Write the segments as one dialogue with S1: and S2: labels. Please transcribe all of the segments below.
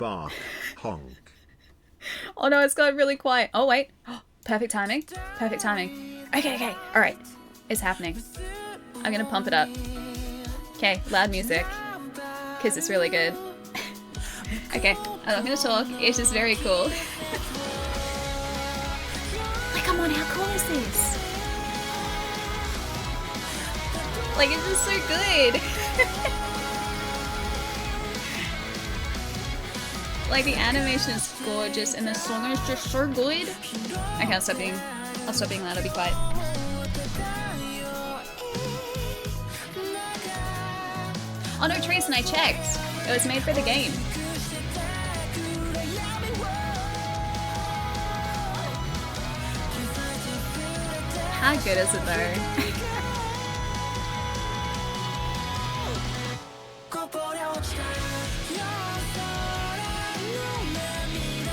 S1: bark, honk.
S2: Oh no, it's got really quiet. Oh wait. Perfect timing. Perfect timing. Okay, okay. Alright. It's happening. I'm gonna pump it up. Okay, loud music. Because it's really good. Okay, I'm not gonna talk. It's just very cool. Like, come on, how cool is this? Like, it's just so good. Like, the animation is gorgeous and the song is just so good. Okay, I'll stop being loud, I'll be quiet. Oh no, Treason, I checked. It was made for the game. How good is it though?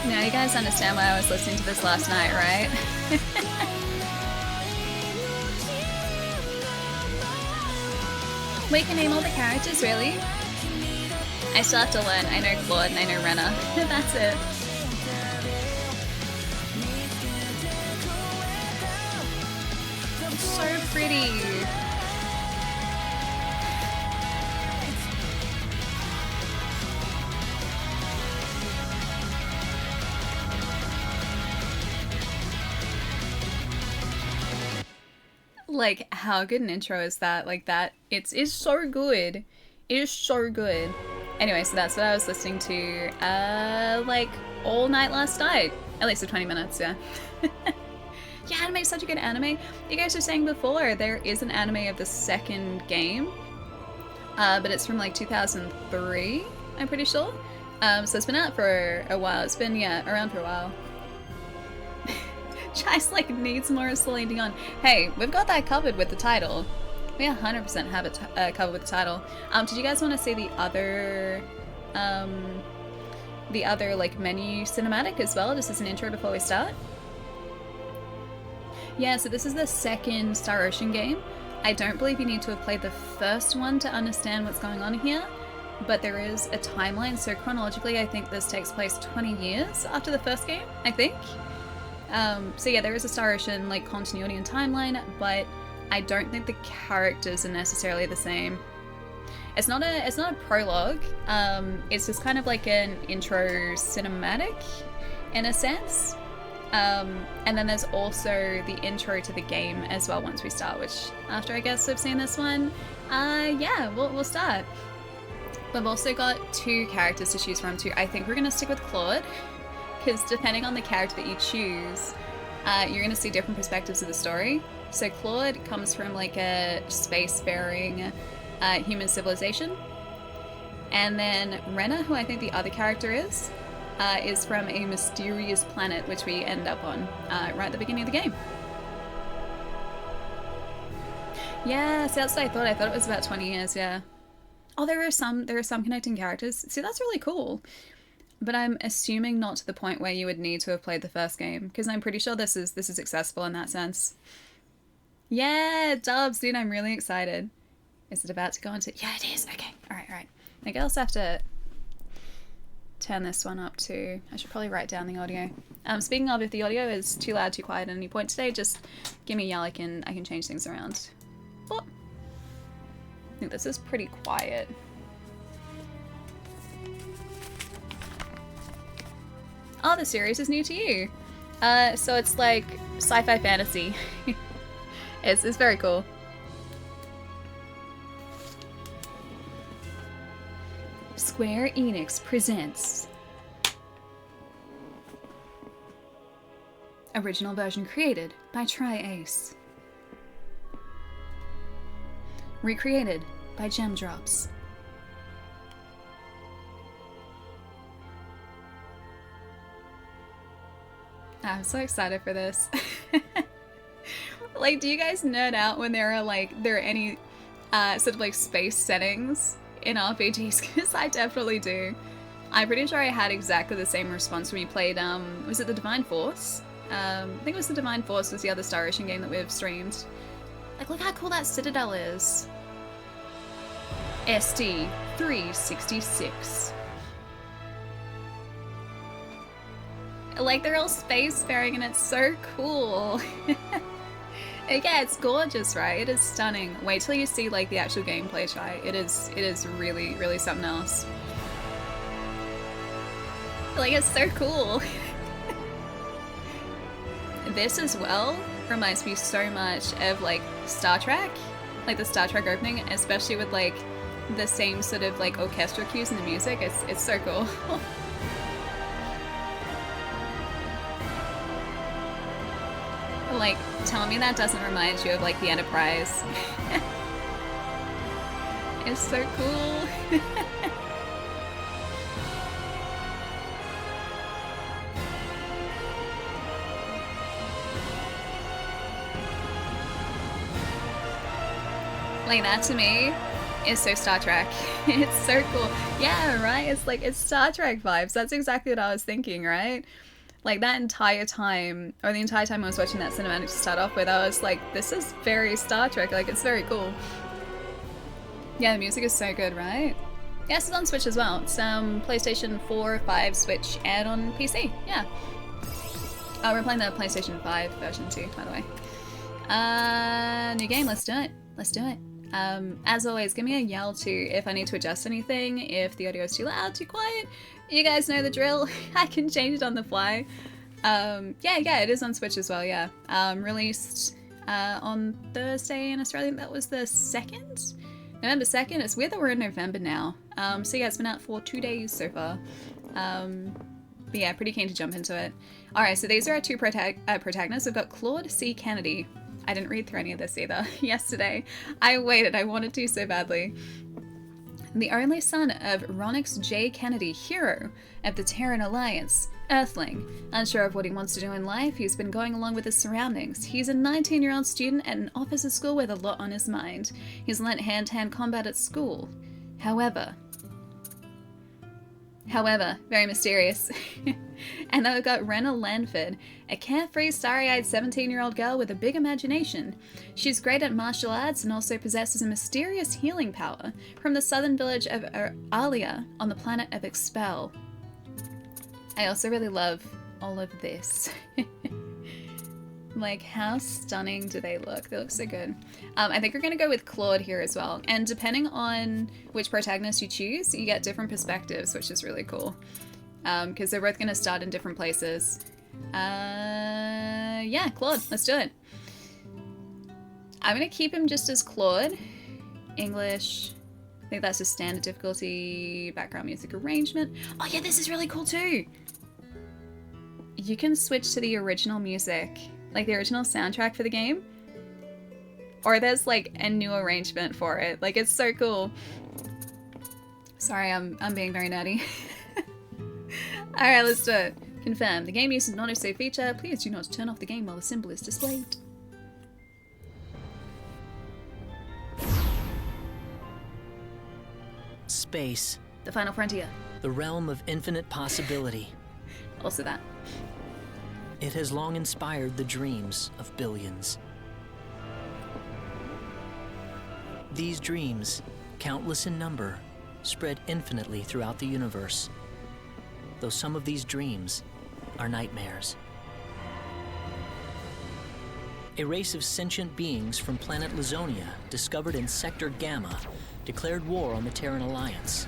S2: Now you guys understand why I was listening to this last night, right? We can name all the characters, really? I still have to learn. I know Claude and I know Renna. That's it. It's so pretty. Like, how good an intro is that? Like, that, it's so good. It is so good. Anyway, so that's what I was listening to, like, all night last night. At least for 20 minutes, yeah. Yeah, anime is such a good anime. You guys were saying before, there is an anime of the second game, but it's from, like, 2003, I'm pretty sure. So it's been out for a while. It's been, yeah, around for a while. Chais like needs more Celine Dion. Hey, we've got that covered with the title. We 100% have it covered with the title. Did you guys want to see the other like menu cinematic as well, just as an intro before we start? Yeah, so this is the second Star Ocean game. I don't believe you need to have played the first one to understand what's going on here, but there is a timeline. So chronologically, I think this takes place 20 years after the first game, I think. So yeah, there is a Star Ocean like continuity and timeline, but I don't think the characters are necessarily the same. It's not a prologue. It's just kind of like an intro cinematic, in a sense. And then there's also the intro to the game as well once we start. Which after I guess we've seen this one, yeah, we'll start. We've also got two characters to choose from too. I think we're gonna stick with Claude, because depending on the character that you choose, you're going to see different perspectives of the story. So Claude comes from like a spacefaring human civilization, and then Renna, who I think the other character is from a mysterious planet which we end up on right at the beginning of the game. Yeah, see, that's what I thought. I thought it was about 20 years. Yeah. Oh, there are some connecting characters. See, that's really cool. But I'm assuming not to the point where you would need to have played the first game, because I'm pretty sure this is accessible in that sense. Yeah, dubs, dude, I'm really excited. Is it about to go into... Yeah, it is. Okay, alright. I guess I have to turn this one up too. I should probably write down the audio. Speaking of, if the audio is too loud, too quiet at any point today, just give me a yell. I can change things around. Oh, I think this is pretty quiet. Oh, the series is new to you. So it's like sci-fi fantasy. It's very cool. Square Enix presents. Original version created by Tri-Ace. Recreated by Gem Drops. I'm so excited for this. Like, do you guys nerd out when there are any sort of like space settings in RPGs? Because I definitely do. I'm pretty sure I had exactly the same response when we played, was it the Divine Force? I think it was the Divine Force was the other Star Ocean game that we've streamed. Like, look how cool that Citadel is. ST366. Like, they're all spacefaring and it's so cool. Yeah, it's gorgeous, right? It is stunning. Wait till you see like the actual gameplay, Shy. It is really, really something else. Like, it's so cool. This as well reminds me so much of like Star Trek, like the Star Trek opening, especially with like the same sort of like orchestra cues in the music. It's so cool. Like, tell me that doesn't remind you of like the Enterprise. It's so cool. Like, that to me is so Star Trek. It's so cool. Yeah, right? It's Star Trek vibes. That's exactly what I was thinking, right? Like, that entire time, or the entire time I was watching that cinematic to start off with, I was like, this is very Star Trek. Like, it's very cool. Yeah, the music is so good, right? Yes, it's on Switch as well. It's PlayStation 4, 5, Switch, and on PC. Yeah. Oh, we're playing the PlayStation 5 version too, by the way. New game, let's do it. Let's do it. As always, give me a yell too if I need to adjust anything, if the audio is too loud, too quiet. You guys know the drill. I can change it on the fly. Yeah, it is on Switch as well, yeah. Released on Thursday in Australia. That was the 2nd? November 2nd? It's weird that we're in November now. So yeah, it's been out for 2 days so far. But yeah, pretty keen to jump into it. Alright, so these are our two protagonists. We've got Claude C. Kennedy. I didn't read through any of this either yesterday. I waited, I wanted to so badly. The only son of Ronix J. Kennedy, hero of the Terran Alliance, Earthling. Unsure of what he wants to do in life, he's been going along with his surroundings. He's a 19-year-old student at an officer school with a lot on his mind. He's learnt hand-to-hand combat at school. However, very mysterious. And then we've got Rena Lanford, a carefree, starry-eyed 17-year-old girl with a big imagination. She's great at martial arts and also possesses a mysterious healing power from the southern village of Alia on the planet of Expel. I also really love all of this. Like, how stunning do they look? They look so good. I think we're going to go with Claude here as well. And depending on which protagonist you choose, you get different perspectives, which is really cool. Because they're both going to start in different places. Yeah, Claude, let's do it. I'm going to keep him just as Claude. English. I think that's a standard difficulty. Background music arrangement. Oh yeah, this is really cool too. You can switch to the original music. Like the original soundtrack for the game, or there's like a new arrangement for it. Like, it's so cool. Sorry, I'm being very nerdy. All right, let's do it. Confirm. The game uses an autosave feature. Please do not turn off the game while the symbol is displayed.
S1: Space.
S2: The final frontier.
S1: The realm of infinite possibility.
S2: Also that.
S1: It has long inspired the dreams of billions. These dreams, countless in number, spread infinitely throughout the universe. Though some of these dreams are nightmares. A race of sentient beings from planet Lazonia, discovered in Sector Gamma, declared war on the Terran Alliance,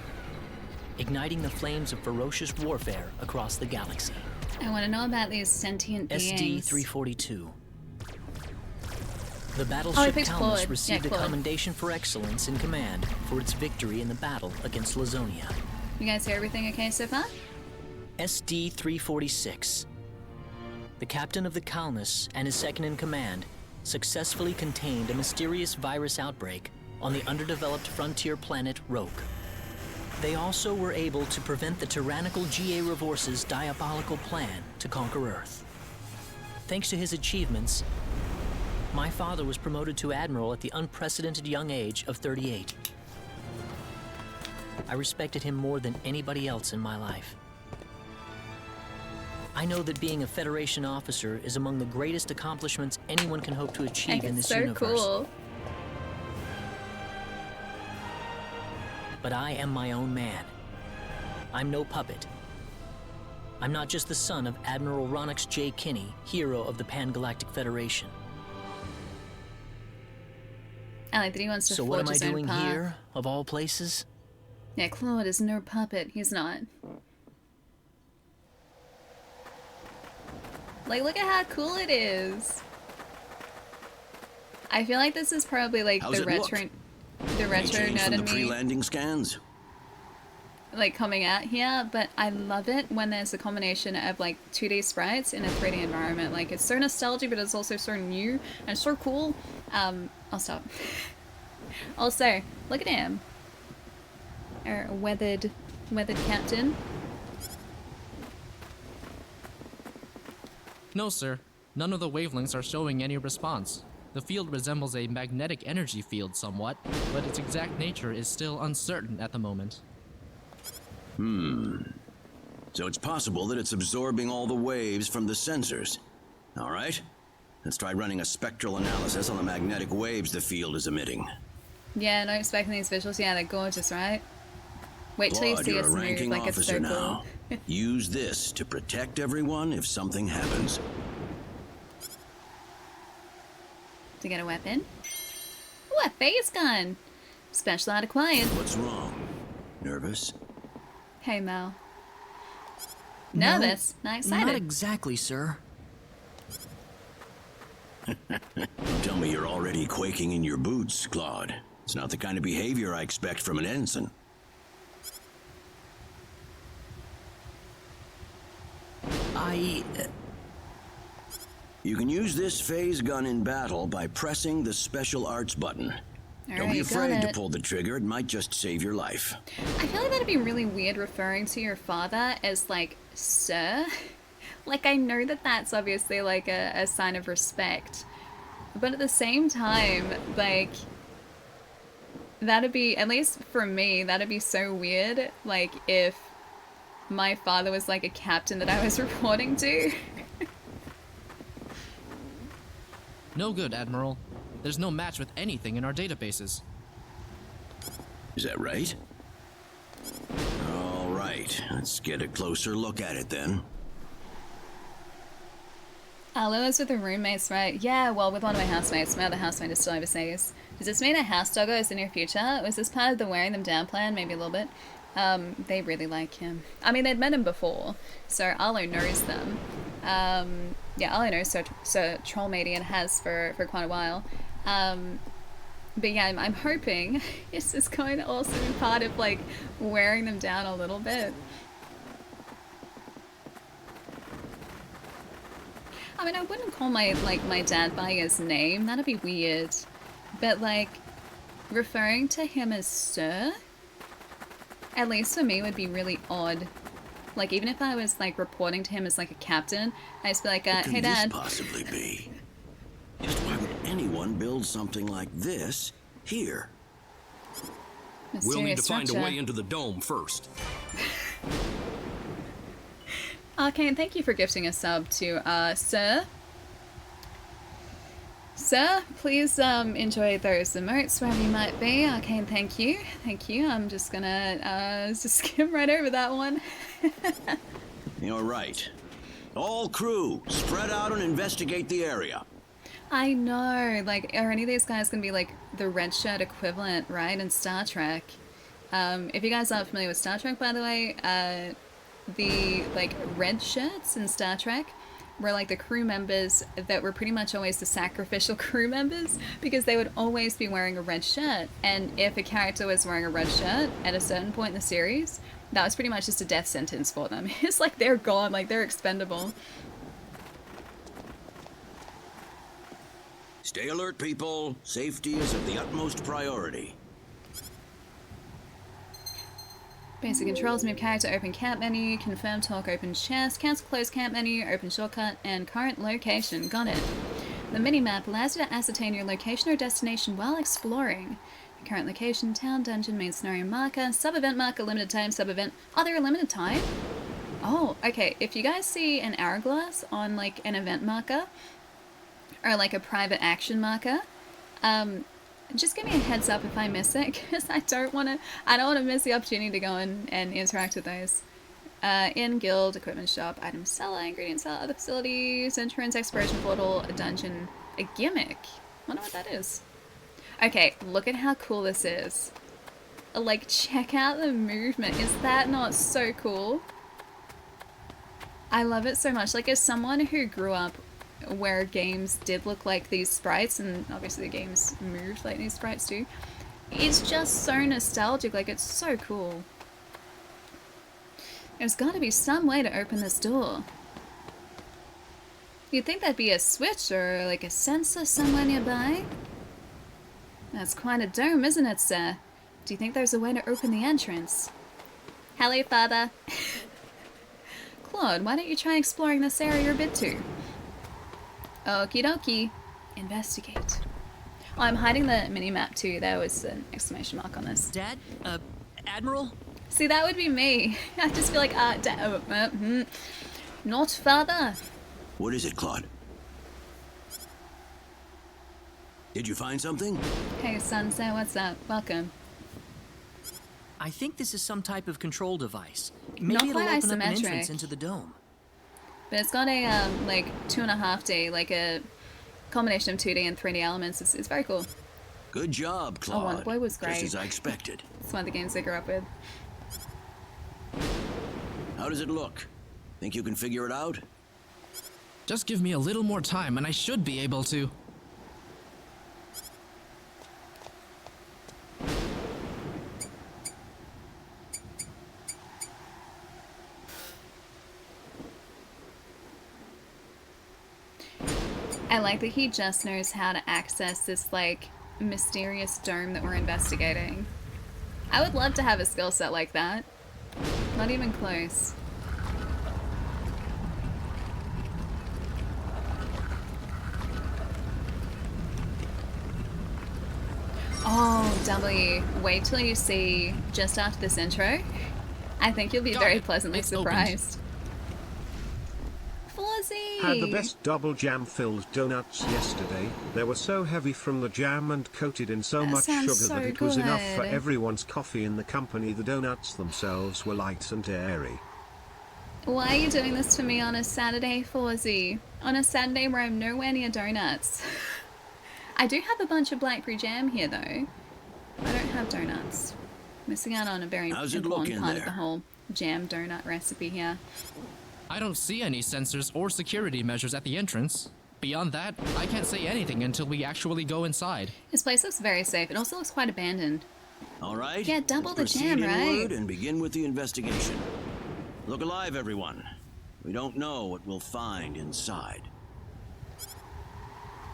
S1: igniting the flames of ferocious warfare across the galaxy.
S2: I want to know about these sentient beings.
S1: SD-342. The battleship Talmus received a
S2: Claude.
S1: commendation for excellence in command for its victory in the battle against Lazonia.
S2: You guys hear everything okay so far?
S1: SD-346. The captain of the Calnus and his second-in-command successfully contained a mysterious virus outbreak on the underdeveloped frontier planet Roke. They also were able to prevent the tyrannical G.A. Revorce's diabolical plan to conquer Earth. Thanks to his achievements, my father was promoted to admiral at the unprecedented young age of 38. I respected him more than anybody else in my life. I know that being a Federation officer is among the greatest accomplishments anyone can hope to achieve in this universe.
S2: Cool.
S1: But I am my own man. I'm no puppet. I'm not just the son of Admiral Ronix J. Kinney, hero of the Pan-Galactic Federation.
S2: I like that he wants to
S1: So
S2: forge
S1: what am I
S2: his own
S1: doing
S2: path.
S1: here, of all places?
S2: Yeah, Claude is no puppet. He's not. Like, look at how cool it is. I feel like this is probably like
S3: How's
S2: the
S3: it
S2: retro
S3: Any change
S2: nerd
S3: from the
S2: in me,
S3: pre-landing scans?
S2: like coming out here. But I love it when there's a combination of like 2D sprites in a 3D environment. Like, it's so nostalgic, but it's also so new and so cool. I'll stop. Also, look at him. Our weathered captain.
S4: No, sir. None of the wavelengths are showing any response. The field resembles a magnetic energy field somewhat, but its exact nature is still uncertain at the moment.
S3: So it's possible that it's absorbing all the waves from the sensors. All right, let's try running a spectral analysis on the magnetic waves the field is emitting.
S2: Yeah, not expecting these visuals. Yeah, they're gorgeous, right? Wait till you
S3: Claude,
S2: see
S3: you're
S2: us
S3: a
S2: move.
S3: ranking
S2: Like, it's
S3: officer
S2: so
S3: now.
S2: cool.
S3: Use this to protect everyone if something happens.
S2: To get a weapon. Ooh, a phase gun! Special out acquired.
S3: What's wrong? Nervous?
S2: Hey, Mel.
S1: No,
S2: Nervous? Not excited.
S1: Not exactly, sir.
S3: Don't tell me you're already quaking in your boots, Claude. It's not the kind of behavior I expect from an ensign. You can use this phase gun in battle by pressing the special arts button. Don't
S2: Alright,
S3: be
S2: got
S3: afraid to
S2: it.
S3: pull the trigger, it might just save your life.
S2: I feel like that'd be really weird referring to your father as, like, sir. Like, I know that that's obviously, like, a sign of respect. But at the same time, like, that'd be, at least for me, that'd be so weird, like, if my father was, like, a captain that I was reporting to.
S4: No good, Admiral. There's no match with anything in our databases.
S3: Is that right? All right, let's get a closer look at it then.
S2: Arlo is with her roommates, right? Yeah, well, with one of my housemates. My other housemate is still overseas. Does this mean a house doggo is the near future? Was this part of the wearing them down plan? Maybe a little bit. They really like him. I mean, they'd met him before, so Arlo knows them. Yeah, Arlo knows Sir Trollmatey and has for quite a while. But yeah, I'm hoping this is going to also be part of, like, wearing them down a little bit. I mean, I wouldn't call my dad by his name. That'd be weird. But, like, referring to him as sir, at least for me, would be really odd. Like, even if I was, like, reporting to him as, like, a captain, I'd just be like,
S3: What
S2: hey,
S3: could
S2: Dad.
S3: this possibly be? Just why would anyone build something like this here?
S5: We'll need to
S2: Mysterious
S5: find a
S2: structure.
S5: way into the dome first.
S2: Arcane, thank you for gifting a sub to, Sir. Sir, please, enjoy those emotes wherever you might be. Arcane, thank you. Thank you. I'm just gonna, just skim right over that one.
S3: You're right. All crew, spread out and investigate the area.
S2: I know, like, are any of these guys gonna be, like, the red shirt equivalent, right, in Star Trek? If you guys aren't familiar with Star Trek, by the way, the, like, red shirts in Star Trek were, like, the crew members that were pretty much always the sacrificial crew members, because they would always be wearing a red shirt, and if a character was wearing a red shirt at a certain point in the series, that was pretty much just a death sentence for them. It's like they're gone, like, they're expendable.
S3: Stay alert, people. Safety is of the utmost priority.
S2: Basic controls: move character, open camp menu, confirm talk, open chest, cancel close camp menu, open shortcut, and current location. Got it. The minimap allows you to ascertain your location or destination while exploring. Your current location, town, dungeon, main scenario marker, sub-event marker, limited time, sub-event. Oh, they're a limited time? Oh, okay. If you guys see an hourglass on, like, an event marker, or, like, a private action marker, just give me a heads up if I miss it, because I don't want to miss the opportunity to go and interact with those. In guild, equipment shop, item seller, ingredient seller, other facilities, entrance, exploration portal, a dungeon, a gimmick. Wonder what that is. Okay, look at how cool this is. Like, check out the movement. Is that not so cool? I love it so much. Like, as someone who grew up where games did look like these sprites, and obviously the games moved like these sprites do, it's just so nostalgic. Like, it's so cool. There's got to be some way to open this door. You'd think that'd be a switch or like a sensor somewhere nearby. That's quite a dome, isn't it, sir? Do you think there's a way to open the entrance? Hello, Father. Claude, why don't you try exploring this area a bit too? Okie dokie. Investigate. Oh, I'm hiding the mini-map too. There was an exclamation mark on this.
S1: Dad? Admiral?
S2: See, that would be me. I just feel like, not Father.
S3: What is it, Claude? Did you find something?
S2: Hey, Sunset, what's up? Welcome.
S1: I think this is some type of control device.
S2: Not
S1: Maybe it'll
S2: quite
S1: open up an
S2: isometric.
S1: entrance into the dome.
S2: But it's got a, like, 2.5D, like a combination of 2D and 3D elements. It's very cool.
S3: Good job, Claude.
S2: Oh, Wonder Boy was great.
S3: Just as I expected.
S2: It's one of the games I grew up with.
S3: How does it look? Think you can figure it out?
S4: Just give me a little more time and I should be able to.
S2: I like that he just knows how to access this, like, mysterious dome that we're investigating. I would love to have a skill set like that. Not even close. Oh, W. Wait till you see just after this intro. I think you'll be
S4: Got
S2: very
S4: it.
S2: pleasantly
S4: It's opened.
S2: surprised. Fuzzy!
S6: Had the best double jam-filled donuts yesterday. They were so heavy from the jam and coated in so
S2: That
S6: much
S2: sounds
S6: sugar
S2: so
S6: that it was enough for
S2: good.
S6: everyone's coffee in the company. The donuts themselves were light and airy.
S2: Why are you doing this to me on a Saturday, Fawzy? On a Saturday where I'm nowhere near donuts. I do have a bunch of blackberry jam here, though. I don't have donuts. Missing out on a very
S3: How's it
S2: important
S3: looking
S2: part
S3: there?
S2: of the whole jam donut recipe here.
S4: I don't see any sensors or security measures at the entrance. Beyond that, I can't say anything until we actually go inside.
S2: This place looks very safe. It also looks quite abandoned.
S3: All right.
S2: Yeah, double the
S3: let's
S2: jam,
S3: proceed inward
S2: right?
S3: and begin with the investigation. Look alive, everyone. We don't know what we'll find inside.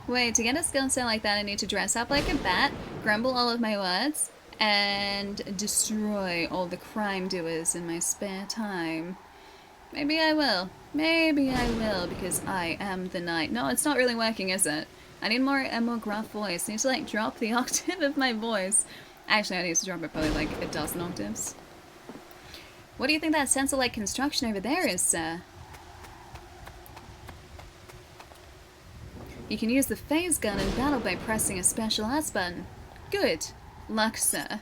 S2: Wait, to get a skill set like that, I need to dress up like a bat, grumble all of my words, and destroy all the crime doers in my spare time. Maybe I will. Maybe I will, because I am the knight. No, it's not really working, is it? I need a more gruff voice. I need to, like, drop the octave of my voice. Actually, I need to drop it probably, like, a dozen octaves. What do you think that sensor-like construction over there is, sir? You can use the phase gun in battle by pressing a special S button. Good. Luck, sir.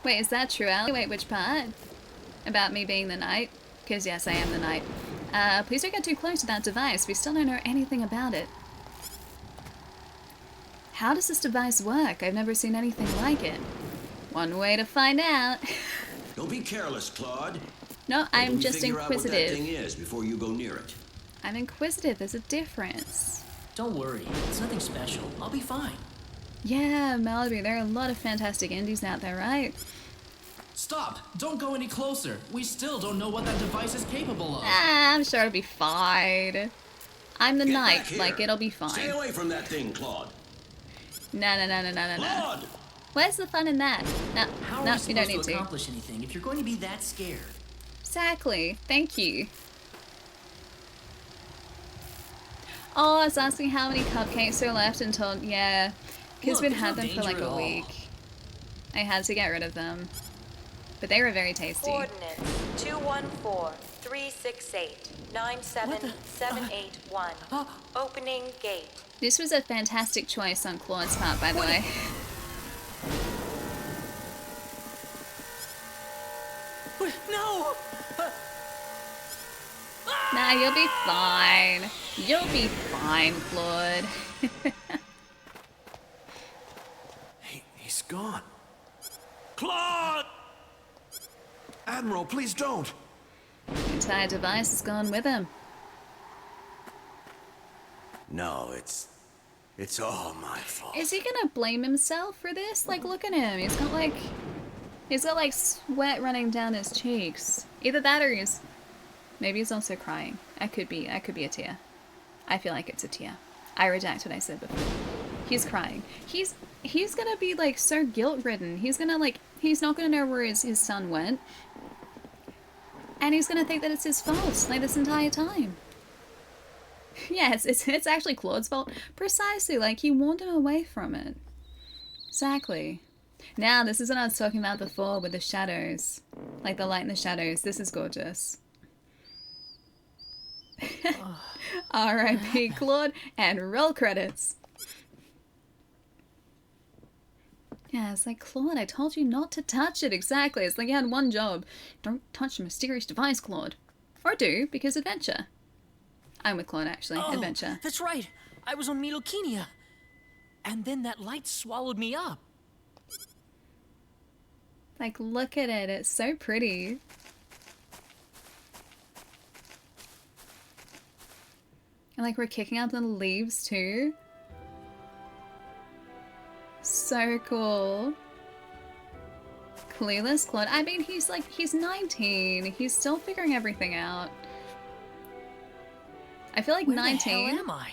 S2: Wait, is that true, Ali? Wait, which part? About me being the knight? Because yes, I am the knight. Please don't get too close to that device. We still don't know anything about it. How does this device work? I've never seen anything like it. One way to find out.
S3: Don't be careless, Claude.
S2: No, I'm
S3: Let me
S2: just
S3: figure out what that thing
S2: inquisitive.
S3: is before you go near it.
S2: I'm inquisitive. There's a difference.
S1: Don't worry, it's nothing special. I'll be fine.
S2: Yeah, Malibu, there are a lot of fantastic indies out there, right?
S4: Stop! Don't go any closer. We still don't know what that device is capable of.
S2: Ah, I'm sure it'll be fine. I'm the
S3: Get
S2: knight,
S3: back here.
S2: like it'll be
S3: Stay
S2: fine.
S3: away from that thing, Claude.
S2: No.
S3: Claude!
S2: Where's the fun in that? No,
S1: How are
S2: no,
S1: we
S2: you
S1: supposed
S2: don't
S1: to
S2: need to.
S1: accomplish anything if you're going to be that scared?
S2: Exactly. Thank you. Oh, I was asking how many cupcakes are left until, yeah, because
S1: Look,
S2: we'd had them
S1: there's
S2: for
S1: no
S2: like
S1: danger
S2: a
S1: at all.
S2: week. I had to get rid of them. But they were very tasty.
S7: Coordinates 214-368-97781. Opening gate.
S2: This was a fantastic choice on Claude's part, by the way.
S1: No!
S2: Nah, you'll be fine. You'll be fine, Claude.
S8: He's gone. Claude! Admiral, please don't.
S2: The entire device has gone with him.
S8: No, it's all my fault.
S2: Is he gonna blame himself for this? Like, look at him. He's got like sweat running down his cheeks. Either that or maybe he's also crying. That could be a tear. I feel like it's a tear. I redact what I said before. He's crying. He's gonna be like so guilt-ridden. He's not gonna know where his son went. And he's gonna think that it's his fault, like this entire time. Yes, it's actually Claude's fault. Precisely, like he warned him away from it. Exactly. Now, this is what I was talking about before with the shadows. Like the light and the shadows. This is gorgeous. R.I.P. Claude, and roll credits. Yeah, it's like, Claude, I told you not to touch it. Exactly. It's like you had one job. Don't touch the mysterious device, Claude. Or do, because adventure. I'm with Claude, actually. Adventure.
S1: That's right. I was on Milokenia. And then that light swallowed me up.
S2: Like, look at it. It's so pretty. And like, we're kicking up the leaves, too. So cool. Clueless Claude. I mean, he's 19. He's still figuring everything out. I feel like
S1: Where
S2: 19.
S1: the hell am I?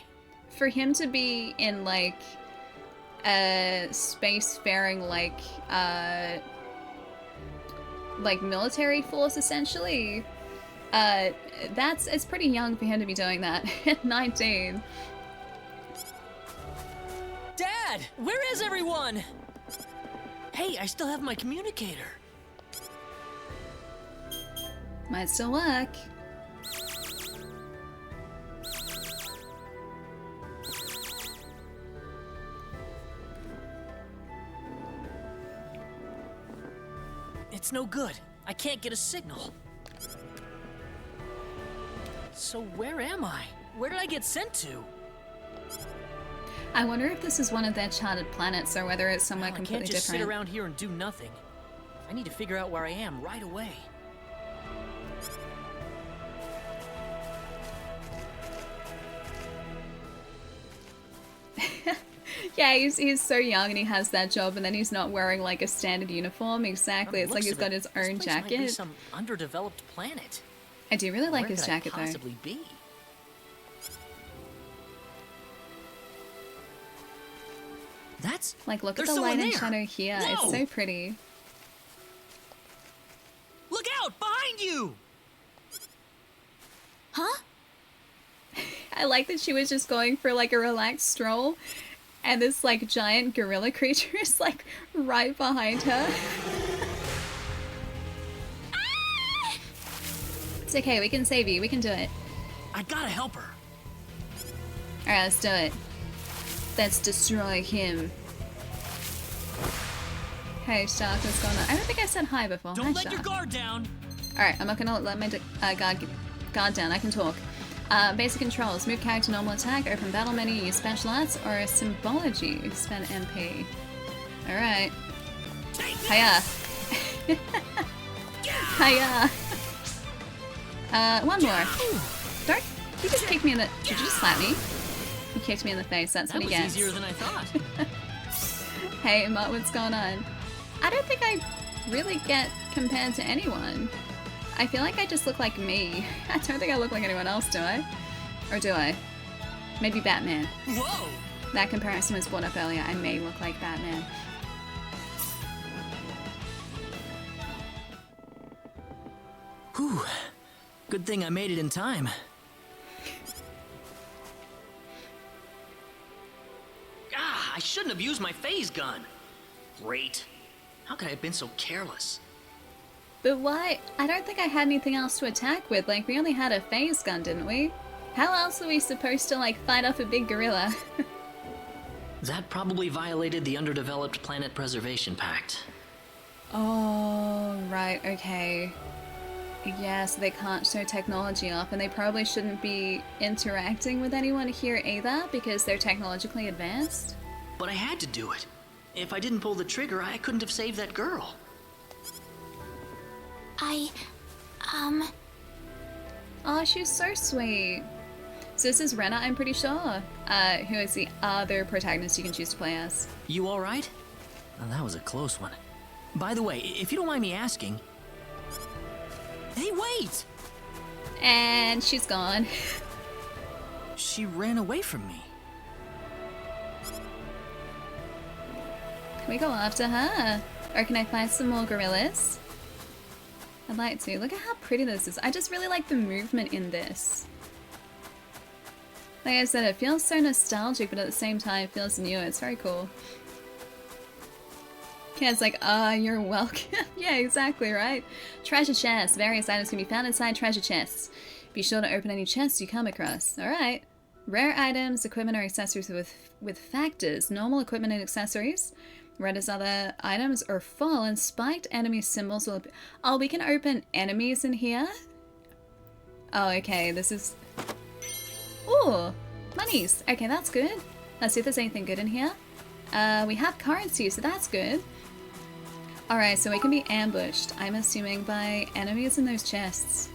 S2: For him to be in like a spacefaring like military force essentially, it's pretty young for him to be doing that at 19.
S1: Dad, where is everyone? Hey, I still have my communicator.
S2: Might still work.
S1: It's no good. I can't get a signal. So where am I? Where did I get sent to?
S2: I wonder if this is one of their charted planets or whether it's somewhere
S1: Well,
S2: completely
S1: I can't just
S2: different.
S1: sit around here and do nothing. I need to figure out where I am right away.
S2: Yeah, he's so young and he has that job, and then he's not wearing like a standard uniform. Exactly, it's like he's got his own
S1: this place might be
S2: jacket.
S1: some underdeveloped planet.
S2: I do really like
S1: Where
S2: his
S1: could
S2: jacket
S1: I
S2: though.
S1: possibly be? That's
S2: Like, look at
S1: there's
S2: the light
S1: someone
S2: and
S1: there.
S2: shadow here. It's
S1: Whoa!
S2: so pretty.
S1: Look out behind you! Huh?
S2: I like that she was just going for like a relaxed stroll, and this like giant gorilla creature is like right behind her. It's okay, we can save you. We can do it.
S1: I gotta help her.
S2: Alright, let's do it. Let's destroy him. Hey, Shark, what's going on? I don't think I said hi before.
S1: Don't
S2: Hi,
S1: let
S2: Shark.
S1: your guard down.
S2: Alright, I'm not gonna let my guard down. I can talk. Basic controls. Move character normal attack, open battle menu, use special arts, or symbology. Spend MP. Alright. Hiya. Hiya. One more. Don't you just kick me in the... Did you just slap me? You kicked me in the face. That's
S1: That
S2: what he
S1: was
S2: gets.
S1: easier than I thought.
S2: Hey, Mutt, what's going on? I don't think I really get compared to anyone. I feel like I just look like me. I don't think I look like anyone else, do I? Or do I? Maybe Batman.
S1: Whoa!
S2: That comparison was brought up earlier. I may look like Batman.
S1: Whew. Good thing I made it in time. Ah, I shouldn't have used my phase gun. Great. How could I have been so careless?
S2: But why? I don't think I had anything else to attack with. Like, we only had a phase gun, didn't we? How else are we supposed to, like, fight off a big gorilla?
S1: That probably violated the Underdeveloped Planet Preservation Pact.
S2: Oh, right, okay. Yeah, so they can't show technology off, and they probably shouldn't be interacting with anyone here either because they're technologically advanced.
S1: But I had to do it. If I didn't pull the trigger, I couldn't have saved that girl.
S2: Oh, she's so sweet. So this is Renna, I'm pretty sure, who is the other protagonist you can choose to play as.
S1: You all right? Oh, that was a close one. By the way, if you don't mind me asking... Hey, wait!
S2: And she's gone.
S1: She ran away from me.
S2: Can we go after her? Or can I find some more gorillas? I'd like to. Look at how pretty this is. I just really like the movement in this. Like I said, it feels so nostalgic, but at the same time it feels new. It's very cool. Kid's like, you're welcome. Yeah, exactly, right? Treasure chests. Various items can be found inside treasure chests. Be sure to open any chests you come across. Alright. Rare items, equipment, or accessories with factors. Normal equipment and accessories. Red as other items are full, and spiked enemy symbols will appear. Oh, we can open enemies in here? Oh, okay, this is... Ooh, monies. Okay, that's good. Let's see if there's anything good in here. We have currency, so that's good. Alright, so we can be ambushed, I'm assuming, by enemies in those chests.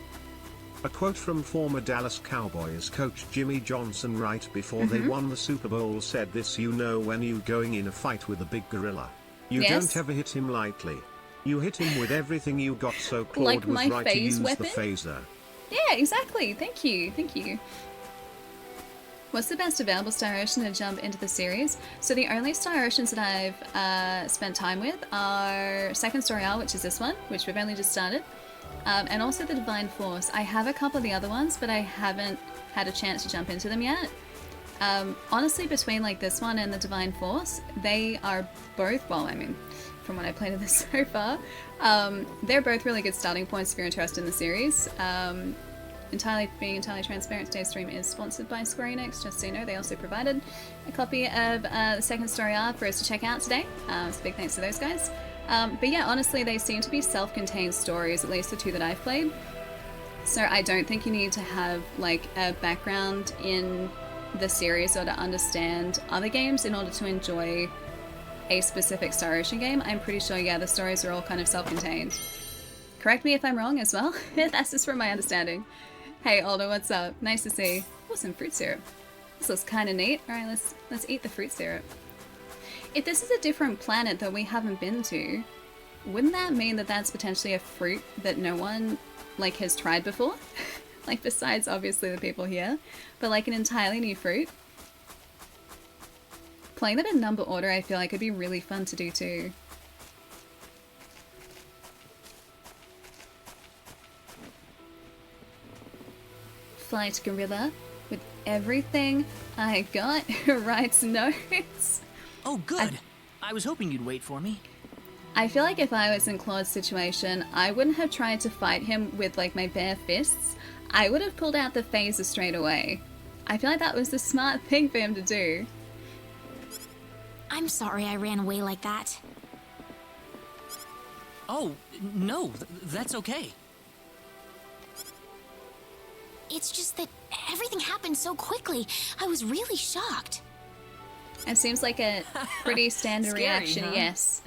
S6: A quote from former Dallas Cowboys coach Jimmy Johnson right before they won the Super Bowl said this: you know when you going in a fight with a big gorilla, you don't ever hit him lightly. You hit him with everything you got, so Claude
S2: Like
S6: was
S2: my
S6: right to
S2: phase
S6: use
S2: weapon?
S6: the phaser.
S2: Yeah, exactly. Thank you. Thank you. What's the best available Star Ocean to jump into the series? So the only Star Oceans that I've spent time with are Second Story Isle, which is this one, which we've only just started, and also the Divine Force. I have a couple of the other ones, but I haven't had a chance to jump into them yet. Honestly, between like this one and the Divine Force, they are both, well, I mean, from what I played of this so far, they're both really good starting points if you're interested in the series. Being entirely transparent, today's stream is sponsored by Square Enix, just so you know. They also provided a copy of the Second Story Arc for us to check out today, so big thanks to those guys. But yeah, honestly, they seem to be self-contained stories, at least the two that I've played. So I don't think you need to have like a background in the series or to understand other games in order to enjoy a specific Star Ocean game. I'm pretty sure, yeah, the stories are all kind of self-contained. Correct me if I'm wrong as well. That's just from my understanding. Hey Aldo, what's up? Nice to see. Oh, some fruit syrup. This looks kind of neat. All right, let's eat the fruit syrup. If this is a different planet that we haven't been to, wouldn't that mean that that's potentially a fruit that no one like has tried before? Like besides obviously the people here, but like an entirely new fruit. Playing them in number order, I feel like it'd be really fun to do too. Flight gorilla with everything I got writes notes.
S1: Oh, good. I was hoping you'd wait for me.
S2: I feel like if I was in Claude's situation, I wouldn't have tried to fight him with like my bare fists. I would have pulled out the phaser straight away. I feel like that was the smart thing for him to do.
S9: I'm sorry I ran away like that.
S1: Oh, no, that's okay.
S9: It's just that everything happened so quickly. I was really shocked.
S2: It seems like a pretty standard
S1: Scary,
S2: reaction,
S1: huh?
S2: yes.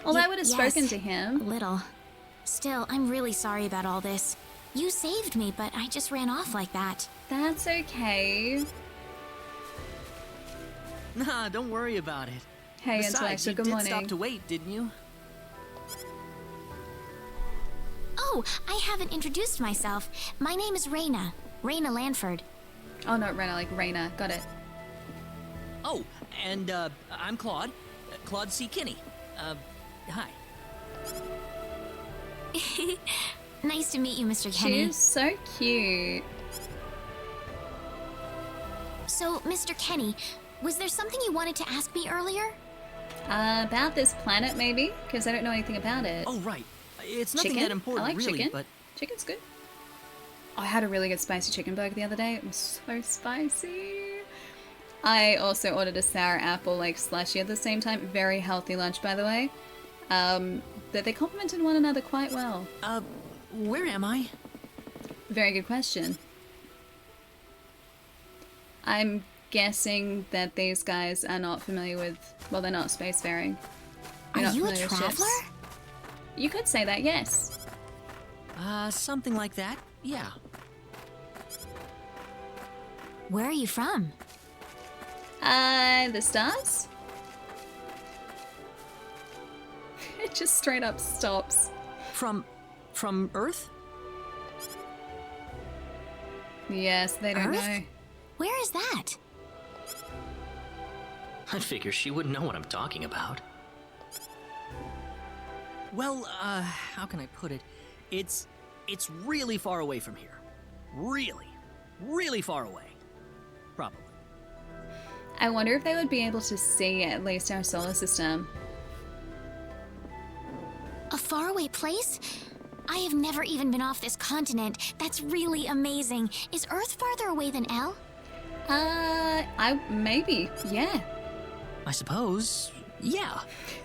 S2: Although I would have spoken to
S9: A
S2: him.
S9: little. Still, I'm really sorry about all this. You saved me, but I just ran off like that.
S2: That's okay.
S1: Nah, don't worry about it.
S2: Hey,
S1: Besides,
S2: Intellectual,
S1: you
S2: good
S1: did
S2: morning.
S1: stop to wait, didn't you?
S9: Oh, I haven't introduced myself. My name is Raina. Raina Lanford.
S2: Oh, not Rena, like Raina. Got it.
S1: Oh, and I'm Claude. Claude C. Kinney. Hi.
S9: Nice to meet you, Mr. Kenny.
S2: She's so cute.
S9: So, Mr. Kenny, was there something you wanted to ask me earlier?
S2: About this planet, maybe? Because I don't know anything about it.
S1: Oh, right. It's nothing
S2: Chicken?
S1: that important,
S2: I like
S1: really,
S2: chicken.
S1: but...
S2: Chicken's good. Oh, I had a really good spicy chicken burger the other day. It was so spicy. I also ordered a sour apple, like, slushy at the same time. Very healthy lunch, by the way. But they complemented one another quite well.
S1: where am I?
S2: Very good question. I'm guessing that these guys are not familiar with, well, they're not spacefaring.
S9: Are
S2: They're not
S9: you a
S2: familiar with ships.
S9: traveler?
S2: You could say that, yes.
S1: Something like that, yeah.
S9: Where are you from?
S2: The stars? It just straight up stops.
S1: From Earth?
S2: Yes, they don't
S9: Earth?
S2: know.
S9: Where is that?
S1: I'd figure she wouldn't know what I'm talking about. Well, how can I put it? It's really far away from here. Really, really far away. Probably.
S2: I wonder if they would be able to see at least our solar system.
S9: A faraway place? I have never even been off this continent. That's really amazing. Is Earth farther away than L?
S2: Maybe, yeah.
S1: I suppose, yeah.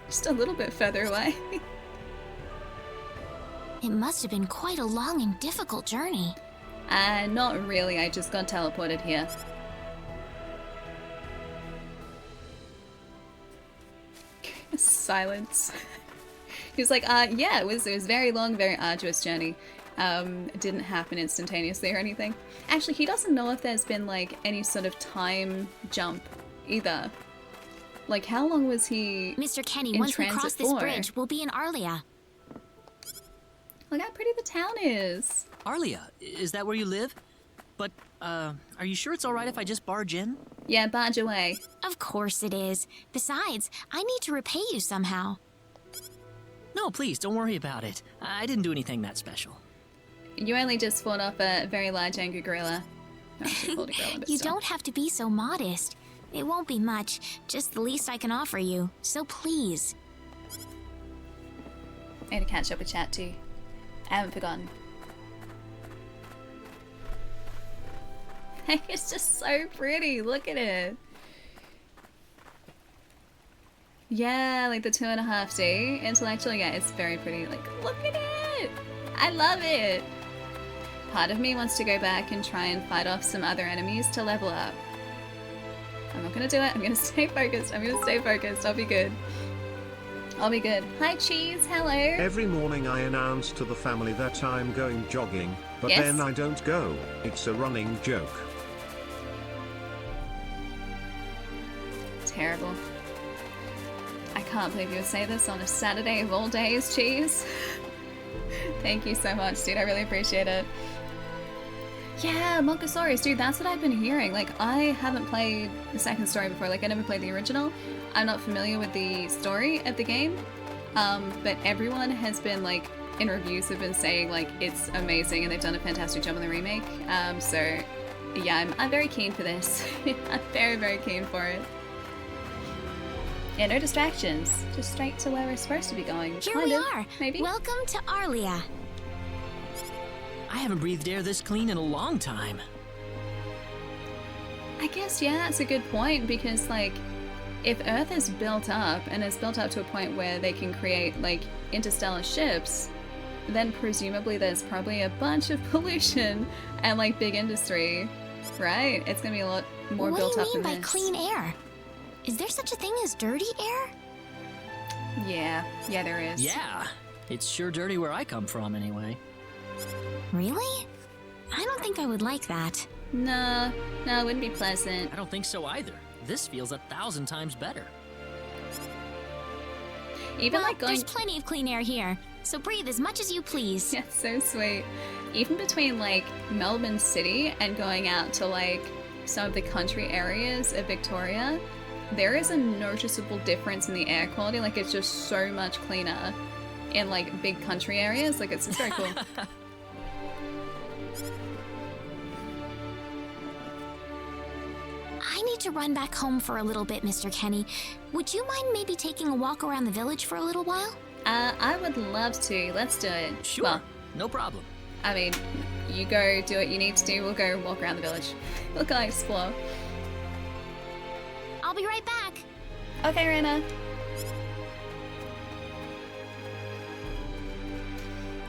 S2: Just a little bit further away.
S9: It must have been quite a long and difficult journey.
S2: Not really, I just got teleported here. Silence. He was like, yeah, it was very long, very arduous journey. It didn't happen instantaneously or anything. Actually, he doesn't know if there's been, like, any sort of time jump either. Like, how long was he
S9: Mr. Kenny,
S2: in
S9: once we cross
S2: transit
S9: this
S2: for?
S9: bridge, we'll be in Arlia.
S2: Look how pretty the town is.
S1: Arlia, is that where you live? But, are you sure it's alright if I just barge in?
S2: Yeah, barge away.
S9: Of course it is. Besides, I need to repay you somehow.
S1: No, please, don't worry about it. I didn't do anything that special.
S2: You only just fought off a very large angry gorilla. Not actually called a gorilla, but
S9: You
S2: still.
S9: don't have to be so modest. It won't be much, just the least I can offer you. So please.
S2: I had to catch up with chat too. I haven't forgotten. It's just so pretty. Look at it. Yeah, like the 2.5D intellectual. Yeah, it's very pretty. Like, look at it. I love it. Part of me wants to go back and try and fight off some other enemies to level up. I'm not gonna do it. I'm gonna stay focused. I'm gonna stay focused. I'll be good. I'll be good. Hi, Cheese. Hello.
S6: Every morning I announce to the family that I'm going jogging, but
S2: Yes.
S6: then I don't go. It's a running joke.
S2: Terrible. I can't believe you would say this on a Saturday of all days, Cheese. Thank you so much, dude. I really appreciate it. Yeah, Monkosaurus, dude, that's what I've been hearing. Like, I haven't played the second story before. Like, I never played the original. I'm not familiar with the story of the game. But everyone has been, like, in reviews have been saying, like, it's amazing and they've done a fantastic job on the remake. So, yeah, I'm very keen for this. I'm very, very keen for it. Yeah, no distractions. Just straight to where we're supposed to be going.
S9: Here
S2: Kind
S9: we
S2: of,
S9: are.
S2: Maybe.
S9: Welcome to Arlia.
S1: I haven't breathed air this clean in a long time.
S2: I guess, yeah, that's a good point because, like, if Earth is built up and is built up to a point where they can create, like, interstellar ships, then presumably there's probably a bunch of pollution and, like, big industry, right? It's gonna be a lot more built up than
S9: What do you mean by
S2: this.
S9: clean air? Is there such a thing as dirty air?
S2: Yeah, there is.
S1: Yeah, it's sure dirty where I come from anyway.
S9: Really? I don't think I would like that.
S2: No, it wouldn't be pleasant.
S1: I don't think so either. This feels 1,000 times better.
S2: Even
S9: Well,
S2: like going.
S9: there's plenty of clean air here, so breathe as much as you please.
S2: Yeah, so sweet. Even between like Melbourne City and going out to like some of the country areas of Victoria, there is a noticeable difference in the air quality. Like it's just so much cleaner in like big country areas. Like it's very cool.
S9: I need to run back home for a little bit, Mr. Kenny. Would you mind maybe taking a walk around the village for a little while?
S2: I would love to. Let's do it.
S1: Sure,
S2: Well,
S1: no problem.
S2: I mean, you go do what you need to do. We'll go walk around the village. We'll go explore.
S9: I'll be right back.
S2: Okay, Rena.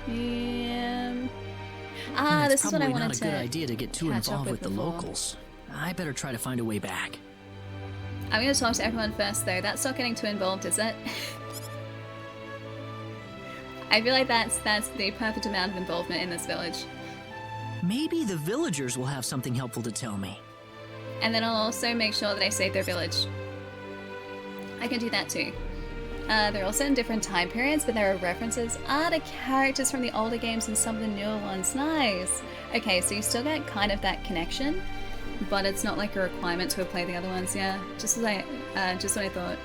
S2: Yeah, This is what I
S1: probably
S2: wanted
S1: not a good idea to get too
S2: catch up
S1: involved with the
S2: before.
S1: locals. I better try to find a way back.
S2: I'm gonna talk to everyone first, though. That's not getting too involved, is it? I feel like that's the perfect amount of involvement in this village.
S1: Maybe the villagers will have something helpful to tell me.
S2: And then I'll also make sure that I save their village. I can do that too. They're all set in different time periods, but there are references to characters from the older games and some of the newer ones. Nice! Okay, so you still get kind of that connection, but it's not like a requirement to play the other ones, yeah? Just what I thought.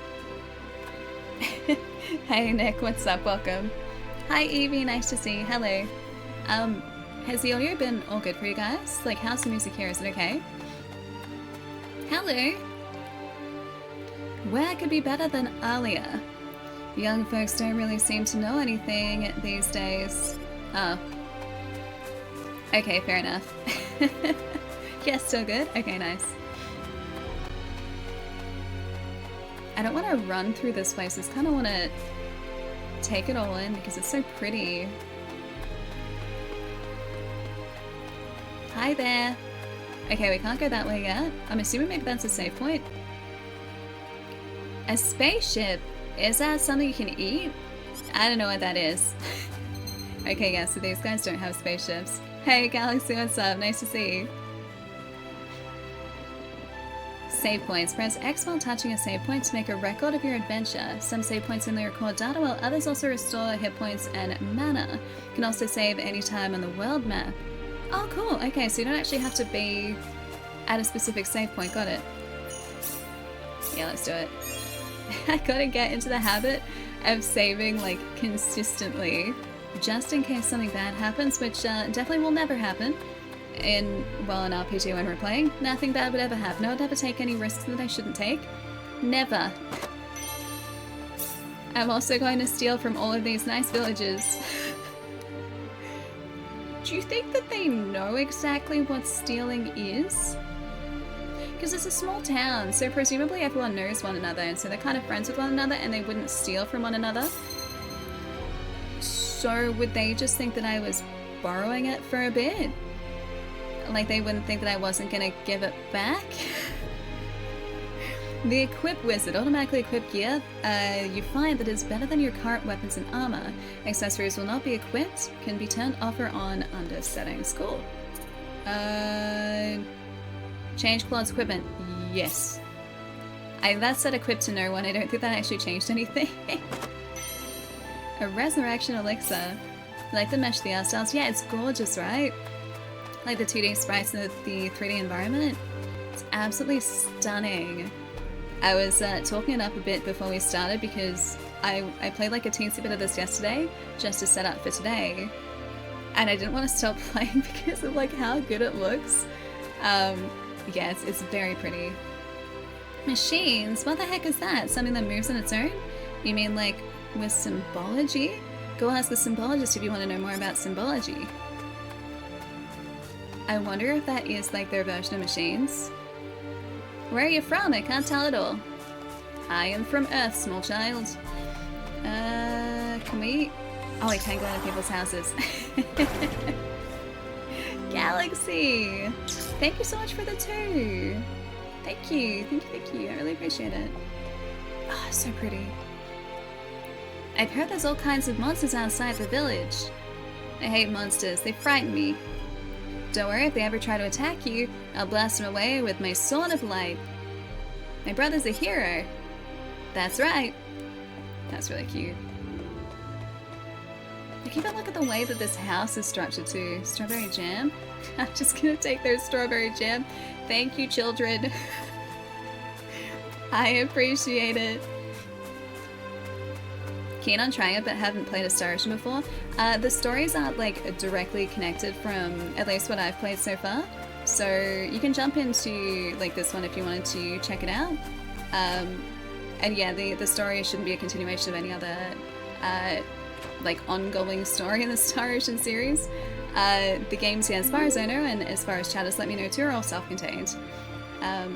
S2: Hey Nick, what's up? Welcome. Hi Evie, nice to see you. Hello. Has the audio been all good for you guys? Like, how's the music here? Is it okay? Hello. Where could be better than earlier? Young folks don't really seem to know anything these days. Oh. Okay, fair enough. Yeah, still good? Okay, nice. I don't want to run through this place. I just kind of want to take it all in because it's so pretty. Hi there. Okay, we can't go that way yet. I'm assuming maybe that's a save point. A spaceship? Is that something you can eat? I don't know what that is. Okay, yeah, so these guys don't have spaceships. Hey, Galaxy, what's up? Nice to see you. Save points. Press X while touching a save point to make a record of your adventure. Some save points only record data, while others also restore hit points and mana. You can also save any time on the world map. Oh, cool. Okay, so you don't actually have to be at a specific save point. Got it. Yeah, let's do it. I gotta get into the habit of saving, like, consistently, just in case something bad happens, which definitely will never happen in, well, an RPG when we're playing. Nothing bad would ever happen. I would never take any risks that I shouldn't take. Never. I'm also going to steal from all of these nice villages. Do you think that they know exactly what stealing is? Because it's a small town, so presumably everyone knows one another, and so they're kind of friends with one another, and they wouldn't steal from one another. So would they just think that I was borrowing it for a bit? Like they wouldn't think that I wasn't gonna give it back? The Equip Wizard. Automatically equip gear you find that is better than your current weapons and armor. Accessories will not be equipped, can be turned off or on under settings. Cool. Change Claude's equipment. Yes. That said equipped to no one. I don't think that actually changed anything. A resurrection elixir. Like the mesh, the art styles. Yeah, it's gorgeous, right? Like the 2D sprites and the 3D environment. It's absolutely stunning. I was talking it up a bit before we started because I played like a teensy bit of this yesterday just to set up for today. And I didn't want to stop playing because of like how good it looks. Yeah, it's very pretty. Machines? What the heck is that? Something that moves on its own? You mean like with symbology? Go ask the symbologist if you want to know more about symbology. I wonder if that is like their version of machines. Where are you from? I can't tell at all. I am from Earth, small child. Can we... Oh, I can't go into people's houses. Galaxy! Thank you so much for the 2. Thank you. Thank you. I really appreciate it. Oh, so pretty. I've heard there's all kinds of monsters outside the village. I hate monsters. They frighten me. Don't worry, if they ever try to attack you, I'll blast them away with my sword of light. My brother's a hero. That's right. That's really cute. Like, even look at the way that this house is structured too. Strawberry jam? I'm just gonna take their strawberry jam. Thank you, children. I appreciate it. Keen on trying it but haven't played a Star Ocean before. The stories aren't like directly connected from at least what I've played so far. So you can jump into like this one if you wanted to check it out. And yeah, the story shouldn't be a continuation of any other like ongoing story in the Star Ocean series. The games, yeah, as far as I know, and as far as chat has let me know too, are all self-contained.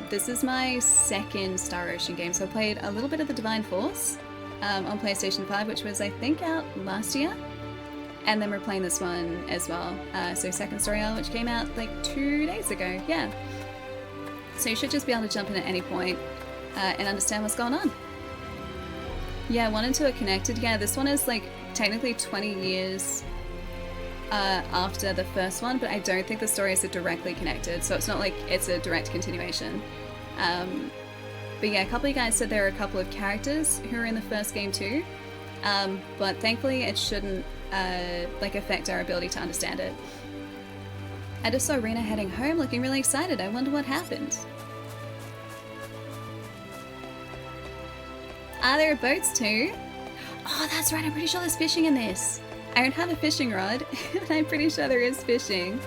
S2: This is my second Star Ocean game, so I played a little bit of the Divine Force on PlayStation 5, which was I think out last year. And then we're playing this one as well. So second story hour, which came out like 2 days ago. Yeah. So you should just be able to jump in at any point and understand what's going on. Yeah, 1 and 2 are connected. Yeah, this one is like technically 20 years after the first one, but I don't think the stories are directly connected. So it's not like it's a direct continuation. But yeah, a couple of you guys said there are a couple of characters who are in the first game too. But thankfully it shouldn't like affect our ability to understand it. I just saw Rena heading home looking really excited. I wonder what happened. Ah, there are boats too. Oh, that's right. I'm pretty sure there's fishing in this. I don't have a fishing rod, but I'm pretty sure there is fishing.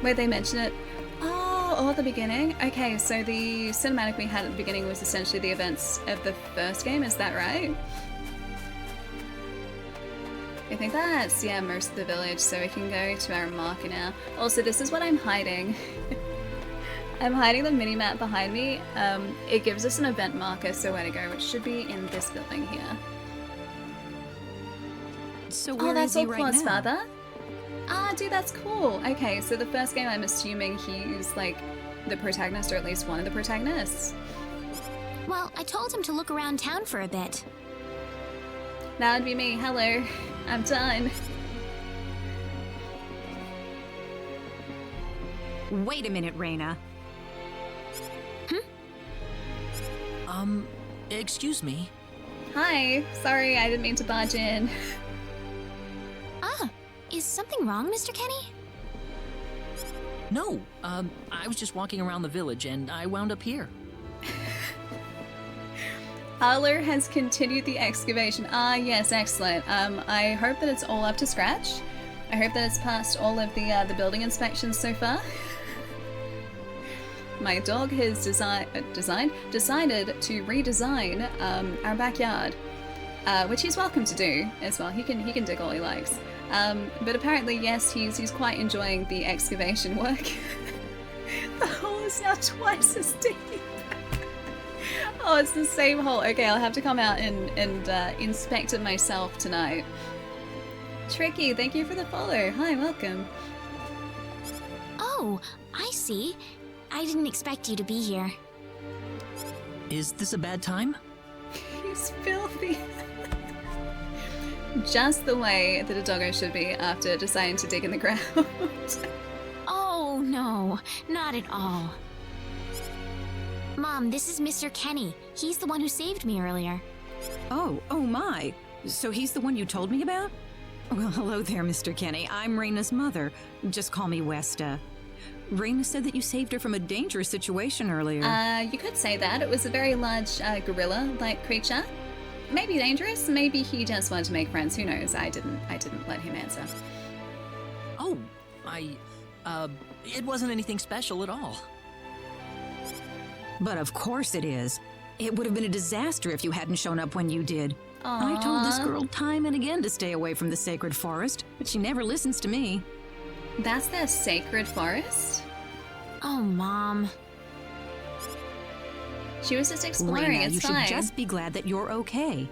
S2: Wait, they mention it? Oh, at the beginning? Okay, so the cinematic we had at the beginning was essentially the events of the first game, is that right? I think that's, yeah, most of the village, so we can go to our marker now. Also, this is what I'm hiding. I'm hiding the mini-map behind me. It gives us an event marker, so where to go, which should be in this building here.
S10: So where is he right now?
S2: Father? Ah, dude, that's cool. Okay, so the first game, I'm assuming he's like the protagonist, or at least one of the protagonists.
S9: Well, I told him to look around town for a bit.
S2: That would be me. Hello. I'm done.
S10: Wait a minute, Rena.
S1: Excuse me.
S2: Hi. Sorry, I didn't mean to barge in.
S9: Ah, is something wrong, Mr. Kenny?
S1: No, I was just walking around the village and I wound up here.
S2: Arlo has continued the excavation. Ah, yes, excellent. I hope that it's all up to scratch. I hope that it's passed all of the building inspections so far. My dog has decided to redesign our backyard, which he's welcome to do as well. He can dig all he likes. But apparently, yes, he's quite enjoying the excavation work. The hole is now twice as deep. Oh, it's the same hole. Okay, I'll have to come out and inspect it myself tonight. Tricky, thank you for the follow. Hi, welcome.
S9: Oh, I see. I didn't expect you to be here.
S1: Is this a bad time?
S2: He's filthy. Just the way that a doggo should be after deciding to dig in the ground.
S9: Oh, no, not at all. Mom, this is Mr. Kenny. He's the one who saved me earlier.
S10: Oh my. So he's the one you told me about? Well, hello there, Mr. Kenny. I'm Rena's mother. Just call me Westa. Rena said that you saved her from a dangerous situation earlier.
S2: You could say that. It was a very large gorilla-like creature. Maybe dangerous, maybe he just wanted to make friends. Who knows? I didn't let him answer.
S1: Oh, it wasn't anything special at all.
S10: But of course it is. It would have been a disaster if you hadn't shown up when you did.
S2: Aww.
S10: I told this girl time and again to stay away from the sacred forest, but she never listens to me.
S2: That's their sacred forest?
S9: Oh, Mom.
S2: She was just exploring.
S10: Rena,
S2: it's
S10: you
S2: fine.
S10: should just be glad that you're okay.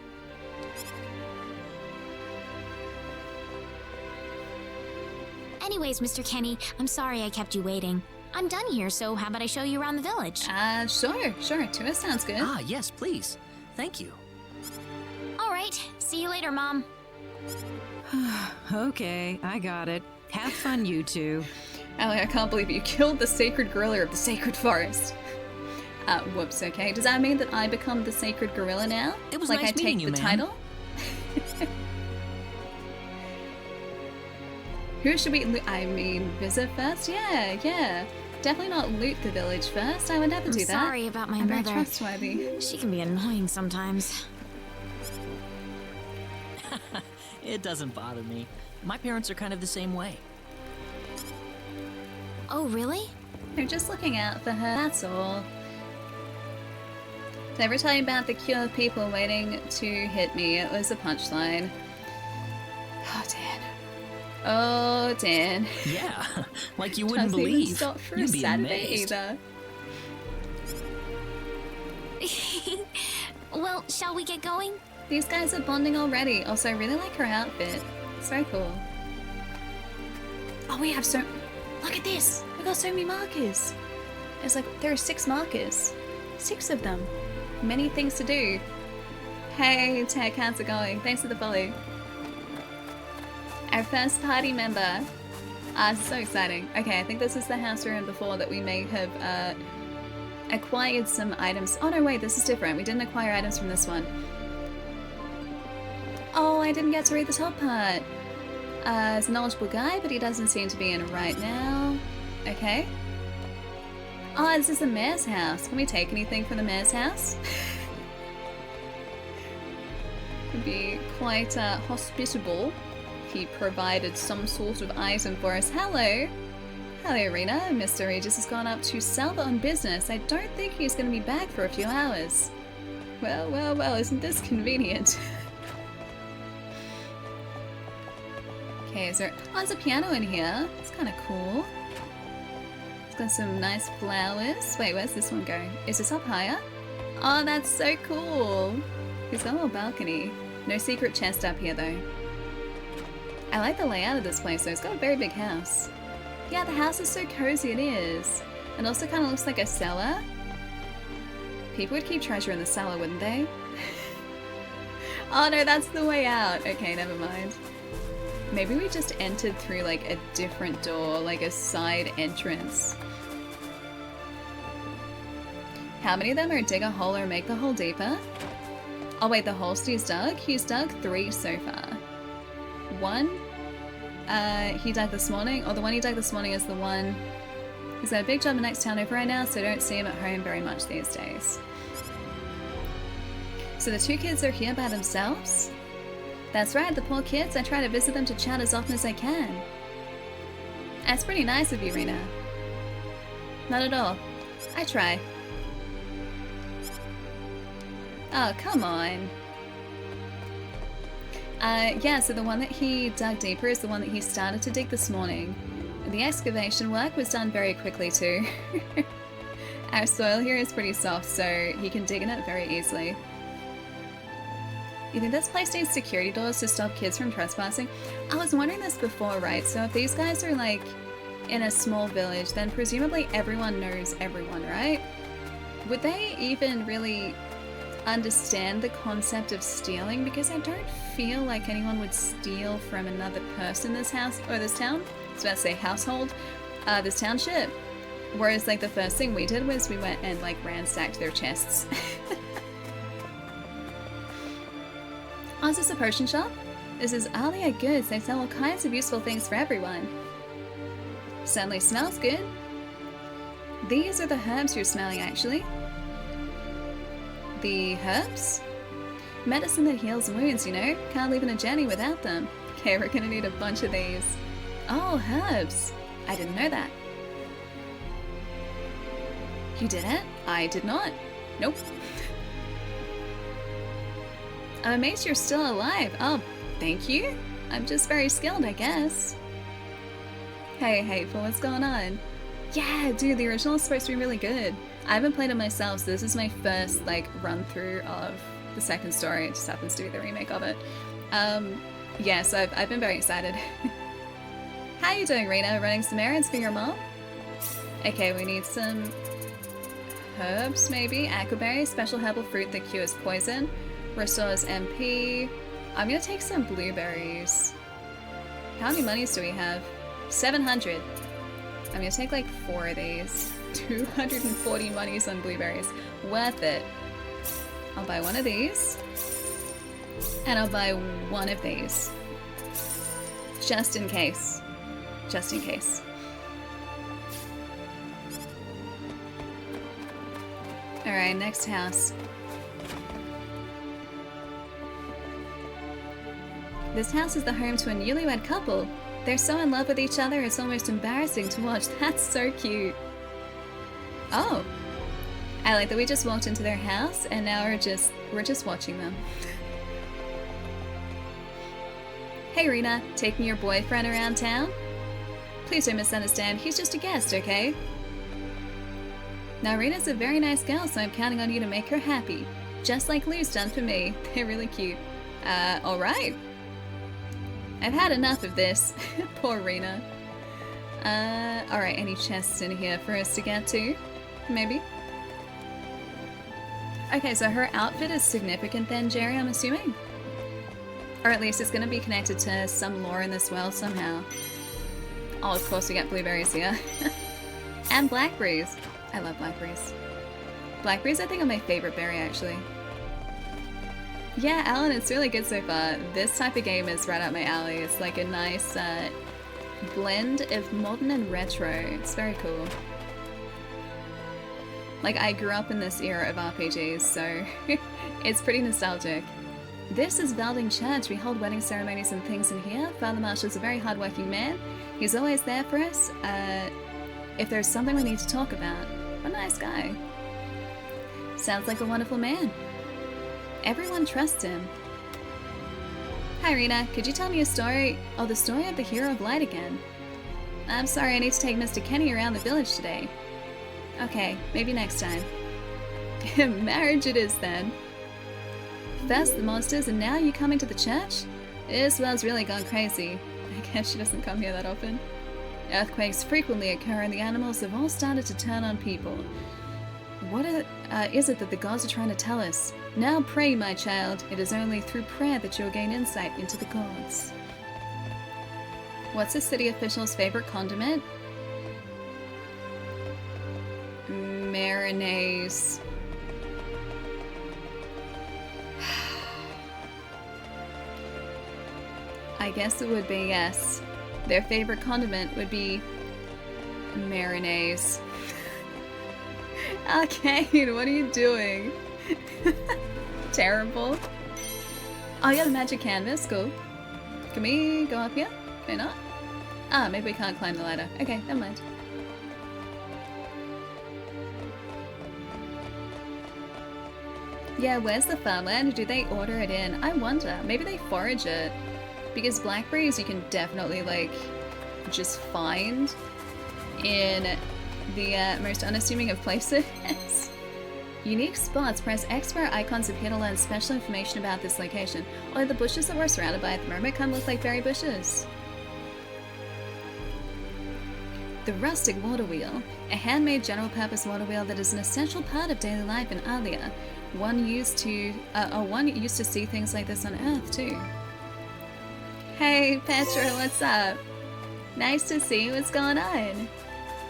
S9: Anyways, Mr. Kenny, I'm sorry I kept you waiting. I'm done here, so how about I show you around the village?
S2: Sure. Tour sounds good.
S1: Ah, yes, please. Thank you.
S9: All right. See you later, Mom.
S10: Okay, I got it. Have fun, you two.
S2: Allie, I can't believe you killed the sacred gorilla of the sacred forest. Whoops, okay. Does that mean that I become the sacred gorilla now?
S1: It was
S2: like
S1: nice
S2: I take
S1: meeting you,
S2: the
S1: ma'am.
S2: title? Who should we visit first? Yeah. Definitely not loot the village first. I would never do that.
S9: Sorry about my
S2: I'm very
S9: mother.
S2: trustworthy.
S9: She can be annoying sometimes.
S1: It doesn't bother me. My parents are kind of the same way.
S9: Oh, really?
S2: They're just looking out for her, that's all. Did I ever tell you about the queue of people waiting to hit me? It was a punchline. Oh, Dan.
S1: Yeah, like you wouldn't
S2: Doesn't even
S1: believe.
S2: stop for a
S1: You'd be
S2: Saturday
S1: amazed.
S2: either.
S9: Well, shall we get going?
S2: These guys are bonding already. Also, I really like her outfit. It's very cool. Oh, we have so... Look at this! We got so many markers! It's like, there are 6 markers. 6 of them. Many things to do. Hey, Tech, how's it going? Thanks for the follow. Our first party member. So exciting. Okay, I think this is the house we were in before that we may have acquired some items. Oh no, wait, this is different. We didn't acquire items from this one. Oh, I didn't get to read the top part. He's a knowledgeable guy, but he doesn't seem to be in it right now. Okay. Oh, this is the mayor's house. Can we take anything from the mayor's house? Would be quite hospitable if he provided some sort of item for us. Hello. Hello, Rena. Mr. Regis has gone up to Salva on business. I don't think he's going to be back for a few hours. Well, well, well, isn't this convenient? Okay, is there... Oh, there's a piano in here. It's kind of cool. It's got some nice flowers. Wait, where's this one going? Is this up higher? Oh, that's so cool. He's got a little balcony. No secret chest up here, though. I like the layout of this place, though. It's got a very big house. Yeah, the house is so cozy, it is. It also kind of looks like a cellar. People would keep treasure in the cellar, wouldn't they? Oh no, that's the way out. Okay, never mind. Maybe we just entered through like a different door, like a side entrance. How many of them are dig a hole or make the hole deeper? Oh wait, the hole Steve's dug? He's dug 3 so far. 1, he dug this morning, or the one he dug this morning is the one... He's got a big job in the next town over right now, so I don't see him at home very much these days. So the 2 kids are here by themselves? That's right, the poor kids. I try to visit them to chat as often as I can. That's pretty nice of you, Rena. Not at all. I try. Oh, come on. Yeah, so the one that he dug deeper is the one that he started to dig this morning. The excavation work was done very quickly too. Our soil here is pretty soft, so he can dig in it very easily. You think this place needs security doors to stop kids from trespassing? I was wondering this before, right? So if these guys are like in a small village, then presumably everyone knows everyone, right? Would they even really understand the concept of stealing? Because I don't feel like anyone would steal from another person in this house, or this town. I was about to say household, this township. Whereas like the first thing we did was we went and like ransacked their chests. Oh, is this a potion shop? This is Alia Goods. They sell all kinds of useful things for everyone. Certainly smells good. These are the herbs you're smelling, actually. The herbs? Medicine that heals wounds, you know? Can't live in a journey without them. Okay, we're gonna need a bunch of these. Oh, herbs. I didn't know that. You didn't? I did not. Nope. I'm amazed you're still alive. Oh, thank you. I'm just very skilled, I guess. Hey, Hateful, what's going on? Yeah, dude, the original is supposed to be really good. I haven't played it myself, so this is my first, like, run-through of the second story. It just happens to be the remake of it. Yeah, so I've been very excited. How you doing, Rena? Running some errands for your mom? Okay, we need some herbs, maybe? Aquaberry, special herbal fruit that cures poison. Restores MP. I'm gonna take some blueberries. How many monies do we have? 700. I'm gonna take like 4 of these. 240 monies on blueberries. Worth it. I'll buy 1 of these. And I'll buy 1 of these. Just in case. Just in case. Alright, next house. This house is the home to a newlywed couple. They're so in love with each other, it's almost embarrassing to watch. That's so cute. Oh. I like that we just walked into their house and now we're just watching them. Hey Rena, taking your boyfriend around town? Please don't misunderstand, he's just a guest, okay? Now Rena's a very nice girl, so I'm counting on you to make her happy. Just like Lou's done for me. They're really cute. Alright. I've had enough of this. Poor Rena. Alright, any chests in here for us to get to? Maybe? Okay, so her outfit is significant then, Jerry, I'm assuming? Or at least it's gonna be connected to some lore in this world somehow. Oh, of course we get blueberries here. And blackberries. I love blackberries. Blackberries I think are my favorite berry, actually. Yeah, Alan, it's really good so far. This type of game is right up my alley. It's like a nice blend of modern and retro. It's very cool. Like, I grew up in this era of RPGs, so it's pretty nostalgic. This is Valding Church. We hold wedding ceremonies and things in here. Father Marshall's a very hardworking man. He's always there for us. If there's something we need to talk about. What a nice guy. Sounds like a wonderful man. Everyone trusts him. Hi, Rena. Could you tell me a story? Oh, the story of the Hero of Light again. I'm sorry, I need to take Mr. Kenny around the village today. Okay, maybe next time. Marriage it is then. First the monsters, and now you coming to the church? This world's really gone crazy. I guess she doesn't come here that often. Earthquakes frequently occur, and the animals have all started to turn on people. What is it that the gods are trying to tell us? Now pray, my child. It is only through prayer that you'll gain insight into the gods. What's the city official's favorite condiment? Mayonnaise. I guess it would be yes. Their favorite condiment would be mayonnaise. Arcane, what are you doing? Terrible. Oh, you got a magic canvas, cool. Can we go up here? Can we not? Ah, maybe we can't climb the ladder. Okay, never mind. Yeah, where's the farmland? Do they order it in? I wonder. Maybe they forage it. Because blackberries you can definitely, like, just find in the most unassuming of places. Unique spots. Press X for icons appear to learn special information about this location. Although the bushes that we're surrounded by at the moment kind of look like berry bushes. The rustic water wheel. A handmade general-purpose water wheel that is an essential part of daily life in Alia. One used to see things like this on Earth too. Hey Petra, what's up? Nice to see you. What's going on?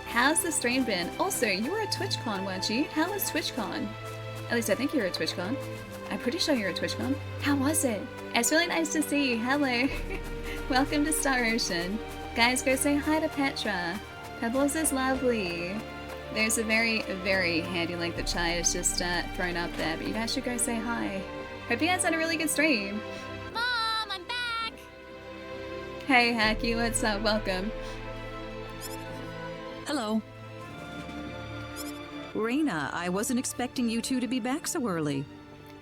S2: How's the stream been? Also, you were at TwitchCon, weren't you? How was TwitchCon? At least I think you were at TwitchCon. I'm pretty sure you were at TwitchCon. How was it? It's really nice to see you. Hello. Welcome to Star Ocean. Guys, go say hi to Petra. Pebbles is lovely. There's a very, very handy link that Chai has just thrown up there, but you guys should go say hi. Hope you guys had a really good stream.
S9: Mom, I'm back!
S2: Hey Hacky, what's up? Welcome.
S10: Hello. Rena, I wasn't expecting you two to be back so early.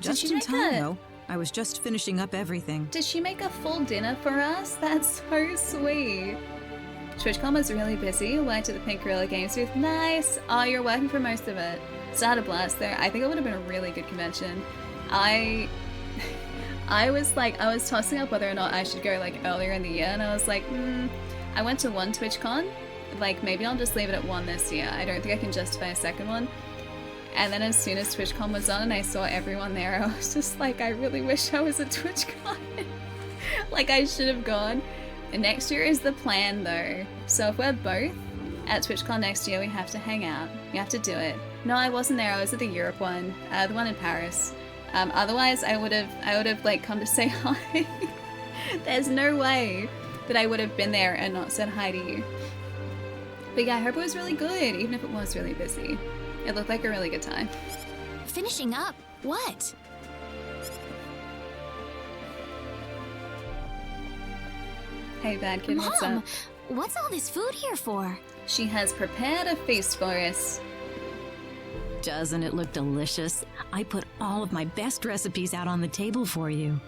S10: Just in time, though. I was just finishing up everything.
S2: Did she make a full dinner for us? That's so sweet. TwitchCon was really busy. Went to the Pink Gorilla Games booth. Nice! Oh, you're working for most of it. So I had a blast there. I think it would have been a really good convention. I was tossing up whether or not I should go like earlier in the year, and I was like, I went to one TwitchCon. Like, maybe I'll just leave it at one this year. I don't think I can justify a second one. And then as soon as TwitchCon was on and I saw everyone there, I was just like, I really wish I was at TwitchCon. Like, I should have gone. And next year is the plan, though. So if we're both at TwitchCon next year, we have to hang out. We have to do it. No, I wasn't there. I was at the Europe one, the one in Paris. Otherwise, I would have like come to say hi. There's no way that I would have been there and not said hi to you. But yeah, I hope it was really good, even if it was really busy. It looked like a really good time.
S9: Finishing up? What?
S2: Hey, bad kid, what's up?
S9: Mom, what's all this food here for?
S2: She has prepared a feast for us.
S10: Doesn't it look delicious? I put all of my best recipes out on the table for you.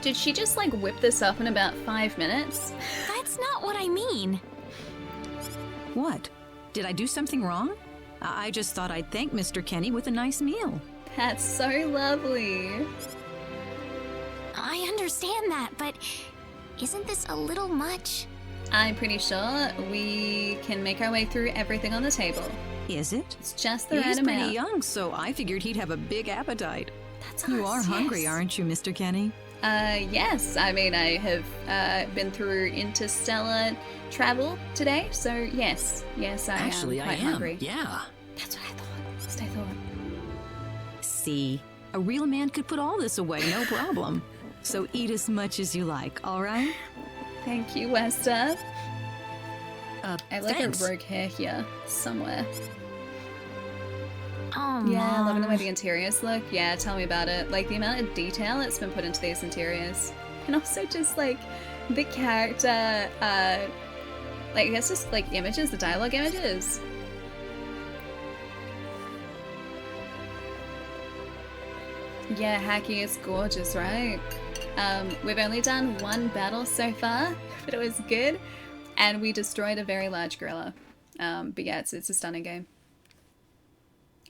S2: Did she just like whip this up in about 5 minutes?
S9: That's not what I mean.
S10: What? Did I do something wrong? I just thought I'd thank Mr. Kenny with a nice meal.
S2: That's so lovely.
S9: I understand that, but isn't this a little much?
S2: I'm pretty sure we can make our way through everything on the table.
S10: Is it?
S2: It's just the right
S10: He's pretty
S2: amount.
S10: young, so I figured he'd have a big appetite.
S2: That's
S10: You
S2: us,
S10: are hungry,
S2: yes.
S10: aren't you, Mr. Kenny?
S2: Yes. I mean, I have been through interstellar travel today, so yes. Yes, I
S1: Actually,
S2: am
S1: I
S2: quite
S1: am.
S2: hungry.
S1: Yeah.
S2: That's what I thought. Just I thought.
S10: See, a real man could put all this away, no problem. So eat as much as you like, all right?
S2: Thank you, Westa. I have like
S1: Thanks.
S2: a rogue hair here somewhere.
S9: Oh,
S2: Yeah,
S9: Mom.
S2: loving the way the interiors look. Yeah, tell me about it. Like the amount of detail that's been put into these interiors. And also just like the character, like I guess just like images, the dialogue images. Yeah, Hacky is gorgeous, right? We've only done one battle so far, but it was good. And we destroyed a very large gorilla. But yeah, it's a stunning game.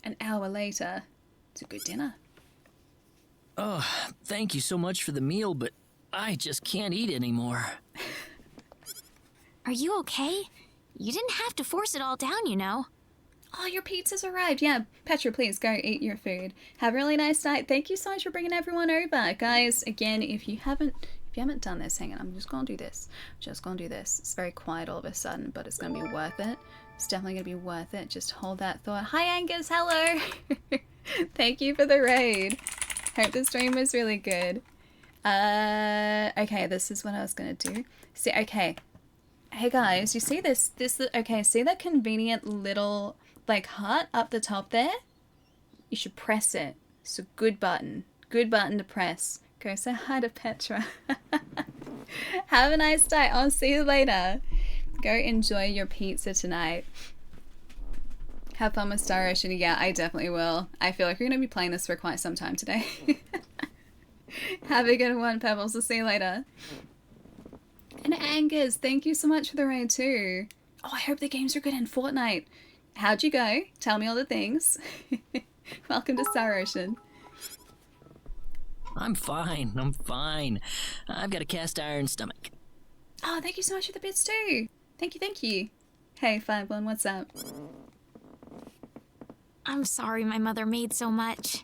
S2: An hour later, it's a good dinner.
S1: Oh, thank you so much for the meal, but I just can't eat anymore.
S9: Are you okay? You didn't have to force it all down, you know.
S2: Oh, your pizza's arrived. Yeah, Petra, please go eat your food. Have a really nice night. Thank you so much for bringing everyone over. Guys, again, if you haven't done this, hang on, I'm just gonna do this. Just gonna do this. It's very quiet all of a sudden, but it's gonna be worth it. It's definitely gonna be worth it. Just hold that thought. Hi, Angus. Hello. Thank you for the raid. Hope the stream was really good. Okay, this is what I was gonna do. See, okay. Hey guys, you see this? Okay, see that convenient little like heart up the top there? You should press it. It's a good button. Good button to press. Go say hi to Petra. Have a nice day. I'll see you later. Go enjoy your pizza tonight. Have fun with Star Ocean. Yeah, I definitely will. I feel like we're going to be playing this for quite some time today. Have a good one, Pebbles. I'll see you later. And Angus, thank you so much for the raid too. Oh, I hope the games are good in Fortnite. How'd you go? Tell me all the things. Welcome to Star Ocean.
S1: I'm fine. I'm fine. I've got a cast iron stomach.
S2: Oh, thank you so much for the bits too. Thank you, thank you. Hey, 5-1, what's up?
S9: I'm sorry my mother made so much.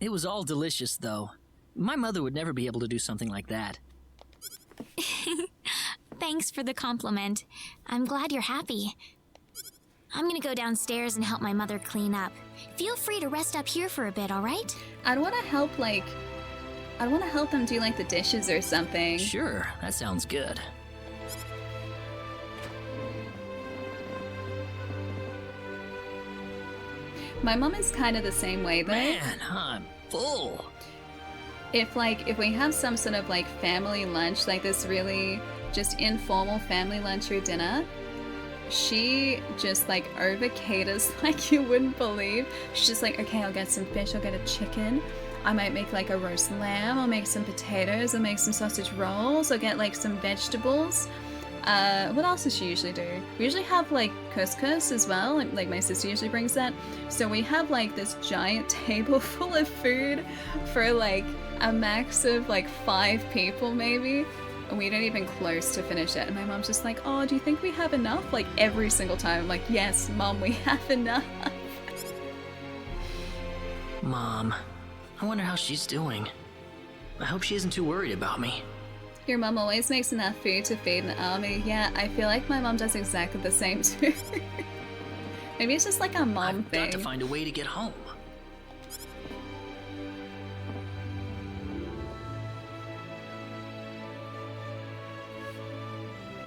S1: It was all delicious, though. My mother would never be able to do something like that.
S9: Thanks for the compliment. I'm glad you're happy. I'm gonna go downstairs and help my mother clean up. Feel free to rest up here for a bit, alright?
S2: I'd want to help, them do, like, the dishes or something.
S1: Sure, that sounds good.
S2: My mom is kind of the same way, though.
S1: Man, I'm full.
S2: If we have some sort of, like, family lunch, like this really just informal family lunch or dinner, she just, like, over-caters like you wouldn't believe. She's just like, okay, I'll get some fish, I'll get a chicken. I might make, like, a roast lamb, I'll make some potatoes, I'll make some sausage rolls, I'll get, like, some vegetables. What else does she usually do? We usually have, like, couscous as well, like my sister usually brings that. So we have, like, this giant table full of food for, like, a max of, like, 5 people, maybe. And we don't even close to finish it. And my mom's just like, oh, do you think we have enough? Like, every single time. I'm like, yes, Mom, we have enough.
S1: Mom, I wonder how she's doing. I hope she isn't too worried about me.
S2: Your mom always makes enough food to feed an army. Yeah, I feel like my mom does exactly the same too. Maybe it's just like a mom
S1: I've
S2: thing.
S1: got to find a way to get home.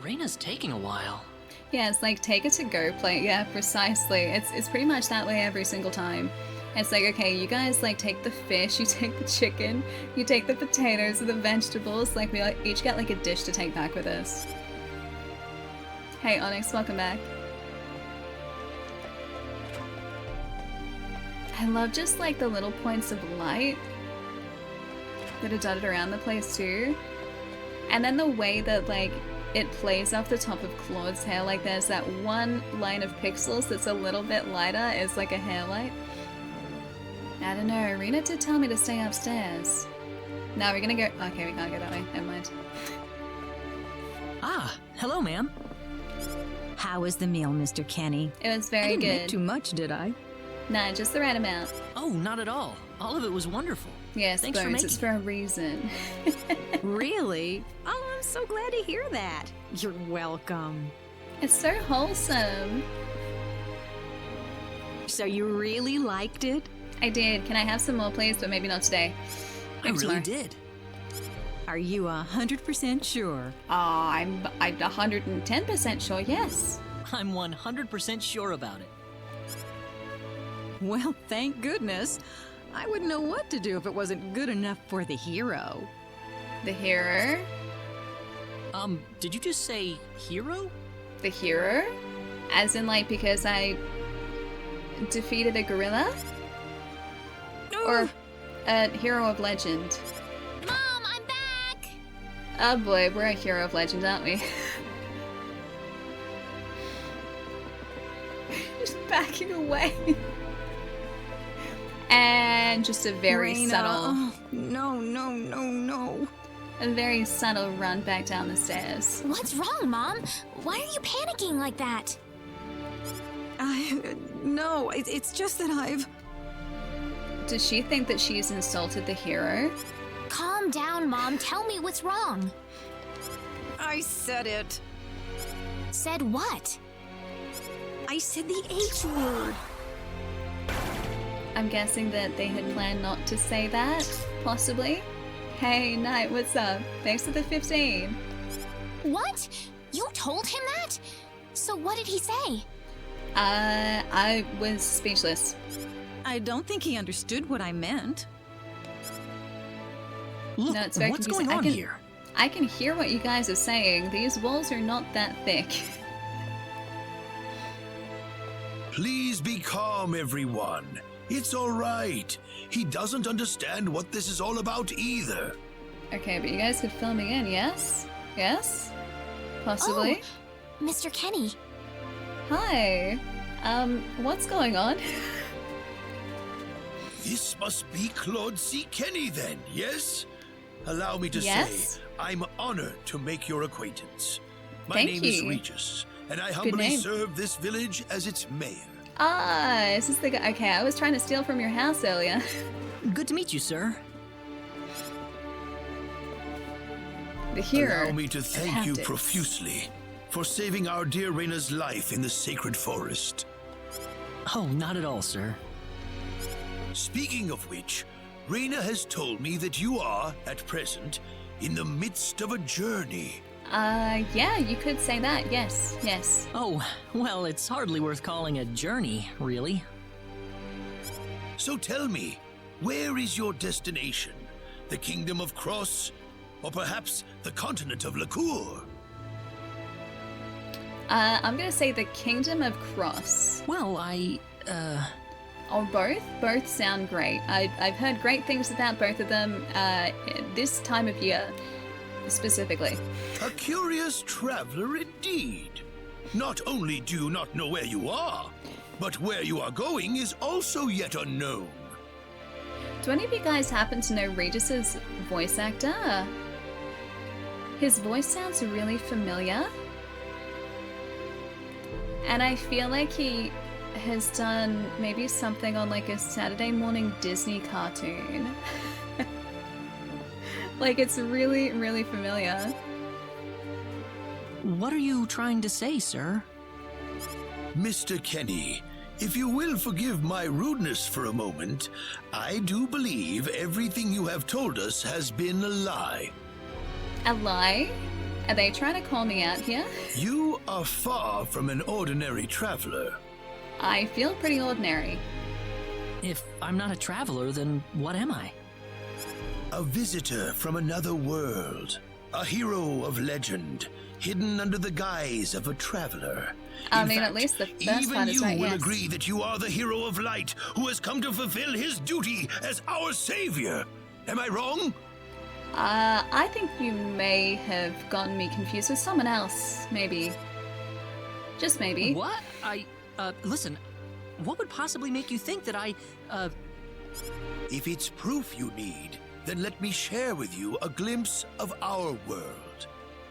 S1: Reina's taking a while.
S2: Yeah, it's like take a to-go plate. Yeah, precisely. It's pretty much that way every single time. It's like, okay, you guys like take the fish, you take the chicken, you take the potatoes or the vegetables. Like we each get like a dish to take back with us. Hey Onyx, welcome back. I love just like the little points of light that are dotted around the place too. And then the way that like it plays off the top of Claude's hair. Like there's that one line of pixels that's a little bit lighter. It's like a hair light. I don't know. Rena did tell me to stay upstairs. No, we're gonna go. Okay, we can't go that way. Never mind.
S1: Ah, hello, ma'am.
S10: How was the meal, Mr. Kenny?
S2: It was very
S10: I didn't
S2: good.
S10: make too much, did I?
S2: Nah, just the right amount.
S1: Oh, not at all. All of it was wonderful.
S2: Yes,
S1: Thanks for
S2: Bones,
S1: making
S2: it's for a reason.
S10: Really? Oh, I'm so glad to hear that. You're welcome.
S2: It's so wholesome.
S10: So you really liked it?
S2: I did. Can I have some more, please? But maybe not today.
S1: I
S2: Maybe
S1: really
S2: tomorrow.
S1: did.
S10: Are you 100% sure?
S2: I'm 110% sure, yes.
S1: I'm 100% sure about it.
S10: Well, thank goodness. I wouldn't know what to do if it wasn't good enough for the hero.
S2: The hero?
S1: Did you just say hero?
S2: The hero? As in, like, because I defeated a gorilla? Or a hero of legend?
S9: Mom, I'm back!
S2: Oh boy, we're a hero of legend, aren't we? Just backing away. And just a very
S10: Raina.
S2: subtle,
S10: Oh, no.
S2: a very subtle run back down the stairs.
S9: What's wrong, Mom? Why are you panicking like that?
S10: No, it's just that I've...
S2: Does she think that she's insulted the hero?
S9: Calm down, Mom. Tell me what's wrong.
S10: I said it.
S9: Said what?
S10: I said the H word.
S2: I'm guessing that they had planned not to say that, possibly. Hey, Knight, what's up? Thanks for the 15.
S9: What? You told him that? So what did he say?
S2: I was speechless.
S10: I don't think he understood what I meant.
S1: Look,
S2: No, it's very
S1: what's
S2: confusing.
S1: going on here?
S2: I can hear what you guys are saying. These walls are not that thick.
S8: Please be calm, everyone. It's all right. He doesn't understand what this is all about either.
S2: Okay, but you guys could fill me in, yes? Yes? Possibly?
S9: Oh, Mr. Kenny.
S2: Hi. What's going on?
S8: This must be Claude C. Kenny then, yes? Allow me to
S2: Yes?
S8: say, I'm honored to make your acquaintance. My
S2: Thank
S8: name is
S2: you.
S8: Regis, and I humbly
S2: name.
S8: serve this village as its mayor.
S2: Ah, is this the guy? Okay, I was trying to steal from your house earlier.
S1: Good to meet you, sir.
S2: The hero.
S8: Allow me to thank you
S2: Tactics.
S8: profusely for saving our dear Reina's life in the sacred forest.
S1: Oh, not at all, sir.
S8: Speaking of which, Reina has told me that you are, at present, in the midst of a journey.
S2: Yeah, you could say that. Yes, yes.
S1: Oh, well, it's hardly worth calling a journey, really.
S8: So tell me, where is your destination? The Kingdom of Cross? Or perhaps the continent of Lacour?
S2: I'm gonna say the Kingdom of Cross.
S1: Well,
S2: Or both. Both sound great. I've heard great things about both of them this time of year, specifically.
S8: A curious traveler indeed. Not only do you not know where you are, but where you are going is also yet unknown.
S2: Do any of you guys happen to know Regis's voice actor? His voice sounds really familiar. And I feel like he has done maybe something on like a Saturday morning Disney cartoon. Like it's really, really familiar.
S1: what are you trying to say, sir?
S8: Mr. Kenny, if you will forgive my rudeness for a moment, I do believe everything you have told us has been a lie.
S2: A lie? Are they trying to call me out here?
S8: You are far from an ordinary traveler.
S2: I feel pretty ordinary.
S1: If I'm not a traveler, then what am I?
S8: A visitor from another world. A hero of legend, hidden under the guise of a traveler.
S2: I
S8: In
S2: mean, at
S8: fact,
S2: least the first
S8: even
S2: part is
S8: you
S2: right,
S8: will
S2: yes.
S8: agree that you are the hero of light who has come to fulfill his duty as our savior. Am I wrong?
S2: I think you may have gotten me confused with someone else, maybe. Just maybe.
S1: What? Listen, what would possibly make you think that
S8: If it's proof you need, then let me share with you a glimpse of our world.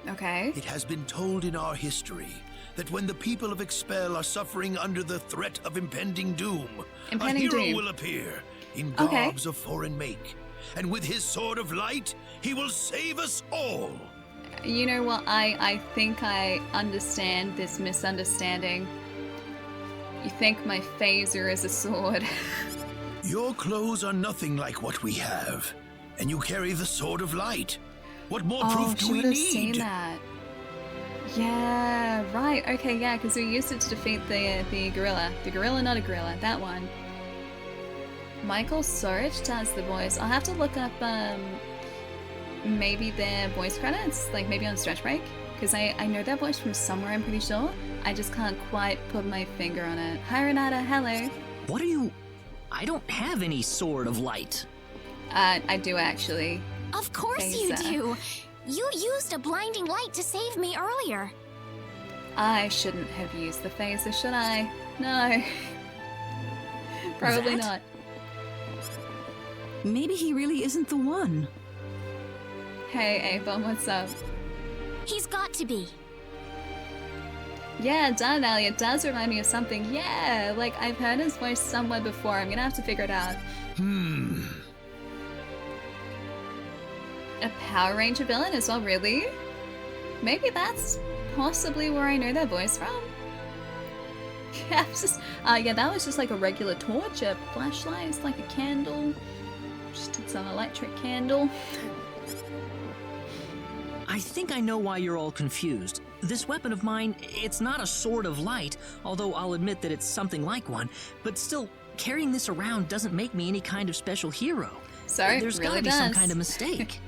S2: Okay.
S8: It has been told in our history that when the people of Expel are suffering under the threat of impending doom, a hero will appear in garbs of foreign make. And with his sword of light, he will save us all.
S2: You know what? I think I understand this misunderstanding. You think my phaser is a sword.
S8: Your clothes are nothing like what we have, and you carry the sword of light. What more proof do we need?
S2: Seen that. Yeah, right. Okay, yeah, because we used it to defeat the gorilla. The gorilla, not a gorilla. That one. Michael Sorich does the voice. I'll have to look up maybe their voice credits, like maybe on Stretch Break, because I know that voice from somewhere, I'm pretty sure. I just can't quite put my finger on it. Hi Renata, hello.
S1: What are you... I don't have any sword of light.
S2: I do actually.
S9: Of course you do. You used a blinding light to save me earlier.
S2: I shouldn't have used the phaser, should I? No. Probably not.
S10: Maybe he really isn't the one.
S2: Hey, Avon, what's up?
S9: He's got to be.
S2: Yeah, definitely. It does remind me of something. Yeah, like I've heard his voice somewhere before. I'm gonna have to figure it out. A Power Ranger villain as well, really? Maybe that's possibly where I know that voice from. Yeah, yeah, that was just like a regular torch, a flashlight, it's like a candle. Just it's an electric candle.
S1: I think I know why you're all confused. This weapon of mine, it's not a sword of light, although I'll admit that it's something like one, but still, carrying this around doesn't make me any kind of special hero.
S2: Sorry,
S1: There's
S2: really
S1: gotta be some kind of mistake.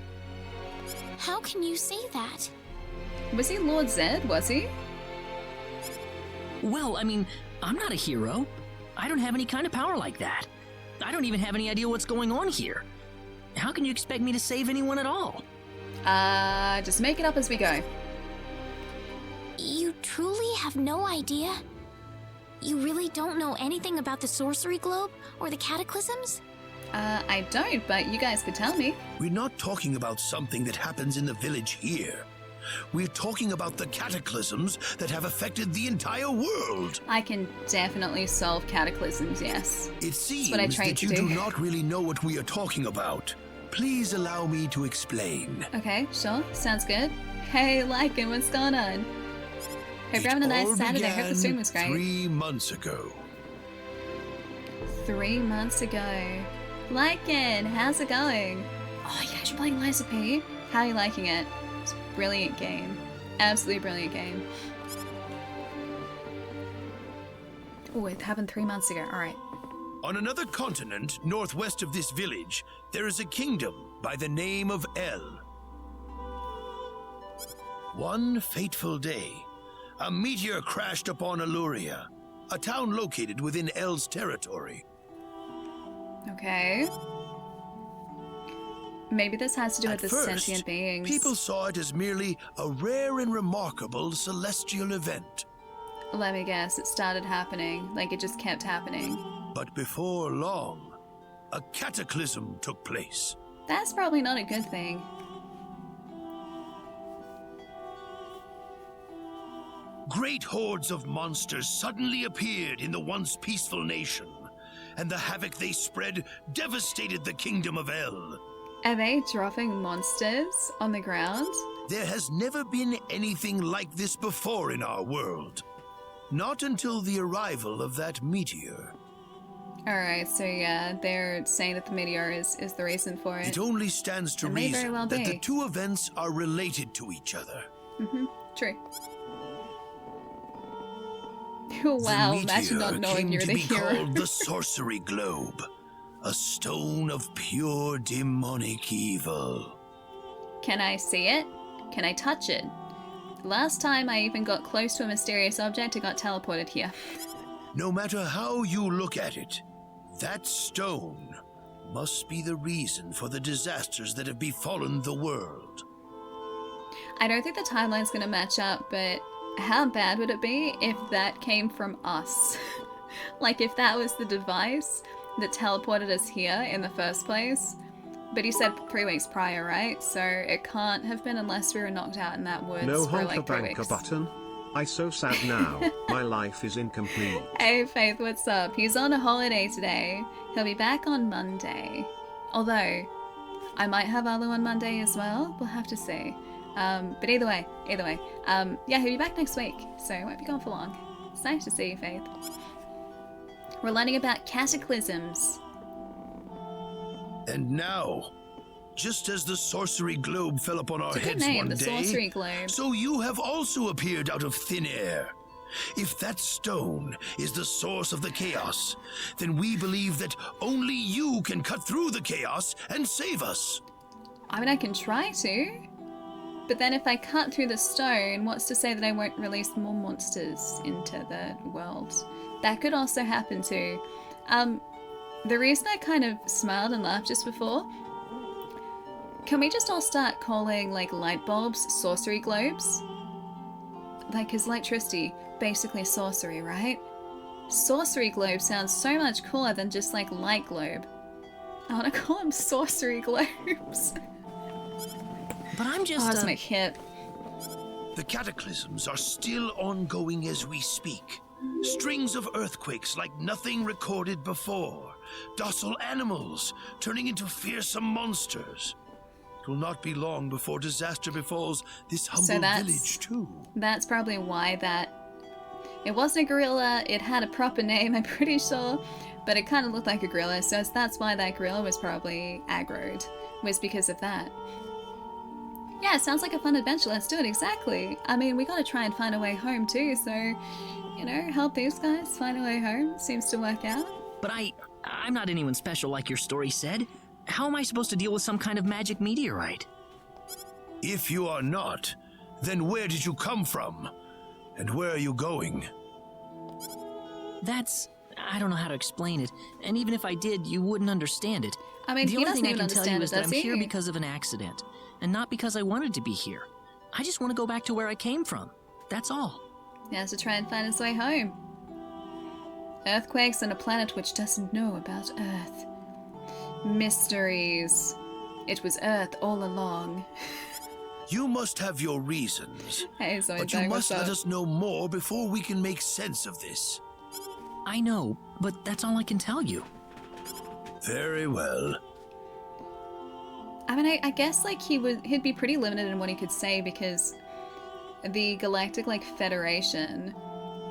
S9: How can you say that?
S2: Was he Lord Zed, was he?
S1: Well, I mean, I'm not a hero. I don't have any kind of power like that. I don't even have any idea what's going on here. How can you expect me to save anyone at all?
S2: Just make it up as we go.
S9: You truly have no idea? You really don't know anything about the sorcery globe or the cataclysms?
S2: I don't, but you guys could tell me.
S8: We're not talking about something that happens in the village here. We're talking about the cataclysms that have affected the entire world.
S2: I can definitely solve cataclysms, yes.
S8: It seems
S2: what I tried
S8: that you do not really know what we are talking about. Please allow me to explain.
S2: Okay, sure. Sounds good. Hey, Lycan, what's going on? Hope you're having a nice Saturday. Hope the stream was great.
S8: 3 months ago.
S2: 3 months ago. Lycan, how's it going? Oh, you guys are playing Liza P? How are you liking it? It's a brilliant game. Absolutely brilliant game. Oh, it happened 3 months ago. Alright.
S8: On another continent, northwest of this village, there is a kingdom by the name of El. One fateful day, a meteor crashed upon Aluria, a town located within El's territory.
S2: Okay. Maybe this has to do with the sentient beings.
S8: People saw it as merely a rare and remarkable celestial event.
S2: Let me guess, it started happening. Like it just kept happening.
S8: But before long, a cataclysm took place.
S2: That's probably not a good thing.
S8: Great hordes of monsters suddenly appeared in the once peaceful nation, and the havoc they spread devastated the kingdom of El.
S2: Are they dropping monsters on the ground?
S8: There has never been anything like this before in our world. Not until the arrival of that meteor.
S2: Alright, so yeah, they're saying that the meteor is the reason for it.
S8: It only stands to reason
S2: well
S8: that the two events are related to each other.
S2: Mm-hmm, true. Wow,
S8: the
S2: imagine not knowing you're the hero.
S8: Called the sorcery globe, a stone of pure demonic evil.
S2: Can I see it? Can I touch it? Last time I even got close to a mysterious object, I got teleported here.
S8: No matter how you look at it, that stone must be the reason for the disasters that have befallen the world.
S2: I don't think the timeline's going to match up, but how bad would it be if that came from us? Like, if that was the device that teleported us here in the first place? But he said 3 weeks prior, right? So it can't have been unless we were knocked out in that woods
S6: no
S2: for
S6: honker
S2: like 3
S6: banker
S2: weeks.
S6: button. I so sad now. My life is incomplete.
S2: Hey Faith, what's up? He's on a holiday today. He'll be back on Monday. Although, I might have Alu on Monday as well. We'll have to see. But either way. Yeah, he'll be back next week, so he won't be gone for long. It's nice to see you, Faith. We're learning about cataclysms.
S8: And now, just as the sorcery globe fell upon our
S2: It's a good
S8: heads
S2: name,
S8: one
S2: the
S8: day,
S2: sorcery globe.
S8: so you have also appeared out of thin air. If that stone is the source of the chaos, then we believe that only you can cut through the chaos and save us.
S2: I mean, I can try to. But then if I cut through the stone, what's to say that I won't release more monsters into the world? That could also happen too. The reason I kind of smiled and laughed just before, can we just all start calling, like, light bulbs sorcery globes? Like, 'cause electricity, basically sorcery, right? Sorcery globe sounds so much cooler than just, like, light globe. I want to call them sorcery globes.
S1: But I'm just...
S2: Cosmic hit.
S8: The cataclysms are still ongoing as we speak. Strings of earthquakes like nothing recorded before. Docile animals turning into fearsome monsters. It will not be long before disaster befalls this humble village too.
S2: That's probably why that... It wasn't a gorilla, it had a proper name, I'm pretty sure, but it kind of looked like a gorilla, so that's why that gorilla was probably aggroed, was because of that. Yeah, sounds like a fun adventure, let's do it, exactly. I mean, we gotta try and find a way home too, so, you know, help these guys find a way home, seems to work out.
S1: But I'm not anyone special like your story said. How am I supposed to deal with some kind of magic meteorite?
S8: If you are not, then where did you come from? And where are you going?
S1: I don't know how to explain it. And even if I did, you wouldn't understand it.
S2: I mean,
S1: the only thing I can tell
S2: understand
S1: you
S2: it,
S1: is that
S2: does
S1: I'm
S2: he?
S1: here because of an accident. And not because I wanted to be here. I just want to go back to where I came from. That's all.
S2: He has to try and find his way home. Earthquakes on a planet which doesn't know about Earth. Mysteries. It was Earth all along.
S8: You must have your reasons,
S2: Hey, so
S8: but you must let us know more before we can make sense of this.
S1: I know, but that's all I can tell you.
S8: Very well.
S2: I mean, I guess like he'd be pretty limited in what he could say because the Galactic Federation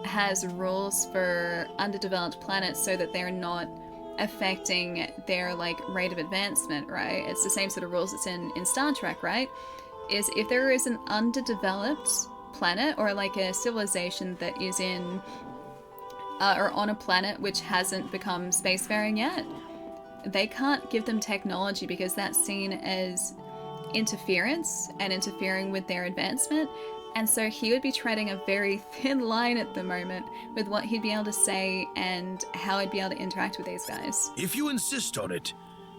S2: has rules for underdeveloped planets so that they're not affecting their rate of advancement, right? It's the same sort of rules that's in Star Trek, right? Is if there is an underdeveloped planet or a civilization that is in or on a planet which hasn't become spacefaring yet, they can't give them technology because that's seen as interference and interfering with their advancement. And so he would be treading a very thin line at the moment with what he'd be able to say and how he'd be able to interact with these guys.
S8: If you insist on it,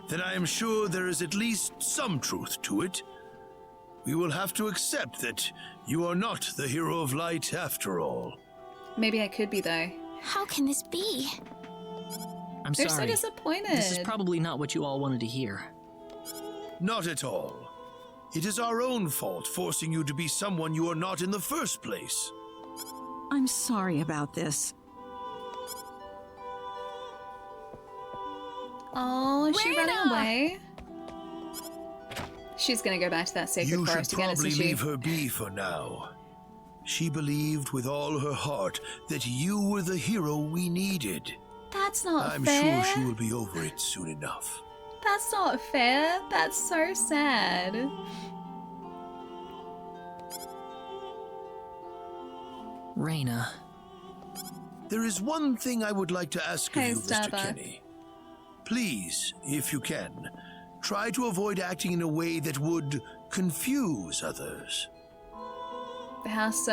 S8: then I am sure there is at least some truth to it. We will have to accept that you are not the hero of light after all.
S2: Maybe I could be, though.
S9: How can this be?
S1: I'm
S2: They're
S1: sorry.
S2: so disappointed.
S1: This is probably not what you all wanted to hear.
S8: Not at all. It is our own fault forcing you to be someone you are not in the first place.
S10: I'm sorry about this.
S2: Oh, is she running
S9: Rena!
S2: away? She's gonna go back to that sacred
S8: You should
S2: forest again,
S8: probably
S2: isn't she?
S8: leave her be for now. She believed with all her heart that you were the hero we needed.
S2: That's not
S8: I'm
S2: fair.
S8: sure she will be over it soon enough.
S2: That's not fair. That's so sad.
S1: Reyna.
S8: There is one thing I would like to ask
S2: Hey,
S8: of you, Mr.
S2: Starbuck.
S8: Kenny. Please, if you can, try to avoid acting in a way that would confuse others.
S2: How so?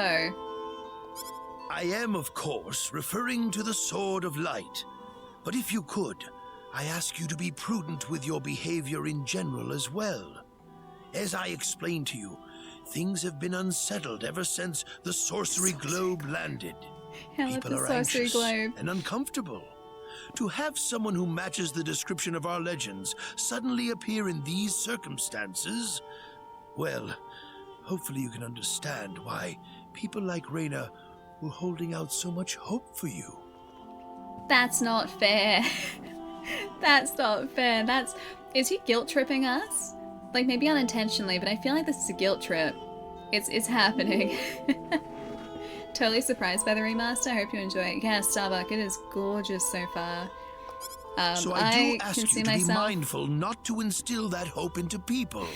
S8: I am, of course, referring to the Sword of Light. But if you could, I ask you to be prudent with your behavior in general as well. As I explained to you, things have been unsettled ever since the sorcery globe landed. People are anxious and uncomfortable. To have someone who matches the description of our legends suddenly appear in these circumstances, well, hopefully you can understand why people like Reyna were holding out so much hope for you.
S2: That's not fair. That's not fair. Is he guilt tripping us? Like, maybe unintentionally, but I feel like this is a guilt trip. It's happening. Totally surprised by the remaster. I hope you enjoy it. Yeah, Starbuck, it is gorgeous so far.
S8: So I do ask you to be mindful not to instill that hope into people.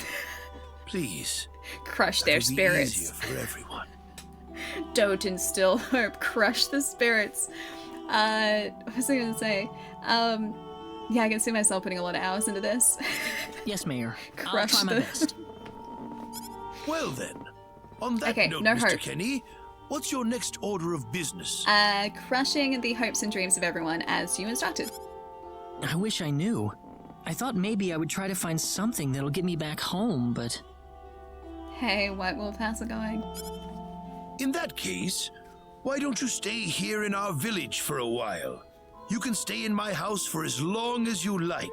S8: Please.
S2: Crush their spirits.
S8: Easier for everyone.
S2: Don't instill hope. Crush the spirits. What was I going to say? Yeah, I can see myself putting a lot of hours into this.
S1: Yes, Mayor.
S2: Crush
S1: I'll try my best.
S8: Well then, on that note, Mr. Kenny, what's your next order of business?
S2: Crushing the hopes and dreams of everyone as you instructed.
S1: I wish I knew. I thought maybe I would try to find something that'll get me back home, but...
S2: Hey, White Wolf, how's it going?
S8: In that case, why don't you stay here in our village for a while? You can stay in my house for as long as you like.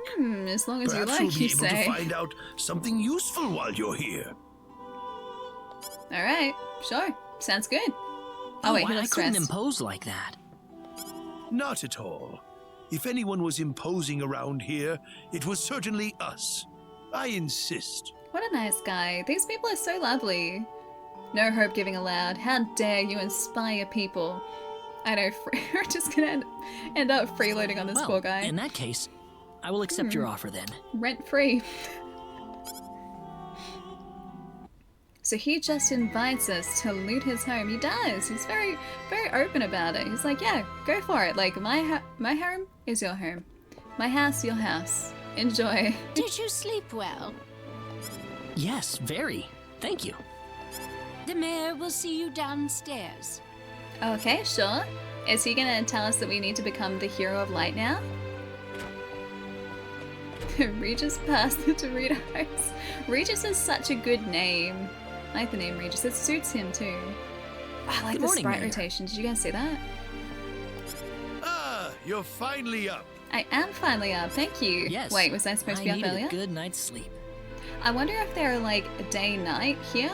S2: As long as
S8: Perhaps
S2: you like, you say.
S8: Perhaps you'll be able to find out something useful while you're here.
S2: Alright, sure. Sounds good.
S1: Oh wait, I couldn't impose like that.
S8: Not at all. If anyone was imposing around here, it was certainly us. I insist.
S2: What a nice guy. These people are so lovely. No hope giving allowed. How dare you inspire people. I know, we're just gonna end up freeloading on this poor guy.
S1: In that case, I will accept your offer then.
S2: Rent free. So he just invites us to loot his home. He does. He's very, very open about it. He's like, yeah, go for it. Like, my home is your home. My house, your house. Enjoy.
S11: Did you sleep well?
S1: Yes, very. Thank you.
S11: The mayor will see you downstairs.
S2: Okay, sure. Is he gonna tell us that we need to become the hero of light now? Regis passed the Doritos. Regis is such a good name. I like the name Regis. It suits him too. I like the sprite rotation. Did you guys see that?
S8: Ah, you're finally up.
S2: I am finally up. Thank you.
S1: Yes.
S2: Wait, was I supposed to be up earlier?
S1: A good night's sleep.
S2: I wonder if they're like day-night here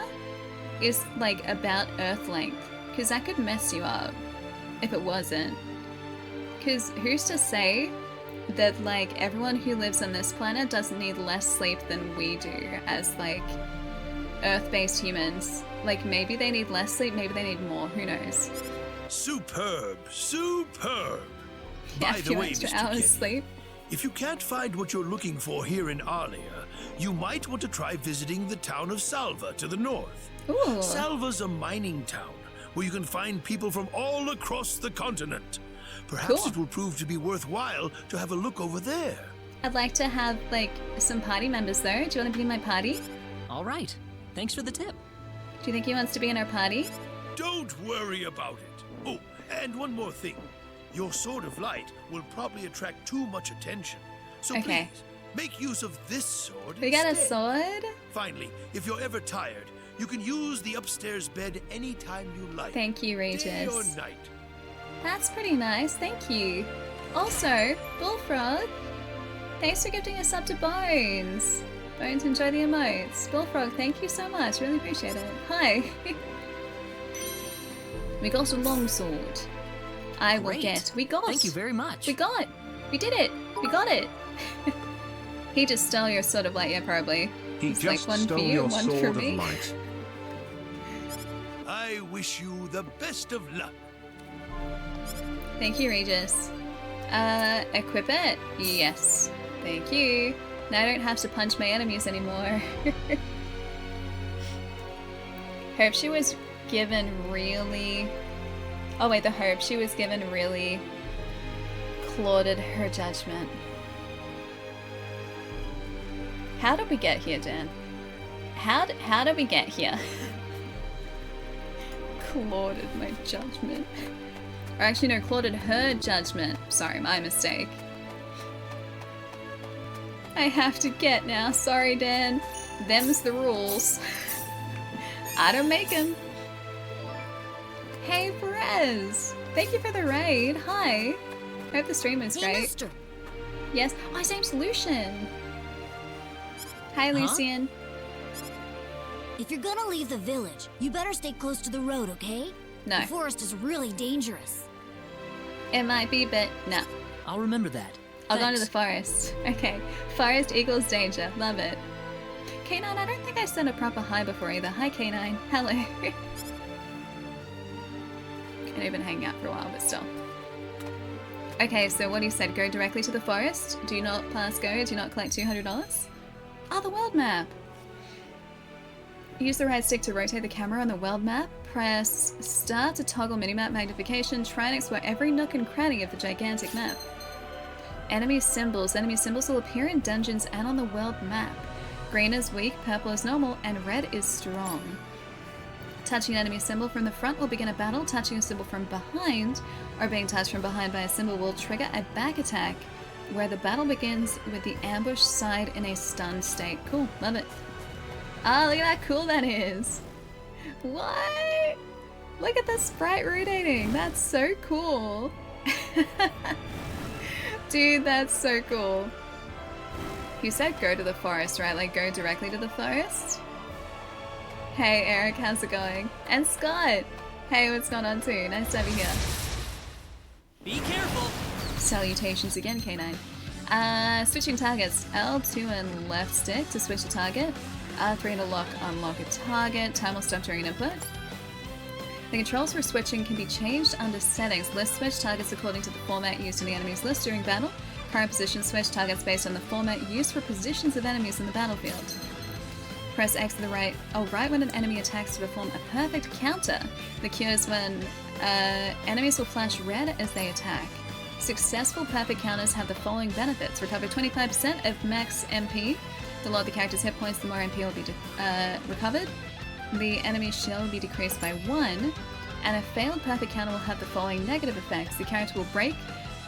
S2: is like about Earth length, because that could mess you up if it wasn't. Because who's to say that like everyone who lives on this planet doesn't need less sleep than we do as like Earth-based humans? Like maybe they need less sleep, maybe they need more. Who knows?
S8: Superb, superb.
S2: Yeah,
S8: By the way,
S2: extra
S8: Mr.
S2: hours
S8: Kenny,
S2: sleep.
S8: if you can't find what you're looking for here in Arlia, you might want to try visiting the town of Salva to the north.
S2: Ooh.
S8: Salva's a mining town where you can find people from all across the continent. Perhaps it will prove to be worthwhile to have a look over there.
S2: I'd like to have like some party members though. Do you want to be in my party?
S1: All right. Thanks for the tip.
S2: Do you think he wants to be in our party?
S8: Don't worry about it. Oh, and one more thing. Your sword of light will probably attract too much attention. So please, make use of this sword
S2: We got a
S8: instead.
S2: sword?
S8: Finally, if you're ever tired, you can use the upstairs bed anytime you like.
S2: Thank you, Regis.
S8: Day or night.
S2: That's pretty nice, thank you. Also, Bullfrog, thanks for gifting us up to Bones. Bones, enjoy the emotes. Bullfrog, thank you so much, really appreciate it. Hi. We got a longsword. I will get. We got.
S1: Thank you very much.
S2: We got. We did it. We got it. He just stole your sword of light, yeah, probably.
S6: He
S2: it's
S6: just
S2: like one
S6: stole
S2: for you,
S6: your
S2: one
S6: sword
S2: for
S6: of
S2: me.
S6: light.
S8: I wish you the best of luck.
S2: Thank you, Regis. Equip it? Yes. Thank you. Now I don't have to punch my enemies anymore. Hope she was given really... Oh wait, the hope she was given really clouded her judgment. How did we get here, Dan? How did we get here? Clouded my judgment. Or actually, no, clouded her judgment. Sorry, my mistake. I have to get now. Sorry, Dan. Them's the rules. I don't make them. Hey, Perez. Thank you for the raid. Hi. Hope the stream is great.
S11: Mister.
S2: Yes. Oh, same solution. Hi, Lucian.
S9: If you're gonna leave the village, you better stay close to the road, okay?
S2: No.
S9: The forest is really dangerous.
S2: It might be, but no.
S1: I'll remember that.
S2: I'll go into the forest. Okay. Forest equals danger. Love it. K9, I don't think I sent a proper hi before either. Hi, K9. Hello. Can't even hang out for a while, but still. Okay, so what he said, go directly to the forest. Do not pass go. Do not collect $200. Oh, the world map. Use the right stick to rotate the camera on the world map. Press start to toggle minimap magnification. Try and explore every nook and cranny of the gigantic map. Enemy symbols. Enemy symbols will appear in dungeons and on the world map. Green is weak, purple is normal, and red is strong. Touching an enemy symbol from the front will begin a battle. Touching a symbol from behind, or being touched from behind by a symbol, will trigger a back attack, where the battle begins with the ambush side in a stunned state. Cool, love it. Ah, look at how cool that is. What? Look at the sprite rotating. That's so cool. Dude, that's so cool. You said go to the forest, right? Like go directly to the forest? Hey Eric, how's it going? And Scott! Hey, what's going on too? Nice to have you here.
S1: Be careful!
S2: Salutations again, K9. Switching targets. L2 and left stick to switch a target. R3 to unlock a target. Time will stop during input. The controls for switching can be changed under settings. List switch targets according to the format used in the enemy's list during battle. Current position switch targets based on the format used for positions of enemies in the battlefield. Press X to the right. Oh, right when an enemy attacks to perform a perfect counter. The cue is when enemies will flash red as they attack. Successful perfect counters have the following benefits. Recover 25% of max MP. The lower the character's hit points, the more MP will be recovered. The enemy's shield will be decreased by 1. And a failed perfect counter will have the following negative effects. The character will break,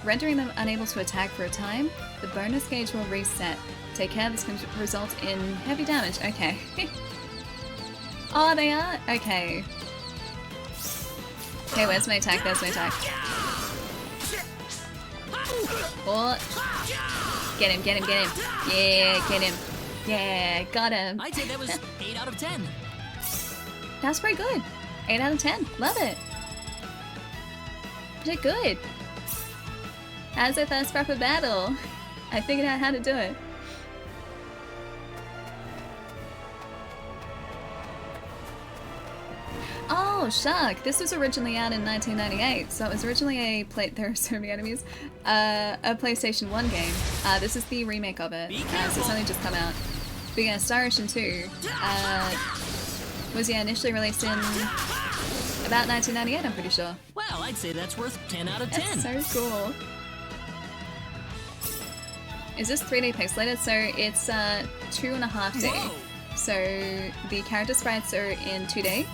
S2: rendering them unable to attack for a time. The bonus gauge will reset. Take care, this can result in heavy damage. Okay. Oh, they are? Okay. Okay, where's my attack? There's my attack. Oh. Get him, get him, get him. Yeah, get him. Yeah, got him.
S1: I'd say that was 8 out of 10.
S2: That's pretty good. 8 out of 10. Love it. You did good. How's our first proper battle? I figured out how to do it. Oh, Shark! This was originally out in 1998, so it was originally there are so many enemies, a PlayStation 1 game. This is the remake of it, so it's only just come out. But yeah, Star Ocean 2 was initially released in about 1998, I'm pretty sure.
S1: Well, I'd say that's worth 10 out of 10.
S2: That's so cool. Is this 3D pixelated? So it's 2.5D.
S1: Whoa.
S2: So the character sprites are in 2D.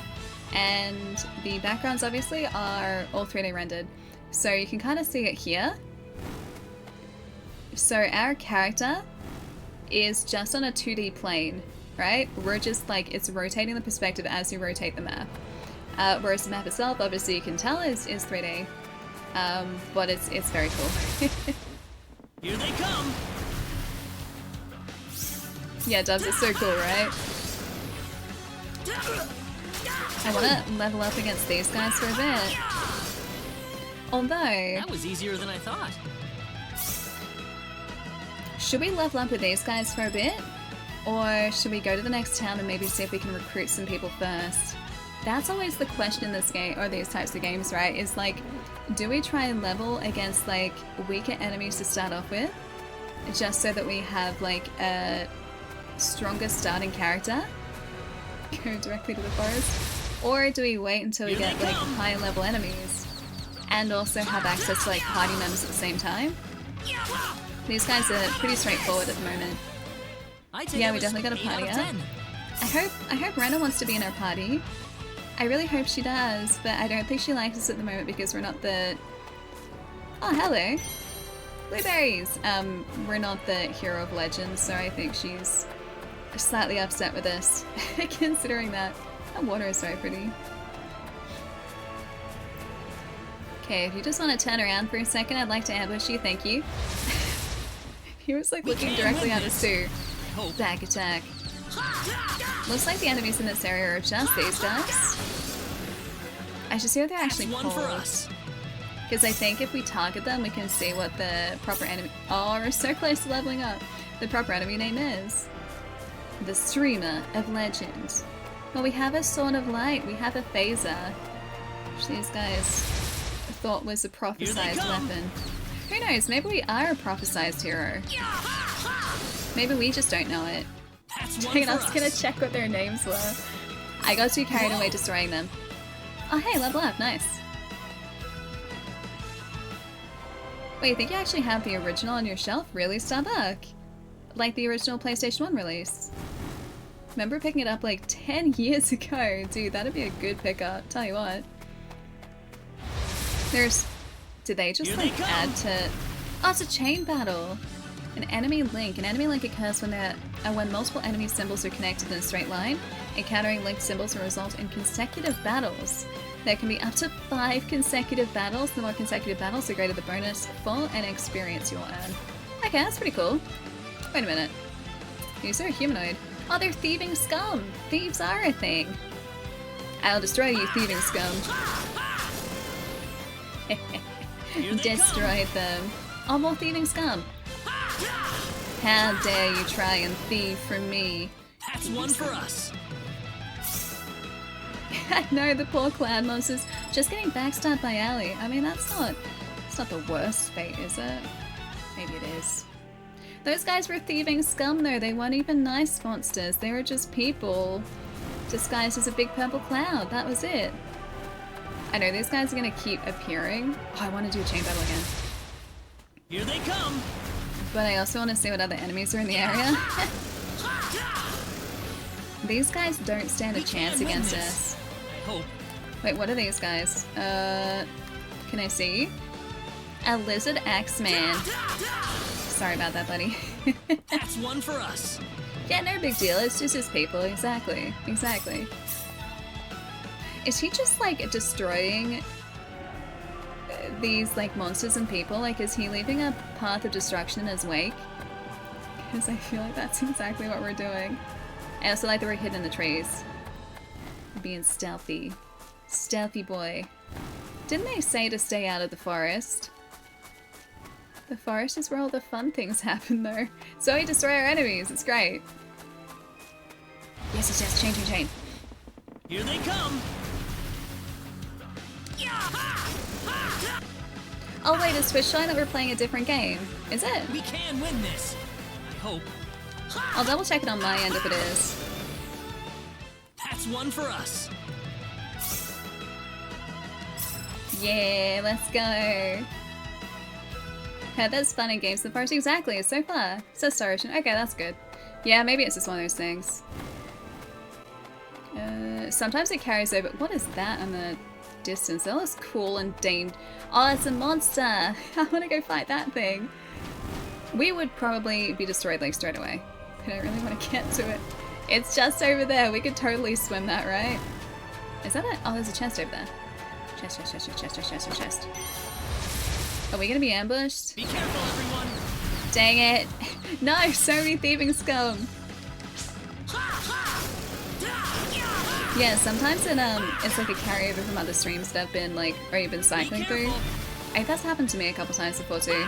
S2: And the backgrounds obviously are all 3D rendered. So you can kind of see it here. So our character is just on a 2D plane, right? We're just like, it's rotating the perspective as you rotate the map. Whereas the map itself, obviously you can tell is 3D. But it's very cool.
S1: Here they come!
S2: Yeah, Dubs, it's so cool, right? I want to level up against these guys for a bit. Although...
S1: That was easier than I thought.
S2: Should we level up with these guys for a bit? Or should we go to the next town and maybe see if we can recruit some people first? That's always the question in this game, or these types of games, right? Is like, do we try and level against like weaker enemies to start off with? Just so that we have like a stronger starting character? Go directly to the forest? Or do we wait until we get like higher level enemies and also have access to like party members at the same time? These guys are pretty straightforward at the moment. Yeah, we definitely got a party up. I hope Rena wants to be in our party. I really hope she does, but I don't think she likes us at the moment because we're not the... Oh, hello. Blueberries! We're not the hero of legend, so I think she's slightly upset with us, considering that. That water is very pretty. Okay, if you just want to turn around for a second, I'd like to ambush you, thank you. He was like looking directly at us too. Back attack. Looks like the enemies in this area are just these guys. I should see what they're actually called. Because I think if we target them, we can see what the proper enemy... Oh, we're so close to leveling up. The proper enemy name is the Streamer of Legend. Well, we have a Sword of Light. We have a Phaser, which these guys thought was a prophesized weapon. Who knows? Maybe we are a prophesized hero. Maybe we just don't know it. Dang, I was gonna check what their names were. I got too carried away destroying them. Oh hey, level up, nice. Wait, you think you actually have the original on your shelf? Really, Starbuck? Like the original PlayStation 1 release? Remember picking it up like 10 years ago? Dude, that'd be a good pickup, tell you what. There's... Did they just like add to... Oh, it's a chain battle! An enemy link. An enemy link occurs when multiple enemy symbols are connected in a straight line. Encountering linked symbols will result in consecutive battles. There can be up to 5 consecutive battles. The more consecutive battles, the greater the bonus for and experience you'll earn. Okay, that's pretty cool. Wait a minute. These are humanoid. Oh, they're thieving scum! Thieves are a thing. I'll destroy you, thieving scum. Destroyed them. Oh, more thieving scum. How dare you try and thieve from me?
S1: That's one for us.
S2: I know, the poor cloud monsters just getting backstabbed by Allie. I mean, it's not the worst fate, is it? Maybe it is. Those guys were thieving scum though. They weren't even nice monsters. They were just people disguised as a big purple cloud. That was it. I know these guys are gonna keep appearing. Oh, I want to do a chain battle again.
S1: Here they come.
S2: But I also want to see what other enemies are in the area. These guys don't stand a chance against us.
S1: I hope.
S2: Wait, what are these guys? Can I see? A lizard Axeman. Sorry about that, buddy.
S1: That's one for us.
S2: Yeah, no big deal. It's just his people. Exactly. Exactly. Is he just like destroying these like monsters and people? Like, is he leaving a path of destruction in his wake? Because I feel like that's exactly what we're doing. I also like that we're hidden in the trees. Being stealthy. Stealthy boy. Didn't they say to stay out of the forest? The forest is where all the fun things happen though. So we destroy our enemies, it's great. Yes, yes, yes, chain, chain, chain.
S1: Here they come.
S2: Oh wait, is Twitch showing that we're playing a different game? Is it?
S1: We can win this. I hope.
S2: I'll double check it on my end if it is.
S1: That's one for us.
S2: Yeah, let's go. Yeah, that's fun in games so far. Exactly, so far. So Star Ocean. Okay, that's good. Yeah, maybe it's just one of those things. Sometimes it carries over. What is that on the distance? That looks cool and deemed. Oh, it's a monster! I want to go fight that thing. We would probably be destroyed like straight away. I don't really want to get to it. It's just over there. We could totally swim that, right? Is that it? Oh, there's a chest over there. Chest, chest, chest, chest, chest, chest, chest, chest. Are we gonna be ambushed?
S1: Be careful, everyone!
S2: Dang it! No, so many thieving scum! Yeah, sometimes it's like a carryover from other streams that I've been like, or you've been cycling through. I think that's happened to me a couple times before too.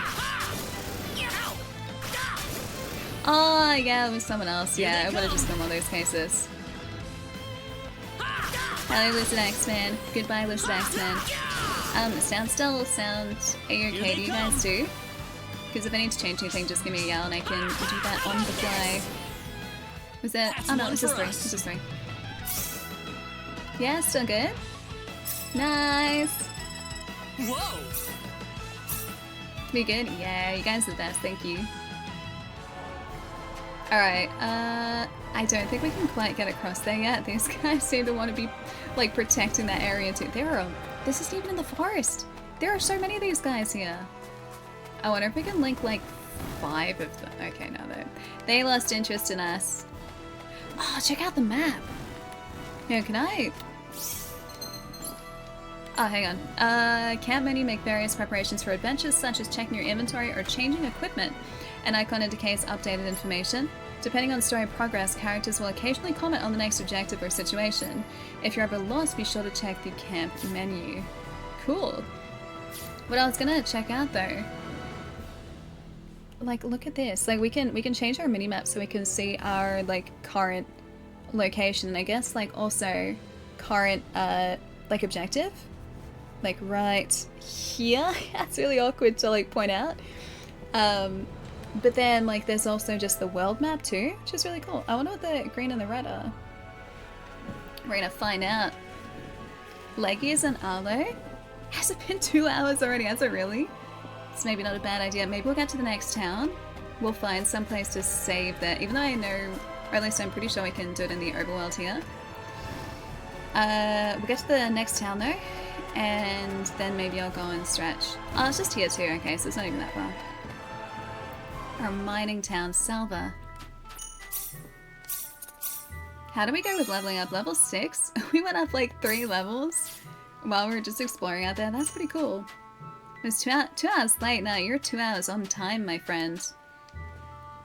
S2: Oh, yeah, it was someone else. Yeah, I would have just done one of those cases. Hello, Lizard Axeman. Goodbye, Lizard Axeman. Sound still sounds A-okay to you guys too? Because if I need to change anything, just give me a yell and I can do that on the fly. Was it? Oh no, it's just 3. It's just 3. Yeah, still good? Nice!
S1: Whoa!
S2: We good? Yeah, you guys are the best, thank you. Alright, I don't think we can quite get across there yet. These guys seem to want to be, like, protecting that area too. This isn't even in the forest! There are so many of these guys here! I wonder if we can link like 5 of them. Okay, no, they lost interest in us. Oh, check out the map. Yeah, can I? Oh, hang on. Camp menu, make various preparations for adventures such as checking your inventory or changing equipment. An icon indicates updated information. Depending on story progress, characters will occasionally comment on the next objective or situation. If you're ever lost, be sure to check the camp menu. Cool. What I was gonna check out though, like, look at this. Like, we can change our minimap so we can see our like current location. And I guess like also current like objective, like right here. That's really awkward to like point out. But then like there's also just the world map too, which is really cool. I wonder what the green and the red are. We're gonna find out. Leggies and Arlo? Has it been 2 hours already? Has it really? It's maybe not a bad idea. Maybe we'll get to the next town. We'll find some place to save that, even though I know, or at least I'm pretty sure we can do it in the overworld here. We'll get to the next town though, and then maybe I'll go and stretch. Oh, it's just here too, okay, so it's not even that far. Our mining town, Salva. How do we go with leveling up? Level 6? We went up like 3 levels while we were just exploring out there. That's pretty cool. It was 2 hours late. No, you're 2 hours on time, my friend.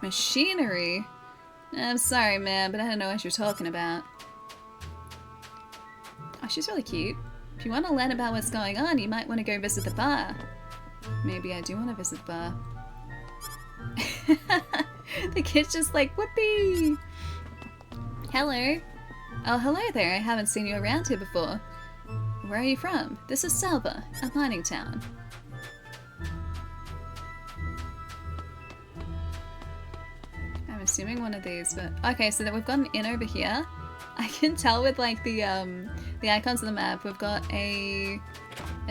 S2: Machinery? I'm sorry, man, but I don't know what you're talking about. Oh, she's really cute. If you want to learn about what's going on, you might want to go visit the bar. Maybe I do want to visit the bar. The kid's just like, whoopee! Hello. Oh, hello there. I haven't seen you around here before. Where are you from? This is Salva, a mining town. I'm assuming one of these, but okay, so that we've got an inn over here. I can tell with like the icons on the map, we've got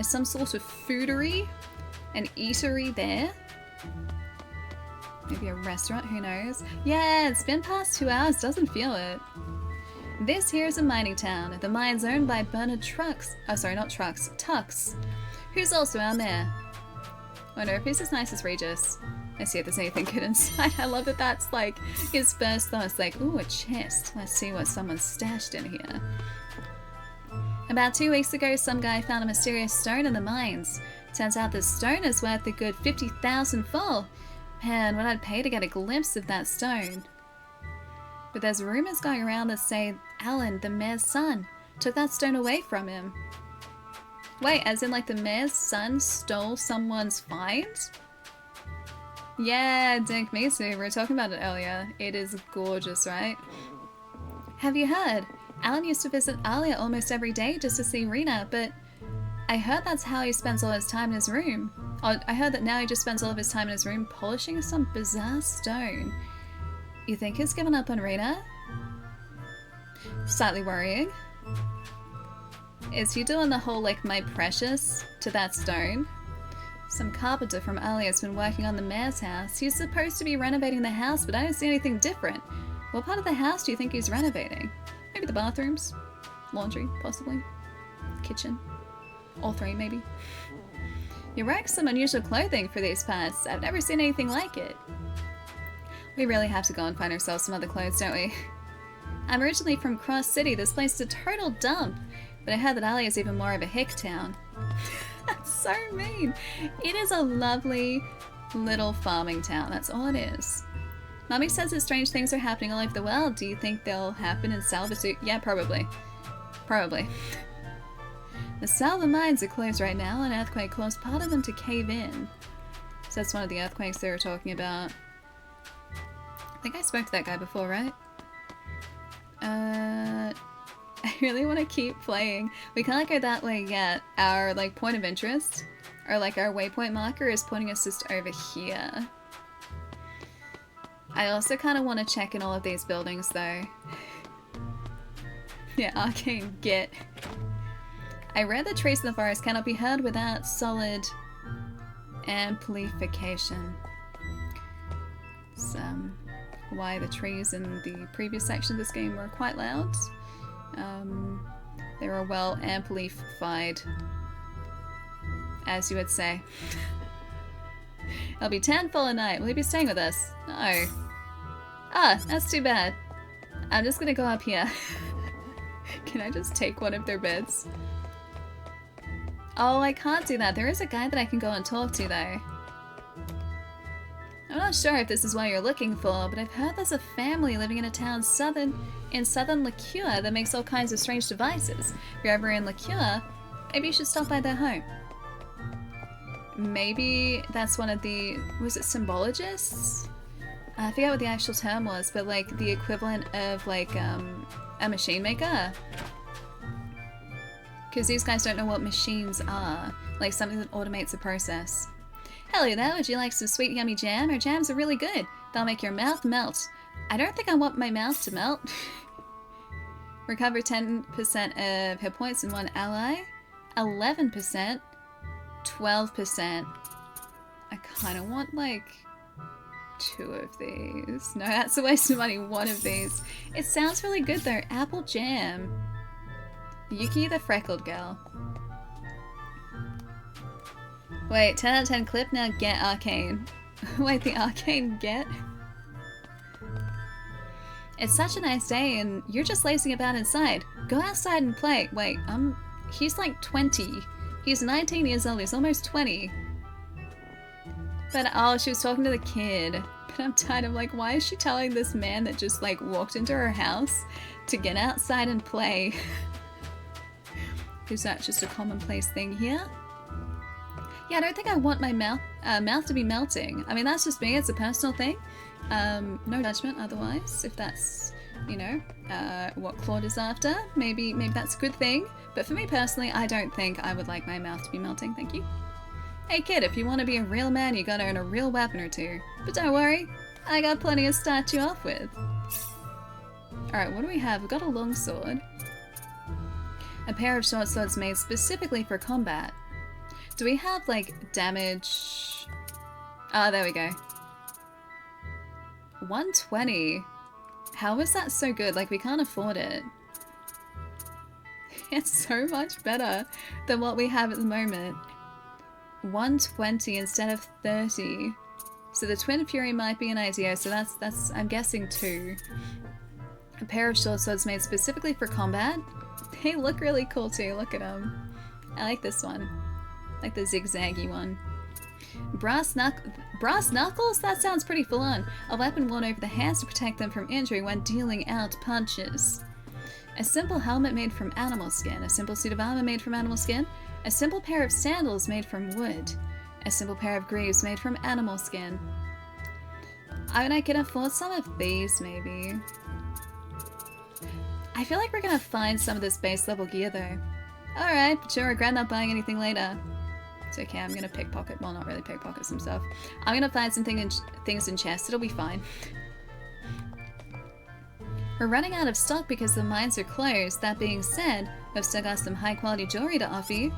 S2: some sort of foodery, an eatery there. Maybe a restaurant, who knows? Yeah, it's been past 2 hours, doesn't feel it. This here is a mining town. The mine's owned by Bernard Trucks. Oh, sorry, not Trucks. Tux, who's also our mayor. Wonder if he's as nice as Regis. Let's see if there's anything good inside. I love that that's like his first thought. It's like, ooh, a chest. Let's see what someone's stashed in here. About 2 weeks ago, some guy found a mysterious stone in the mines. Turns out this stone is worth a good 50,000 full. Man, what I'd pay to get a glimpse of that stone. But there's rumors going around that say Alan, the mayor's son, took that stone away from him. Wait, as in like the mayor's son stole someone's find? Yeah, Dink, me too. We were talking about it earlier. It is gorgeous, right? Have you heard? Alan used to visit Alia almost every day just to see Rena, but I heard that's how he spends all his time in his room. Oh, I heard that now he just spends all of his time in his room polishing some bizarre stone. You think he's given up on Rena? Slightly worrying. Is he doing the whole like my precious to that stone? Some carpenter from Alia's been working on the mayor's house. He's supposed to be renovating the house, but I don't see anything different. What part of the house do you think he's renovating? Maybe the bathrooms? Laundry, possibly? Kitchen? All 3, maybe? You rock some unusual clothing for these parts. I've never seen anything like it. We really have to go and find ourselves some other clothes, don't we? I'm originally from Cross City. This place is a total dump. But I heard that Alia is even more of a hick town. That's so mean. It is a lovely little farming town. That's all it is. Mommy says that strange things are happening all over the world. Do you think they'll happen in Salva too? Yeah, probably. Probably. The Salva mines are closed right now. An earthquake caused part of them to cave in. So that's one of the earthquakes they were talking about. I think I spoke to that guy before, right? I really want to keep playing. We can't go that way yet. Our like point of interest, or like our waypoint marker, is pointing us just over here. I also kind of want to check in all of these buildings though. Yeah, arcane, get. I read that trees in the forest cannot be heard without solid amplification. It's why the trees in the previous section of this game were quite loud. They were well amplified, as you would say. It'll be 10 full a night. Will he be staying with us? No. Ah, that's too bad. I'm just gonna go up here. Can I just take one of their beds? Oh, I can't do that. There is a guy that I can go and talk to, though. I'm not sure if this is what you're looking for, but I've heard there's a family living in a town in southern Liqueur that makes all kinds of strange devices. If you're ever in Liqueur, maybe you should stop by their home. Maybe that's one of the... was it symbologists? I forget what the actual term was, but like the equivalent of like a machine maker. Because these guys don't know what machines are. Like something that automates a process. Hello there, would you like some sweet yummy jam? Our jams are really good. They'll make your mouth melt. I don't think I want my mouth to melt. Recover 10% of hit points in one ally. 11%. 12%. I kind of want like 2 of these. No, that's a waste of money. 1 of these. It sounds really good though. Apple jam. Yuki the freckled girl. Wait, 10 out of 10 clip, now get arcane. Wait, the arcane get? It's such a nice day and you're just lazing about inside. Go outside and play. Wait, he's like 20. He's 19 years old, he's almost 20. But oh, she was talking to the kid. But I'm tired of like, why is she telling this man that just like walked into her house to get outside and play? Is that just a commonplace thing here? Yeah, I don't think I want my mouth to be melting. I mean, that's just me, it's a personal thing. No judgment otherwise, if that's, you know, what Claude is after. Maybe that's a good thing. But for me personally, I don't think I would like my mouth to be melting, thank you. Hey kid, if you want to be a real man, you gotta earn a real weapon or 2. But don't worry, I got plenty to start you off with. Alright, what do we have? We've got a long sword. A pair of short swords made specifically for combat. Do we have, like, damage? Ah, there we go. 120. How is that so good? Like, we can't afford it. It's so much better than what we have at the moment. 120 instead of 30. So the Twin Fury might be an idea, so that's I'm guessing 2. A pair of short swords made specifically for combat. They look really cool too, look at them. I like this one. I like the zigzaggy one. Brass knuckles? That sounds pretty full on. A weapon worn over the hands to protect them from injury when dealing out punches. A simple helmet made from animal skin. A simple suit of armor made from animal skin. A simple pair of sandals made from wood. A simple pair of greaves made from animal skin. I mean, I can afford some of these, maybe. I feel like we're gonna find some of this base level gear, though. Alright, but you'll regret not buying anything later. It's okay, I'm gonna pickpocket. Well, not really pickpocket some stuff. I'm gonna find some things in chests. It'll be fine. We're running out of stock because the mines are closed. That being said, we've still got some high quality jewelry to offer you.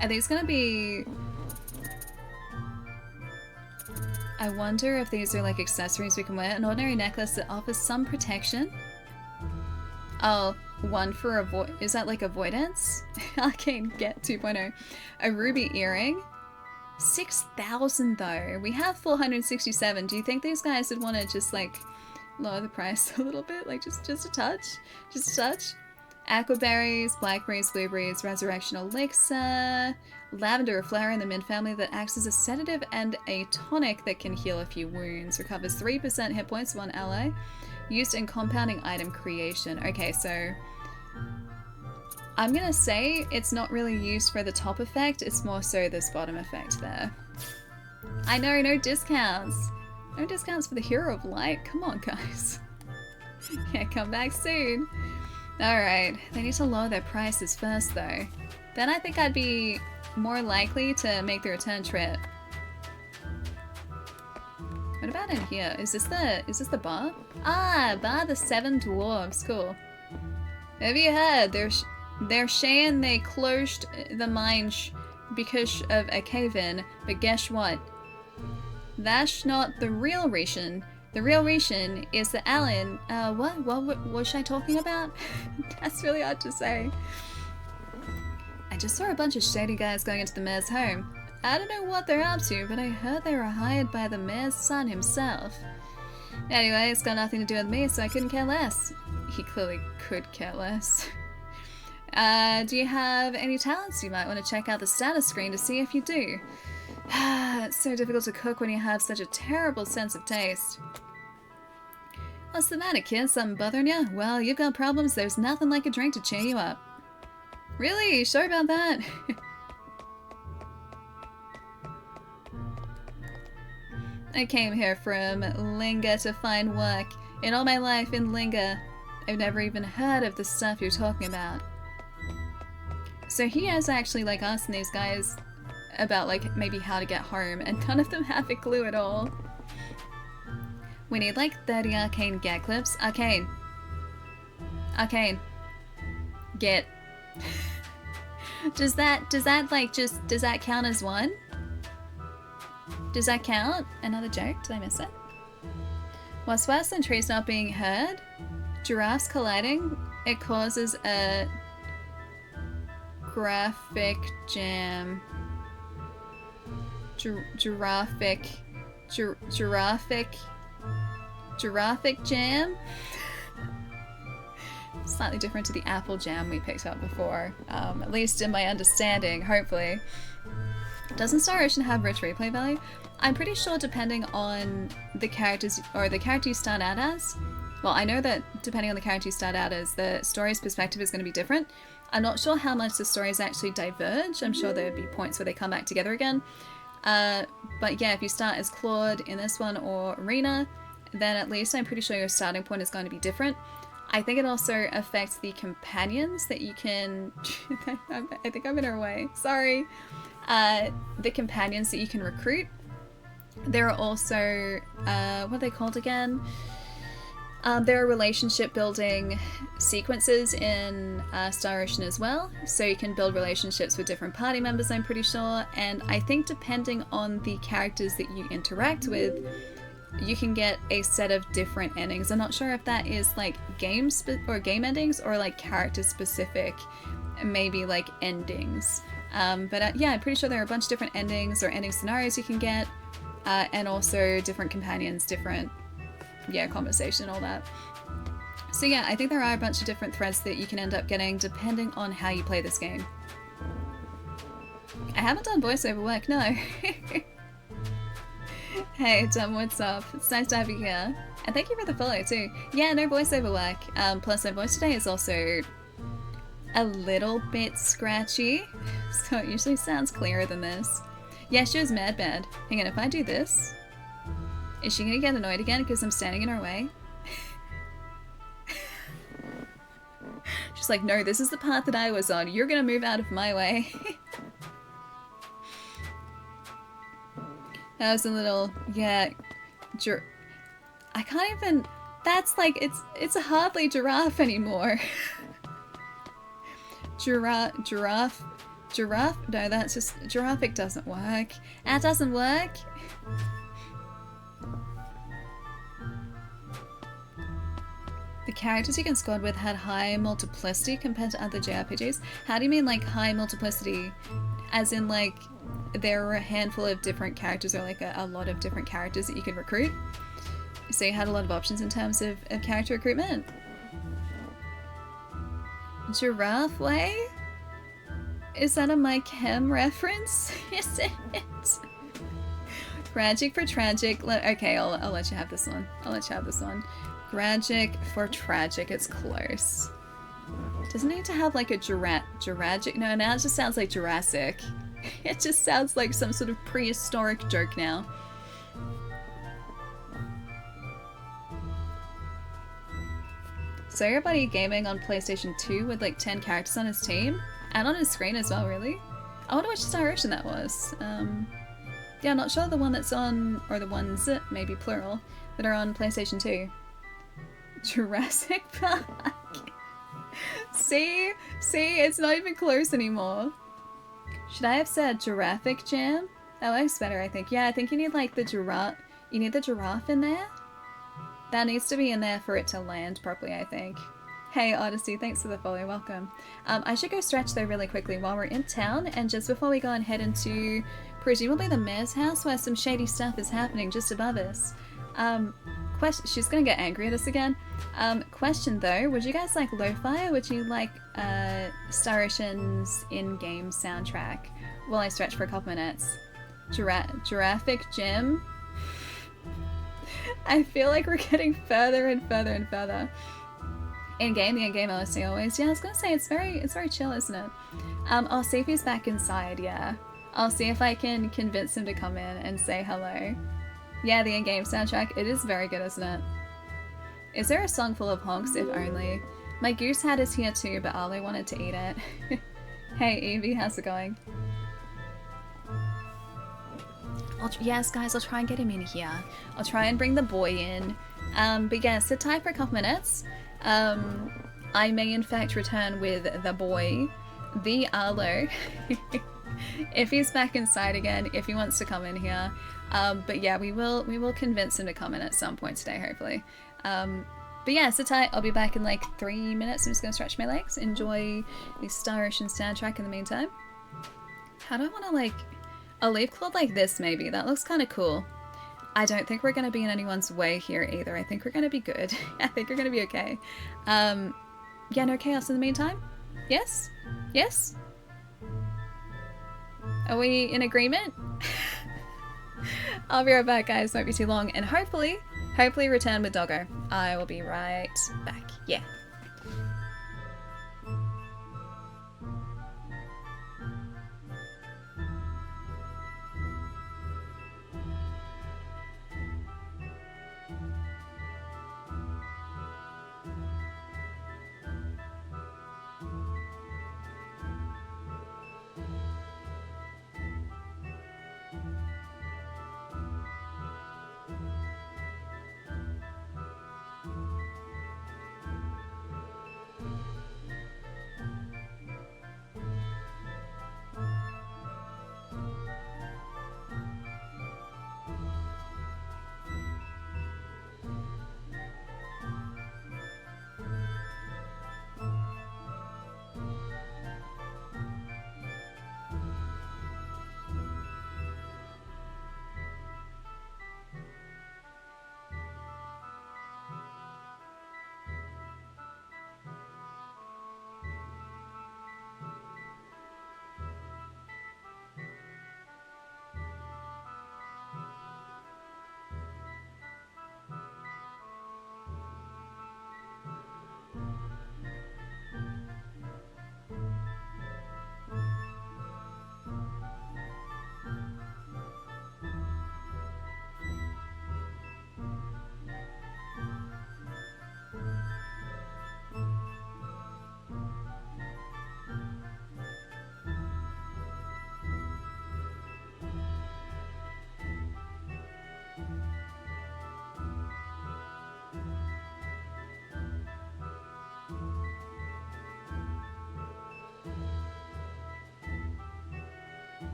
S2: Are these gonna be... I wonder if these are like accessories we can wear. An ordinary necklace that offers some protection. Oh, 1 for is that like avoidance? Arcane get 2.0. A ruby earring. 6,000 though. We have 467. Do you think these guys would want to just like lower the price a little bit? Like just a touch? Just a touch? Aquaberries, blackberries, blueberries, resurrection elixir, lavender, a flower in the mint family that acts as a sedative and a tonic that can heal a few wounds. Recovers 3% hit points, 1 ally. Used in compounding item creation. Okay, so I'm gonna say it's not really used for the top effect, it's more so this bottom effect there. I know, no discounts. No discounts for the Hero of Light. Come on, guys. Yeah, come back soon. Alright, they need to lower their prices first though. Then I think I'd be more likely to make the return trip. What about in here? Is this the bar? Ah, bar the 7 dwarves. Cool. Have you heard? They're saying they closed the mine because of a cave-in, but guess what? That's not the real reason. The real reason is that Alan, what was I talking about? That's really hard to say. I just saw a bunch of shady guys going into the mayor's home. I don't know what they're up to, but I heard they were hired by the mayor's son himself. Anyway, it's got nothing to do with me, so I couldn't care less. He clearly could care less. Do you have any talents? You might want to check out the status screen to see if you do. It's so difficult to cook when you have such a terrible sense of taste. What's the matter, kid? Something bothering you? Well, you've got problems. There's nothing like a drink to cheer you up. Really? Sure about that? I came here from Linga to find work. In all my life in Linga, I've never even heard of the stuff you're talking about. So he is actually like asking these guys about like maybe how to get home, and none of them have a clue at all. We need like 30 arcane get clips. Arcane. Arcane. Get. Does that count as one? Does that count? Another joke? Did I miss it? What's worse than trees not being heard? Giraffes colliding. It causes a graphic jam. Giraffic jam? Slightly different to the apple jam we picked up before. At least in my understanding, hopefully. Doesn't Star Ocean have rich replay value? I'm pretty sure depending on the characters, or the character you start out as. Well, I know that depending on the character you start out as, the story's perspective is going to be different. I'm not sure how much the stories actually diverge. I'm sure there'd be points where they come back together again. But yeah, if you start as Claude in this one or Rena, then at least I'm pretty sure your starting point is going to be different. I think it also affects the companions that you can... I think I'm in her way. Sorry. The companions that you can recruit. There are also... what are they called again? There are relationship building sequences in Star Ocean as well, so you can build relationships with different party members, I'm pretty sure, and I think depending on the characters that you interact with, you can get a set of different endings. I'm not sure if that is like game endings or like character specific, maybe like endings. But yeah, I'm pretty sure there are a bunch of different endings or ending scenarios you can get, and also different companions, different conversation and all that. So yeah, I think there are a bunch of different threads that you can end up getting depending on how you play this game. I haven't done voiceover work, no. Hey Tom, what's up? It's nice to have you here. And thank you for the follow too. Yeah, no voiceover work. Plus my voice today is also a little bit scratchy, so it usually sounds clearer than this. Yeah, she was mad bad. Hang on, if I do this, is she gonna get annoyed again because I'm standing in her way? She's like, no, this is the path that I was on. You're gonna move out of my way. That was a little, yeah, I can't even, that's like, it's hardly giraffe anymore. Giraffe? No, that's just, giraffic doesn't work. That doesn't work. The characters you can squad with had high multiplicity compared to other JRPGs. How do you mean like high multiplicity? As in like there were a handful of different characters or like a lot of different characters that you could recruit? So you had a lot of options in terms of character recruitment? Giraffe way? Is that a My Chem reference? Is it? Tragic for tragic. Okay, I'll let you have this one. I'll let you have this one. Tragic for tragic. It's close. Doesn't need to have like a Juragic. No, now it just sounds like Jurassic. It just sounds like some sort of prehistoric joke now. So everybody gaming on PlayStation 2 with like 10 characters on his team? And on his screen as well, really? I wonder which Star Ocean that was. Yeah, I'm not sure the one that's on, or the ones, maybe plural, that are on PlayStation 2. Jurassic Park. See, it's not even close anymore. Should I have said Giraffic Jam? That works better, I think. Yeah, I think you need like the giraffe. You need the giraffe in there. That needs to be in there for it to land properly, I think. Hey Odyssey, thanks for the follow, welcome. I should go stretch though really quickly while we're in town, and just before we go and head into presumably the mayor's house where some shady stuff is happening just above us. She's gonna get angry at us again. Question though, would you guys like lo-fi or would you like Star Ocean's in-game soundtrack while I stretch for a couple minutes? Giraffic Gym? I feel like we're getting further and further and further. In-game, the in-game LSD always. Yeah, I was gonna say it's very chill, isn't it? I'll see if he's back inside, yeah. I'll see if I can convince him to come in and say hello. Yeah, the in-game soundtrack, it is very good, isn't it? Is there a song full of honks? If only. My goose hat is here too, but Arlo wanted to eat it. Hey Evie, how's it going? Yes, guys, I'll try and get him in here. I'll try and bring the boy in. But yeah, sit tight for a couple minutes. I may in fact return with the boy, the Arlo, if he's back inside again, if he wants to come in here. But yeah, we will convince him to come in at some point today, hopefully. But yeah, sit tight. I'll be back in like 3 minutes. I'm just gonna stretch my legs, enjoy the Star Ocean soundtrack in the meantime. How do I want to like a leaf club like this? Maybe that looks kind of cool. I don't think we're gonna be in anyone's way here either. I think we're gonna be good. I think we're gonna be okay. Yeah, no chaos in the meantime. Yes, yes. Are we in agreement? I'll be right back, guys. Won't be too long, and hopefully return with Doggo. I will be right back. Yeah.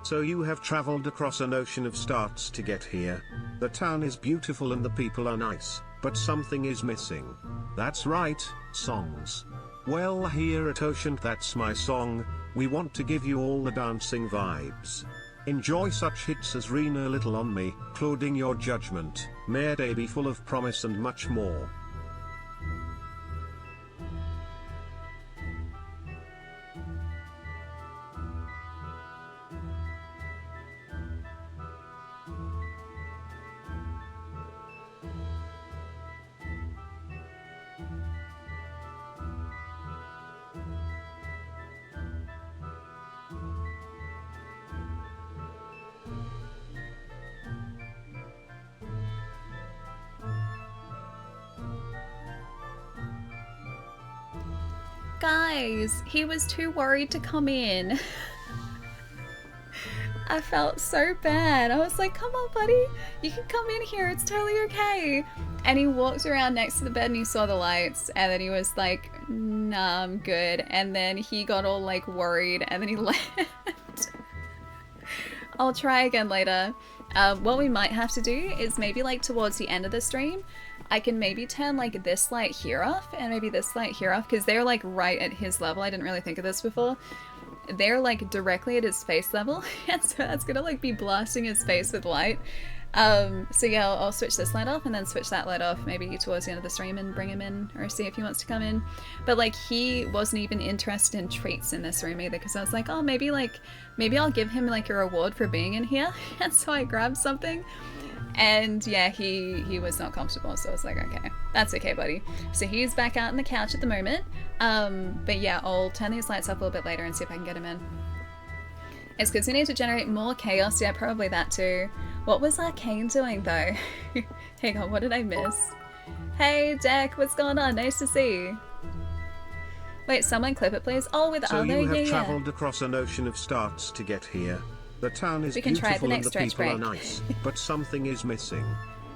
S6: So you have traveled across an ocean of starts to get here. The town is beautiful and the people are nice, but something is missing. That's right, songs. Well, here at Ocean That's My Song, we want to give you all the dancing vibes. Enjoy such hits as Rena Little on Me, Clouding Your Judgment, Mayday Be Full of Promise and much more.
S2: Guys, he was too worried to come in. I felt so bad. I was like, come on, buddy. You can come in here. It's totally okay. And he walked around next to the bed and he saw the lights. And then he was like, nah, I'm good. And then he got all like worried and then he left. I'll try again later. What we might have to do is maybe like towards the end of the stream, I can maybe turn like this light here off and maybe this light here off because they're like right at his level. I didn't really think of this before. They're like directly at his face level and so that's gonna like be blasting his face with light. So yeah, I'll switch this light off and then switch that light off maybe towards the end of the stream and bring him in or see if he wants to come in. But like he wasn't even interested in treats in this room either because I was like, oh, maybe I'll give him like a reward for being in here. And so I grabbed something and yeah, he was not comfortable, so I was like, okay, that's okay, buddy. So he's back out on the couch at the moment. But yeah, I'll turn these lights up a little bit later and see if I can get him in. It's because we need to generate more chaos. Yeah, probably that too. What was Arcane doing though? Hang on, what did I miss? Hey Jack, what's going on? Nice to see you. Wait, someone clip it please. Oh, with
S6: So
S2: Arlo,
S6: you have
S2: yeah.
S6: traveled across an ocean of starts to get here. The town is
S2: We can try the
S6: beautiful and
S2: next
S6: the
S2: stretch
S6: people are
S2: break.
S6: nice, but something is missing.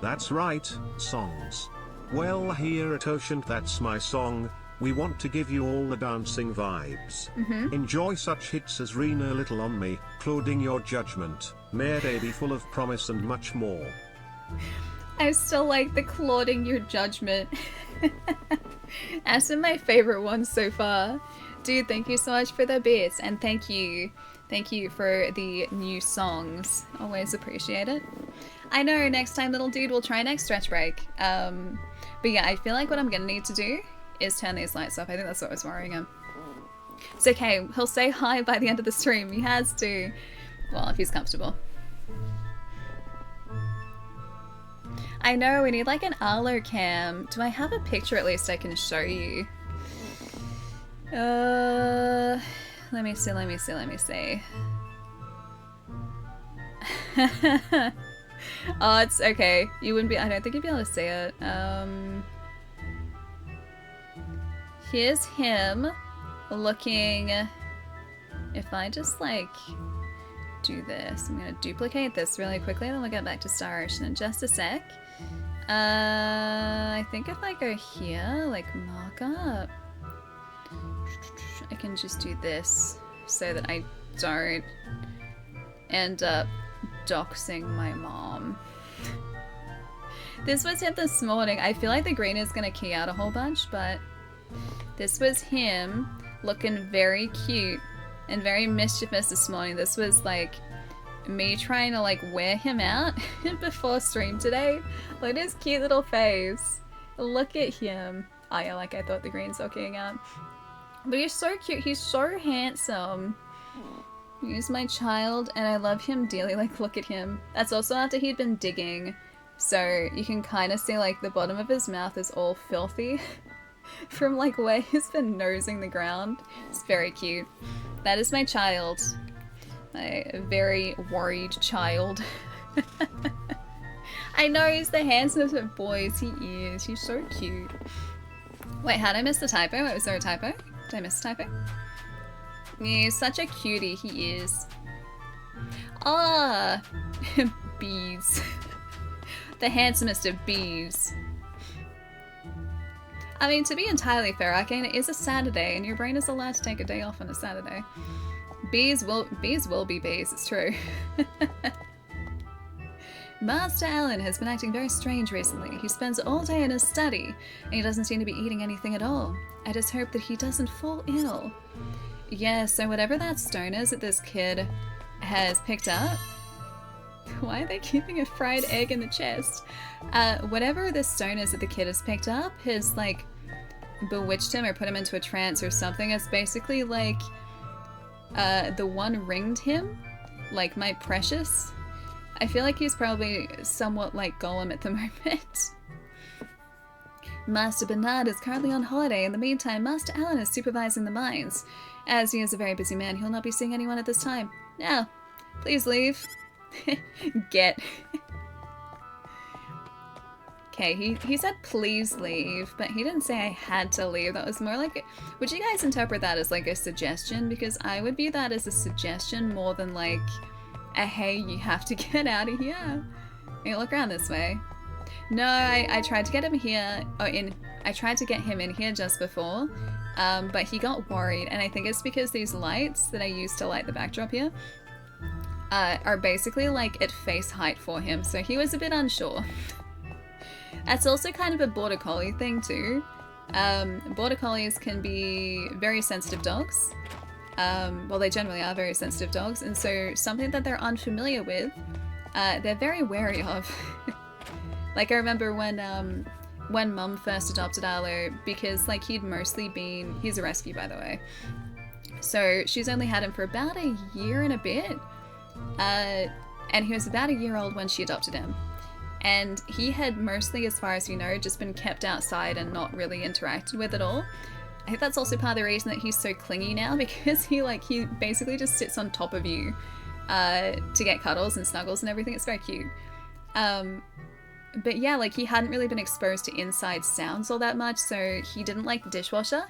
S6: That's right, songs. Well, here at Ocean That's My Song, we want to give you all the dancing vibes. Enjoy such hits as Rena Little on Me, Clouding Your Judgment, Mayday Be Full of Promise and much more.
S2: I still like the Clouding Your Judgment. That's been my favorite one so far. Dude, thank you so much for the bits and thank you for the new songs. Always appreciate it. I know, next time, little dude, we'll try next stretch break. But yeah, I feel like what I'm gonna need to do is turn these lights off. I think that's what was worrying him. It's okay, he'll say hi by the end of the stream. He has to. Well, if he's comfortable. I know, we need like an Arlo cam. Do I have a picture at least I can show you? Let me see. Oh, it's okay. You wouldn't be, I don't think you'd be able to see it. Here's him looking, if I just like do this, I'm gonna duplicate this really quickly and then we'll get back to Star Ocean in just a sec. I think if I go here, like mark up, I can just do this so that I don't end up doxing my mom. This was him this morning. I feel like the green is gonna key out a whole bunch, but this was him looking very cute and very mischievous this morning. This was like me trying to like wear him out before stream today. Look at his cute little face. Look at him. Oh yeah, like I thought the green's all keying out. But he's so cute. He's so handsome. He's my child and I love him dearly. Like, look at him. That's also after he'd been digging. So you can kind of see like the bottom of his mouth is all filthy from like where he's been nosing the ground. It's very cute. That is my child. My very worried child. I know he's the handsomest of boys. He is. He's so cute. Wait, how did I miss the typo? Wait, was there a typo? Did I miss a typo? Yeah, he's such a cutie, he is. Ah, bees. The handsomest of bees. I mean, to be entirely fair, Arcane, it is a Saturday, and your brain is allowed to take a day off on a Saturday. Bees will be bees, it's true. Master Alan has been acting very strange recently. He spends all day in his study, and he doesn't seem to be eating anything at all. I just hope that he doesn't fall ill. Yeah, so whatever that stone is that this kid has picked up... Why are they keeping a fried egg in the chest? Whatever this stone is that the kid has picked up has, like, bewitched him or put him into a trance or something. It's basically like, the one ringed him, like my precious. I feel like he's probably somewhat like Gollum at the moment. Master Bernard is currently on holiday. In the meantime, Master Alan is supervising the mines. As he is a very busy man, he'll not be seeing anyone at this time. Now, please leave. Get. Okay, he said please leave, but he didn't say I had to leave. That was more like, would you guys interpret that as like a suggestion? Because I would view that as a suggestion more than like a hey, you have to get out of here. Hey, look around this way. No, I tried to get him here, I tried to get him in here just before, but he got worried, and I think it's because these lights that I used to light the backdrop here are basically like at face height for him, so he was a bit unsure. That's also kind of a border collie thing too. Border collies can be very sensitive dogs. Well, they generally are very sensitive dogs, and so something that they're unfamiliar with, they're very wary of. Like, I remember when Mum first adopted Arlo, because like he's a rescue, by the way. So she's only had him for about a year and a bit, and he was about a year old when she adopted him. And he had mostly, as far as we know, just been kept outside and not really interacted with at all. I think that's also part of the reason that he's so clingy now, because he basically just sits on top of you to get cuddles and snuggles and everything. It's very cute. But yeah, like he hadn't really been exposed to inside sounds all that much, so he didn't like the dishwasher.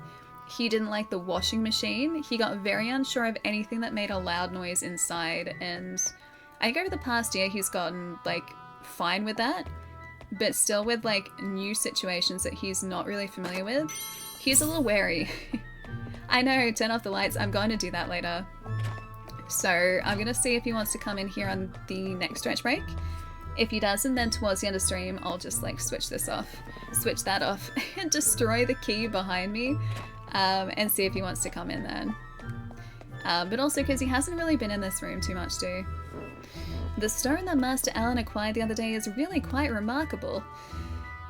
S2: He didn't like the washing machine. He got very unsure of anything that made a loud noise inside, and I think over the past year he's gotten like fine with that, but still with like new situations that he's not really familiar with, he's a little wary. I know, turn off the lights. I'm going to do that later. So I'm going to see if he wants to come in here on the next stretch break. If he doesn't, then towards the end of stream, I'll just like switch that off and destroy the key behind me, and see if he wants to come in then. But also because he hasn't really been in this room too much too. The stone that Master Alan acquired the other day is really quite remarkable.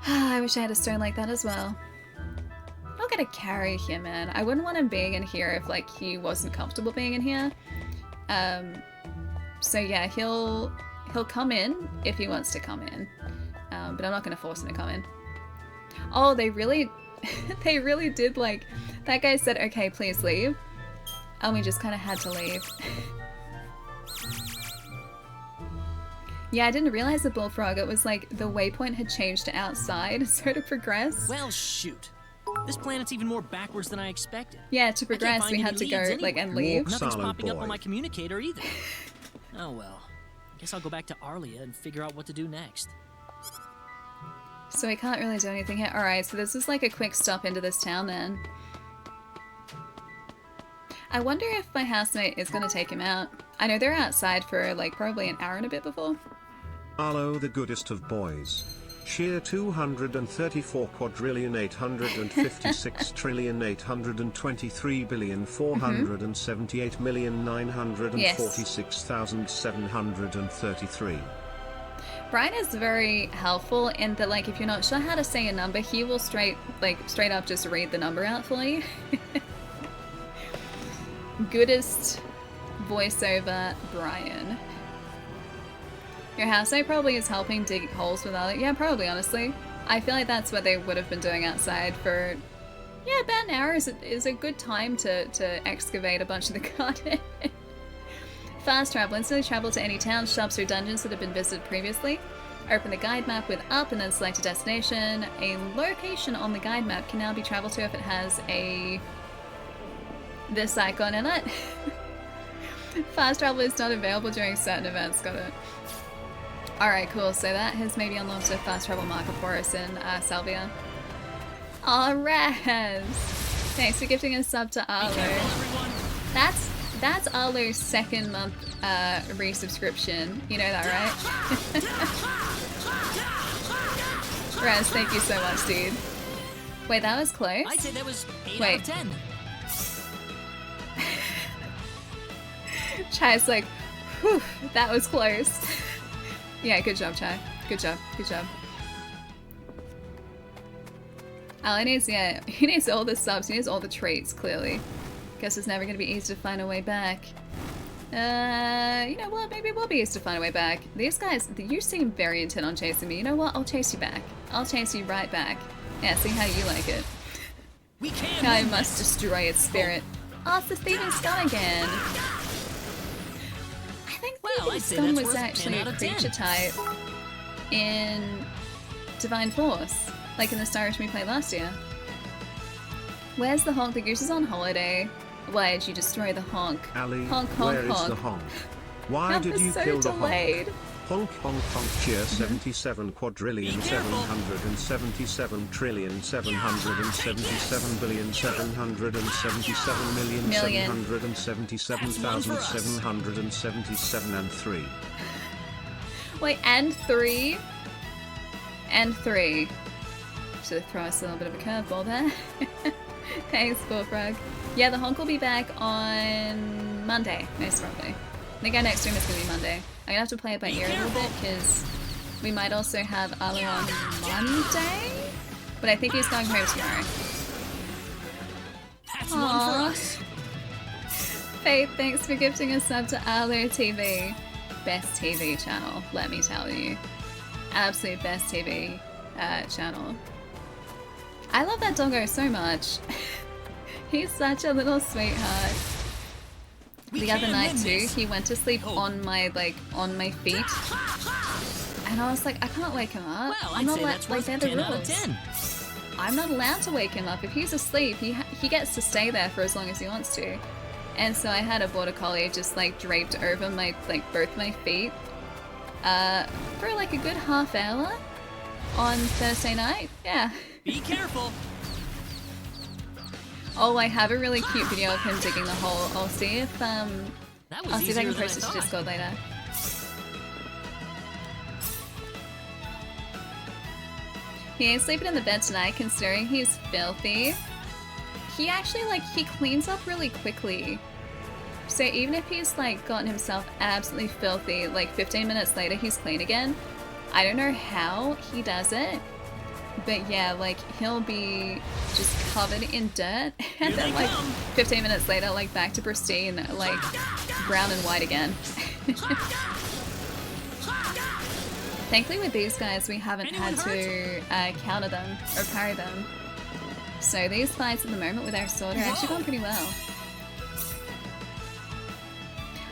S2: I wish I had a stone like that as well. I'm not gonna carry him in. I wouldn't want him being in here if like he wasn't comfortable being in here. So yeah, he'll come in if he wants to come in. But I'm not gonna force him to come in. Oh, they really did, like, that guy said, okay, please leave. And we just kind of had to leave. Yeah, I didn't realize the bullfrog, it was like the waypoint had changed to outside, so to progress.
S1: Well, shoot. This planet's even more backwards than I expected.
S2: Yeah, to progress we had to go, like, and leave.
S1: Nothing's popping up on my communicator either. Oh well. Guess I'll go back to Arlia and figure out what to do next.
S2: So we can't really do anything here. Alright, so this is like a quick stop into this town then. I wonder if my housemate is going to take him out. I know they're outside for like probably an hour and a bit before.
S6: Arlo, the goodest of boys. Sheer 234 quadrillion 856 trillion 823 billion 478 million 946,733.
S2: Brian is very helpful in that, like, if you're not sure how to say a number, he will straight up just read the number out for you. Goodest voiceover, Brian. Your housemate probably is helping dig holes with Alec. Yeah, probably, honestly. I feel like that's what they would have been doing outside for, yeah, about an hour is a good time to excavate a bunch of the garden. Fast travel. Instantly travel to any towns, shops, or dungeons that have been visited previously. Open the guide map with up and then select a destination. A location on the guide map can now be traveled to if it has this icon in it. Fast travel is not available during certain events. Got it. Alright, cool. So that has maybe unlocked a fast travel marker for us in Salvia. Alright. Thanks for gifting a sub to Arlo. That's That's Arlo's second month resubscription. You know that, right? Raz, thank you so much, dude. Wait, that was close?
S1: I'd say that was 8
S2: Wait.
S1: out of 10.
S2: Chai's like, whew, that was close. Yeah, good job, Chai. Good job, good job. Alan needs, yeah, he needs all the subs, he needs all the traits, clearly. Guess it's never gonna be easy to find a way back. You know what, maybe it will be easy to find a way back. These guys, you seem very intent on chasing me. You know what, I'll chase you back. I'll chase you right back. Yeah, see how you like it.
S1: We can
S2: I must destroy its spirit. Oh, it's the thieving scum again. I think thieving scum was actually a creature type in Divine Force, like in the Star Ocean we played last year. Where's the honk? The goose is on holiday. Why did you destroy the honk?
S6: Ali,
S2: honk, honk,
S6: where
S2: honk.
S6: is the honk? Why did you
S2: so
S6: kill the
S2: delayed.
S6: honk? Honk honk honk cheer 77 quadrillion 777 trillion 777 billion 777 million 777,777 and 3.
S2: Wait, and 3? And 3. Should throw us a little bit of a curveball there. Thanks, Bullfrog. Yeah, the honk will be back on Monday, most probably. I think our next stream is going to be Monday. I'm going to have to play it by ear a little bit, because we might also have Arlo on Monday? But I think he's going home tomorrow.
S1: That's one for us.
S2: Faith, thanks for gifting a sub to Arlo TV. Best TV channel, let me tell you. Absolute best TV channel. I love that doggo so much. He's such a little sweetheart. The other night too, he went to sleep on my feet, and I was like, I can't wake him up.
S1: Well,
S2: I'm not
S1: I'd say that's worth
S2: they're the
S1: 10 out of
S2: rules.
S1: 10.
S2: I'm not allowed to wake him up. If he's asleep, he gets to stay there for as long as he wants to. And so I had a border collie just like draped over my both my feet for like a good half hour on Thursday night. Yeah.
S1: Be careful.
S2: Oh, I have a really cute video of him digging the hole. I'll see if
S1: That was
S2: I'll see if I can
S1: easier than
S2: post it to
S1: thought.
S2: Discord later. He ain't sleeping in the bed tonight, considering he's filthy. He actually he cleans up really quickly. So even if he's gotten himself absolutely filthy, 15 minutes later he's clean again. I don't know how he does it. But yeah, he'll be just covered in dirt, and then 15 minutes later, back to pristine, brown and white again. Thankfully with these guys, we haven't had to counter them or parry them. So these fights at the moment with our sword are actually going pretty well.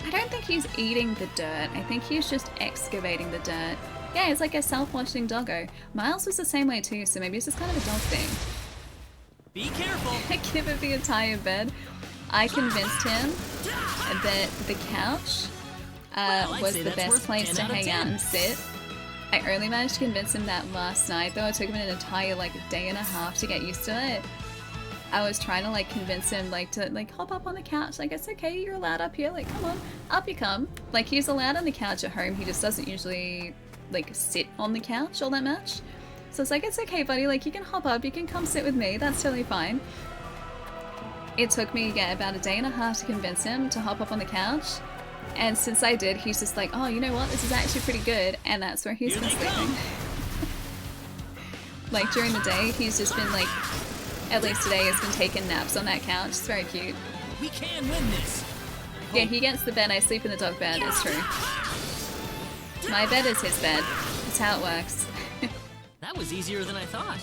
S2: I don't think he's eating the dirt, I think he's just excavating the dirt. Yeah, it's like a self-washing doggo. Miles was the same way too, so maybe it's just kind of a dog thing.
S1: Be careful.
S2: Give it the entire bed. I convinced him that the couch was the best place to hang out and sit. I only managed to convince him that last night, though. It took him an entire day and a half to get used to it. I was trying to convince him to hop up on the couch. It's okay, you're allowed up here. Come on, up you come. He's allowed on the couch at home. He just doesn't usually sit on the couch all that much. So it's okay, buddy, you can hop up, you can come sit with me, that's totally fine. It took me, about a day and a half to convince him to hop up on the couch, and since I did, he's just oh, you know what, this is actually pretty good, and that's where he's been sleeping. During the day, he's just been at least today, he's been taking naps on that couch. It's very cute.
S1: We can win this.
S2: Yeah, he gets the bed, I sleep in the dog bed, it's true. My bed is his bed. That's how it works.
S1: That was easier than I thought.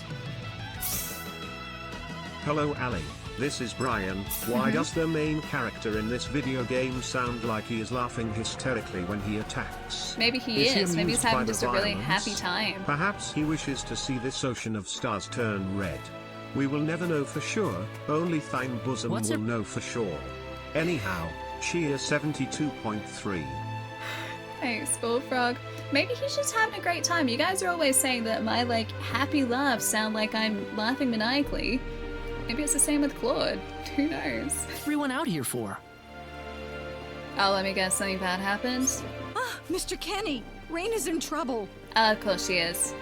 S6: Hello Ali, this is Brian. Why does the main character in this video game sound like he is laughing hysterically when he attacks?
S2: Maybe he is. Maybe he's
S6: amused by
S2: having
S6: the
S2: just a really
S6: violence?
S2: happy time.
S6: Perhaps he wishes to see this ocean of stars turn red. We will never know for sure, only Thine Bosom will know for sure. Anyhow, cheer 72.3.
S2: Thanks, Bullfrog. Maybe he's just having a great time. You guys are always saying that my, happy laughs sound like I'm laughing maniacally. Maybe it's the same with Claude. Who knows?
S1: Everyone out here for?
S2: Oh, let me guess, something bad happened?
S10: Ah, Mr. Kenny! Raina's in trouble.
S2: Of course she is.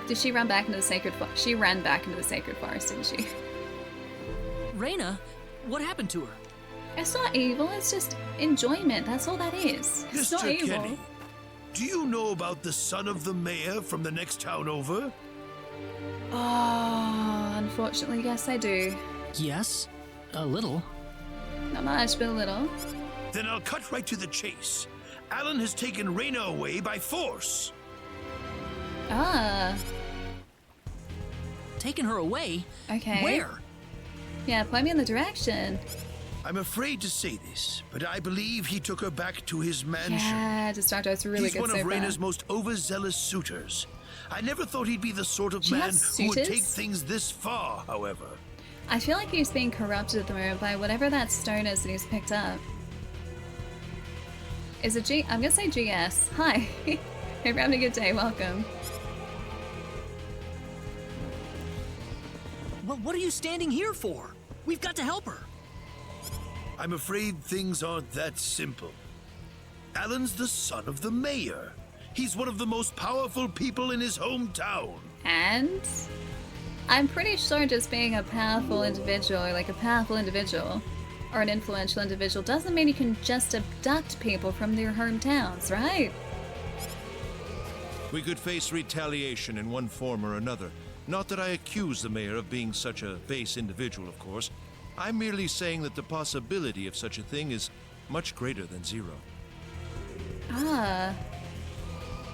S2: Did she run back into the sacred forest? She ran back into the sacred forest, didn't she?
S1: Raina, what happened to her?
S2: It's not evil, it's just enjoyment. That's all that is. It's not
S8: Mr.
S2: evil.
S8: Kenny, do you know about the son of the mayor from the next town over?
S2: Oh, unfortunately, yes, I do.
S1: Yes, a little.
S2: Not much, but a little.
S8: Then I'll cut right to the chase. Alan has taken Raina away by force.
S2: Ah.
S1: Taken her away?
S2: Okay.
S1: Where?
S2: Yeah, point me in the direction.
S8: I'm afraid to say this, but I believe he took her back to his mansion.
S2: Yeah, Distracto, it's really
S8: He's
S2: good
S8: one
S2: so
S8: of
S2: far.
S8: Raina's most overzealous suitors. I never thought he'd be the sort of
S2: She
S8: man
S2: has
S8: who would
S2: suitors?
S8: take things this far, however.
S2: I feel like he's being corrupted at the moment by whatever that stone is that he's picked up. Is it G? I'm gonna say GS. Hi. Hope you're having a good day. Welcome.
S1: Well, what are you standing here for? We've got to help her.
S8: I'm afraid things aren't that simple. Alan's the son of the mayor. He's one of the most powerful people in his hometown.
S2: And I'm pretty sure just being a powerful individual, or like a powerful individual, or an influential individual, doesn't mean you can just abduct people from their hometowns, right?
S12: We could face retaliation in one form or another. Not that I accuse the mayor of being such a base individual, of course. I'm merely saying that the possibility of such a thing is much greater than zero.
S2: Ah.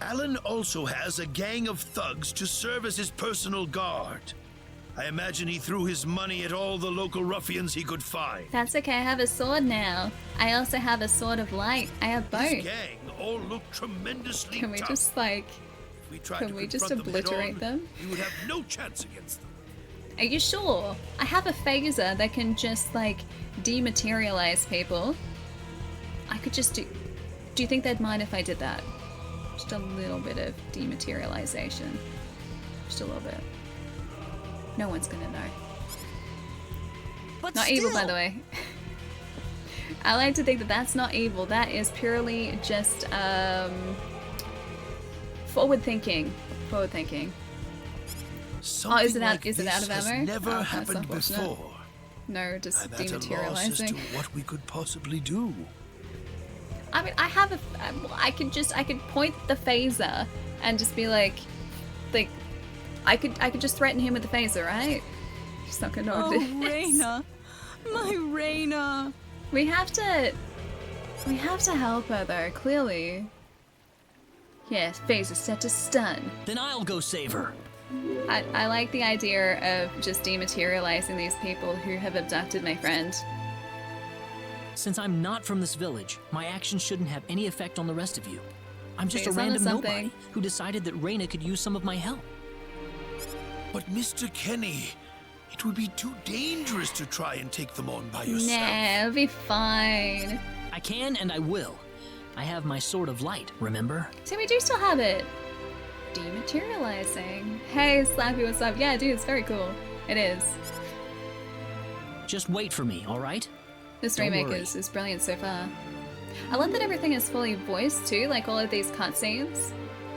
S8: Alan also has a gang of thugs to serve as his personal guard. I imagine he threw his money at all the local ruffians he could find.
S2: That's okay, I have a sword now. I also have a sword of light. I have both.
S8: His gang all look tremendously
S2: Can we
S8: tough.
S2: just like...
S8: If we tried
S2: Can
S8: to
S2: we just
S8: confront
S2: obliterate
S8: them?
S2: them?
S8: We would have no chance against them.
S2: Are you sure? I have a phaser that can just like dematerialize people. I could just do... Do you think they'd mind if I did that? Just a little bit of dematerialization. Just a little bit. No one's gonna know.
S1: But
S2: Not
S1: still.
S2: evil, by the way. I like to think that that's not evil. That is purely just forward thinking. Forward thinking.
S8: Something
S2: Oh, is it out?
S8: like
S2: Is it out
S8: this
S2: of
S8: has
S2: ammo?
S8: never
S2: Oh, that's
S8: happened
S2: unfortunate.
S8: before.
S2: No, just
S8: I'm at a loss as to
S2: dematerializing.
S8: what we could possibly do.
S2: I mean, I have a. I could point the phaser and just be like, I could just threaten him with the phaser, right? He's not gonna know
S10: Oh,
S2: what it is.
S10: Raina. My Raina.
S2: We have to help her though, clearly. Yes, phaser set to stun.
S1: Then I'll go save her.
S2: I like the idea of just dematerializing these people who have abducted my friend.
S1: Since I'm not from this village, my actions shouldn't have any effect on the rest of you. I'm just a
S2: Based on
S1: random
S2: something.
S1: nobody who decided that Raina could use some of my help.
S8: But Mr. Kenny, it would be too dangerous to try and take them on by yourself.
S2: Nah, it'll be fine.
S1: I can and I will. I have my sword of light, remember?
S2: See, we do still have it. Dematerializing. Hey, Slappy, what's up? Yeah, dude, it's very cool. It is.
S1: Just wait for me, alright?
S2: This
S1: Don't
S2: remake
S1: worry.
S2: is brilliant so far. I love that everything is fully voiced too, like all of these cutscenes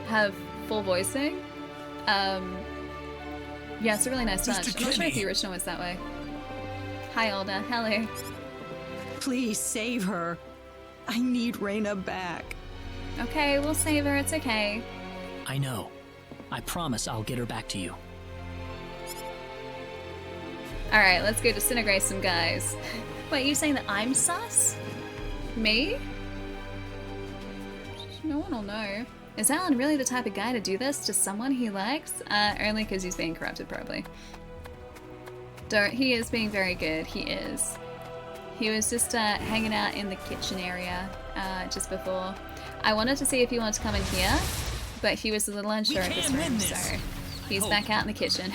S2: have full voicing. Yeah, it's a really nice touch. I'm not sure if the original was that way. Hi, Alda. Hello.
S10: Please save her. I need Raina back.
S2: Okay, we'll save her. It's okay.
S1: I know. I promise I'll get her back to you.
S2: Alright, let's go disintegrate some guys. Wait, you saying that I'm sus? Me? No one will know. Is Alan really the type of guy to do this to someone he likes? Only because he's being corrupted, probably. He is being very good. He is. He was just hanging out in the kitchen area just before. I wanted to see if he wanted to come in here, but he was a little unsure of his room, so he's back out in the kitchen.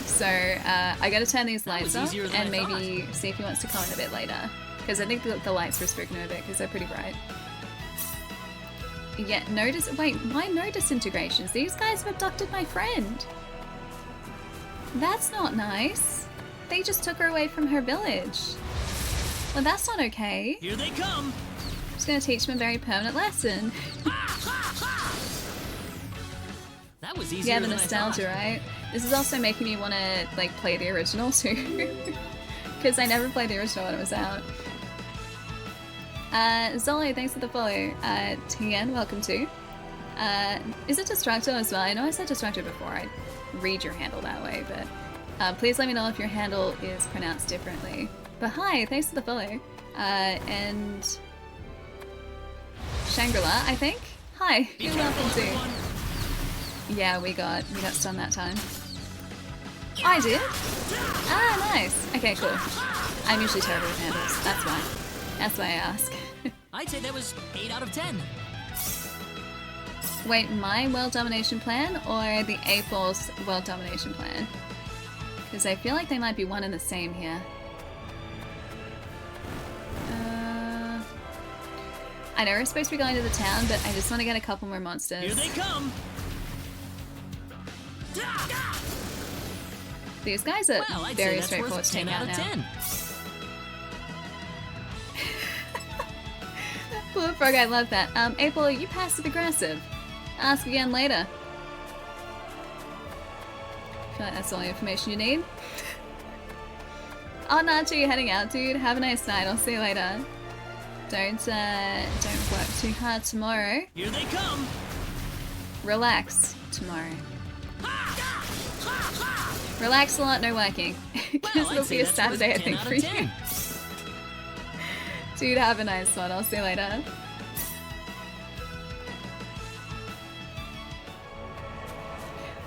S2: So I gotta turn these lights off and maybe see if he wants to come in a bit later. Because I think the lights restrict him a bit because they're pretty bright. Yeah, wait, why no disintegrations? These guys have abducted my friend. That's not nice. They just took her away from her village. Well, that's not okay.
S1: Here they come.
S2: I'm just gonna teach him a very permanent lesson.
S1: That was easier
S2: Yeah, the
S1: than
S2: nostalgia, right? This is also making me want to like play the original too, because I never played the original when it was out. Zolo, thanks for the follow. Tien, welcome too. Is it Destructo as well? I know I said Destructo before. I read your handle that way, but please let me know if your handle is pronounced differently. But hi, thanks for the follow. And Shangri-La, I think. Hi, you're welcome too. Yeah, we got stunned that time. Oh, I did? Ah, nice. Okay, cool. I'm usually terrible with handles. That's why. That's why I ask.
S1: I'd say that was 8 out of 10.
S2: Wait, my world domination plan or the April's world domination plan? Because I feel like they might be one and the same here. I know we're supposed to be going to the town, but I just want to get a couple more monsters.
S1: Here they come.
S2: These guys are very straightforward to take out now.
S1: 10.
S2: Blue Frog, I love that. April, you passive aggressive. Ask again later. I feel like that's all the information you need. Oh, Nacho, you're heading out, dude. Have a nice night. I'll see you later. Don't work too hard tomorrow.
S1: Here they come.
S2: Relax tomorrow. Relax a lot, no working. Because it'll be a Saturday, I think, for you. Dude, have a nice one. I'll see you later.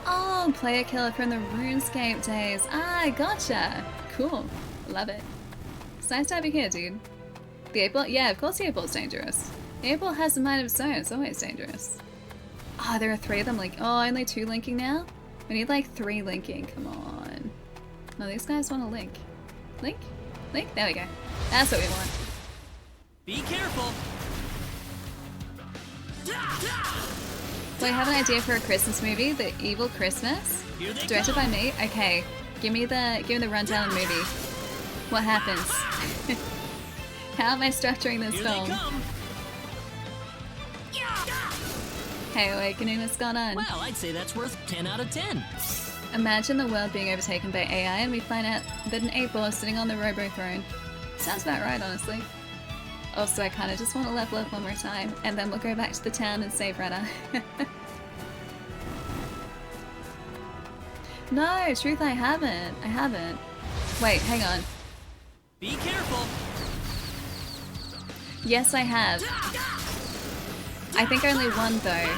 S2: Oh, player killer from the RuneScape days. Ah, gotcha. Cool. Love it. It's nice to have you here, dude. The April? Yeah, of course the April's dangerous. The April has a mind of its own. It's always dangerous. Oh, there are 3 of them. Like, oh, only 2 linking now? We need like 3 linking. Come on. No, these guys want to link. Link? Link? There we go. That's what we want.
S1: Be careful.
S2: Do I have an idea for a Christmas movie? The Evil Christmas? Directed by me? Okay. Give me the rundown of the movie. What happens? How am I structuring this film? Hey, Awakening, what's going on?
S1: Well, I'd say that's worth 10 out of 10.
S2: Imagine the world being overtaken by AI and we find out that an April is sitting on the Robo throne. Sounds about right, honestly. Also, I kind of just want to level up one more time, and then we'll go back to the town and save Retta. No, truth, I haven't. I haven't. Wait, hang on.
S1: Be careful.
S2: Yes, I have. I think only 1 though.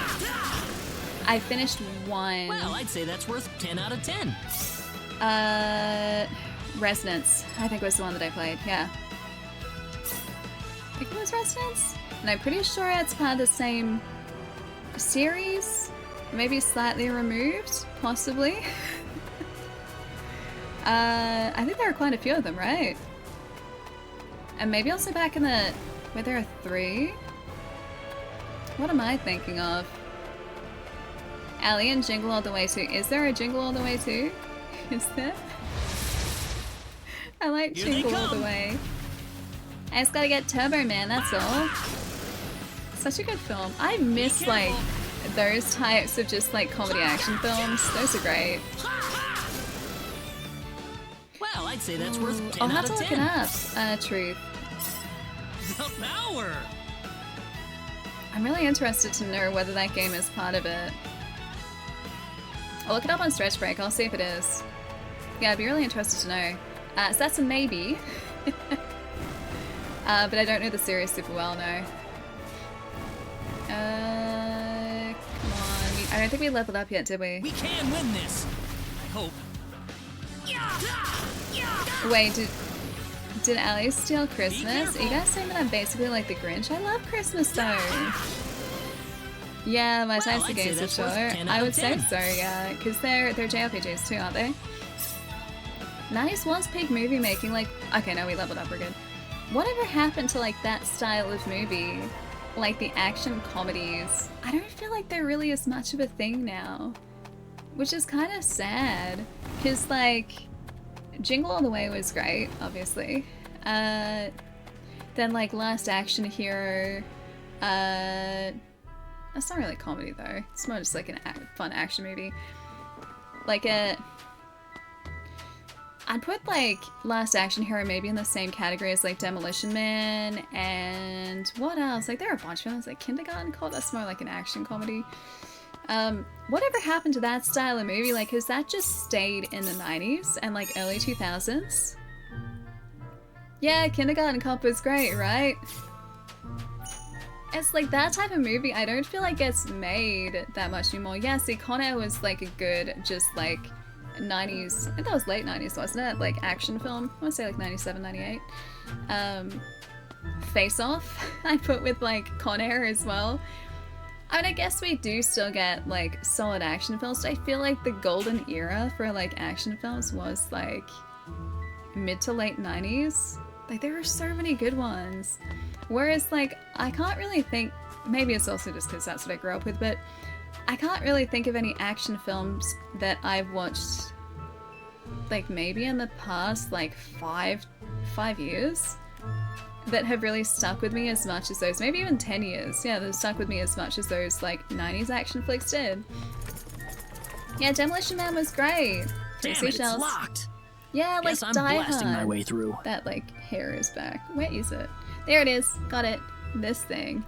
S2: I finished 1.
S1: Well, I'd say that's worth 10 out of 10.
S2: Resonance. I think was the one that I played, yeah. I think it was Resonance? And I'm pretty sure it's part of the same series. Maybe slightly removed, possibly. I think there are quite a few of them, right? And maybe also back in the... where there are 3? What am I thinking of? Ali and Jingle All the Way 2. Is there a Jingle All the Way 2? Is there? I like Jingle All the Way. I just gotta get Turbo Man, that's all. Such a good film. I miss like those types of just like comedy action films. Those are great.
S1: Well, I'd say that's worth 10
S2: I'll have
S1: out
S2: to
S1: of
S2: look
S1: 10.
S2: it up. Truth.
S1: The power.
S2: I'm really interested to know whether that game is part of it. I'll look it up on Stretch Break. I'll see if it is. Yeah, I'd be really interested to know. So that's a maybe. But I don't know the series super well, no. Come on. I don't think we leveled up yet, did we?
S1: We can win this. I hope.
S2: Wait, did Ali steal Christmas? Are you guys saying that I'm basically like the Grinch? I love Christmas though. Yeah, my types of games for sure. I would say so, yeah, because they're JRPGs too, aren't they? Nice was peak movie making. Like, okay, no, we leveled up. We're good. Whatever happened to like that style of movie? Like the action comedies. I don't feel like they're really as much of a thing now, which is kind of sad. Cause like Jingle All the Way was great, obviously. Then like Last Action Hero, that's not really comedy though. It's more just like a fun action movie. Like I'd put like Last Action Hero maybe in the same category as like Demolition Man and what else? Like there are a bunch of films like Kindergarten Cop. That's more like an action comedy. Whatever happened to that style of movie? Like has that just stayed in the 90s and like early 2000s? Yeah, Kindergarten Cop was great, right? It's like that type of movie I don't feel like gets made that much anymore. Yeah, see, Con Air was like a good, just like 90s, I think that was late 90s, wasn't it? Like action film, I want to say like 97, 98. Face Off, I put with like Con Air as well. I mean, I guess we do still get like solid action films, but I feel like the golden era for like action films was like mid to late 90s. Like there were so many good ones. Whereas like, I can't really think, maybe it's also just because that's what I grew up with, but I can't really think of any action films that I've watched like maybe in the past like five years that have really stuck with me as much as those, maybe even 10 years. Yeah, that stuck with me as much as those like 90s action flicks did. Yeah, Demolition Man was great.
S1: Damn it, it's locked.
S2: Yeah, like
S1: Guess I'm
S2: Die
S1: blasting
S2: Hard.
S1: my way through.
S2: That like hair is back. Where is it? There it is. Got it. This thing.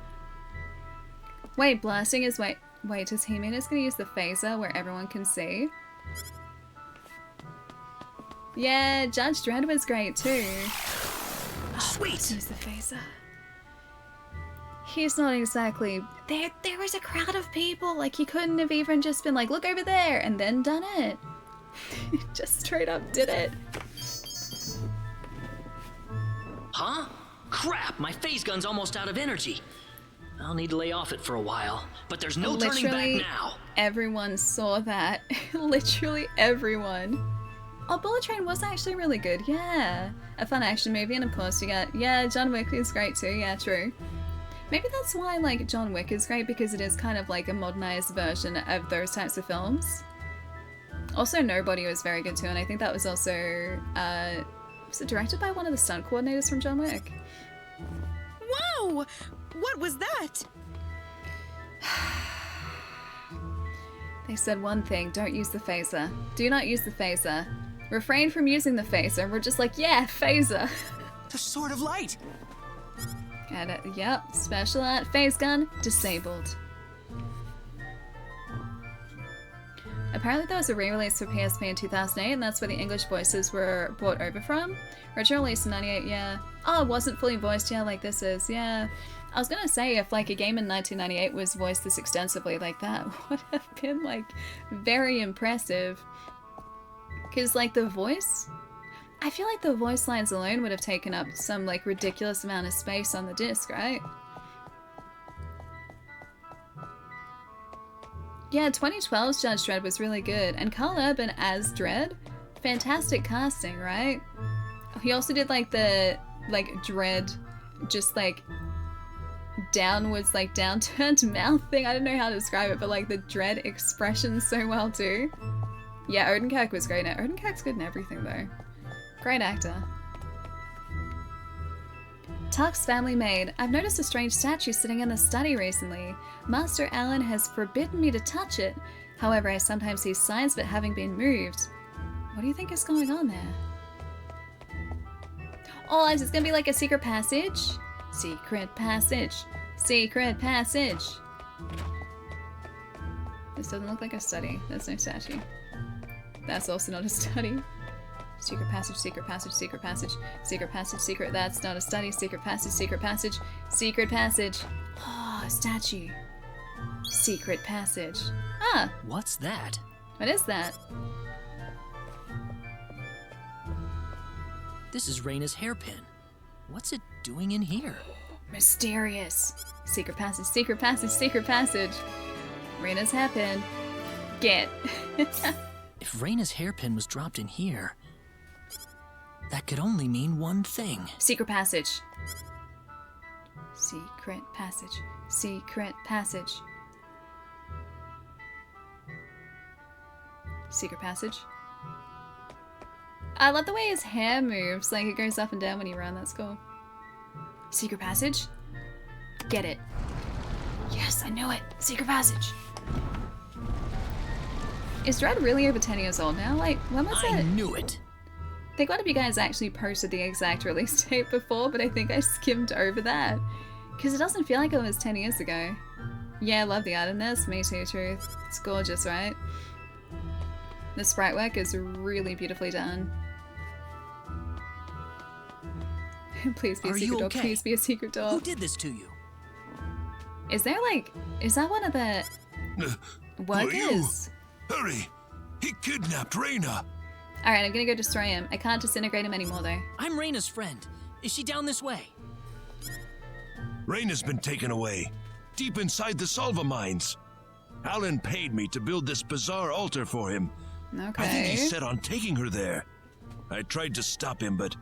S2: Wait, blasting is wait, does he mean it's gonna use the phaser where everyone can see? Yeah, Judge Dredd was great too.
S1: Sweet.
S2: Use the phaser. He's not exactly there was a crowd of people, like he couldn't have even just been like, look over there and then done it. Just straight up did it.
S1: Huh? Crap, my phase gun's almost out of energy. I'll need to lay off it for a while, but there's no turning back now.
S2: Everyone saw that. Literally everyone. Oh, Bullet Train was actually really good, yeah. A fun action movie, and of course you got, yeah, John Wick is great too, yeah, true. Maybe that's why, like, John Wick is great, because it is kind of like a modernized version of those types of films. Also, Nobody was very good too, and I think that was also, was it directed by one of the stunt coordinators from John Wick?
S13: Whoa! What was that?
S2: They said one thing, don't use the phaser. Do not use the phaser. Refrain from using the phaser, and we're just like, yeah, phaser.
S13: The Sword of Light!
S2: Got it, yep, special art, phase gun, disabled. Apparently there was a re-release for PSP in 2008, and that's where the English voices were brought over from. Original release in 98, yeah. Oh, it wasn't fully voiced, yeah, like this is, yeah. I was gonna say, if like a game in 1998 was voiced this extensively like that, would have been like very impressive. Because like the voice, I feel like the voice lines alone would have taken up some like ridiculous amount of space on the disc, right? Yeah, 2012's Judge Dredd was really good, and Carl Urban as Dredd, fantastic casting, right? He also did like the like Dredd, just like downwards, like downturned mouth thing. I don't know how to describe it, but like the Dredd expression so well too. Yeah, Odenkirk was great. Odenkirk's good in everything though. Great actor. Tuck's Family Maid. I've noticed a strange statue sitting in the study recently. Master Allen has forbidden me to touch it. However, I sometimes see signs of it having been moved. What do you think is going on there? Oh, is it gonna be like a secret passage? Secret passage. Secret passage. This doesn't look like a study. That's no statue. That's also not a study. Secret passage, secret passage, secret passage, secret passage, secret. That's not a study. Secret passage, secret passage, secret passage. Oh, a statue. Secret passage. Ah.
S1: What's that?
S2: What is that?
S1: This is Raina's hairpin. What's it doing in here?
S2: Mysterious. Secret passage, secret passage, secret passage. Raina's hairpin. Get.
S1: If Raina's hairpin was dropped in here, that could only mean one thing.
S2: Secret passage. Secret passage. Secret passage. Secret passage. I love the way his hair moves, like it goes up and down when you run, that's cool. Secret passage? Get it. Yes, I knew it. Secret passage. Is Dread really over 10 years old now? Like, when was it?
S1: I knew it.
S2: I think one of you guys actually posted the exact release date before, but I think I skimmed over that. Because it doesn't feel like it was 10 years ago. Yeah, I love the art in this. Me too, Truth. It's gorgeous, right? The sprite work is really beautifully done. Please be a secret door. Please be a secret door.
S1: Who did this to you?
S2: Is there like... Is that one of the... workers?
S8: Hurry! He kidnapped Reyna!
S2: Alright, I'm gonna go destroy him. I can't disintegrate him anymore, though.
S1: I'm Reyna's friend. Is she down this way?
S8: Reyna's been taken away, deep inside the Salva mines. Alan paid me to build this bizarre altar for him.
S2: Okay.
S8: I think he's set on taking her there. I tried to stop him, but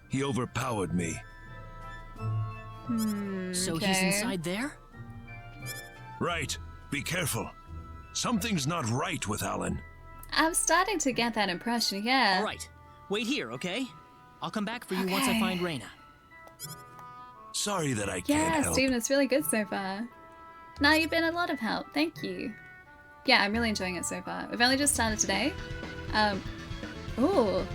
S8: he overpowered me.
S1: So he's inside there?
S8: Right. Be careful. Something's not right with Alan.
S2: I'm starting to get that impression, yeah.
S1: All right. Wait here, okay? I'll come back for you once I find Reyna.
S8: Sorry that I can't
S2: Yeah,
S8: help.
S2: Steven, it's really good so far. No, you've been a lot of help. Thank you. Yeah, I'm really enjoying it so far. We've only just started today. Ooh.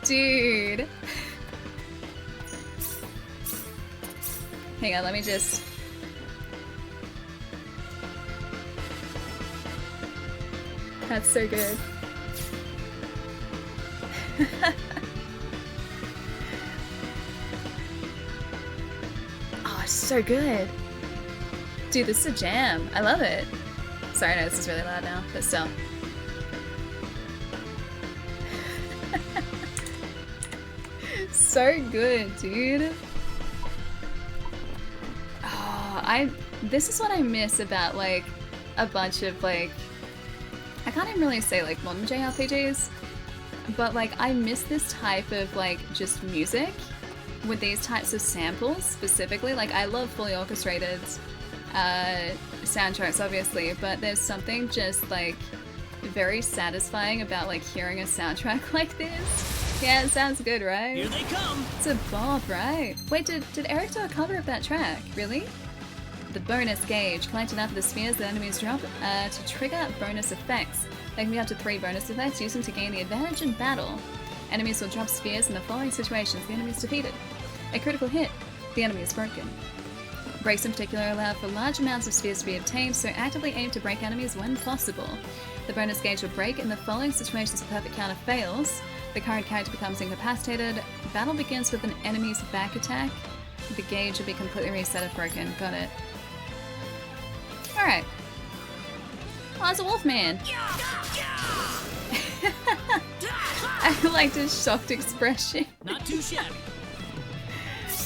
S2: Dude. Hang on, let me just... That's so good. Oh, it's so good. Dude, this is a jam. I love it. Sorry, no, this is really loud now, but still. So good, dude. Oh, this is what I miss about, like, a bunch of, like, I can't even really say, like, modern JRPGs, but, like, I miss this type of, like, just music with these types of samples, specifically. Like, I love fully orchestrated soundtracks, obviously, but there's something just, like, very satisfying about, like, hearing a soundtrack like this. Yeah, it sounds good, right?
S1: Here they come!
S2: It's a bop, right? Wait, did Eric do a cover of that track? Really? The bonus gauge. Collect enough of the spheres that enemies drop to trigger bonus effects. There can be up to 3 bonus effects. Use them to gain the advantage in battle. Enemies will drop spheres in the following situations. The enemy is defeated. A critical hit. The enemy is broken. Breaks in particular allow for large amounts of spheres to be obtained, so actively aim to break enemies when possible. The bonus gauge will break in the following situations. The perfect counter fails. The current character becomes incapacitated. Battle begins with an enemy's back attack. The gauge will be completely reset if broken. Got it. Alright. Oh, it's a wolf man. I liked his shocked expression.
S1: Not too shabby.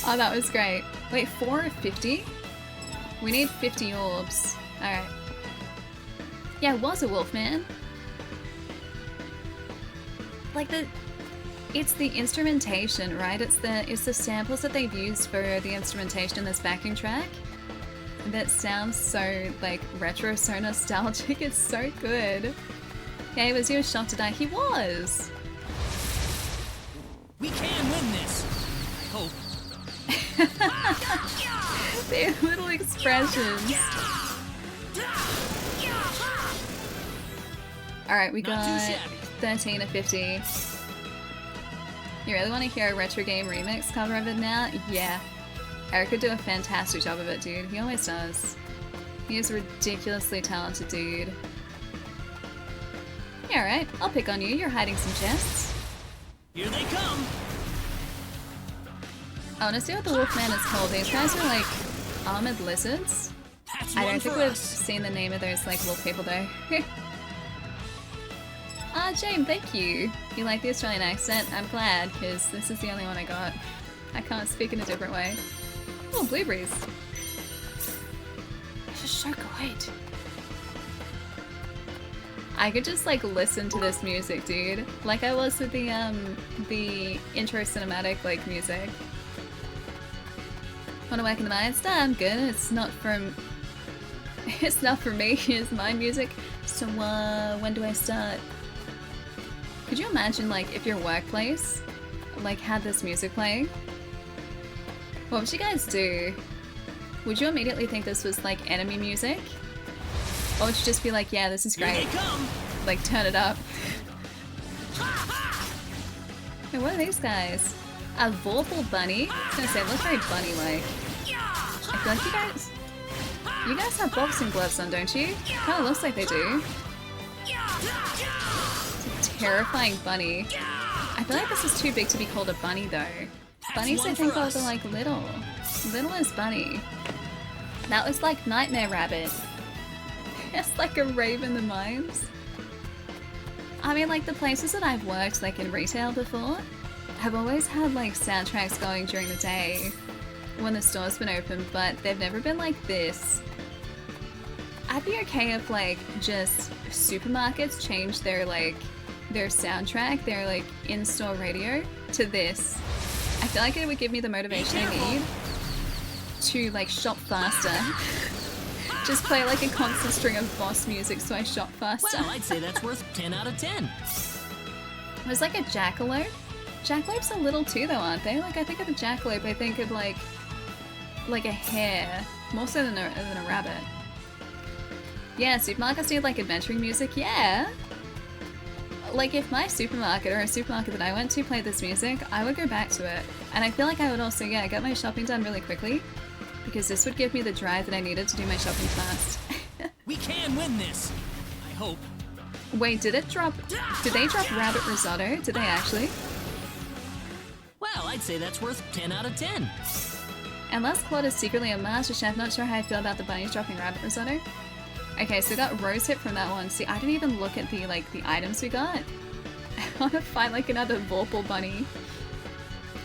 S2: Oh, that was great. Wait, 4 of 50? We need 50 orbs. Alright. Yeah, it was a wolf man. Like it's the instrumentation, right? It's the samples that they've used for the instrumentation in this backing track that sounds so like retro, so nostalgic. It's so good. Yeah, he was shocked to die. He was.
S1: We can win this. I hope.
S2: Their little expressions. Alright, we got 13 of 50. You really want to hear a retro game remix cover of it now? Yeah. Eric could do a fantastic job of it, dude. He always does. He is a ridiculously talented dude. Yeah, alright. I'll pick on you. You're hiding some chests.
S1: Here they come!
S2: I want to see what the Wolfman is called. These guys are like armored lizards. I don't think we've seen the name of those like wolf people though. Jane, thank you. You like the Australian accent? I'm glad, because this is the only one I got. I can't speak in a different way. Oh, blueberries. This is so good. I could just like listen to this music, dude. Like I was with the intro cinematic like music. Wanna work in the mines? Nah, I'm good. It's not from me, it's my music. So when do I start? Could you imagine like if your workplace like had this music playing, what would you guys do? Would you immediately think this was like enemy music? Or would you just be like, yeah, this is great. Like, turn it up. Hey, what are these guys? A Vorpal bunny? I was gonna say, it looks very bunny-like. I feel like you guys have boxing gloves on, don't you? Kinda looks like they do. It's a terrifying bunny. I feel like this is too big to be called a bunny, though. Bunnies, I think, are like little. Little is bunny. That was like Nightmare Rabbit. It's like a rave in the mines. I mean, like, the places that I've worked, like, in retail before, have always had, like, soundtracks going during the day when the store's been open, but they've never been like this. I'd be okay if, like, just supermarkets changed their, like, their soundtrack, their, like, in-store radio to this. I feel like it would give me the motivation I need to, like, shop faster. Just play like a constant string of boss music so I shop faster.
S1: Well, I'd say that's worth 10 out of 10.
S2: There's like a jackalope. Jackalopes are little too though, aren't they? Like, I think of a jackalope, I think of like a hare. More so than a rabbit. Yeah, supermarkets need like adventuring music, yeah. Like, if my supermarket or a supermarket that I went to played this music, I would go back to it. And I feel like I would also, yeah, get my shopping done really quickly. Because this would give me the drive that I needed to do my shopping fast.
S1: We can win this! I hope.
S2: Wait, did they drop rabbit risotto? Did they actually?
S1: Well, I'd say that's worth 10 out of 10.
S2: Unless Claude is secretly a master chef, not sure how I feel about the bunnies dropping rabbit risotto. Okay, so we got rose hip from that one. See, I didn't even look at the items we got. I want to find like another Vorpal bunny.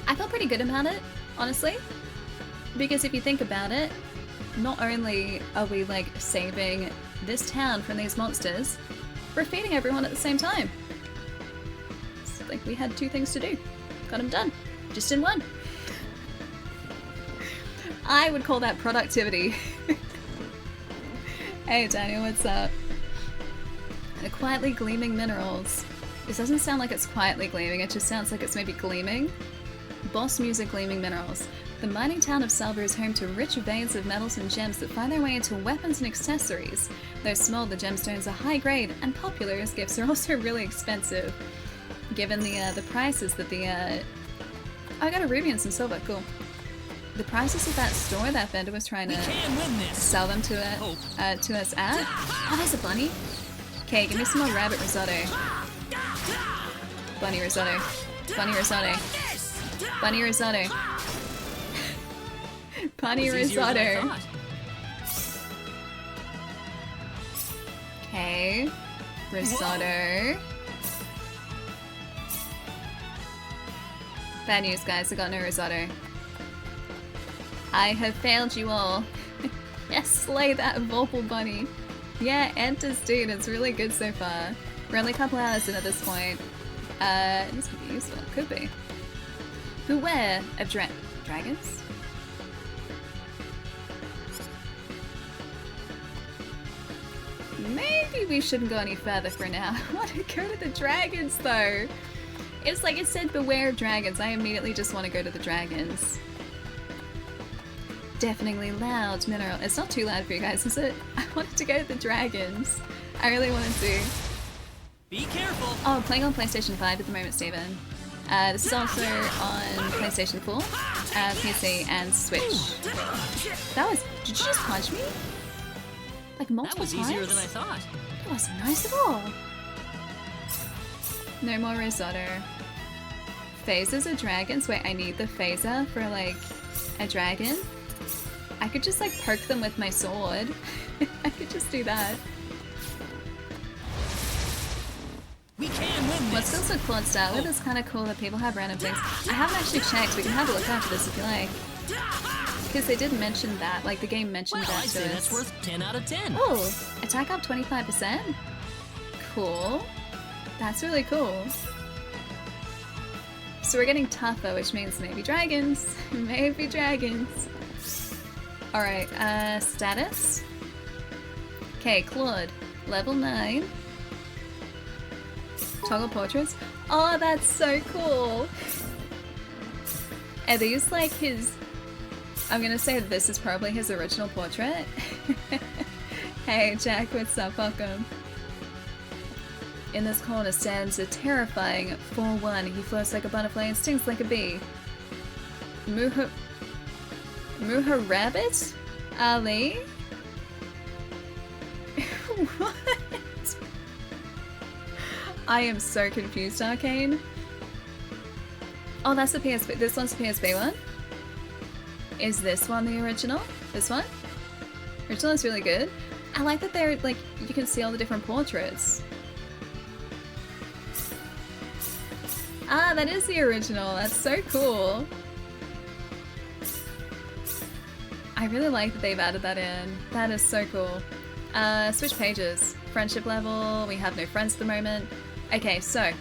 S2: I felt pretty good about it, honestly. Because if you think about it, not only are we like saving this town from these monsters, we're feeding everyone at the same time. It's like we had two things to do. Got them done. Just in one. I would call that productivity. Hey Daniel, what's up? The quietly gleaming minerals. This doesn't sound like it's quietly gleaming, it just sounds like it's maybe gleaming. Boss music gleaming minerals. The mining town of Selva is home to rich veins of metals and gems that find their way into weapons and accessories. Though small, the gemstones are high grade and popular as gifts are also really expensive. Given the prices that I got a ruby and some silver, cool. The prices of that store that vendor was trying to sell them to us at. Oh, there's a bunny. Okay, give me some more rabbit risotto. Bunny risotto. Bunny risotto. Bunny risotto. Bunny risotto. Okay. Risotto. Bad news, guys. I got no risotto. I have failed you all. Yes, slay that Vorpal bunny. Yeah, Enters, dude. It's really good so far. We're only a couple hours in at this point. This could be useful. Could be. Beware of dragons? Maybe we shouldn't go any further for now. I want to go to the dragons, though. It's like it said beware of dragons. I immediately just want to go to the dragons. Deafeningly loud mineral. It's not too loud for you guys, is it? I wanted to go to the dragons. I really wanted to.
S1: Be careful!
S2: Oh, I'm playing on PlayStation 5 at the moment, Steven. This is also on PlayStation 4, PC, and Switch. That was... Did you just punch me? Like multiple times?
S1: That was easier than I thought.
S2: That wasn't nice at all. No more risotto. Phasers of dragons? Wait, I need the phaser for, like, a dragon? I could just, like, poke them with my sword. I could just do that.
S1: We can win this.
S2: What skills are Claude start with? It's kind of cool that people have random things. I haven't actually checked. We can have a look after this if you like. Because they did mention that. Like, the game mentioned that
S1: I'd
S2: to
S1: say
S2: us.
S1: That's worth 10 out of 10.
S2: Oh, attack up 25%? Cool. That's really cool. So we're getting tougher, which means maybe dragons. Maybe dragons. Alright, status. Okay, Claude. Level 9. Toggle portraits. Oh, that's so cool. Are these like his... I'm gonna say that this is probably his original portrait. Hey Jack, what's up? Welcome. In this corner stands a terrifying 4-1. He floats like a butterfly and stings like a bee. Muha Rabbit? Ali? What? I am so confused, Arcane. Oh, that's the PSP. This one's the PSP one? Is this one the original? This one? Original is really good. I like that they're, like, you can see all the different portraits. Ah, that is the original. That's so cool. I really like that they've added that in. That is so cool. Switch pages. Friendship level. We have no friends at the moment. Okay, so.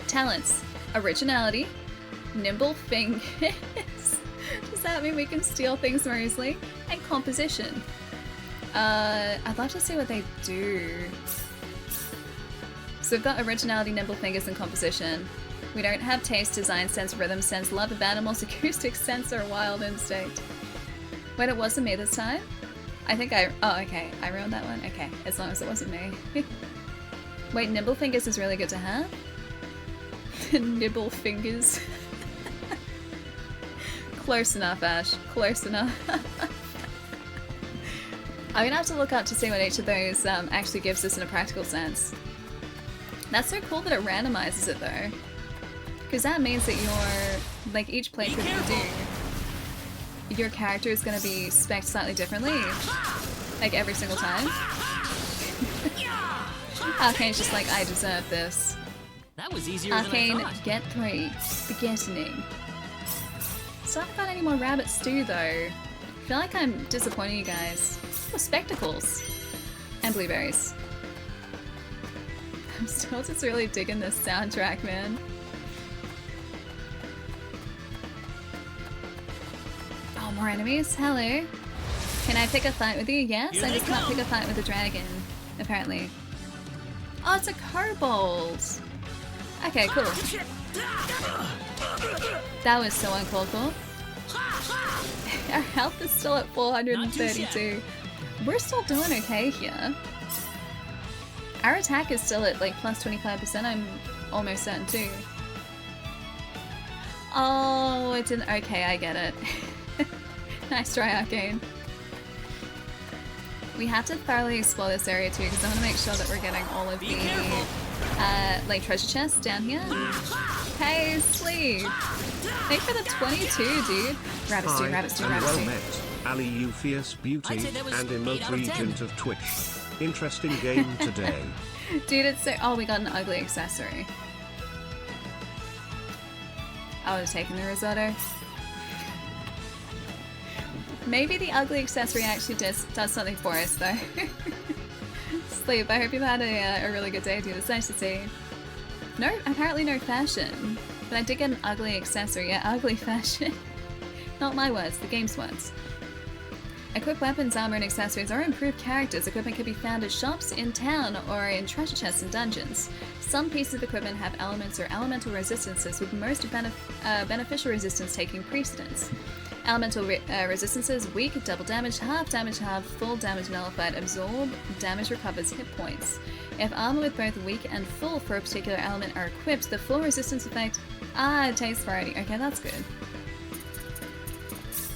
S2: Talents. Originality. Nimble fingers. Does that mean we can steal things more easily? And composition. I'd love to see what they do. So we've got originality, nimble fingers, and composition. We don't have taste, design sense, rhythm sense, love of animals, acoustic sense, or wild instinct. Wait, it wasn't me this time? I think oh, okay. I ruined that one? Okay, as long as it wasn't me. Wait, nimble fingers is really good to have? Nibble fingers. Close enough, Ash. Close enough. I'm gonna have to look up to see what each of those actually gives us in a practical sense. That's so cool that it randomizes it though. Because that means that your, like each playthrough that you do, your character is gonna be spec'd slightly differently. Like every single time. Arcane's just like, I deserve this.
S1: That was easier
S2: Arcane,
S1: than I thought.
S2: get 3. Beginning. So I haven't got any more rabbit stew though. I feel like I'm disappointing you guys. Oh, spectacles. And blueberries. I'm still just really digging this soundtrack, man. Oh, more enemies? Hello. Can I pick a fight with you? Yes, I just can't pick a fight with a dragon, apparently. Oh, it's a kobold! Okay, cool. That was so uncalled for. Our health is still at 432. We're still doing okay here. Our attack is still at like plus 25%, I'm almost certain too. Oh, it's an okay, I get it. Nice try, Arcane. We have to thoroughly explore this area too, because I want to make sure that we're getting all of the like treasure chests down here. Hey, Sleep! Thanks for the 22, dude. Rabbit stew, rabbit stew, rabbit stew.
S6: Well met, Ali, you fierce beauty and emote regent of Twitch. Interesting game today.
S2: Dude, it's so... Oh, we got an ugly accessory. I would have taken the risotto. Maybe the ugly accessory actually does something for us, though. Sleep, I hope you've had a really good day, dude. It's nice to see. No, apparently no fashion. But I did get an ugly accessory. Yeah, ugly fashion. Not my words, the game's words. Equip weapons, armor, and accessories or improved characters. Equipment can be found at shops in town or in treasure chests and dungeons. Some pieces of equipment have elements or elemental resistances, with most beneficial resistance taking precedence. Elemental resistances: weak, double damage, half, full damage nullified, absorb, damage recovers hit points. If armor with both weak and full for a particular element are equipped, the full resistance effect... Ah, it takes variety. Okay, that's good.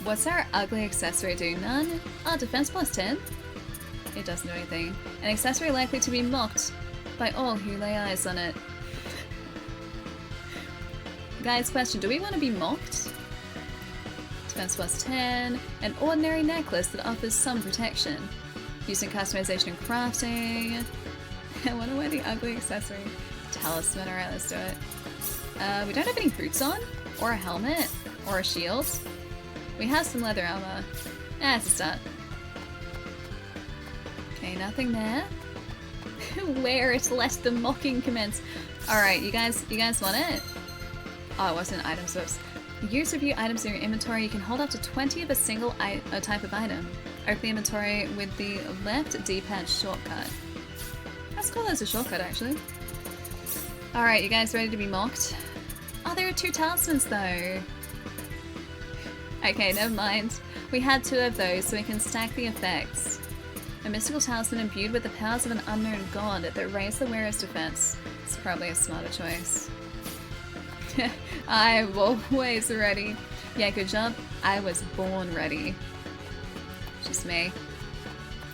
S2: What's our ugly accessory do? None? Ah, defense plus 10? It doesn't do anything. An accessory likely to be mocked by all who lay eyes on it. Guys, question, do we want to be mocked? Defense plus 10. An ordinary necklace that offers some protection. Using customization and crafting. I want to wear the ugly accessory. Talisman, alright, let's do it. We don't have any boots on? Or a helmet? Or a shield? We have some leather armor. That's a start. Okay, nothing there. Wear it, let the mocking commence. Alright, you guys want it? Oh, it wasn't item source. Use review items in your inventory. You can hold up to 20 of a single type of item. Open the inventory with the left D-pad shortcut. That's cool, there's a shortcut actually. Alright, you guys ready to be mocked? Oh, there are 2 talismans though. Okay, never mind. We had 2 of those, so we can stack the effects. A mystical talisman imbued with the powers of an unknown god that raise the wearer's defense. It's probably a smarter choice. I'm always ready. Yeah, good job. I was born ready. Just me.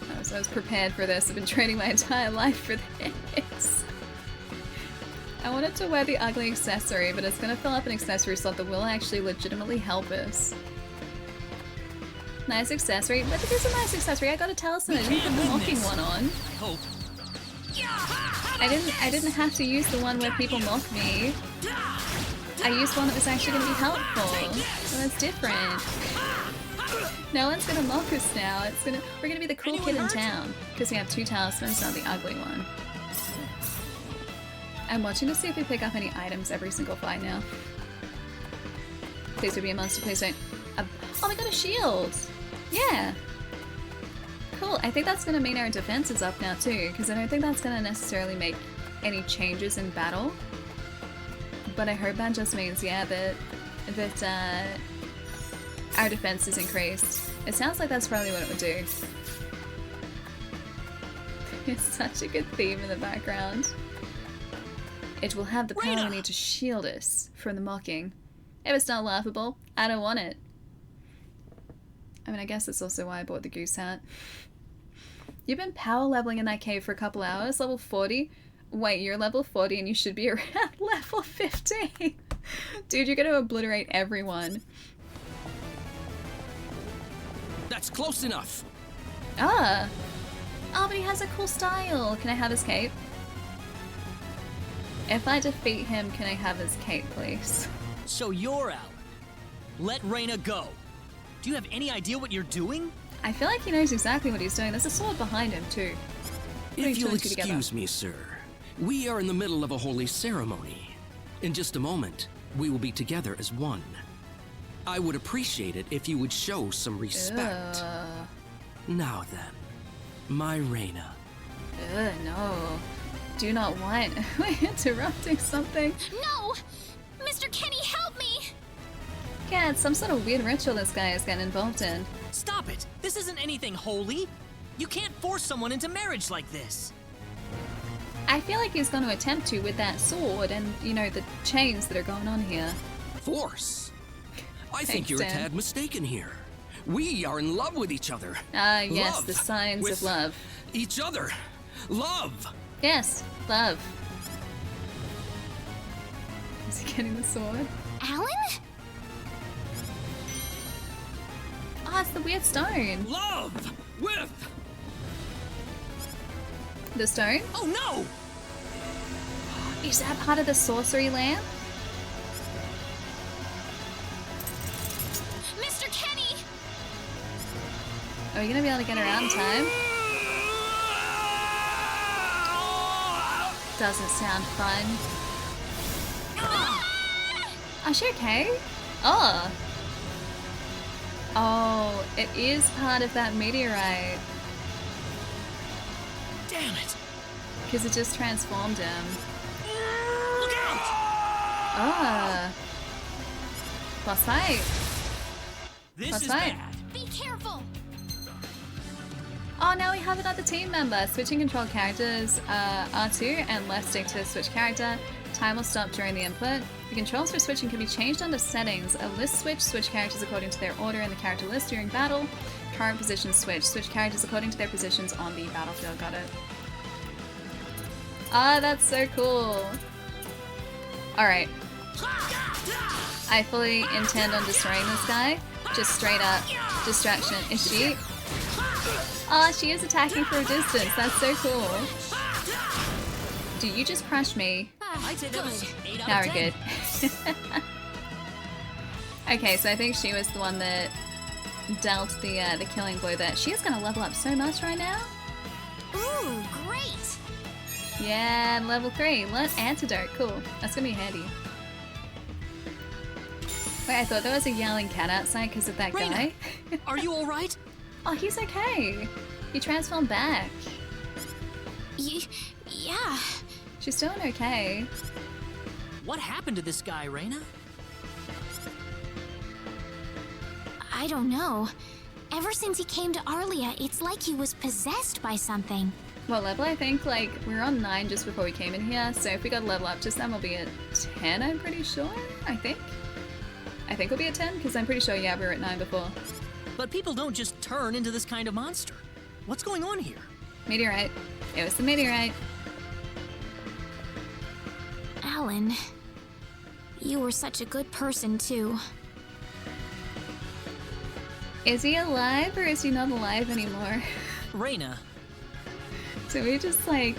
S2: I was prepared for this. I've been training my entire life for this. I wanted to wear the ugly accessory, but it's going to fill up an accessory slot that will actually legitimately help us. Nice accessory. But it is a nice accessory. I got a talisman. I didn't put the mocking one on. I didn't have to use the one where people mock me. I used one that was actually going to be helpful. So that's different. No one's gonna mock us now. We're gonna be the cool kid in town because we have 2 talismans, not the ugly one. I'm watching to see if we pick up any items every single fight now. Please don't be a monster. Please don't. Oh, we got a shield. Yeah. Cool. I think that's gonna mean our defense is up now too, because I don't think that's gonna necessarily make any changes in battle. But I hope that just means, yeah, that our defense is increased. It sounds like that's probably what it would do. It's such a good theme in the background. It will have the power we need to shield us from the mocking. If it's not laughable, I don't want it. I mean, I guess that's also why I bought the goose hat. You've been power leveling in that cave for a couple hours, level 40? Wait, you're level 40 and you should be around level 15. Dude, you're gonna obliterate everyone.
S5: That's close enough.
S2: Ah. Oh, but he has a cool style. Can I have his cape? If I defeat him, can I have his cape, please?
S1: So you're out. Let Reyna go. Do you have any idea what you're doing?
S2: I feel like he knows exactly what he's doing. There's a sword behind him, too.
S5: If you'll excuse me, sir. We are in the middle of a holy ceremony. In just a moment, we will be together as one. I would appreciate it if you would show some respect. Now then, my Reyna.
S2: No. Do not want. Am I interrupting something?
S9: No! Mr. Kenny, help me!
S2: Yeah, it's some sort of weird ritual this guy is getting involved in.
S1: Stop it! This isn't anything holy! You can't force someone into marriage like this!
S2: I feel like he's going to attempt to with that sword and, you know, the chains that are going on here.
S5: Force? I think you're a tad mistaken here. We are in love with each other.
S2: Ah, yes,
S5: love
S2: the signs
S5: with
S2: of love.
S5: Each other. Love.
S2: Yes, love. Is he getting the sword?
S9: Alan?
S2: Oh, it's the weird stone.
S5: Love with
S2: the stone?
S1: Oh no!
S2: Is that part of the sorcery lamp?
S9: Mr. Kenny!
S2: Are we gonna be able to get around in time? Doesn't sound fun. Is she okay? Oh. Oh, it is part of that meteorite.
S1: Damn it!
S2: Because it just transformed him.
S1: Look out!
S2: Ah. Boss fight.
S1: This
S2: Boss
S1: is
S2: fight.
S1: bad.
S9: Be careful!
S2: Oh, now we have another team member. Switching control characters, R2 and left stick to switch character. Time will stop during the input. The controls for switching can be changed under settings. A list switch characters according to their order in the character list during battle. Current position switch characters according to their positions on the battlefield. Got it. Ah, that's so cool. Alright. I fully intend on destroying this guy. Just straight up distraction. Is she? Ah, she is attacking from a distance. That's so cool. Do you just crush me?
S1: I'd say that was 8 out
S2: Now
S1: of
S2: we're
S1: 10.
S2: good. Okay, so I think she was the one that dealt the killing blow there. She is going to level up so much right now.
S9: Ooh, great!
S2: Yeah, level 3. Learn antidote. Cool. That's going to be handy. Wait, I thought there was a yelling cat outside because of that guy.
S1: Are you alright?
S2: Oh, he's okay. He transformed back.
S9: Yeah.
S2: She's doing okay.
S1: What happened to this guy, Reyna?
S9: I don't know. Ever since he came to Arlia, it's like he was possessed by something.
S2: What level? I think, like, we were on 9 just before we came in here, so if we got a level up just then, we'll be at 10, I'm pretty sure, I think we'll be at 10, because I'm pretty sure, yeah, we were at 9 before.
S1: But people don't just turn into this kind of monster. What's going on here?
S2: Meteorite. It was the meteorite.
S9: Alan, you were such a good person, too.
S2: Is he alive, or is he not alive anymore?
S1: Reyna.
S2: So we just, like,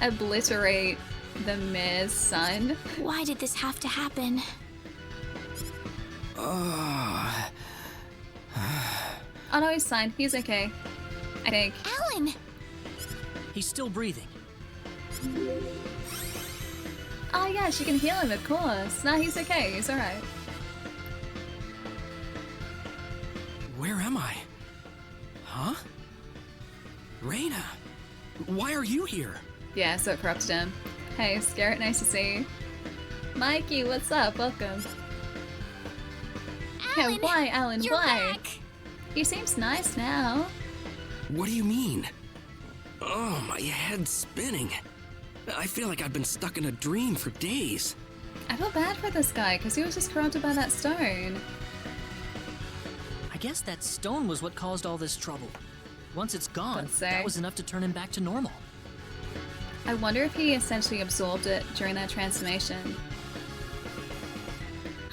S2: obliterate the mayor's son?
S9: Why did this have to happen?
S2: Oh no, he's fine. He's okay. I think.
S9: Alan!
S1: He's still breathing.
S2: Oh yeah, she can heal him, of course. No, he's okay. He's alright.
S5: Where am I? Huh? Reyna, why are you here?
S2: Yeah, so it corrupted him. Hey, Scarrett, nice to see you. Mikey, what's up? Welcome.
S9: Alan,
S2: yeah, why, Alan?
S9: You're
S2: why?
S9: Back.
S2: He seems nice now.
S5: What do you mean? Oh, my head's spinning. I feel like I've been stuck in a dream for days.
S2: I feel bad for this guy, because he was just corrupted by that stone.
S1: I guess that stone was what caused all this trouble. Once it's gone, that was enough to turn him back to normal.
S2: I wonder if he essentially absorbed it during that transformation.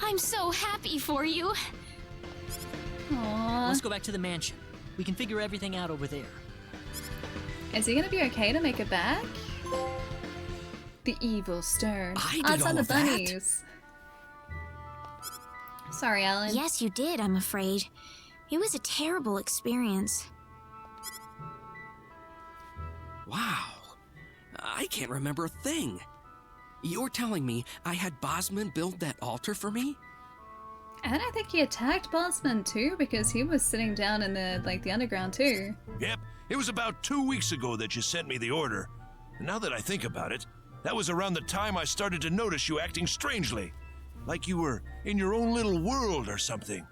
S9: I'm so happy for you.
S2: Aww.
S1: Let's go back to the mansion. We can figure everything out over there.
S2: Is he gonna be okay to make it back? The evil stone.
S5: I did all
S2: the
S5: of that.
S2: bunnies. Sorry, Alan.
S9: Yes, you did, I'm afraid. It was a terrible experience.
S5: Wow. I can't remember a thing. You're telling me I had Bosman build that altar for me?
S2: And I think he attacked Bosman too, because he was sitting down in the underground too.
S8: Yep, it was about 2 weeks ago that you sent me the order. And now that I think about it, that was around the time I started to notice you acting strangely. Like you were in your own little world or something.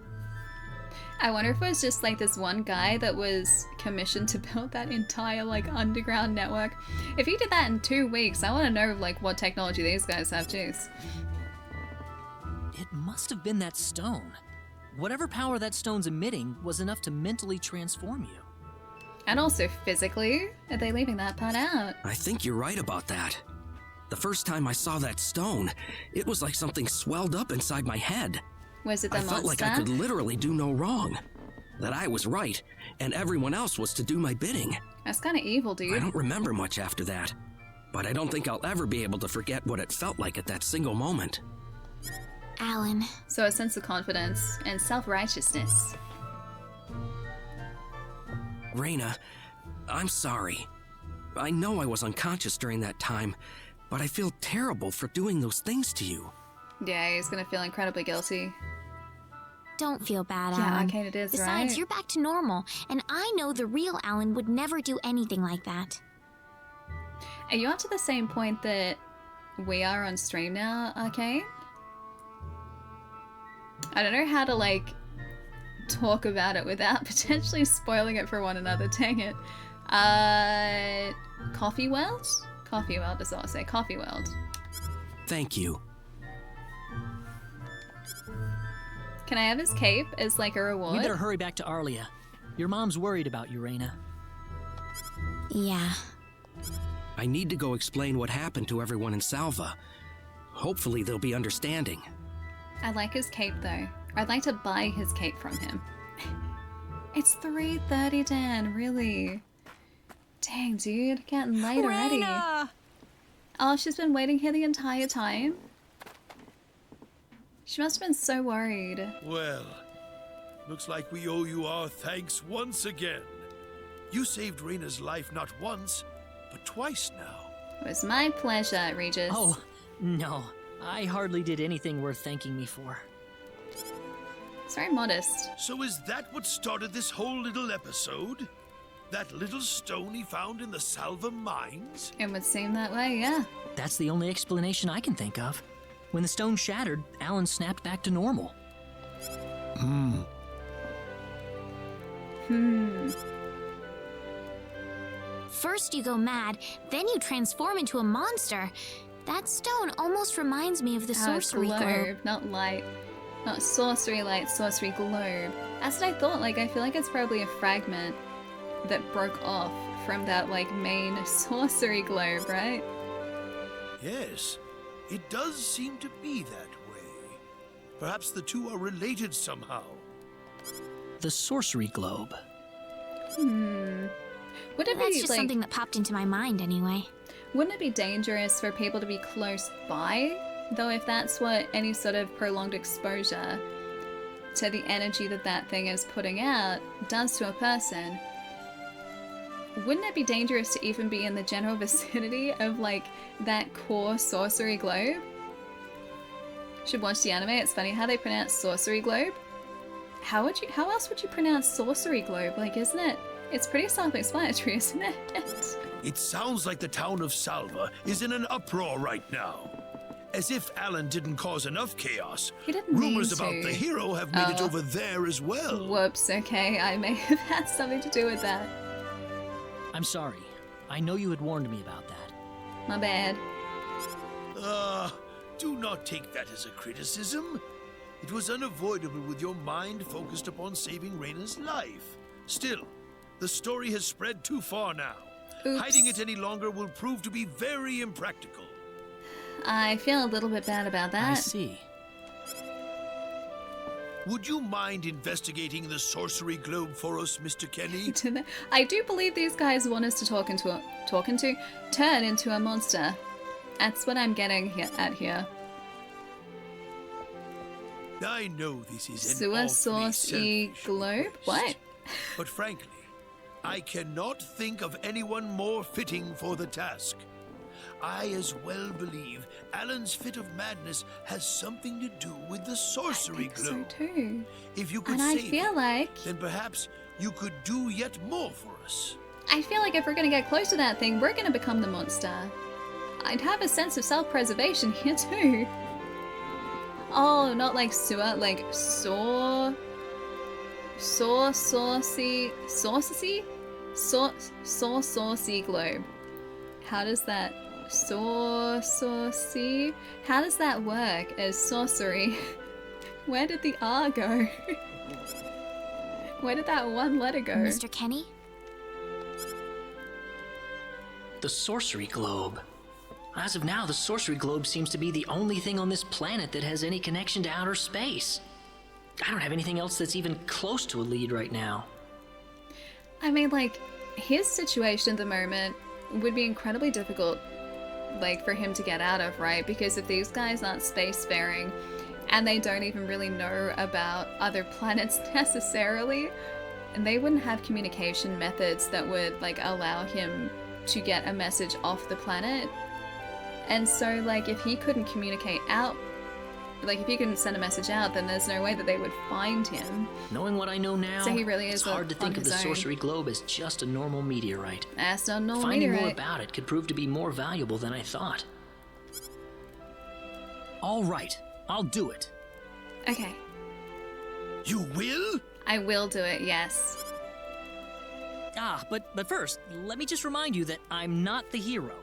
S2: I wonder if it was just like this one guy that was commissioned to build that entire underground network. If he did that in 2 weeks, I want to know what technology these guys have too.
S1: It must have been that stone. Whatever power that stone's emitting was enough to mentally transform you.
S2: And also physically. Are they leaving that part out?
S5: I think you're right about that. The first time I saw that stone, it was like something swelled up inside my head.
S2: Was it the monster?
S5: I felt like I could literally do no wrong. That I was right, and everyone else was to do my bidding.
S2: That's kind of evil, dude.
S5: I don't remember much after that, but I don't think I'll ever be able to forget what it felt like at that single moment.
S9: Alan.
S2: So a sense of confidence and self-righteousness.
S5: Reyna, I'm sorry. I know I was unconscious during that time, but I feel terrible for doing those things to you.
S2: Yeah, he's gonna feel incredibly guilty.
S9: Don't feel bad,
S2: yeah,
S9: Alan.
S2: okay, it is,
S9: Besides,
S2: right?
S9: you're back to normal, and I know the real Alan would never do anything like that.
S2: Are you up to the same point that we are on stream now, Arcane? I don't know how to, talk about it without potentially spoiling it for one another. Dang it. Coffee World? Coffee World is what I say. Coffee World.
S5: Thank you.
S2: Can I have his cape as, a reward?
S1: We better hurry back to Arlia. Your mom's worried about you, Reyna.
S9: Yeah.
S5: I need to go explain what happened to everyone in Salva. Hopefully they'll be understanding.
S2: I like his cape, though. I'd like to buy his cape from him. It's 3:30, Dan, really? Dang, dude, getting late already.
S13: Reyna!
S2: Oh, she's been waiting here the entire time? She must have been so worried.
S8: Well, looks like we owe you our thanks once again. You saved Reyna's life not once, but twice now.
S2: It was my pleasure, Regis.
S1: Oh, no. I hardly did anything worth thanking me for.
S2: It's very modest.
S8: So is that what started this whole little episode? That little stone he found in the Salva mines?
S2: It would seem that way, yeah.
S1: That's the only explanation I can think of. When the stone shattered, Alan snapped back to normal.
S9: First you go mad, then you transform into a monster. That stone almost reminds me of the sorcery globe.
S2: Not light. Not sorcery light, sorcery globe. That's what I thought. Like, I feel like it's probably a fragment that broke off from that, like, main sorcery globe, right?
S8: Yes, it does seem to be that way. Perhaps the two are related somehow.
S1: The sorcery globe.
S2: Would it
S9: That's
S2: be,
S9: just
S2: like,
S9: something that popped into my mind anyway.
S2: Wouldn't it be dangerous for people to be close by? Though if that's what any sort of prolonged exposure to the energy that that thing is putting out does to a person, wouldn't it be dangerous to even be in the general vicinity of, like, that core sorcery globe? Should watch the anime. It's funny how they pronounce sorcery globe. How else would you pronounce sorcery globe? Like, isn't it? It's pretty self-explanatory, isn't it?
S8: It sounds like the town of Salva is in an uproar right now. As if Alan didn't cause enough chaos.
S2: He didn't
S8: Rumors
S2: mean
S8: about
S2: to.
S8: the hero have made it over there as well.
S2: Whoops, okay, I may have had something to do with that.
S1: I'm sorry. I know you had warned me about that.
S2: My bad.
S8: Do not take that as a criticism. It was unavoidable with your mind focused upon saving Reyna's life. Still, the story has spread too far now.
S2: Oops.
S8: Hiding it any longer will prove to be very impractical.
S2: I feel a little bit bad about that.
S1: I see.
S8: Would you mind investigating the sorcery globe for us, Mr. Kenny?
S2: I do believe these guys want us to turn into a monster. That's what I'm getting at here.
S8: I know this is an
S2: Sewer
S8: awfully
S2: source e
S8: selfish
S2: globe?
S8: request,
S2: What?
S8: But frankly, I cannot think of anyone more fitting for the task. I as well believe Alan's fit of madness has something to do with the sorcery globe.
S2: So too.
S8: If you could
S2: And I
S8: save
S2: feel
S8: it,
S2: like
S8: then perhaps you could do yet more for us.
S2: I feel like if we're gonna get close to that thing, we're gonna become the monster. I'd have a sense of self-preservation here too. Oh, not like sewer, like saucy globe. How does that saucy? How does that work as sorcery? Where did the R go? Where did that one letter go?
S9: Mr. Kenny?
S1: The sorcery globe. As of now, the sorcery globe seems to be the only thing on this planet that has any connection to outer space. I don't have anything else that's even close to a lead right now.
S2: I mean, like, his situation at the moment would be incredibly difficult, like, for him to get out of, right? Because if these guys aren't spacefaring and they don't even really know about other planets necessarily, and they wouldn't have communication methods that would, like, allow him to get a message off the planet. And so, like, if he couldn't communicate out, like, if he couldn't send a message out, then there's no way that they would find him.
S1: Knowing what I know now,
S2: So he really is
S1: it's hard to think of the sorcery globe as just a normal meteorite.
S2: That's not a normal
S1: Finding
S2: meteorite.
S1: more about it could prove to be more valuable than I thought. All right, I'll do it.
S2: Okay.
S8: You will?
S2: I will do it, yes.
S1: But first, let me just remind you that I'm not the hero.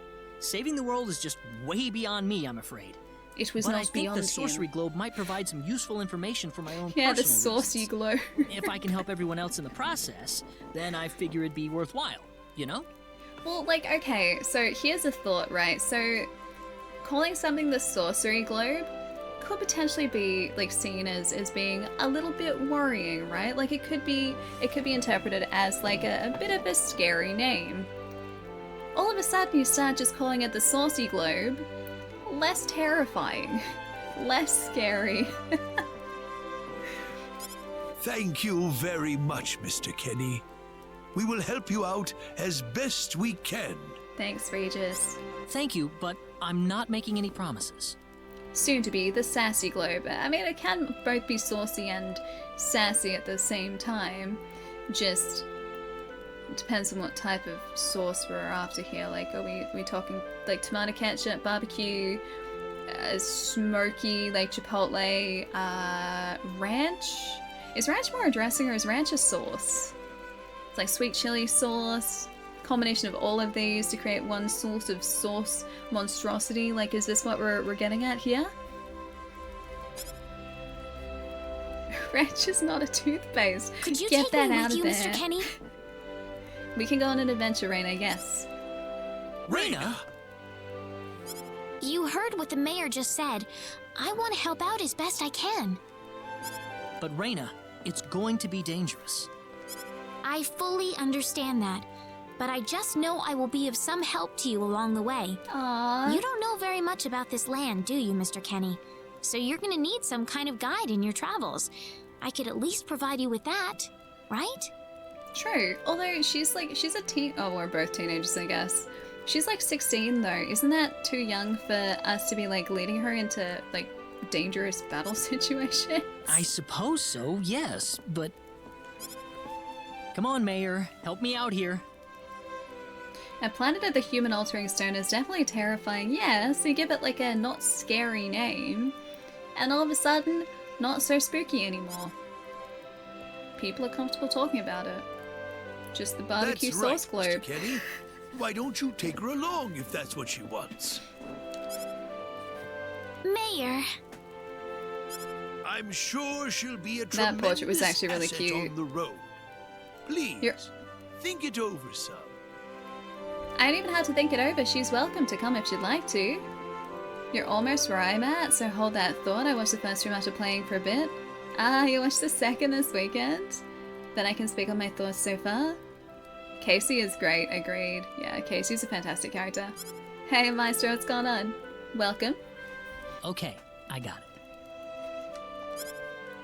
S1: Saving the world is just way beyond me, I'm afraid.
S2: It was
S1: but
S2: not
S1: I think
S2: beyond
S1: the sorcery
S2: him.
S1: globe might provide some useful information for my own
S2: Yeah, the
S1: personal
S2: saucy
S1: reasons.
S2: globe.
S1: If I can help everyone else in the process, then I figure it'd be worthwhile, you know?
S2: Well, like, okay, so here's a thought, right? So, calling something the sorcery globe could potentially be, like, seen as being a little bit worrying, right? Like, it could be interpreted as, like, a bit of a scary name. All of a sudden, you start just calling it the saucy globe. Less terrifying. Less scary.
S8: Thank you very much, Mr. Kenny. We will help you out as best we can.
S2: Thanks, Regis.
S1: Thank you, but I'm not making any promises.
S2: Soon to be the sassy globe. I mean, it can both be saucy and sassy at the same time. Just depends on what type of sauce we're after here. Like, are we talking like tomato ketchup, barbecue, smoky, like chipotle, ranch? Is ranch more a dressing or is ranch a sauce? It's like sweet chili sauce, combination of all of these to create one sort of sauce monstrosity. Like, is this what we're getting at here? Wretch is not a toothpaste.
S9: Could you
S2: get
S9: take
S2: that
S9: me
S2: out
S9: with
S2: of
S9: you,
S2: there.
S9: Mr. Kenny?
S2: We can go on an adventure, Raina, yes.
S8: Raina!
S9: You heard what the mayor just said. I want to help out as best I can.
S1: But Raina, it's going to be dangerous.
S9: I fully understand that, but I just know I will be of some help to you along the way.
S2: Aww.
S9: You don't know very much about this land, do you, Mr. Kenny? So you're gonna need some kind of guide in your travels. I could at least provide you with that, right?
S2: True. Although she's a teen. Oh, we're both teenagers, I guess. She's like 16 though. Isn't that too young for us to be like leading her into like dangerous battle situations?
S1: I suppose so, yes, but... Come on, Mayor. Help me out here.
S2: A planet of the human altering stone is definitely terrifying, yes. You give it like a not scary name, and all of a sudden, not so spooky anymore. People are comfortable talking about it. Just the barbecue
S8: That's
S2: sauce
S8: right,
S2: globe.
S8: Mr. Kenny. Why don't you take her along if that's what she wants?
S9: Mayor.
S8: I'm sure she'll be a
S2: That portrait was
S8: tremendous
S2: actually really
S8: asset
S2: cute.
S8: on the road. Please, think it over some.
S2: I don't even have to think it over. She's welcome to come if she'd like to. You're almost where I'm at, so hold that thought. I watched the first stream after playing for a bit. Ah, you watched the second this weekend? Then I can speak on my thoughts so far. Casey is great, agreed. Yeah, Casey's a fantastic character. Hey, Maestro, what's going on? Welcome.
S1: Okay, I got it.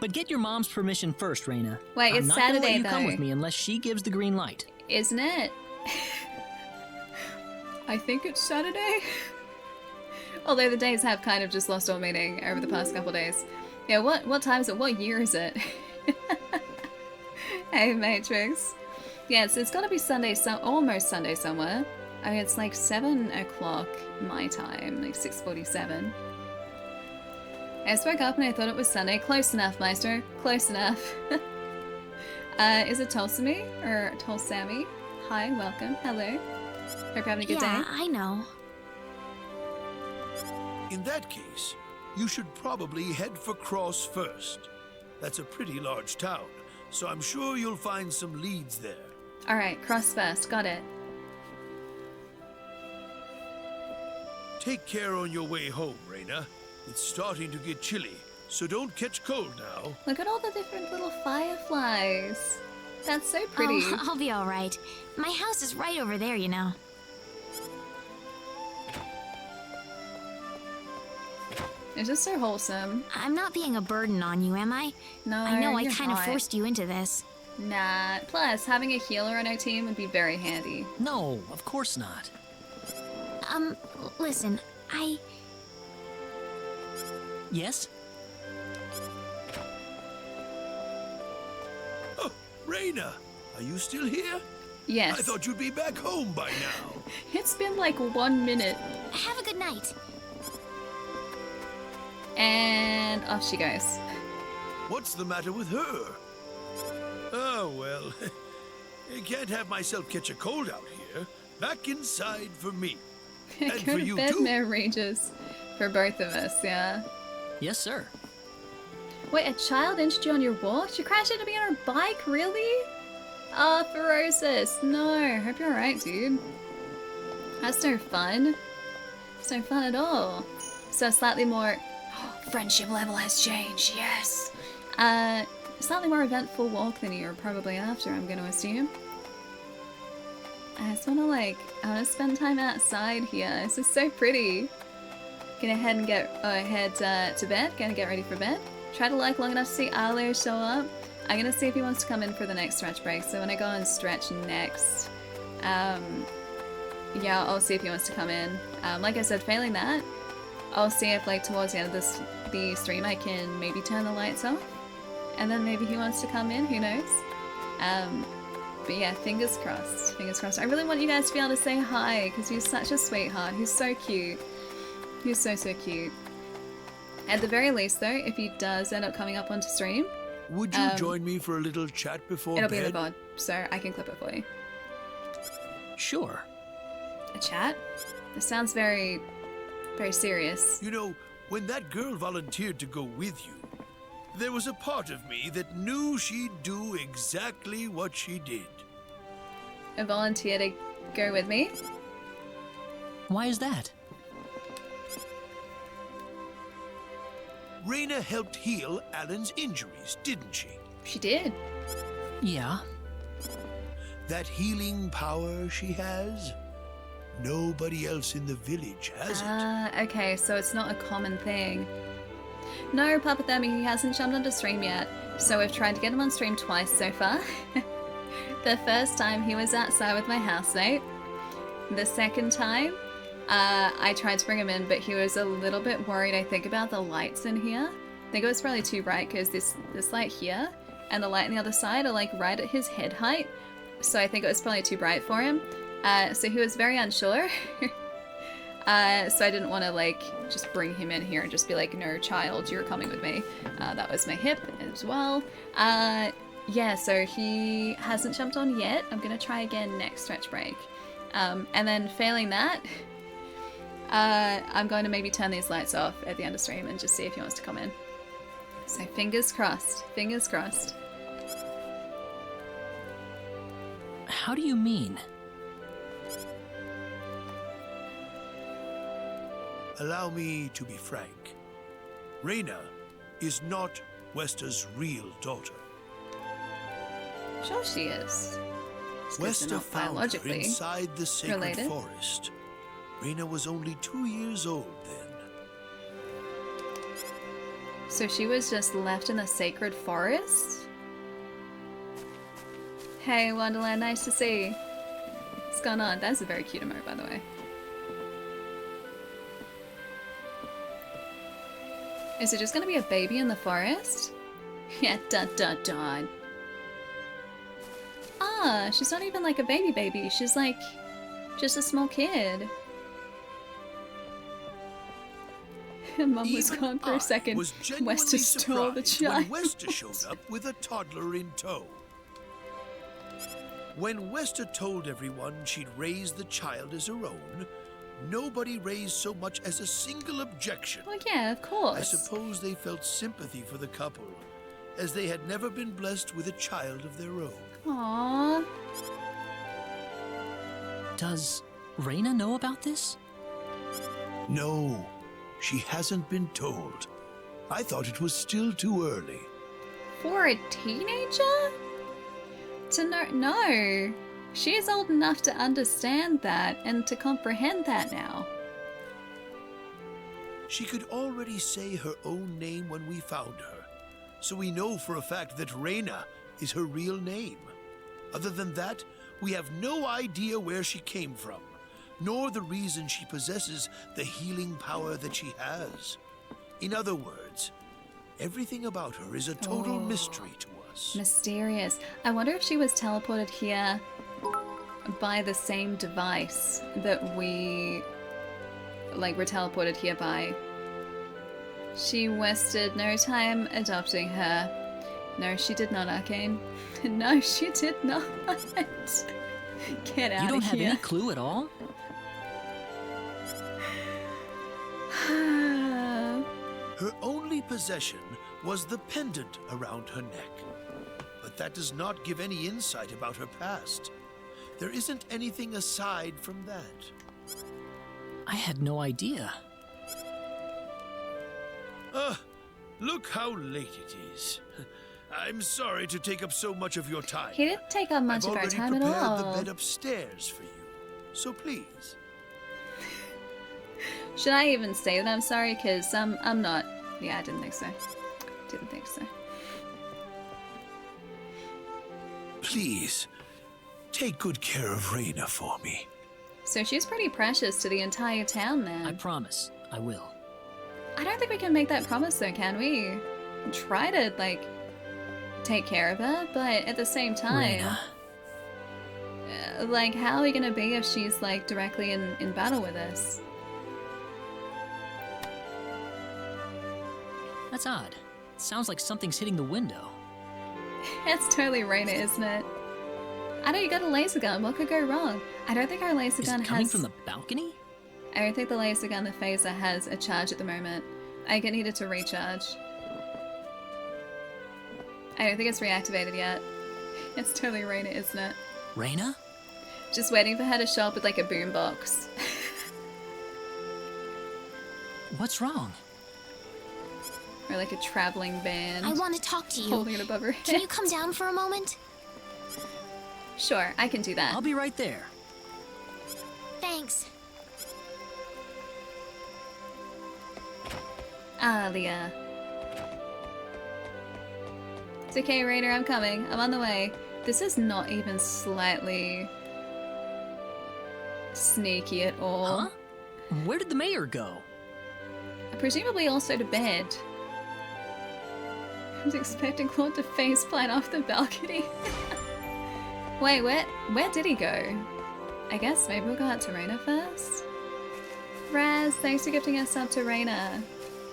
S1: But get your mom's permission first, Raina.
S2: Wait,
S1: I'm
S2: it's
S1: not gonna
S2: Saturday,
S1: let you
S2: though.
S1: come with me unless she gives the green light.
S2: Isn't it? I think it's Saturday. Although the days have kind of just lost all meaning over the past couple days. Yeah, what time is it? What year is it? Hey, Matrix. Yeah, it's got to be Sunday, almost Sunday somewhere. I mean, it's like 7 o'clock my time, like 6:47. I just woke up and I thought it was Sunday. Close enough, Maestro. Close enough. Is it Tulsamy or Tulsamy? Hi, welcome. Hello. Hope you're having a good day.
S9: Yeah, I know.
S8: In that case, you should probably head for Cross first. That's a pretty large town, so I'm sure you'll find some leads there.
S2: Alright, Cross first. Got it.
S8: Take care on your way home, Raina. It's starting to get chilly, so don't catch cold now.
S2: Look at all the different little fireflies. That's so pretty.
S9: Oh, I'll be all right. My house is right over there, you know.
S2: It's just so wholesome.
S9: I'm not being a burden on you, am I?
S2: No,
S9: I know I
S2: you're
S9: kind of
S2: not.
S9: forced you into this.
S2: Nah. Plus, having a healer on our team would be very handy.
S1: No, of course not.
S9: Listen,
S1: Yes?
S8: Oh, Raina, are you still here?
S2: Yes.
S8: I thought you'd be back home by now.
S2: It's been like 1 minute.
S9: have a good night.
S2: And off she goes.
S8: What's the matter with her? Oh, well, I can't have myself catch a cold out here. Back inside for me. And
S2: Go
S8: for
S2: to
S8: you
S2: bed,
S8: too.
S2: Mayor Regis. For both of us, yeah.
S1: Yes, sir.
S2: Wait, a child injured you on your walk? You crashed into me on her bike? Really? Ah, Ferocis. No, hope you're alright, dude. That's no fun. It's no fun at all. So slightly more... friendship level has changed, yes. Slightly more eventful walk than you were probably after, I'm gonna assume. I just wanna I wanna spend time outside here. This is so pretty. Gonna head and head to bed. Gonna get ready for bed. Try to long enough to see Arlo show up. I'm gonna see if he wants to come in for the next stretch break. So when I go and stretch next, yeah, I'll see if he wants to come in. Like I said, failing that, I'll see if towards the end of the stream I can maybe turn the lights off, and then maybe he wants to come in. Who knows? But yeah, fingers crossed. Fingers crossed. I really want you guys to be able to say hi because he's such a sweetheart. He's so cute. He's so cute. At the very least, though, if he does end up coming up onto stream,
S8: Would you join me for a little chat before
S2: It'll
S8: bed?
S2: be in the VOD, so I can clip it for you.
S1: Sure.
S2: A chat? This sounds very, very serious.
S8: You know, when that girl volunteered to go with you, there was a part of me that knew she'd do exactly what she did.
S2: A volunteer to go with me?
S1: Why is that?
S8: Reyna helped heal Alan's injuries, didn't she?
S2: She did.
S1: Yeah.
S8: That healing power she has, nobody else in the village has it.
S2: Okay, so it's not a common thing. No, Papa Themi, he hasn't jumped onto stream yet, so we've tried to get him on stream twice so far. The first time he was outside with my housemate. The second time, I tried to bring him in, but he was a little bit worried, I think, about the lights in here. I think it was probably too bright because this light here and the light on the other side are like right at his head height. So I think it was probably too bright for him. So he was very unsure. So I didn't want to like just bring him in here and just be like, no child, you're coming with me. That was my hip as well. Yeah, so he hasn't jumped on yet. I'm going to try again next stretch break. And then failing that, I'm going to maybe turn these lights off at the end of stream and just see if he wants to come in. So fingers crossed, fingers crossed.
S1: How do you mean?
S8: Allow me to be frank. Reyna is not Wester's real daughter.
S2: Sure she is.
S8: Wester found her inside the sacred
S2: related.
S8: forest. Reyna was only 2 years old then.
S2: So she was just left in the sacred forest? Hey Wonderland, nice to see you. What's going on? That's a very cute emote, by the way. Is it just gonna be a baby in the forest? Yeah, dun dun dun. Ah, she's not even like a baby. She's like just a small kid. Mum was gone for a second. Wester stole the child.
S8: When Wester showed up with a toddler in tow. When Wester told everyone she'd raised the child as her own, nobody raised so much as a single objection.
S2: Well, yeah, of course.
S8: I suppose they felt sympathy for the couple, as they had never been blessed with a child of their own.
S2: Aww.
S1: Does Reyna know about this?
S8: No, she hasn't been told. I thought it was still too early.
S2: For a teenager? To know? No. She is old enough to understand that and to comprehend that now.
S8: She could already say her own name when we found her, so we know for a fact that Reyna is her real name. Other than that, we have no idea where she came from, nor the reason she possesses the healing power that she has. In other words, everything about her is a total mystery to us.
S2: Mysterious. I wonder if she was teleported here by the same device that we were teleported here by. She wasted no time adopting her. No, she did not, Arcane. No, she did not. Get out of here.
S1: You don't have any clue at all?
S8: Her only possession was the pendant around her neck. But that does not give any insight about her past. There isn't anything aside from that.
S1: I had no idea.
S8: Look how late it is. I'm sorry to take up so much of your time.
S2: He didn't take up much of our time at all.
S8: I've already prepared the bed upstairs for you, so please.
S2: Should I even say that I'm sorry? Because I'm not. Yeah, I didn't think so. Didn't think so.
S8: Please, take good care of Reyna for me.
S2: So she's pretty precious to the entire town then.
S1: I promise, I will.
S2: I don't think we can make that promise though, can we? Try to, take care of her, but at the same time... how are we gonna be if she's, directly in battle with us?
S1: That's odd. Sounds like something's hitting the window.
S2: It's totally Raina, isn't it? I know you got a laser gun. What could go wrong? I don't think our laser gun has...
S1: coming from the balcony?
S2: I don't think the laser gun, the phaser, has a charge at the moment. I get needed to recharge. I don't think it's reactivated yet. It's totally Raina, isn't it?
S1: Raina?
S2: Just waiting for her to show up with like a boombox.
S1: What's wrong?
S2: Or like a traveling band.
S9: I want to talk to you.
S2: Holding it above her head.
S9: Can you come down for a moment?
S2: Sure, I can do that.
S1: I'll be right there.
S9: Thanks.
S2: Ah, Leah. It's okay, Raider, I'm coming. I'm on the way. This is not even slightly sneaky at all.
S1: Huh? Where did the mayor go?
S2: Presumably also to bed. I was expecting Claude to faceplant off the balcony. Wait, where did he go? I guess maybe we'll go out to Raina first? Raz, thanks for gifting us up to Raina.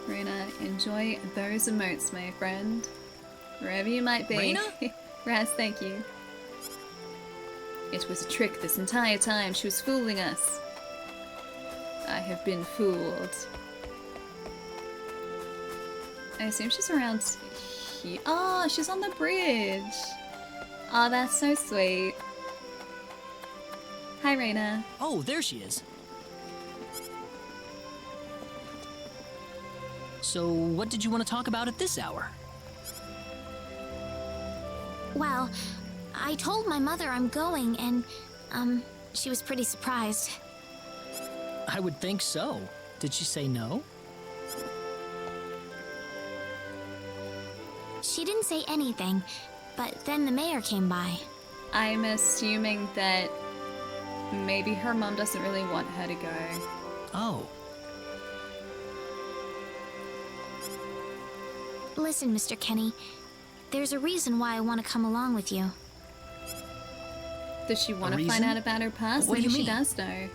S2: Raina, enjoy those emotes, my friend. Wherever you might be.
S1: Raina?
S2: Raz, thank you. It was a trick this entire time. She was fooling us. I have been fooled. I assume she's around here. Oh, she's on the bridge. Oh, that's so sweet. Hi, Raina.
S1: Oh, there she is. So, what did you want to talk about at this hour?
S9: Well, I told my mother I'm going, and, she was pretty surprised.
S1: I would think so. Did she say no?
S9: She didn't say anything, but then the mayor came by.
S2: I'm assuming that maybe her mom doesn't really want her to go.
S1: Oh.
S9: Listen, Mr. Kenny, there's a reason why I want to come along with you.
S2: Does she want to find out about her past?
S1: What do you
S2: Maybe
S1: mean?
S2: she does know.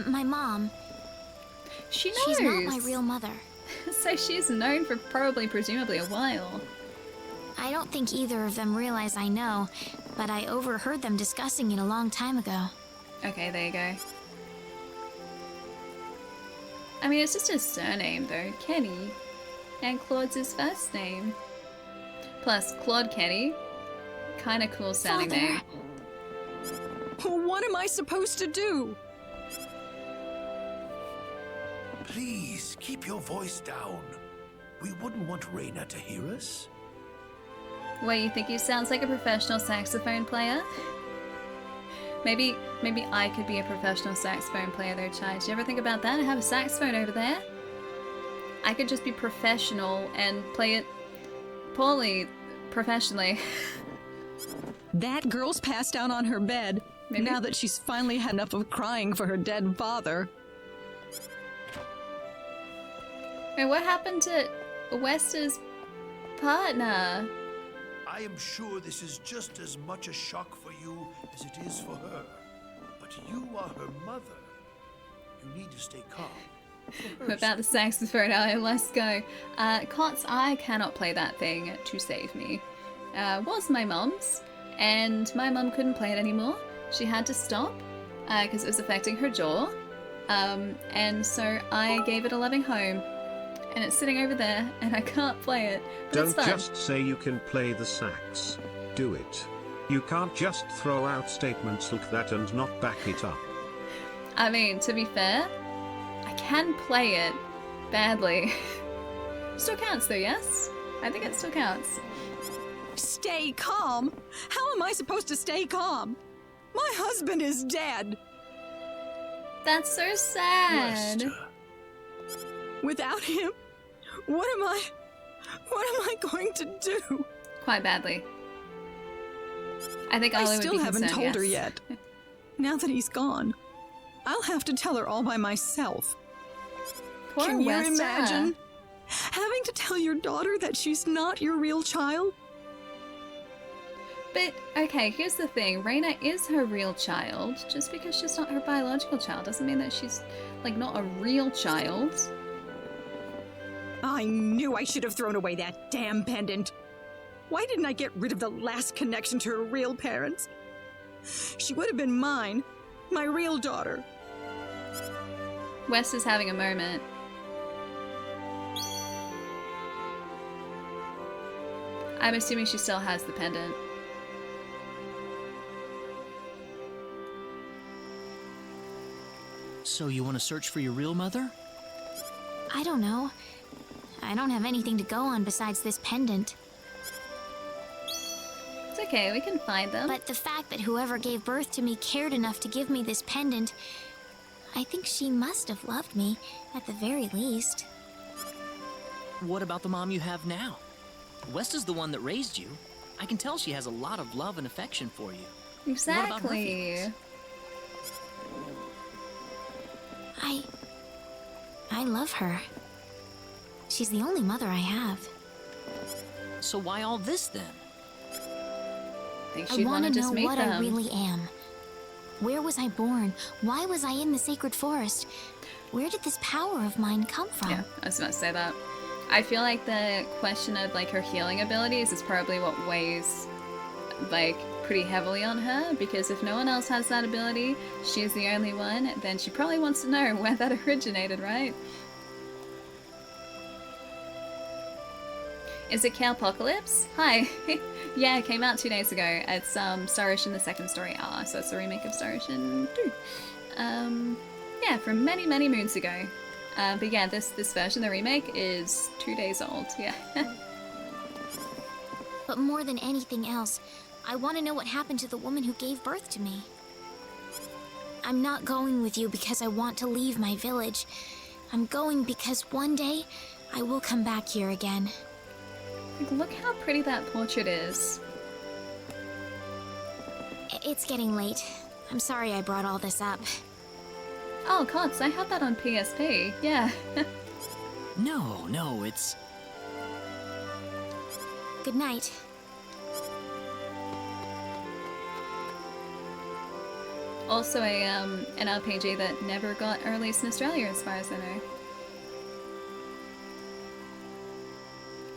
S9: My mom.
S2: She knows.
S9: She's not my real mother.
S2: So she's known for presumably a while.
S9: I don't think either of them realize I know, but I overheard them discussing it a long time ago.
S2: Okay, there you go. I mean, it's just his surname, though. Kenny. And Claude's his first name. Plus, Claude Kenny. Kinda cool sounding name.
S10: What am I supposed to do?
S8: Please, keep your voice down. We wouldn't want Raina to hear us.
S2: Wait, you think he sounds like a professional saxophone player? Maybe I could be a professional saxophone player though, Chai. Did you ever think about that? I have a saxophone over there. I could just be professional and play it poorly, professionally.
S10: That girl's passed out on her bed,
S2: Maybe.
S10: now that she's finally had enough of crying for her dead father.
S2: And what happened to Wester's partner?
S8: I am sure this is just as much a shock for you as it is for her. But you are her mother. You need to stay calm.
S2: About the saxophone, let's go. Cots, I cannot play that thing to save me. Was my mom's, and my mom couldn't play it anymore. She had to stop because it was affecting her jaw. And so I gave it a loving home. And it's sitting over there, and I can't play it. But
S6: Don't
S2: it's fun.
S6: just say you can play the sax. Do it. You can't just throw out statements like that and not back it up.
S2: I mean, to be fair, I can play it badly. Still counts though, yes? I think it still counts.
S10: Stay calm? How am I supposed to stay calm? My husband is dead.
S2: That's so sad.
S8: Wester.
S10: Without him, what am I going to do?
S2: Quite badly. I think
S10: I
S2: Ollie would
S10: still
S2: be
S10: haven't
S2: concerned,
S10: told her
S2: yes.
S10: yet. Now that he's gone, I'll have to tell her all by myself.
S2: Poor
S10: Can you
S2: Wester.
S10: imagine having to tell your daughter that she's not your real child?
S2: But, okay, here's the thing. Raina is her real child. Just because she's not her biological child doesn't mean that she's, like, not a real child.
S10: I knew I should have thrown away that damn pendant. Why didn't I get rid of the last connection to her real parents? She would have been mine, my real daughter.
S2: West is having a moment. I'm assuming she still has the pendant.
S1: So you want to search for your real mother?
S9: I don't know. I don't have anything to go on besides this pendant.
S2: It's okay, we can find them.
S9: But the fact that whoever gave birth to me cared enough to give me this pendant, I think she must have loved me, at the very least.
S1: What about the mom you have now? West is the one that raised you. I can tell she has a lot of love and affection for you.
S2: Exactly.
S1: What about her feelings?
S9: I love her. She's the only mother I have.
S1: So why all this then?
S9: I want to know what I really am. Where was I born? Why was I in the sacred forest? Where did this power of mine come from?
S2: Yeah, I was about to say that. I feel like the question of like her healing abilities is probably what weighs like pretty heavily on her, because if no one else has that ability, she's the only one, then she probably wants to know where that originated, right? Is it Cowpocalypse? Hi. Yeah, it came out 2 days ago. It's Star Ocean the Second Story R, so it's a remake of Star Ocean 2. Yeah, from many, many moons ago. But yeah, this version, the remake, is 2 days old, yeah.
S9: But more than anything else, I want to know what happened to the woman who gave birth to me. I'm not going with you because I want to leave my village. I'm going because one day I will come back here again.
S2: Like, look how pretty that portrait is.
S9: It's getting late. I'm sorry I brought all this up.
S2: Oh, Cots, I had that on PSP. Yeah.
S1: No, it's...
S9: Good night.
S2: Also an RPG that never got released in Australia, as far as I know.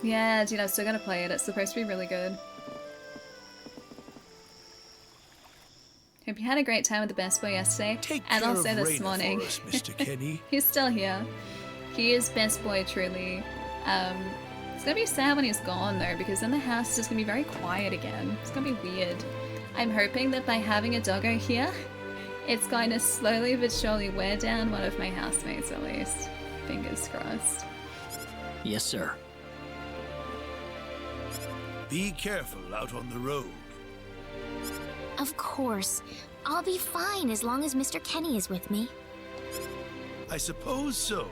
S2: Yeah, dude, I still gotta play it. It's supposed to be really good. Hope you had a great time with the best boy yesterday, and also this morning.
S8: For us, Mr. Kenny.
S2: He's still here. He is best boy, truly. It's gonna be sad when he's gone though, because then the house is just gonna be very quiet again. It's gonna be weird. I'm hoping that by having a doggo here, it's going to slowly but surely wear down one of my housemates at least. Fingers crossed.
S1: Yes, sir.
S8: Be careful out on the road.
S9: Of course. I'll be fine as long as Mr. Kenny is with me.
S8: I suppose so.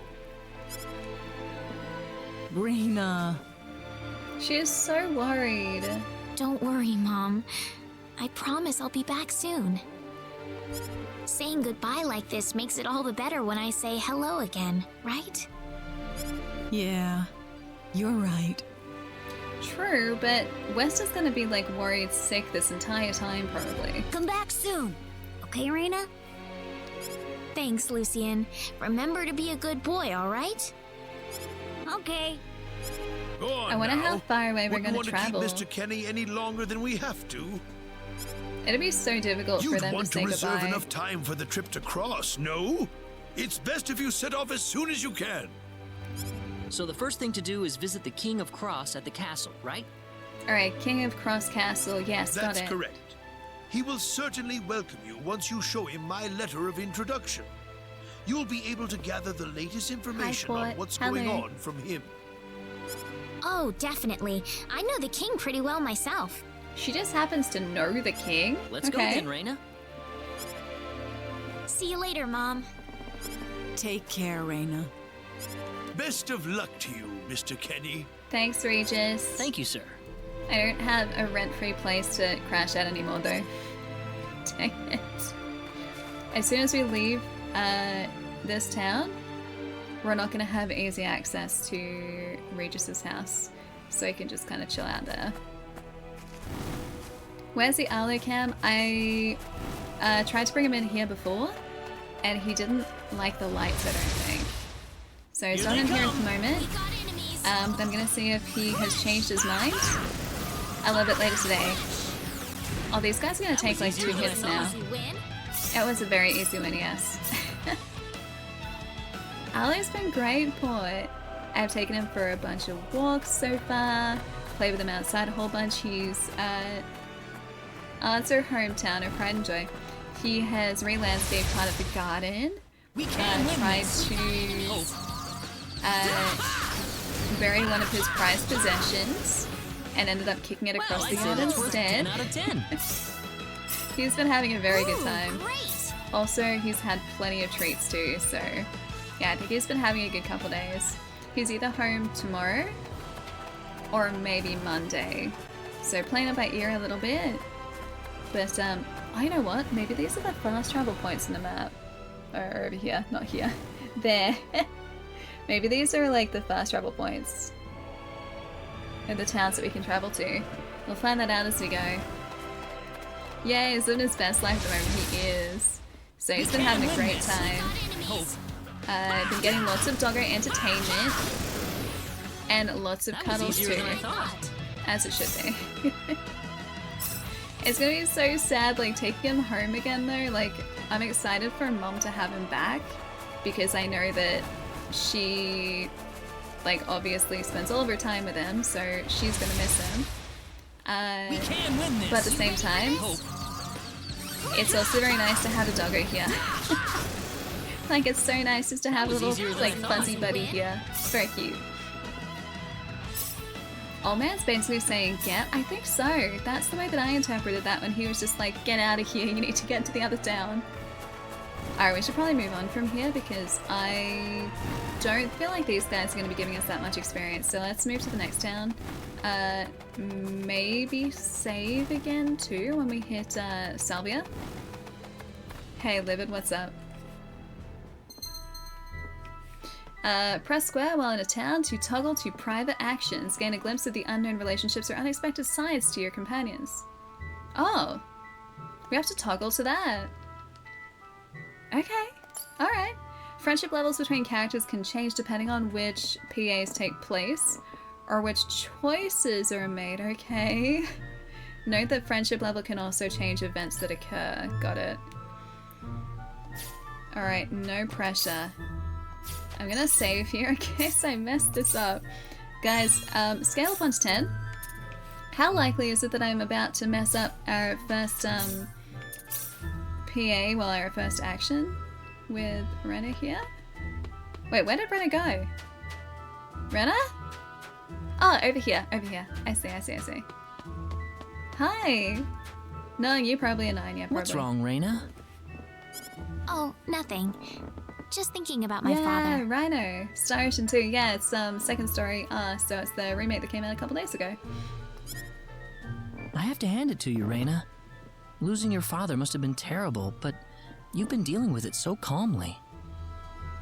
S10: Raina.
S2: She is so worried.
S9: Don't worry, Mom. I promise I'll be back soon. Saying goodbye like this makes it all the better when I say hello again, right?
S10: Yeah, you're right.
S2: True, but West is gonna be like worried sick this entire time probably.
S9: Come back soon. Okay, Raina? Thanks, Lucian. Remember to be a good boy, alright? Okay.
S8: Go on
S2: I wonder
S8: now.
S2: how far away we're gonna
S8: Wouldn't
S2: travel.
S8: want to keep Mr. Kenny any longer than we have to.
S2: It'd be so difficult for
S8: You'd
S2: them to
S8: want
S2: say
S8: to reserve
S2: goodbye.
S8: enough time for the trip to cross, no? It's best if you set off as soon as you can.
S1: So the first thing to do is visit the King of Cross at the castle, right?
S2: Alright, King of Cross Castle, yes, got it.
S8: That's correct. He will certainly welcome you once you show him my letter of introduction. You'll be able to gather the latest information on what's going on from him.
S9: Oh, definitely. I know the king pretty well myself.
S2: She just happens to know the king?
S1: Let's go then, Raina.
S9: See you later, Mom.
S10: Take care, Raina.
S8: Best of luck to you, Mr. Kenny.
S2: Thanks, Regis.
S1: Thank you, sir.
S2: I don't have a rent-free place to crash at anymore, though. Dang it. As soon as we leave this town, we're not going to have easy access to Regis's house, so he can just kind of chill out there. Where's the Arlo cam? I tried to bring him in here before, and he didn't like the lights, I don't think. So he's not in here at the moment. But I'm gonna see if he has changed his mind a little bit later today. Oh, these guys are gonna take like 2 hits now. It was a very easy win, yes. Ali's been great, Port. I've taken him for a bunch of walks so far, played with him outside a whole bunch. He's it's her hometown, her pride and joy. He has re-landscaped part of the garden. Tried to bury one of his prized possessions and ended up kicking it across the yard instead.
S1: 10 out of 10.
S2: He's been having a very good time. Also, he's had plenty of treats too, so yeah, I think he's been having a good couple days. He's either home tomorrow or maybe Monday. So playing it by ear a little bit. But I know what, maybe these are the fast travel points in the map. Or over here, not here. There. Maybe these are like the fast travel points. And the towns that we can travel to. We'll find that out as we go. Yay, he's living his best life at the moment, he is. So he's been having a great time. Been getting lots of doggo entertainment. And lots of cuddles too. As it should be. It's gonna be so sad, like, taking him home again though. Like, I'm excited for Mom to have him back. Because I know that she, like, obviously spends all of her time with him, so she's gonna miss him. But at the same time, it's also very nice to have a doggo here. Like, it's so nice just to have a little, like, fuzzy buddy here. It's very cute. Old man's basically saying, get? I think so. That's the way that I interpreted that when he was just like, get out of here, you need to get to the other town. Alright, we should probably move on from here because I don't feel like these guys are going to be giving us that much experience. So let's move to the next town. Maybe save again too when we hit Salvia. Hey Livid, what's up? Press square while in a town to toggle to private actions. Gain a glimpse of the unknown relationships or unexpected sides to your companions. Oh, we have to toggle to that. Okay, alright. Friendship levels between characters can change depending on which PAs take place or which choices are made, okay. Note that friendship level can also change events that occur. Got it. Alright, no pressure. I'm gonna save here in case I messed this up. Guys, scale of 1 to 10. How likely is it that I'm about to mess up our first PA, well, our first action with Renna here? Wait, where did Renna go? Renna? Oh, over here, over here. I see. Hi! No, you're probably a 9, yeah, probably.
S1: What's wrong, Reyna?
S9: Oh, nothing. Just thinking about my father.
S2: Yeah, Rhino. Star Ocean 2. Yeah, it's second story. So it's the remake that came out a couple days ago.
S1: I have to hand it to you, Reyna. Losing your father must have been terrible, but you've been dealing with it so calmly.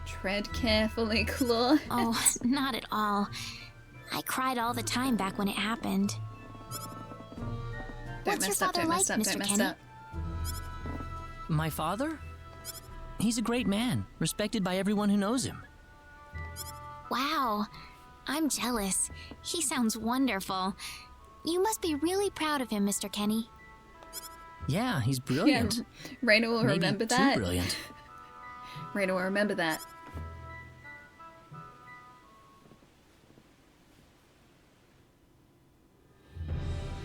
S2: Tread carefully, Claw.
S9: Oh, not at all. I cried all the time back when it happened. What's your father like, Mr. Kenny?
S1: My father? He's a great man, respected by everyone who knows him.
S9: Wow, I'm jealous. He sounds wonderful. You must be really proud of him, Mr. Kenny.
S1: Yeah, he's brilliant.
S2: Yeah, Reyna will remember that.
S1: Too brilliant.
S2: Reyna will remember that.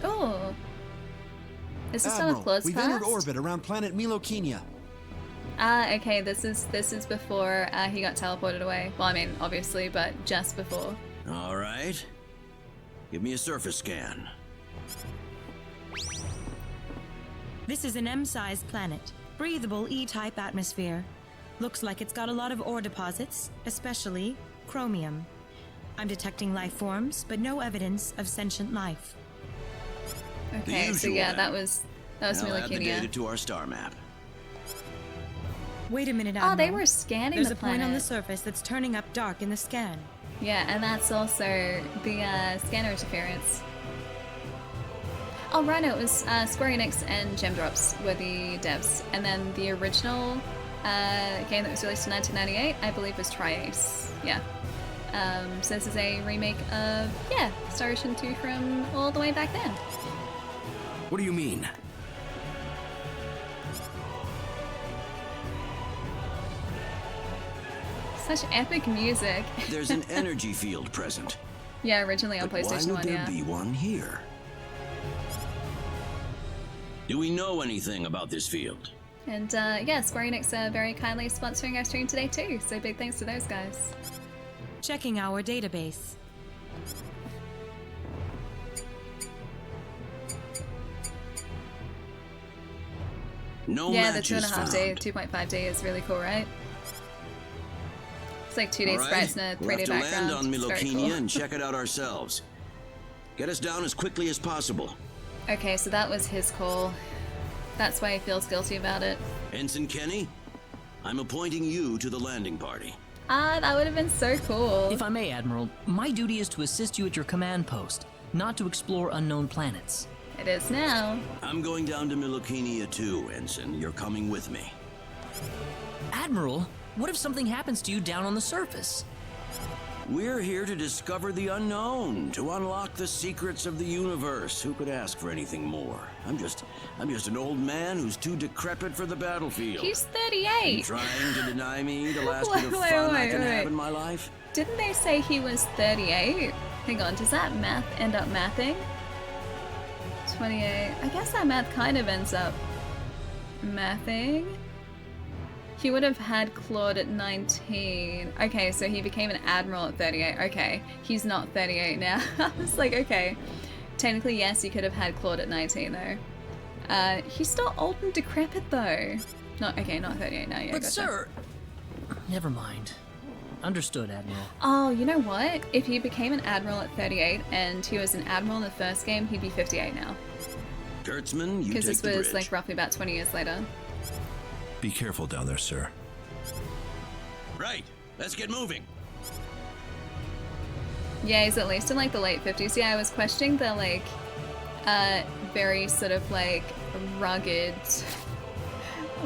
S2: Oh. Is this on a close
S14: we've
S2: past?
S14: entered orbit around planet Milokenia.
S2: Okay, this is before he got teleported away. Well, I mean, obviously, but just before.
S3: All right. Give me a surface scan.
S15: This is an M-sized planet. Breathable E-type atmosphere. Looks like it's got a lot of ore deposits, especially chromium. I'm detecting life forms, but no evidence of sentient life.
S2: Okay, so yeah, that was
S3: Milokenia. Add the data to our star map.
S15: Wait a minute, Admiral.
S2: Oh, they were scanning
S15: There's
S2: the
S15: a point on
S2: planet.
S15: the surface that's turning up dark in the scan.
S2: Yeah, and that's also the scanner interference. Oh, right, no, it was Square Enix and Gem Drops were the devs. And then the original game that was released in 1998, I believe, was Tri-Ace. Yeah. So this is a remake of, yeah, Star Ocean 2 from all the way back then.
S5: What do you mean?
S2: Such epic music.
S3: There's an energy field present.
S2: Yeah, originally on PlayStation 1,
S3: why would there be one here? Do we know anything about this field?
S2: And yeah, Square Enix are very kindly sponsoring our stream today too, so big thanks to those guys.
S15: Checking our database.
S3: No
S2: yeah, the
S3: matches
S2: 2.5D, 2.5D is really cool, right? It's like 2D sprites in a 3D
S3: we'll have to
S2: background.
S3: land on
S2: It's very
S3: Milokinia
S2: cool.
S3: and check it out ourselves. Get us down as quickly as possible.
S2: Okay, so that was his call. That's why he feels guilty about it.
S3: Ensign Kenny, I'm appointing you to the landing party.
S2: Ah, that would have been so cool.
S1: If I may, Admiral, my duty is to assist you at your command post, not to explore unknown planets.
S2: It is now.
S3: I'm going down to Milokinia too, Ensign. You're coming with me.
S1: Admiral, what if something happens to you down on the surface?
S3: We're here to discover the unknown, to unlock the secrets of the universe. Who could ask for anything more? I'm just an old man who's too decrepit for the battlefield.
S2: He's 38.
S3: You trying to deny me the last bit of fun I can have in my life?
S2: Didn't they say he was 38? Hang on, does that math end up mathing? 28. I guess that math kind of ends up mathing. He would have had Claude at 19. Okay, so he became an admiral at 38. Okay, he's not 38 now. I was like, okay. Technically, yes, you could have had Claude at 19, though. He's still old and decrepit, though. Not 38 now, yeah,
S1: But
S2: gotcha.
S1: sir... Never mind. Understood, Admiral.
S2: Oh, you know what? If he became an admiral at 38 and he was an admiral in the first game, he'd be 58 now.
S3: Kurtzman, you take
S2: Because
S3: the
S2: this was
S3: bridge.
S2: like roughly about 20 years later.
S12: Be careful down there, sir.
S3: Right, let's get moving.
S2: Yeah, he's at least in like the late 50s. Yeah, I was questioning the like, very sort of like rugged,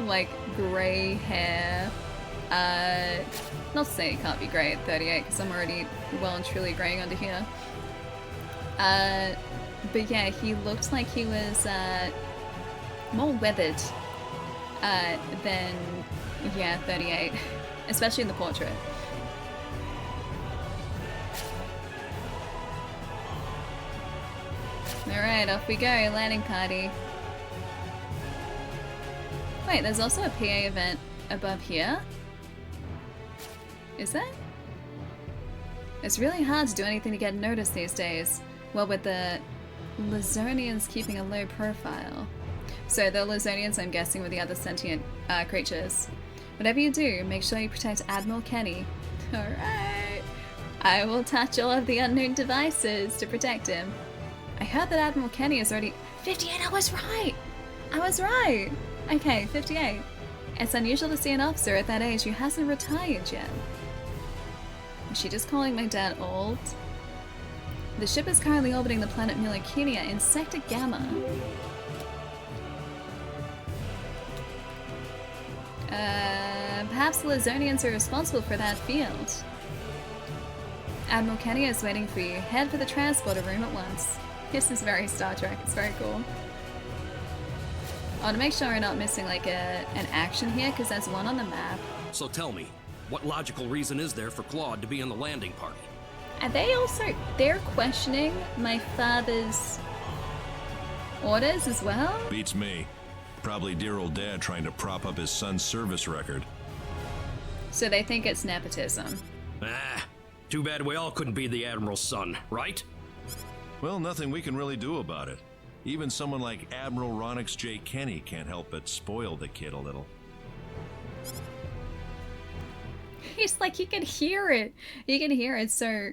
S2: like grey hair. Not to say he can't be grey at 38 because I'm already well and truly greying under here. But yeah, he looked like he was more weathered than, yeah, 38, especially in the portrait. Alright, off we go, landing party. Wait, there's also a PA event above here. Is there? It's really hard to do anything to get noticed these days. Well, with the Lizonians keeping a low profile. So the Lizonians, I'm guessing, were the other sentient creatures. Whatever you do, make sure you protect Admiral Kenny. Alright. I will touch all of the unknown devices to protect him. I heard that Admiral Kenny is already... 58, I was right! I was right! Okay, 58. It's unusual to see an officer at that age who hasn't retired yet. Is she just calling my dad old? The ship is currently orbiting the planet Milokinia in Sector Gamma. Perhaps the Lizonians are responsible for that field. Admiral Kenny is waiting for you. Head for the transporter room at once. This is very Star Trek. It's very cool. I want to make sure we're not missing like an action here, because there's one on the map.
S5: So tell me, what logical reason is there for Claude to be in the landing party?
S2: And they're questioning my father's orders as well?
S12: Beats me. Probably dear old dad trying to prop up his son's service record.
S2: So they think it's nepotism.
S5: Ah, too bad we all couldn't be the Admiral's son, right?
S12: Well, nothing we can really do about it. Even someone like Admiral Ronix J. Kenny can't help but spoil the kid a little.
S2: He's like, you can hear it. You can hear it. So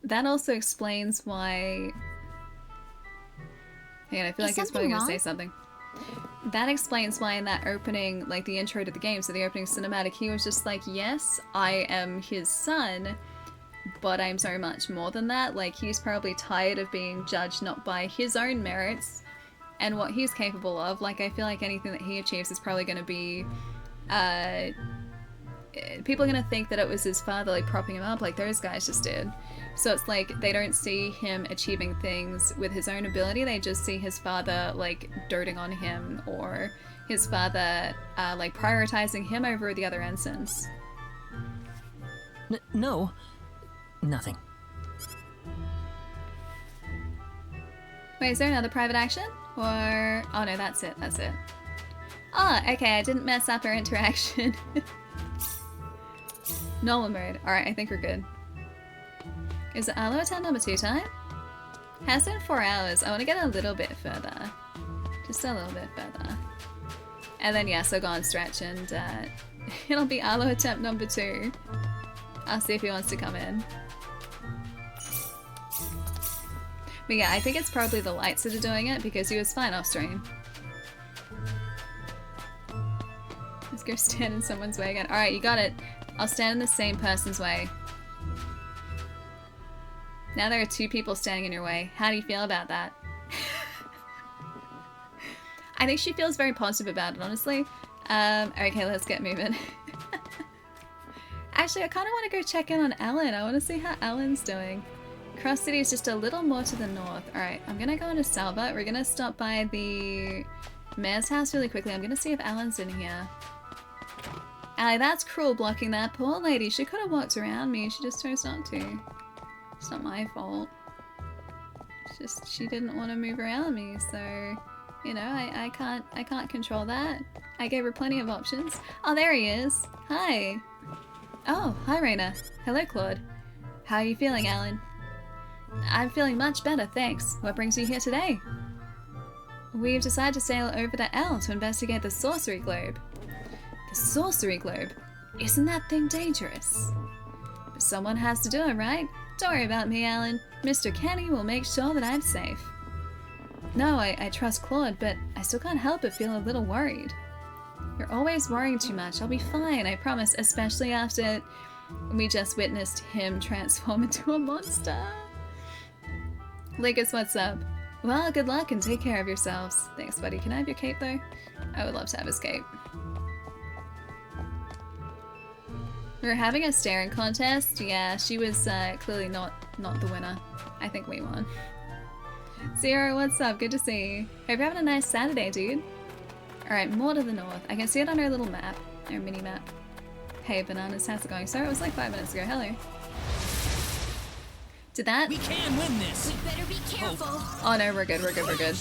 S2: that also explains why... Hang on, I feel like he's probably going to say something. That explains why in that opening, like the intro to the game, so the opening cinematic, he was just like, yes, I am his son, but I'm so much more than that. Like, he's probably tired of being judged not by his own merits and what he's capable of. Like, I feel like anything that he achieves is probably going to be people are gonna think that it was his father like propping him up like those guys just did. So it's like they don't see him achieving things with his own ability, they just see his father like doting on him, or his father like prioritizing him over the other ensigns.
S1: No, nothing.
S2: Wait, is there another private action? Or... oh no, that's it, that's it. Oh, okay, I didn't mess up our interaction. Normal mode. Alright, I think we're good. Is it Arlo attempt number 2 time? Has been 4 hours. I want to get a little bit further. Just a little bit further. And then yes, I'll go on stretch and it'll be Arlo attempt number 2. I'll see if he wants to come in. But yeah, I think it's probably the lights that are doing it because he was fine off stream. Let's go stand in someone's way again. Alright, you got it. I'll stand in the same person's way. Now there are 2 people standing in your way. How do you feel about that? I think she feels very positive about it, honestly. Okay, let's get moving. Actually, I kind of want to go check in on Alan. I want to see how Alan's doing. Cross City is just a little more to the north. Alright, I'm gonna go into Salva. We're gonna stop by the mayor's house really quickly. I'm gonna see if Alan's in here. Allie, that's cruel blocking that poor lady. She could have walked around me. She just chose not to. It's not my fault. It's just she didn't want to move around me, so you know, I can't control that. I gave her plenty of options. Oh, there he is. Hi. Oh, hi Raina. Hello, Claude. How are you feeling, Alan? I'm feeling much better, thanks. What brings you here today? We've decided to sail over to L to investigate the sorcery globe. The sorcery globe? Isn't that thing dangerous? But someone has to do it, right? Don't worry about me, Alan. Mr. Kenny will make sure that I'm safe. No, I trust Claude, but I still can't help but feel a little worried. You're always worrying too much. I'll be fine, I promise, especially after we just witnessed him transform into a monster. Lucas, what's up? Well, good luck and take care of yourselves. Thanks, buddy. Can I have your cape, though? I would love to have his cape. We were having a staring contest. Yeah, she was clearly not the winner. I think we won. Zero, what's up? Good to see you. Hope you're having a nice Saturday, dude. Alright, more to the north. I can see it on our little map. Our mini map. Hey, Bananas, how's it going? Sorry, it was like 5 minutes ago. Hello. Did that?
S13: We can win this.
S11: We better be careful.
S2: Oh no, we're good, we're good, we're good.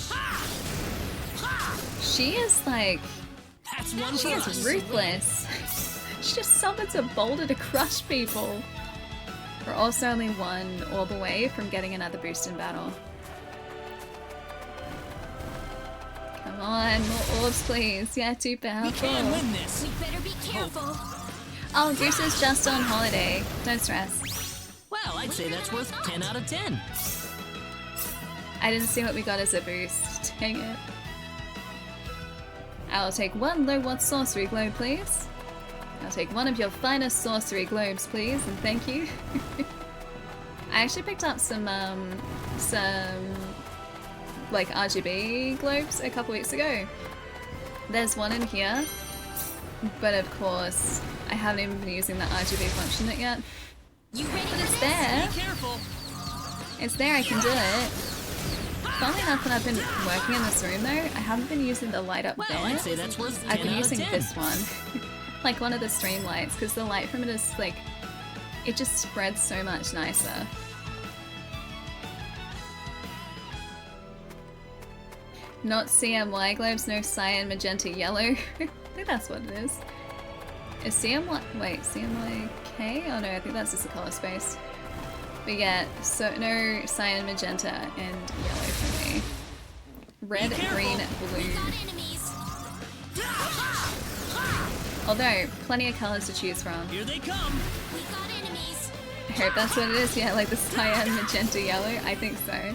S2: She is like... she is ruthless. She just summons a boulder to crush people. We're also only 1 orb away from getting another boost in battle. Come on, more orbs please. Yeah, too powerful.
S13: We can win this.
S11: We better be careful.
S2: Oh, Goose is just on holiday. Don't stress.
S1: Well, I'd say that's worth 10 out of 10.
S2: I didn't see what we got as a boost. Dang it. I'll take 1 low-watt sorcery globe, please. I'll take 1 of your finest sorcery globes, please, and thank you. I actually picked up some like RGB globes a couple weeks ago. There's 1 in here, but of course I haven't even been using the RGB function yet.
S11: You ready?
S2: But it's there.
S13: Be careful.
S2: It's there, I can do it. Funnily enough, when I've been working in this room though, I haven't been using the light up there.
S1: I'd say that's worth 10
S2: I've been
S1: out
S2: using
S1: of 10.
S2: this one. Like one of the stream lights, because the light from it is like, it just spreads so much nicer. Not CMY globes, no cyan, magenta, yellow. I think that's what it is. Is CMY, wait, CMYK? Oh no, I think that's just the color space. But yeah, so no cyan, magenta, and yellow for me. Red, green, blue. Although, plenty of colors to choose from.
S13: Here they come.
S11: We got enemies.
S2: I hope that's what it is, yeah, like the cyan, magenta, yellow. I think so.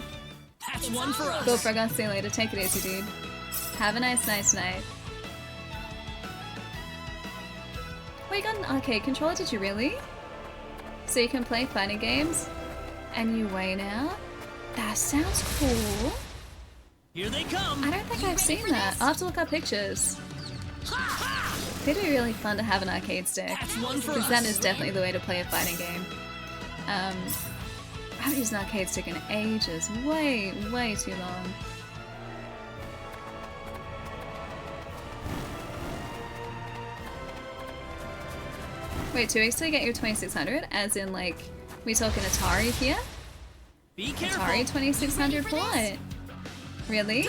S13: That's 1 for us.
S2: Cool, Frog, I'll see you later. Take it easy, dude. Have a nice night. Wait, you got an arcade controller, did you really? So you can play fighting games? And you weigh now? That sounds cool.
S13: Here they come.
S2: I don't think I've seen that. I'll have to look up pictures. It'd be really fun to have an arcade stick, because that is definitely the way to play a fighting game. I haven't used an arcade stick in ages, way too long. Wait, 2 weeks to get your 2600? As in, like, we talking Atari here?
S13: Be careful.
S2: Atari 2600 for what? Really?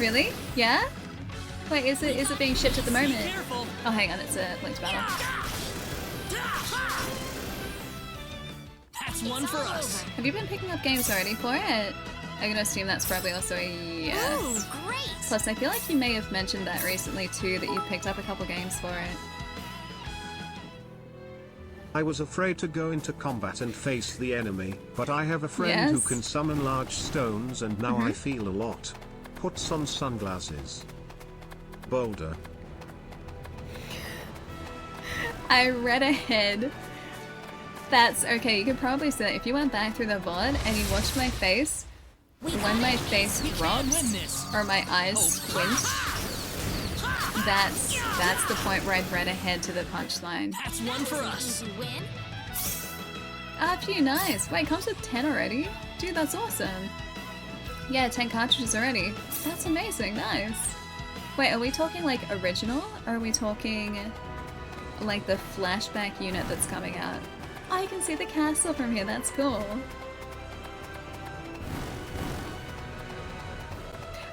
S2: Really? Yeah? Wait, is it being shipped at the moment? Oh, hang on, it's a linked battle.
S13: That's one for us.
S2: Have you been picking up games already for it? I'm gonna assume that's probably also a yes.
S9: Ooh, great.
S2: Plus, I feel like you may have mentioned that recently too, that you've picked up a couple games for it.
S6: I was afraid to go into combat and face the enemy, but I have a friend who can summon large stones and now I feel a lot. Puts on sunglasses. Boulder.
S2: I read ahead. That's okay, you could probably say that if you went back through the VOD and you watched my face, when my face rocks or my eyes squint, that's the point where I've read ahead to the punchline.
S13: That's one for us.
S2: Ah, phew, nice. Wait, it comes with 10 already? Dude, that's awesome. Yeah, 10 cartridges already. That's amazing, nice. Wait, are we talking like original? Or are we talking like the flashback unit that's coming out? Oh, you can see the castle from here, that's cool.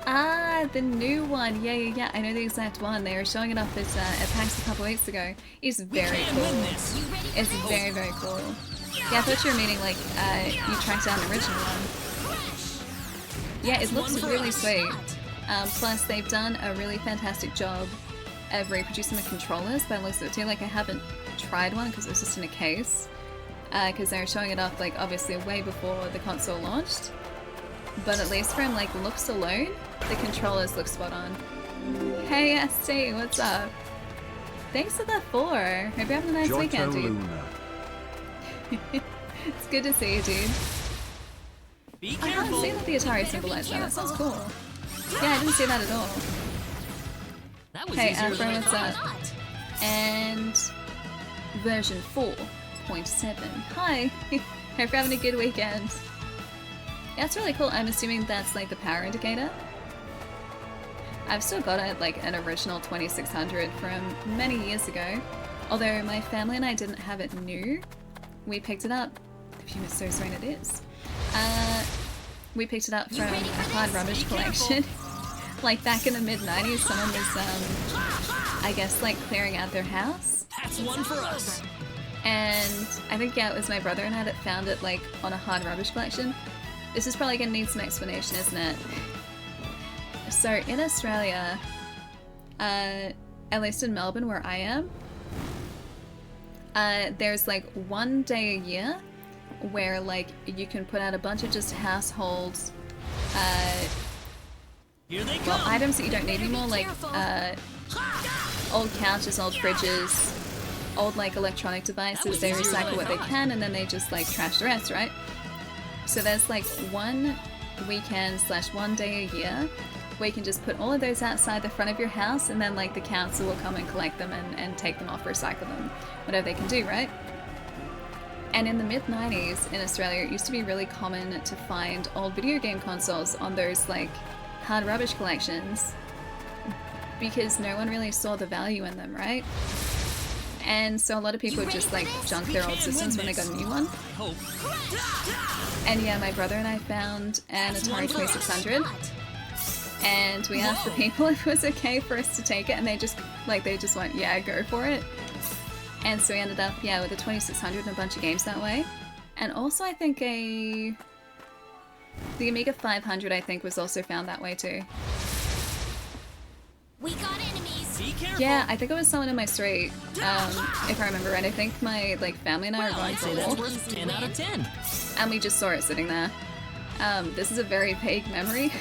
S2: Ah, the new one. Yeah. I know the exact one. They were showing it off at PAX a couple weeks ago. It's very cool. It's very cool. Yeah, I thought you were meaning like you tracked down the original one. Yeah, it looks really sweet. Plus, they've done a really fantastic job of reproducing the controllers by the looks of it too. Like, I haven't tried one because it was just in a case. Because they were showing it off, like, obviously way before the console launched. But at least from, like, looks alone, the controllers look spot on. Hey, ST, what's up? Thanks for the 4. Hope you're having a nice weekend, dude. It's good to see you, dude. I haven't seen what the Atari symbolized that. That sounds cool. Yeah, I didn't see that at all. Hey, Afro, what's up? And version 4.7. Hi. Hope you're having a good weekend. Yeah, it's really cool. I'm assuming that's like the power indicator. I've still got it, like an original 2600 from many years ago. Although my family and I didn't have it new. We picked it up. The view is so serene, it is. We picked it up from a hard rubbish collection. Like back in the mid-90s, someone was, I guess, like clearing out their house.
S13: That's one for us.
S2: And I think, yeah, it was my brother and I that found it, like, on a hard rubbish collection. This is probably gonna need some explanation, isn't it? So, in Australia, at least in Melbourne where I am, there's like one day a year where like you can put out a bunch of just households items that you don't need anymore, like old couches, old fridges, old like electronic devices. They recycle what they can and then they just like trash the rest, right? So there's like one weekend / one day a year where you can just put all of those outside the front of your house and then like the council will come and collect them and take them off, recycle them, whatever they can do, right? And in the mid-90s in Australia, it used to be really common to find old video game consoles on those like hard rubbish collections because no one really saw the value in them, right? And so a lot of people would just like junk their old systems when they got a new one. And yeah, my brother and I found an Atari 2600. And we asked the people if it was okay for us to take it, and they just went, yeah, go for it. And so we ended up, yeah, with a 2600 and a bunch of games that way. And also I think the Amiga 500 I think was also found that way too.
S9: We got enemies.
S13: Be careful.
S2: Yeah, I think it was someone in my street, if I remember right. I think my like family and I were going for a walk.
S13: Worth 10 out of 10.
S2: And we just saw it sitting there. This is a very vague memory.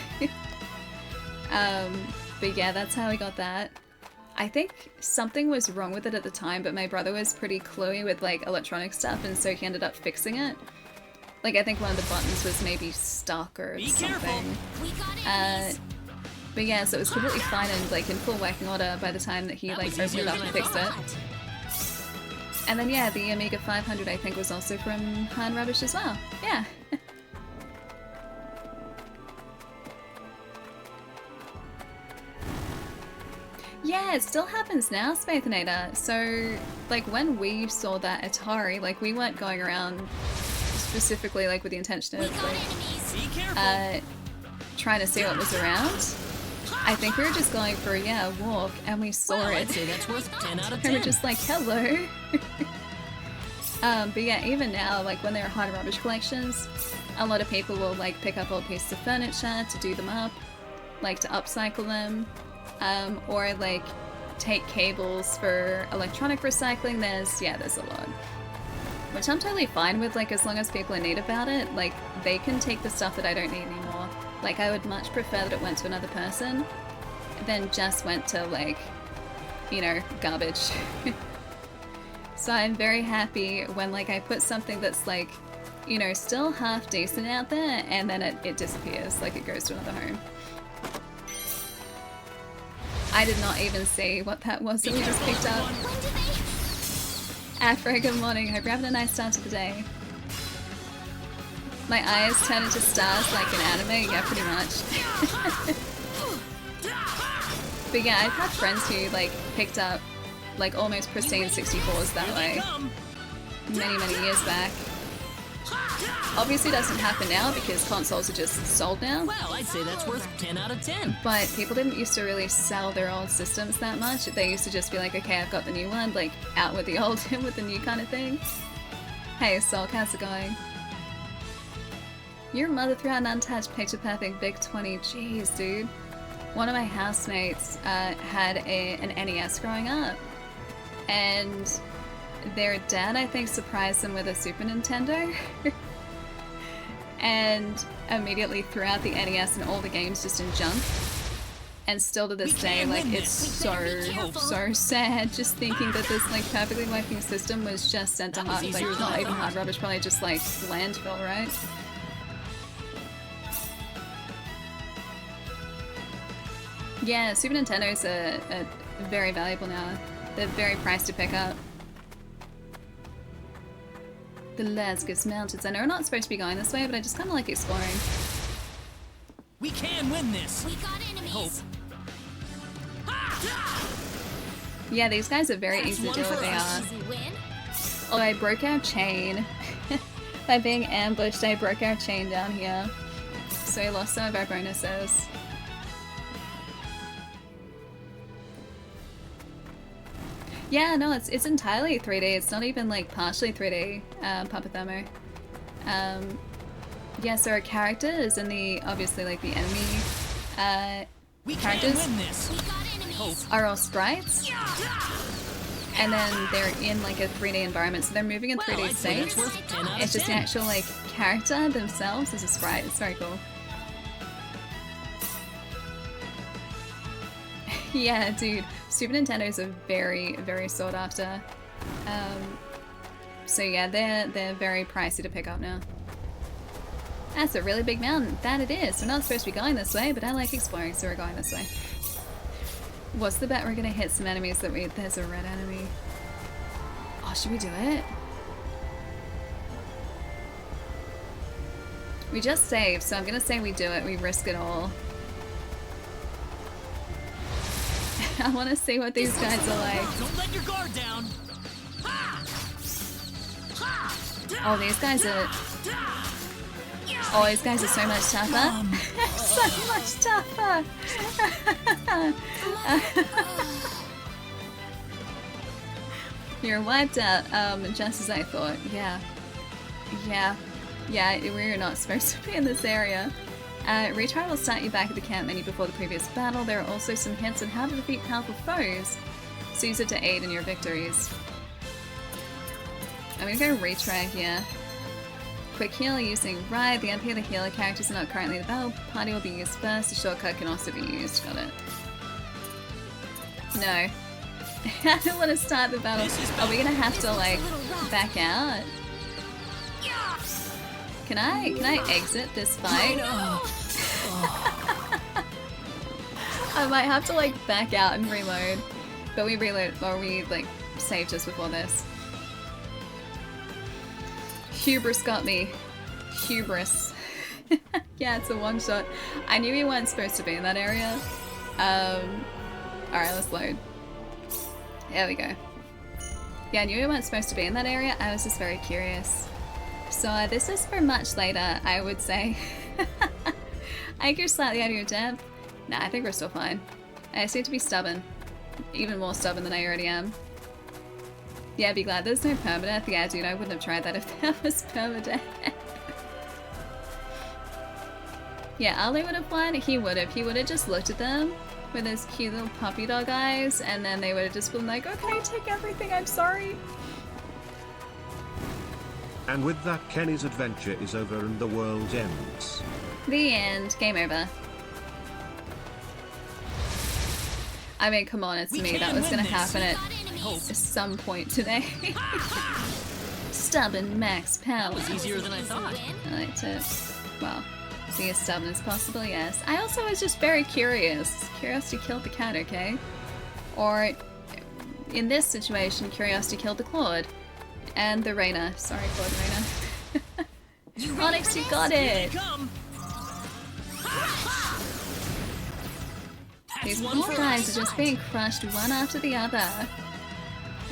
S2: But yeah, that's how we got that. I think something was wrong with it at the time, but my brother was pretty cluey with like electronic stuff, and so he ended up fixing it. Like I think one of the buttons was maybe stuck or something. But yeah, so it was completely fine and like in full working order by the time that he like opened it up and fixed it. And then yeah, the Amiga 500 I think was also from Han Rubbish as well. Yeah. Yeah, it still happens now, Spathinator. So, like, when we saw that Atari, like, we weren't going around specifically, like, with the intention of, like, trying to see what was around. I think we were just going for, yeah, a walk, and we saw it.
S13: I'd say that's worth 10 out of 10.
S2: And we're just like, hello. But yeah, even now, like, when there are hard rubbish collections, a lot of people will, like, pick up old pieces of furniture to do them up, like, to upcycle them. Or like take cables for electronic recycling. There's a lot. Which I'm totally fine with, like, as long as people are neat about it. Like, they can take the stuff that I don't need anymore. Like, I would much prefer that it went to another person than just went to, like, you know, garbage. So I'm very happy when, like, I put something that's, like, you know, still half decent out there and then it disappears, like it goes to another home. I did not even see what that was that we just picked up. Afro, good morning. Hope you're having a nice start to the day. My eyes turn into stars like an anime. Yeah, pretty much. But yeah, I've had friends who, like, picked up, like, almost pristine 64s that way. Many, many years back. Obviously doesn't happen now because consoles are just sold now.
S13: Well, I'd say that's worth 10 out of 10.
S2: But people didn't used to really sell their old systems that much. They used to just be like, okay, I've got the new one, like, out with the old, in with the new kind of thing. Hey, Soul, how's it going? Your mother threw out an untouched picture perfect Big 20. Jeez, dude. One of my housemates had an NES growing up. And their dad, I think, surprised them with a Super Nintendo. And immediately threw out the NES and all the games just in junk. And still to this day, like, it's so sad just thinking that this, like, perfectly working system was just sent to hard, like, not even hard rubbish, probably just, like, landfill, right? Yeah, Super Nintendos are very valuable now. They're very priced to pick up. The Lasgus Mountains. I know we're not supposed to be going this way, but I just kind of like exploring.
S13: We can win this.
S9: We got enemies.
S2: Yeah, these guys are very easy to deal with. They are. Oh, I broke our chain. By being ambushed, I broke our chain down here. So we lost some of our bonuses. Yeah, no, it's entirely 3D. It's not even, like, partially 3D, Papa Thermo. Yeah, so our characters and the, obviously, like, the enemy characters are all sprites. And then they're in, like, a 3D environment, so they're moving in 3D states. It's just the actual, like, character themselves is a sprite. It's very cool. Yeah, dude. Super Nintendos are very, very sought after. So yeah, they're very pricey to pick up now. That's a really big mountain. That it is. We're not supposed to be going this way, but I like exploring, so we're going this way. What's the bet we're gonna hit some enemies that we... There's a red enemy. Oh, should we do it? We just saved, so I'm gonna say we do it. We risk it all. I want to see what these guys are like.
S13: Don't let your guard down.
S2: Oh, these guys are... Oh, these guys are so much tougher. So much tougher. You're wiped out, just as I thought. Yeah. Yeah, we're not supposed to be in this area. Retry will start you back at the camp menu before the previous battle. There are also some hints on how to defeat powerful foes, so use it to aid in your victories. I'm gonna go retry here. Quick heal using Ride. The MP of the healer characters are not currently in the battle. Party will be used first. The shortcut can also be used. Got it. No. I don't want to start the battle. Are we gonna have to, like, back out? Can I exit this fight? I might have to like back out and reload. But we reload, or we like saved just before this. Hubris got me. Hubris. Yeah, it's a one shot. I knew we weren't supposed to be in that area. Alright, let's load. There we go. Yeah, I knew we weren't supposed to be in that area. I was just very curious. So this is for much later, I would say. I grew slightly out of your depth. Nah, I think we're still fine. I just need to be stubborn. Even more stubborn than I already am. Yeah, be glad there's no permadeath. Yeah, dude, I wouldn't have tried that if there was permadeath. Yeah, Ali would have won. He would have. He would have just looked at them with his cute little puppy dog eyes, and then they would have just been like, okay, take everything, I'm sorry.
S6: And with that, Kenny's adventure is over and the world ends.
S2: The end. Game over. I mean, come on, it's me. That was gonna happen at some point today. Stubborn max power.
S13: That was easier than I thought.
S2: I like to, well, be as stubborn as possible, yes. I also was just very curious. Curiosity killed the cat, okay? Or, in this situation, curiosity killed the Claude. And the Reyna. Sorry, Claude Reyna. Onyx, you got it! These poor guys are just being crushed one after the other.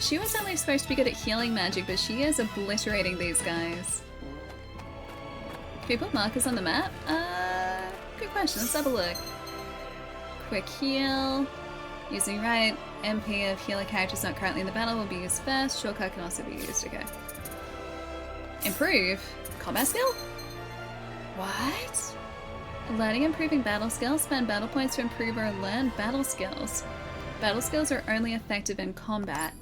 S2: She was only supposed to be good at healing magic, but she is obliterating these guys. Can we put markers on the map? Good question. Let's have a look. Quick heal. Using right. MP of healer characters not currently in the battle will be used first. Shortcut can also be used. Okay. Improve? Combat skill? What? Learning improving battle skills. Spend battle points to improve or learn battle skills. Battle skills are only effective in combat.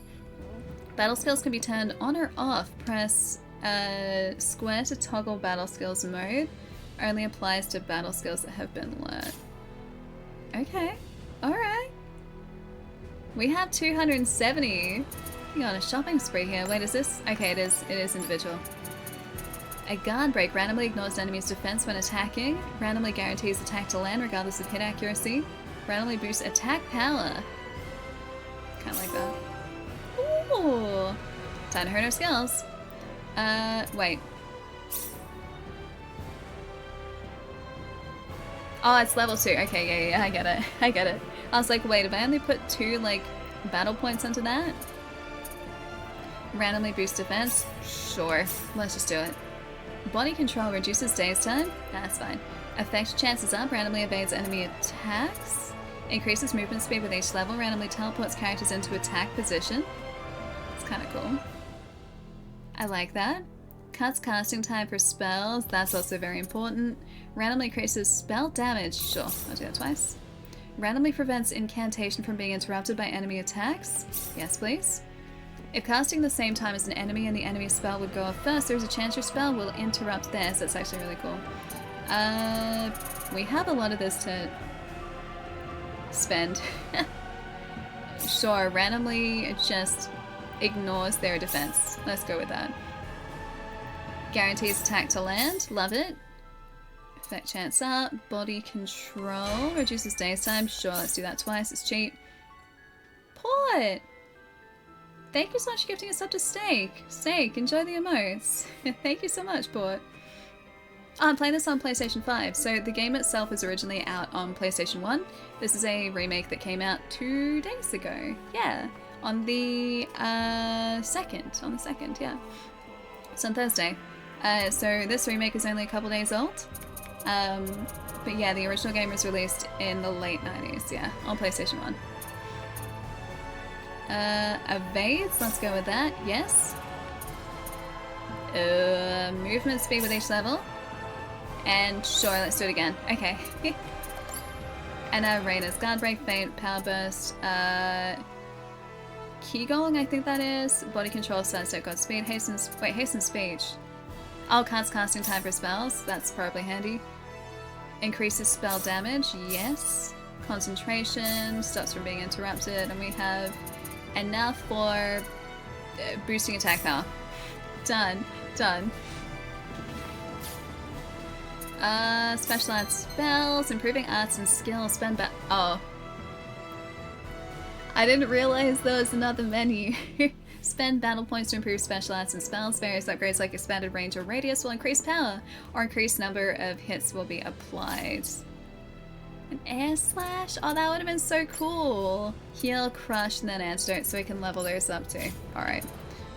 S2: Battle skills can be turned on or off. Press square to toggle battle skills mode. Only applies to battle skills that have been learned. Okay. Alright. We have 270. You're on a shopping spree here. Wait, is this? Okay, it is individual. A guard break randomly ignores an enemy's defense when attacking. Randomly guarantees attack to land regardless of hit accuracy. Randomly boosts attack power. Kinda like that. Ooh. Time to hone our skills. Wait. Oh, it's level 2. Okay, yeah, I get it. I get it. I was like, wait, if I only put 2, like, battle points into that? Randomly boost defense? Sure. Let's just do it. Body control reduces daze time? That's fine. Effect chances up, randomly evades enemy attacks. Increases movement speed with each level, randomly teleports characters into attack position. It's kind of cool. I like that. Cuts casting time for spells, that's also very important. Randomly increases spell damage, sure, I'll do that twice. Randomly prevents incantation from being interrupted by enemy attacks, yes please. If casting the same time as an enemy and the enemy's spell would go off first, there's a chance your spell will interrupt theirs. That's actually really cool. We have a lot of this to spend. Sure, randomly just ignores their defense. Let's go with that. Guarantees attack to land. Love it. Effect chance up. Body control. Reduces daze time. Sure, let's do that twice. It's cheap. Port! Thank you so much for gifting us up to Steak. Steak, enjoy the emotes. Thank you so much, Port. Oh, I'm playing this on PlayStation 5. So the game itself was originally out on PlayStation 1. This is a remake that came out 2 days ago. Yeah, on the 2nd. On the 2nd, yeah. It's on Thursday. So this remake is only a couple days old. But yeah, the original game was released in the late 90s, yeah, on PlayStation 1. Evades, let's go with that, yes. Movement speed with each level. And sure, let's do it again. Okay. And Reyna's guard break, feint, power burst, Qigong, I think that is. Body control, sidestep, god speed, hasten speech. Oh, casting time for spells, that's probably handy. Increases spell damage, yes. Concentration, stops from being interrupted, and we have enough for boosting attack power. Done. Special arts spells, improving arts and skills, spend oh. I didn't realize there was another menu. Spend battle points to improve special arts and spells. Various upgrades like expanded range or radius will increase power, or increased number of hits will be applied. An air slash? Oh, that would have been so cool. Heal, crush, and then antidote, so we can level those up too. Alright.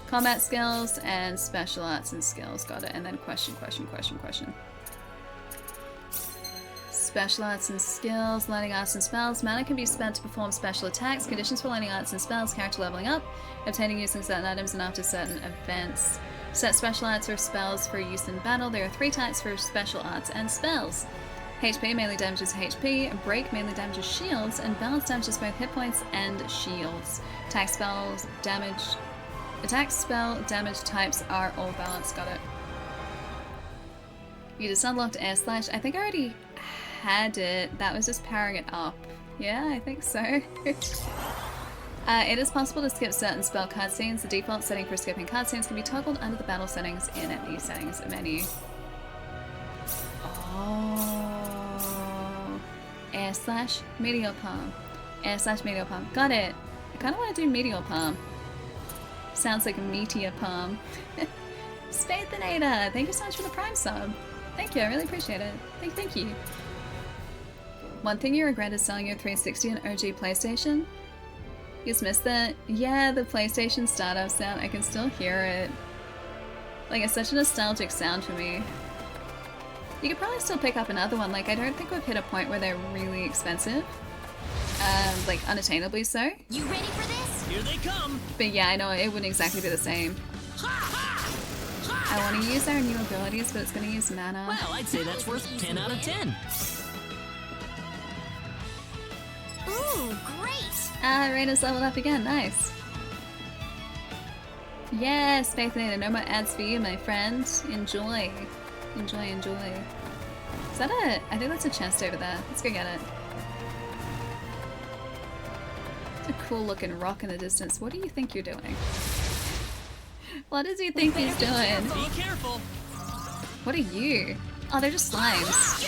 S2: Combat skills and special arts and skills. Got it. And then question. Special arts and skills, learning arts and spells. Mana can be spent to perform special attacks. Conditions for learning arts and spells, character leveling up, obtaining using certain items and after certain events. Set special arts or spells for use in battle. There are 3 types for special arts and spells. HP mainly damages HP, Break mainly damages shields, and Balance damages both hit points and shields. Attack spell damage types are all balanced. Got it. You just unlocked air slash. I think I already had it. That was just powering it up. Yeah, I think so. It is possible to skip certain spell cutscenes. The default setting for skipping cutscenes can be toggled under the battle settings in the settings menu. Oh. Air slash meteor palm. Air slash meteor palm. Got it. I kind of want to do meteor palm. Sounds like a meteor palm. Spathinator, thank you so much for the Prime sub. Thank you, I really appreciate it. Thank you. One thing you regret is selling your 360 and OG PlayStation? You just missed that? Yeah, the PlayStation startup sound, I can still hear it. Like, it's such a nostalgic sound for me. You could probably still pick up another one, like I don't think we've hit a point where they're really expensive. Like unattainably so.
S13: You ready for this? Here they come!
S2: But yeah, I know it wouldn't exactly be the same. I want to use our new abilities, but it's going to use mana.
S13: Well, I'd say that's worth 10 out of 10.
S9: Ooh, great!
S2: Raina's leveled up again, nice. Yes, Spathinator, no more ads for you, my friend. Enjoy. Enjoy. Is that a... I think that's a chest over there. Let's go get it. It's a cool looking rock in the distance. What do you think you're doing? What does he think he's doing?
S13: Be careful.
S2: What are you? Oh, they're just slimes.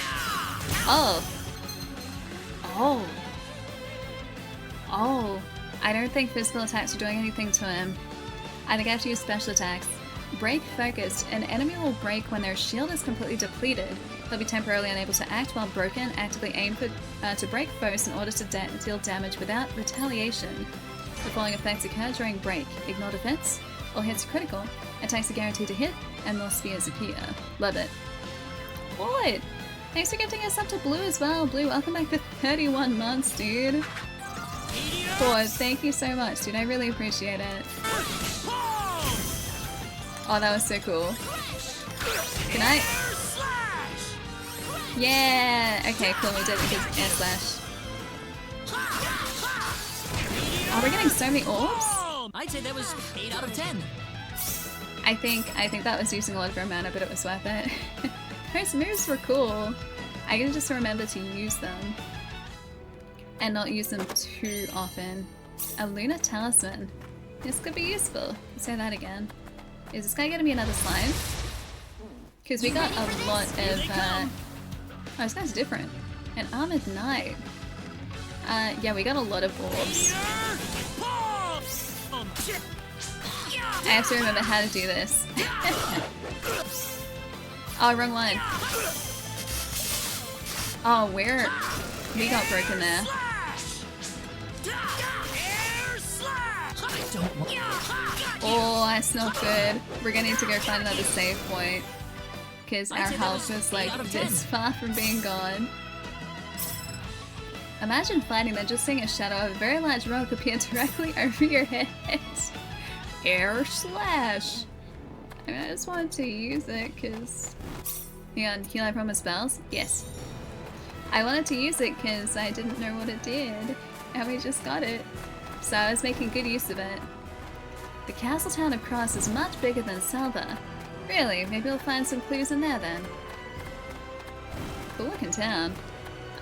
S2: Oh. I don't think physical attacks are doing anything to him. I think I have to use special attacks. Break focused. An enemy will break when their shield is completely depleted. They'll be temporarily unable to act while broken. Actively aim to break foes in order to deal damage without retaliation. The following effects occur during break. Ignore defense. All hits are critical. Attacks are guaranteed to hit, and more spheres appear. Love it. What? Thanks for gifting us up to Blue as well. Blue, welcome back for 31 months, dude. Boy, thank you so much, dude. I really appreciate it. Oh, that was so cool. Good night. Yeah! Okay, cool, we did it because air slash. Oh, we're getting so many orbs?
S13: I'd say that was 8 out of 10.
S2: I think that was using a lot of our mana, but it was worth it. Those moves were cool. I can just remember to use them. And not use them too often. A Lunar Talisman. This could be useful. Let's say that again. Is this guy gonna be another slime? Because we got a lot of... oh, this guy's different. An Armored Knight. Yeah, we got a lot of orbs. I have to remember how to do this. Oh, wrong one. Oh, we got broken there. Oh, that's not good. We're gonna need to go find another save point. Because our health is like this far from being gone. Imagine fighting then just seeing a shadow of a very large rock appear directly over your head. Air slash. I mean, I just wanted to use it because... Hang on, heal everyone with spells? Yes. I wanted to use it because I didn't know what it did. And we just got it. So I was making good use of it. The castle town of Cross is much bigger than Selva. Really? Maybe we'll find some clues in there then. Cool looking town.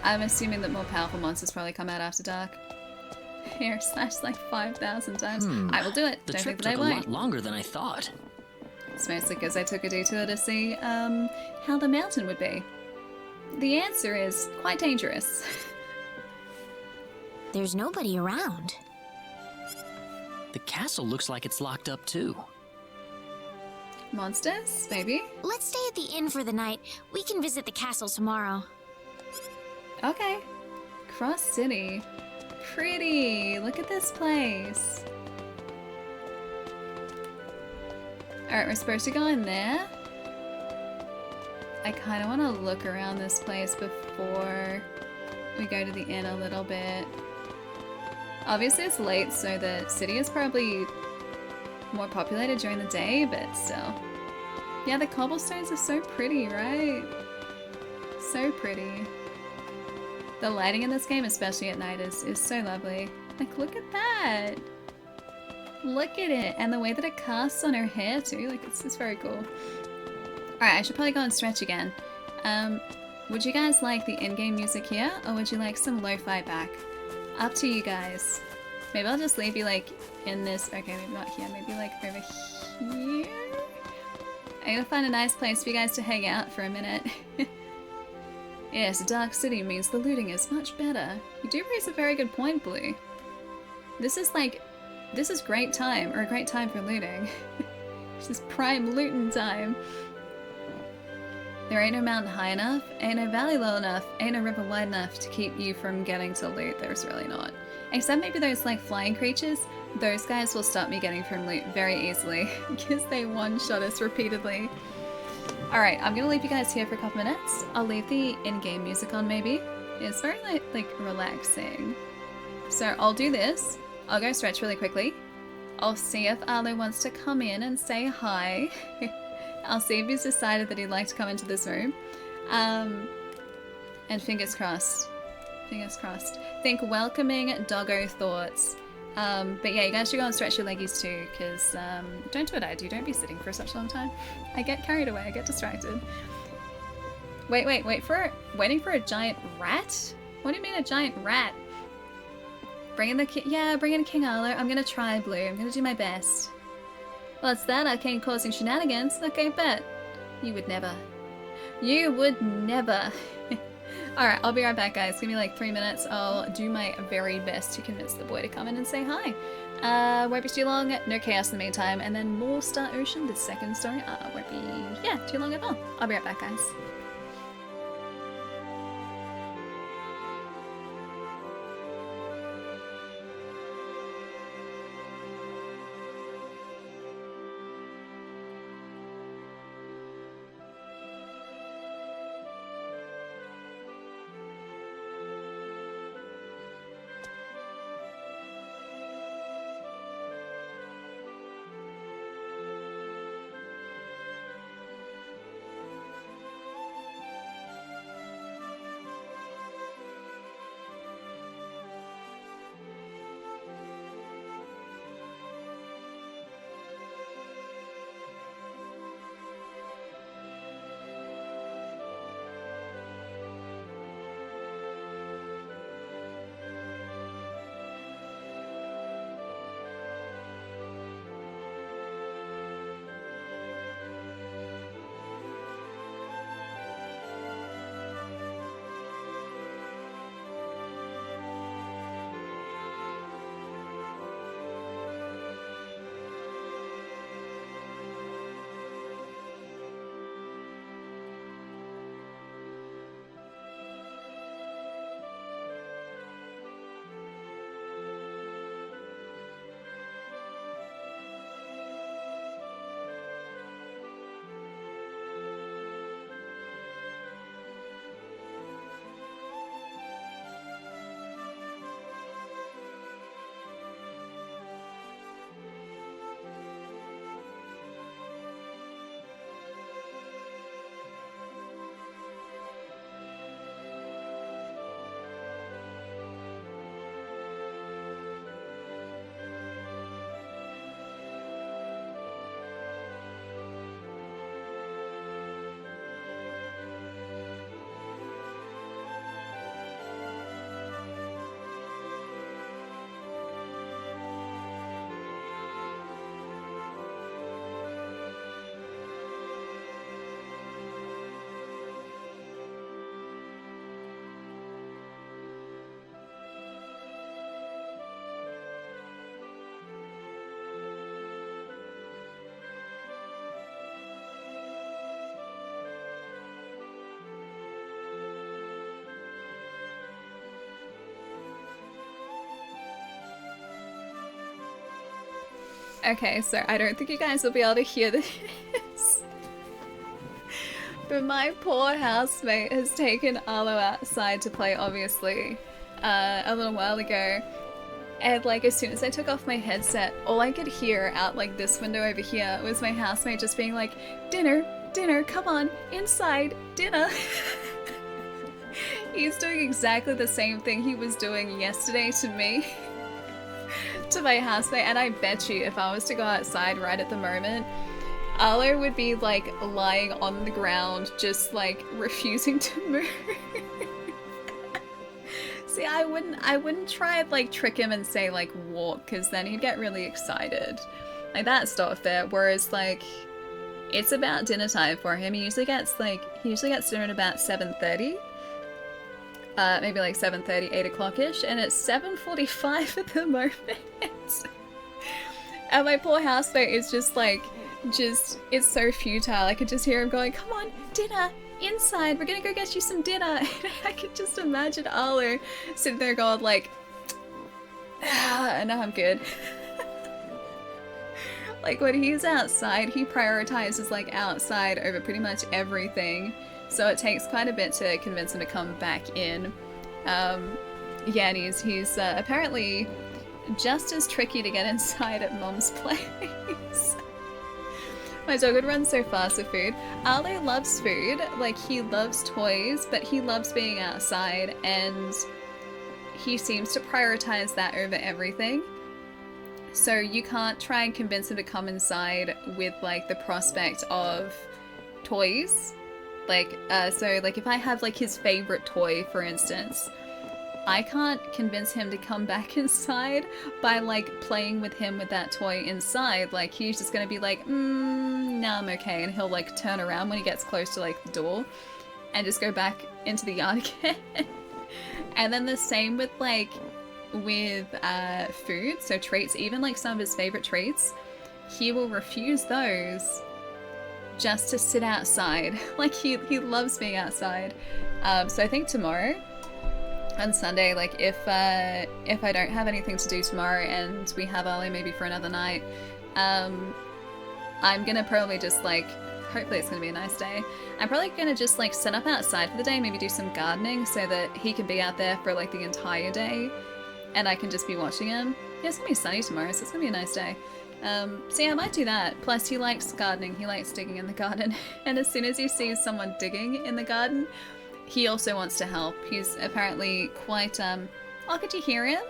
S2: I'm assuming that more powerful monsters probably come out after dark. Air slash like 5,000 times. I will do it.
S1: The
S2: Don't
S1: trip
S2: think that
S1: took
S2: I
S1: a
S2: won't.
S1: lot longer than I thought.
S2: It's mostly because I took a detour to see how the mountain would be. The answer is quite dangerous.
S9: There's nobody around.
S1: The castle looks like it's locked up too.
S2: Monsters, maybe?
S9: Let's stay at the inn for the night. We can visit the castle tomorrow.
S2: Okay. Cross City. Pretty. Look at this place. Alright, we're supposed to go in there. I kind of want to look around this place before we go to the inn a little bit. Obviously it's late, so the city is probably more populated during the day, but still. Yeah, the cobblestones are so pretty, right? So pretty. The lighting in this game, especially at night, is so lovely. Like, look at that! Look at it! And the way that it casts on her hair, too. Like, it's just very cool. Alright, I should probably go and stretch again. Would you guys like the in-game music here, or would you like some lo-fi back? Up to you guys. Maybe I'll just leave you, like, in this... Okay, maybe not here. Maybe, like, over here? I'm gonna find a nice place for you guys to hang out for a minute. Yes, a dark city means the looting is much better. You do raise a very good point, Blue. This is great time, or a great time for looting. This is prime looting time. There ain't no mountain high enough, ain't no valley low enough, ain't no river wide enough to keep you from getting to loot. There's really not. Except maybe those, like, flying creatures. Those guys will stop me getting from loot very easily, because they one-shot us repeatedly. Alright, I'm gonna leave you guys here for a couple minutes. I'll leave the in-game music on, maybe. It's very, like, relaxing. So I'll do this. I'll go stretch really quickly. I'll see if Arlo wants to come in and say hi. I'll see if he's decided that he'd like to come into this room. And fingers crossed. Fingers crossed. Think welcoming doggo thoughts. But yeah, you guys should go and stretch your leggies too, because don't do what I do. Don't be sitting for such a long time. I get carried away. I get distracted. Waiting for a giant rat? What do you mean a giant rat? Bring in King Arlo. I'm gonna try, Blue. I'm gonna do my best. What's that? Arcane causing shenanigans? Okay, bet. You would never. You would never. Alright, I'll be right back, guys. Give me like 3 minutes. I'll do my very best to convince the boy to come in and say hi. Won't be too long. No chaos in the meantime. And then more Star Ocean, the second story. Won't be, too long at all. I'll be right back, guys. Okay, so I don't think you guys will be able to hear this. But my poor housemate has taken Arlo outside to play, obviously, a little while ago. And like, as soon as I took off my headset, all I could hear out like this window over here was my housemate just being like, dinner, dinner, come on, inside, dinner. He's doing exactly the same thing he was doing yesterday to me. To my housemate, and I bet you if I was to go outside right at the moment, Arlo would be like lying on the ground, just like refusing to move. See, I wouldn't try and like trick him and say like walk, because then he'd get really excited. Like, that's not fair. Whereas like, it's about dinner time for him. He usually gets dinner at about 7:30. Maybe like 7:30, 8 o'clock-ish, and it's 7:45 at the moment. And my poor housemate is just like, it's so futile. I could just hear him going, come on, dinner, inside, we're gonna go get you some dinner. I could just imagine Arlo sitting there going like, no, I'm good. Like, when he's outside, he prioritizes like outside over pretty much everything. So it takes quite a bit to convince him to come back in. Yeah, and he's apparently just as tricky to get inside at Mom's place. My dog would run so fast with food. Arlo loves food, like he loves toys, but he loves being outside, and he seems to prioritize that over everything. So you can't try and convince him to come inside with like the prospect of toys. Like, so like if I have like his favorite toy, for instance, I can't convince him to come back inside by like playing with him with that toy inside. Like, he's just gonna be like, no, I'm okay. And he'll like turn around when he gets close to like the door and just go back into the yard again. And then the same with like, with food, so treats, even like some of his favorite treats, he will refuse those just to sit outside. Like, he loves being outside. So I think tomorrow, on Sunday, like if I don't have anything to do tomorrow and we have Arlo maybe for another night, I'm gonna probably just like, hopefully it's gonna be a nice day, I'm probably gonna just like set up outside for the day, maybe do some gardening so that he can be out there for like the entire day and I can just be watching him. Yeah, it's gonna be sunny tomorrow, so it's gonna be a nice day. So yeah, I might do that. Plus, he likes gardening. He likes digging in the garden. And as soon as he sees someone digging in the garden, he also wants to help. He's apparently quite, oh, could you hear him?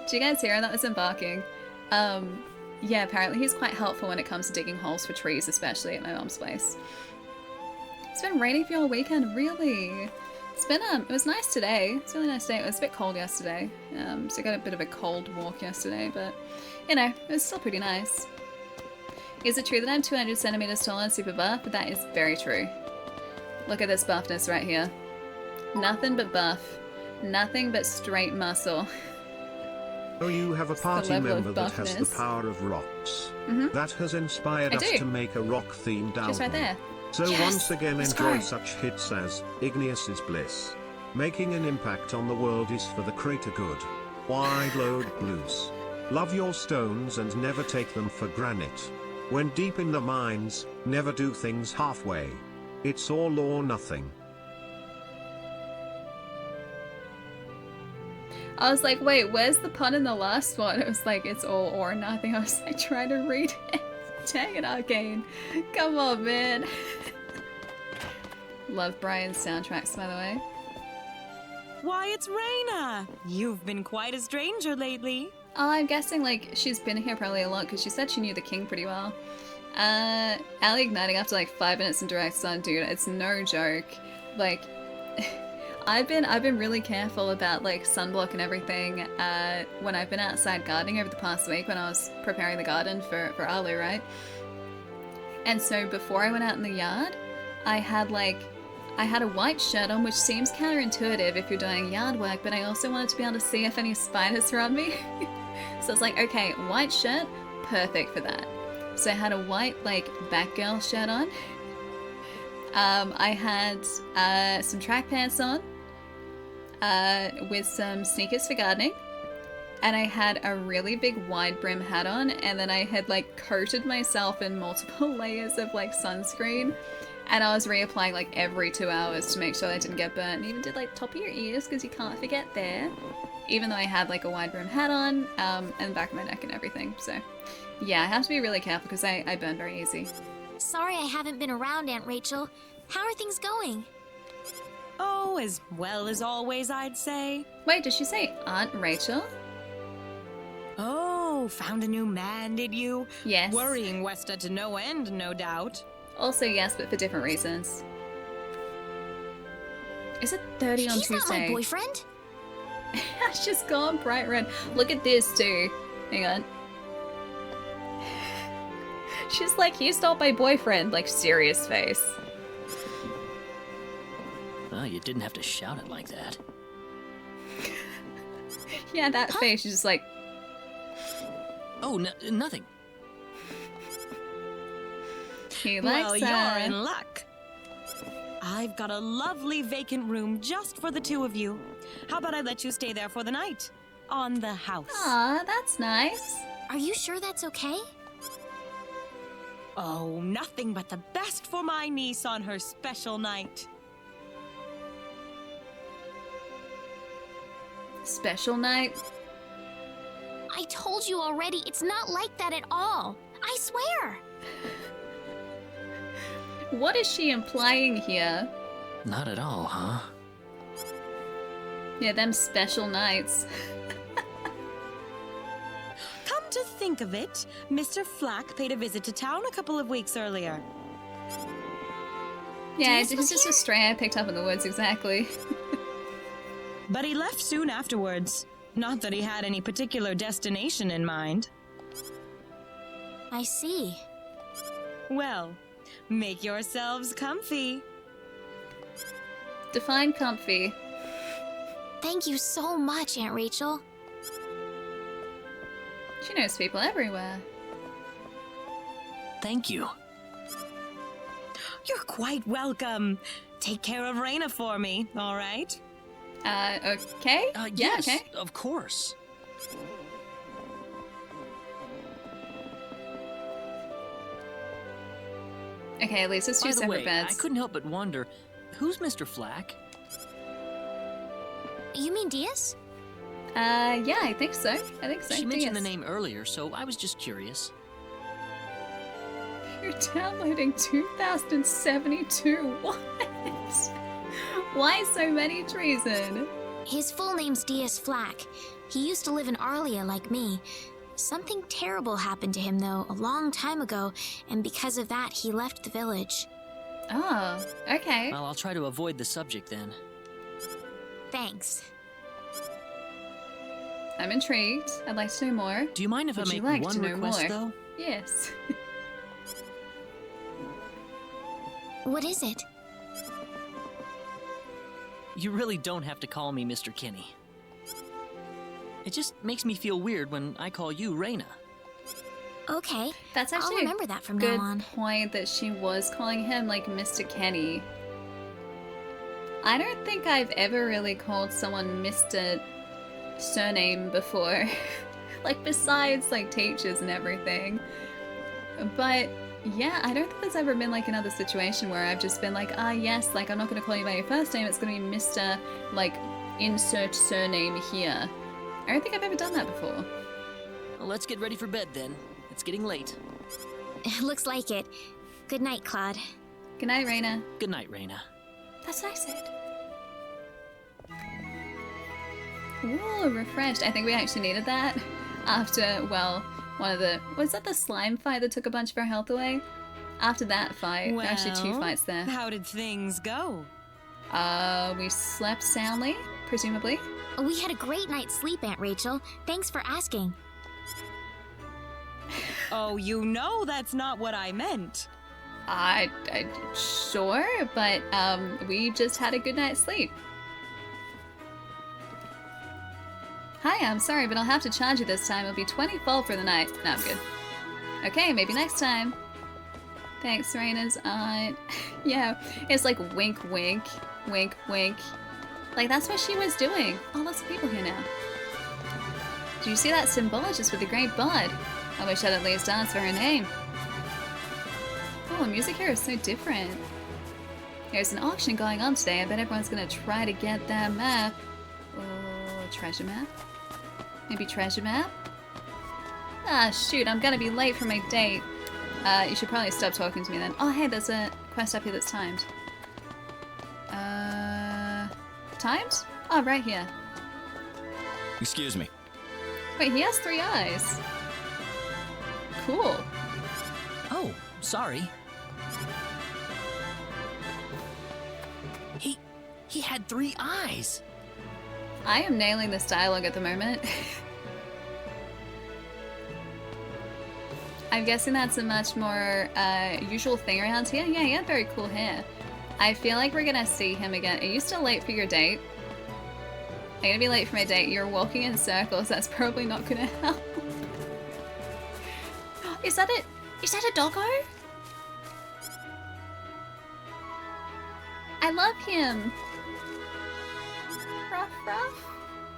S2: Did you guys hear him? That was him barking. Yeah, apparently he's quite helpful when it comes to digging holes for trees, especially at my mom's place. It's been raining for your weekend, really? It's been, it was nice today. It's a really nice day. It was a bit cold yesterday. So I got a bit of a cold walk yesterday, but, you know, it was still pretty nice. Is it true that I'm 200 centimeters tall and super buff? But that is very true. Look at this buffness right here. Nothing but buff. Nothing but straight muscle.
S6: Oh, you have a party member that has the power of rocks. That has inspired us to make a rock-themed album.
S2: Just right there.
S6: So once again, enjoy such hits as Igneous Bliss. Making an impact on the world is for the greater good. Wide load blues. Love your stones and never take them for granted. When deep in the mines, never do things halfway. It's all or nothing.
S2: I was like, wait, where's the pun in the last one? It was like, it's all or nothing. I was like, trying to read it. Dang it, Arcane. Come on, man. Love Brian's soundtracks, by the way.
S15: Why, it's Raina! You've been quite a stranger lately.
S2: Oh, I'm guessing, like, she's been here probably a lot because she said she knew the king pretty well. Allie igniting after like 5 minutes in direct sun, dude, it's no joke. Like, I've been really careful about like sunblock and everything when I've been outside gardening over the past week when I was preparing the garden for Arlo, right? And so before I went out in the yard, I had a white shirt on, which seems counterintuitive if you're doing yard work, but I also wanted to be able to see if any spiders were on me. So I was like, okay, white shirt, perfect for that. So I had a white, like, Batgirl shirt on. I had some track pants on with some sneakers for gardening. and I had a really big wide brim hat on, and then I had like coated myself in multiple layers of like sunscreen, and I was reapplying like every 2 hours to make sure I didn't get burnt, and even did like top of your ears because you can't forget there, even though I had like a wide brim hat on, and the back of my neck and everything. So yeah, I have to be really careful because I burn very easy.
S9: Sorry I haven't been around, Aunt Rachel. How are things going?
S15: Oh, as well as always, I'd say.
S2: Wait, did she say Aunt Rachel?
S15: Oh, found a new man, did you?
S2: Yes.
S15: Worrying Westa to no end, no doubt.
S2: Also yes, but for different reasons. Is it 30 on Tuesday?
S9: He's not my boyfriend.
S2: It's just gone bright red. Look at this too. Hang on. She's like, he's not my boyfriend. Like, serious face.
S1: Oh, you didn't have to shout it like that.
S2: Yeah, that face. She's just like...
S1: Oh, nothing.
S2: He likes
S15: well, you're in luck. I've got a lovely vacant room just for the two of you. How about I let you stay there for the night? On the house.
S2: Aw, that's nice.
S9: Are you sure that's okay?
S15: Oh, nothing but the best for my niece on her special night.
S2: Special night?
S9: I told you already, it's not like that at all. I swear.
S2: What is she implying here?
S1: Not at all, huh?
S2: Yeah, them special nights.
S15: Come to think of it, Mr. Flack paid a visit to town a couple of weeks earlier.
S2: Yeah, it's just a stray I picked up in the woods, exactly.
S15: But he left soon afterwards. Not that he had any particular destination in mind.
S9: I see.
S15: Well, make yourselves comfy.
S2: Define comfy.
S9: Thank you so much, Aunt Rachel.
S2: She knows people everywhere.
S1: Thank you.
S15: You're quite welcome. Take care of Raina for me, all right?
S2: Okay?
S1: Yes,
S2: okay.
S1: of course.
S2: Okay, at least it's two
S1: By the
S2: separate
S1: way,
S2: beds.
S1: I couldn't help but wonder, who's Mr. Flack?
S9: You mean Diaz?
S2: Yeah, I think so.
S1: She mentioned the name earlier, so I was just curious.
S2: You're downloading 2072. What? Why so many treason?
S9: His full name's Diaz Flack. He used to live in Arlia like me. Something terrible happened to him, though, a long time ago, and because of that, he left the village.
S2: Oh, okay.
S1: Well, I'll try to avoid the subject then.
S9: Thanks.
S2: I'm intrigued. I'd like to know more.
S1: Do you mind if I make one request, though?
S2: Yes.
S9: What is it?
S1: You really don't have to call me Mr. Kinney. It just makes me feel weird when I call you Raina.
S9: Okay,
S2: that's actually
S9: I'll remember that from
S2: good
S9: now on.
S2: Point that she was calling him like Mr. Kenny. I don't think I've ever really called someone Mr. Surname before. Like besides like teachers and everything. But yeah, I don't think there's ever been like another situation where I've just been like, yes, like I'm not going to call you by your first name, it's going to be Mr. like insert surname here. I don't think I've ever done that before.
S1: Well, let's get ready for bed then. It's getting late.
S9: Looks like it. Good night, Claude.
S2: Good night, Raina.
S1: Good night, Raina.
S2: That's what I said. Ooh, refreshed. I think we actually needed that after, well, one of the... Was that the slime fight that took a bunch of our health away? After that fight,
S15: Well,
S2: actually 2 fights there.
S15: How did things go?
S2: We slept soundly, presumably.
S9: We had a great night's sleep, Aunt Rachel. Thanks for asking.
S15: Oh, you know that's not what I meant.
S2: Sure, but, we just had a good night's sleep. Hi, I'm sorry, but I'll have to charge you this time. It'll be 20-fold for the night. No, I'm good. Okay, maybe next time. Thanks, Raina's aunt. Yeah, it's like wink, wink, wink, wink. Like, that's what she was doing. Oh, lots of people here now. Do you see that symbologist with the great bud? I wish I'd at least asked for her name. Oh, music here is so different. There's an auction going on today. I bet everyone's gonna try to get that map. Oh, treasure map? Maybe treasure map? Ah, shoot, I'm gonna be late for my date. You should probably stop talking to me then. Oh, hey, there's a quest up here that's timed. Timed? Oh, right here.
S16: Excuse me.
S2: Wait, he has 3 eyes. Cool.
S13: Oh, sorry. He had 3 eyes.
S2: I am nailing this dialogue at the moment. I'm guessing that's a much more usual thing around here. Yeah, he had very cool hair. I feel like we're gonna see him again. Are you still late for your date? I'm gonna be late for my date. You're walking in circles. That's probably not gonna help. Is that it? Is that a doggo? I love him. Ruff, ruff.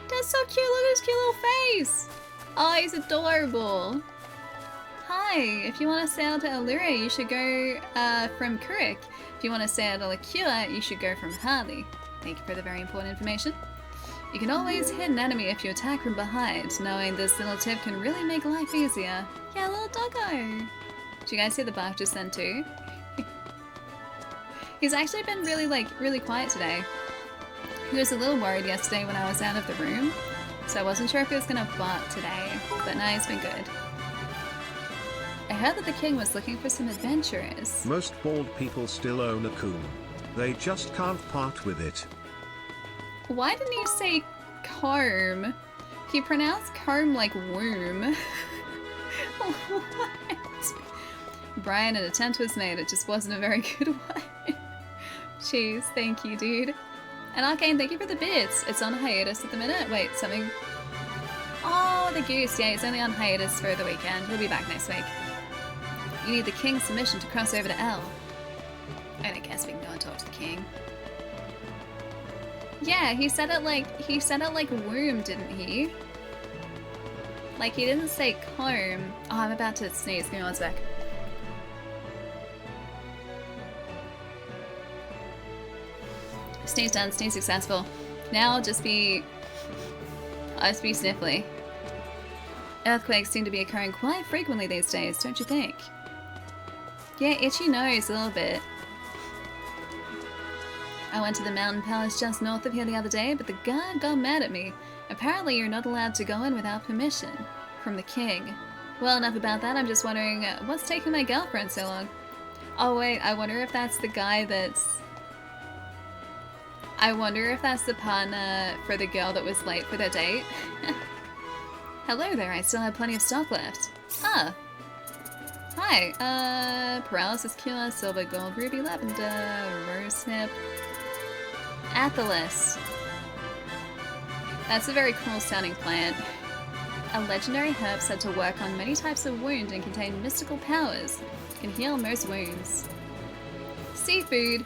S2: That's so cute. Look at his cute little face. Oh, he's adorable. Hi, if you want to sail to Illyria, you should go from Kurik. If you want to sail to Lakua, you should go from Harley. Thank you for the very important information. You can always hit an enemy if you attack from behind. Knowing this little tip can really make life easier. Yeah, little doggo. Did you guys see the bark just then too? He's actually been really quiet today. He was a little worried yesterday when I was out of the room, so I wasn't sure if he was gonna bark today, but now he's been good. I heard that the king was looking for some adventurers.
S6: Most bald people still own a comb. They just can't part with it.
S2: Why didn't he say comb? He pronounced comb like womb. What? Brian, an attempt was made, it just wasn't a very good one. Jeez, thank you, dude. And Arcane, thank you for the bits. It's on hiatus at the minute. Wait, something... Oh, the goose. Yeah, it's only on hiatus for the weekend. He'll be back next week. You need the king's permission to cross over to L. And I guess we can go and talk to the king. Yeah, he said it like womb, didn't he? Like he didn't say comb. Oh, I'm about to sneeze. Give me 1 sec. Sneeze done, sneeze successful. Now I'll just be sniffly. Earthquakes seem to be occurring quite frequently these days, don't you think? Yeah, itchy nose a little bit. I went to the mountain palace just north of here the other day, but the guard got mad at me. Apparently you're not allowed to go in without permission from the king. Well, enough about that. I'm just wondering what's taking my girlfriend so long. Oh wait, I wonder if that's the guy that's... I wonder if that's the partner for the girl that was late for their date. Hello there, I still have plenty of stock left. Ah. Hi, paralysis cure, silver, gold, ruby, lavender, rosehip, athelis. That's a very cool sounding plant. A legendary herb said to work on many types of wound and contain mystical powers. Can heal most wounds. Seafood.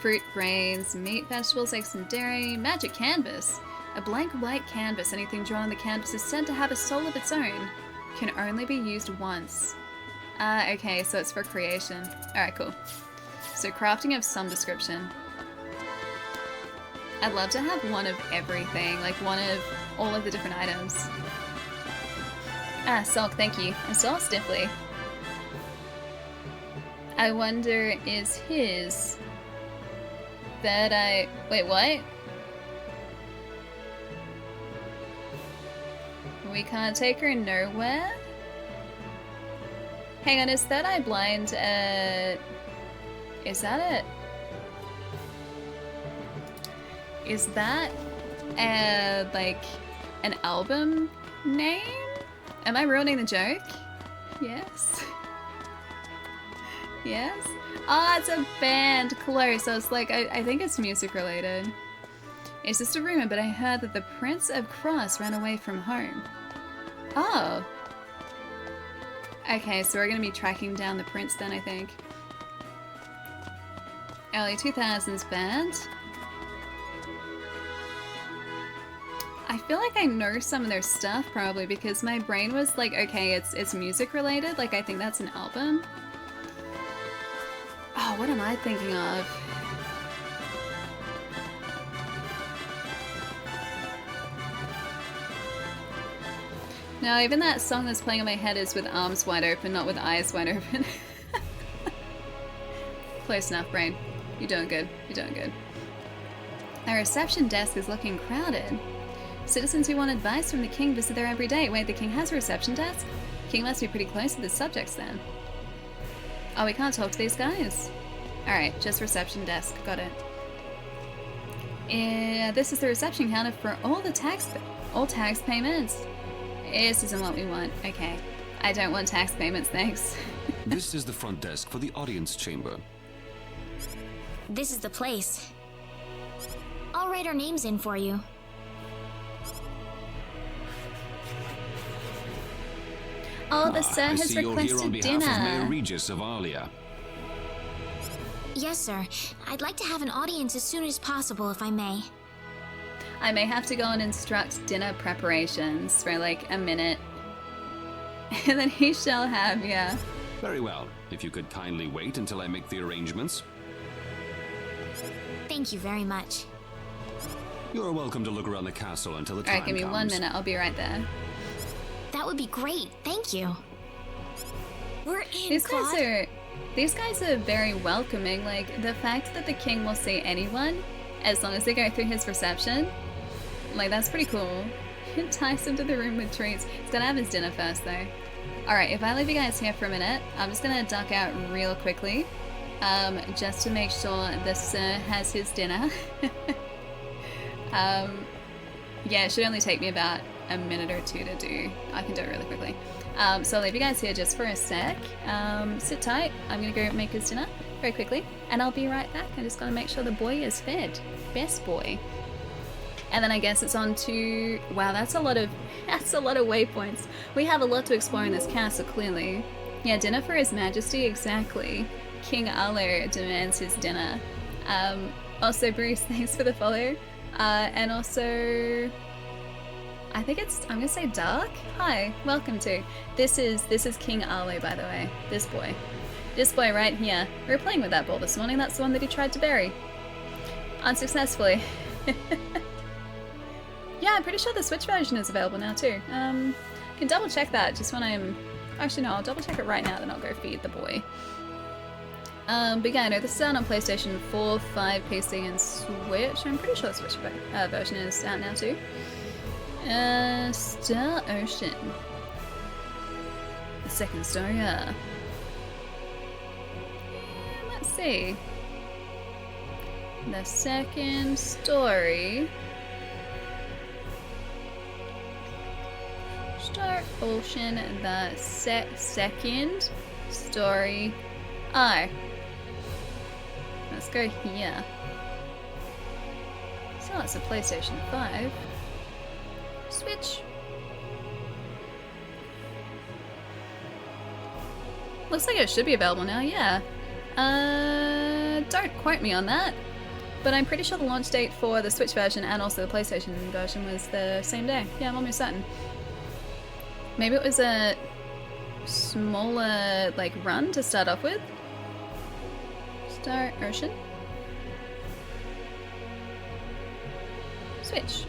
S2: Fruit, grains, meat, vegetables, eggs and dairy, magic canvas. A blank white canvas, anything drawn on the canvas is said to have a soul of its own. Can only be used once. Okay, so it's for creation. Alright, cool. So crafting of some description. I'd love to have one of everything, like one of all of the different items. Ah, Sulk, thank you. I'm still stiffly. I wonder, is his... that I... Wait, what? We can't take her nowhere? Hang on, is Third Eye Blind, is that it? Is that, like, an album name? Am I ruining the joke? Yes. Yes? Oh, it's a band. Close. So it's like, I think it's music related. It's just a rumor, but I heard that the Prince of Cross ran away from home. Oh. Okay, so we're gonna be tracking down the prince then, I think. Early 2000s band. I feel like I know some of their stuff probably because my brain was like, okay, it's music related. Like I think that's an album. Oh, what am I thinking of? No, even that song that's playing in my head is with arms wide open, not with eyes wide open. Close enough, brain. You're doing good. You're doing good. Our reception desk is looking crowded. Citizens who want advice from the king visit there every day. Wait, the king has a reception desk? King must be pretty close to the subjects then. Oh, we can't talk to these guys? Alright, just reception desk. Got it. This is the reception counter for all tax payments. This isn't what we want. Okay. I don't want tax payments, thanks.
S17: This is the front desk for the audience chamber.
S9: This is the place. I'll write our names in for you.
S2: Oh, the sir has
S17: I see you're here on
S2: requested
S17: behalf of Mayor
S2: dinner.
S17: Regis of Alia.
S9: Yes, sir. I'd like to have an audience as soon as possible, if I may.
S2: I may have to go and instruct dinner preparations for like a minute. And then he shall have, yeah.
S17: Very well. If you could kindly wait until I make the arrangements.
S9: Thank you very much.
S17: You're welcome to look around the castle until the time
S2: Alright, give me
S17: comes.
S2: 1 minute. I'll be right there.
S9: That would be great. Thank you. We're in,
S2: These guys are very welcoming. Like, the fact that the king will see anyone, as long as they go through his reception, like, that's pretty cool. Entice him to the room with treats. He's gonna have his dinner first, though. Alright, if I leave you guys here for a minute, I'm just gonna duck out real quickly, just to make sure the sir has his dinner. Yeah, it should only take me about a minute or two to do. I can do it really quickly. So I'll leave you guys here just for a sec. Sit tight. I'm gonna go make his dinner very quickly, and I'll be right back. I just gotta make sure the boy is fed. Best boy. And then I guess it's on to... Wow, that's a lot of waypoints. We have a lot to explore in this castle, clearly. Yeah, dinner for His Majesty, exactly. King Arlo demands his dinner. Also, Bruce, thanks for the follow. And also... I think I'm gonna say Dark? Hi, welcome to. This is King Arlo, by the way. This boy. This boy right here. We were playing with that ball this morning. That's the one that he tried to bury. Unsuccessfully. Yeah, I'm pretty sure the Switch version is available now too. Can double check that just when I'm... Actually no, I'll double check it right now, then I'll go feed the boy. But yeah, I know this is out on PlayStation 4, 5, PC, and Switch. I'm pretty sure the Switch version is out now too. Star Ocean. The second story, yeah. Let's see. The second story. Star Ocean, the second story. Let's go here. So that's a PlayStation 5. Switch. Looks like it should be available now, yeah. Don't quote me on that, but I'm pretty sure the launch date for the Switch version and also the PlayStation version was the same day. Yeah, I'm almost certain. Maybe it was a smaller, like, run to start off with. Star Ocean. Switch.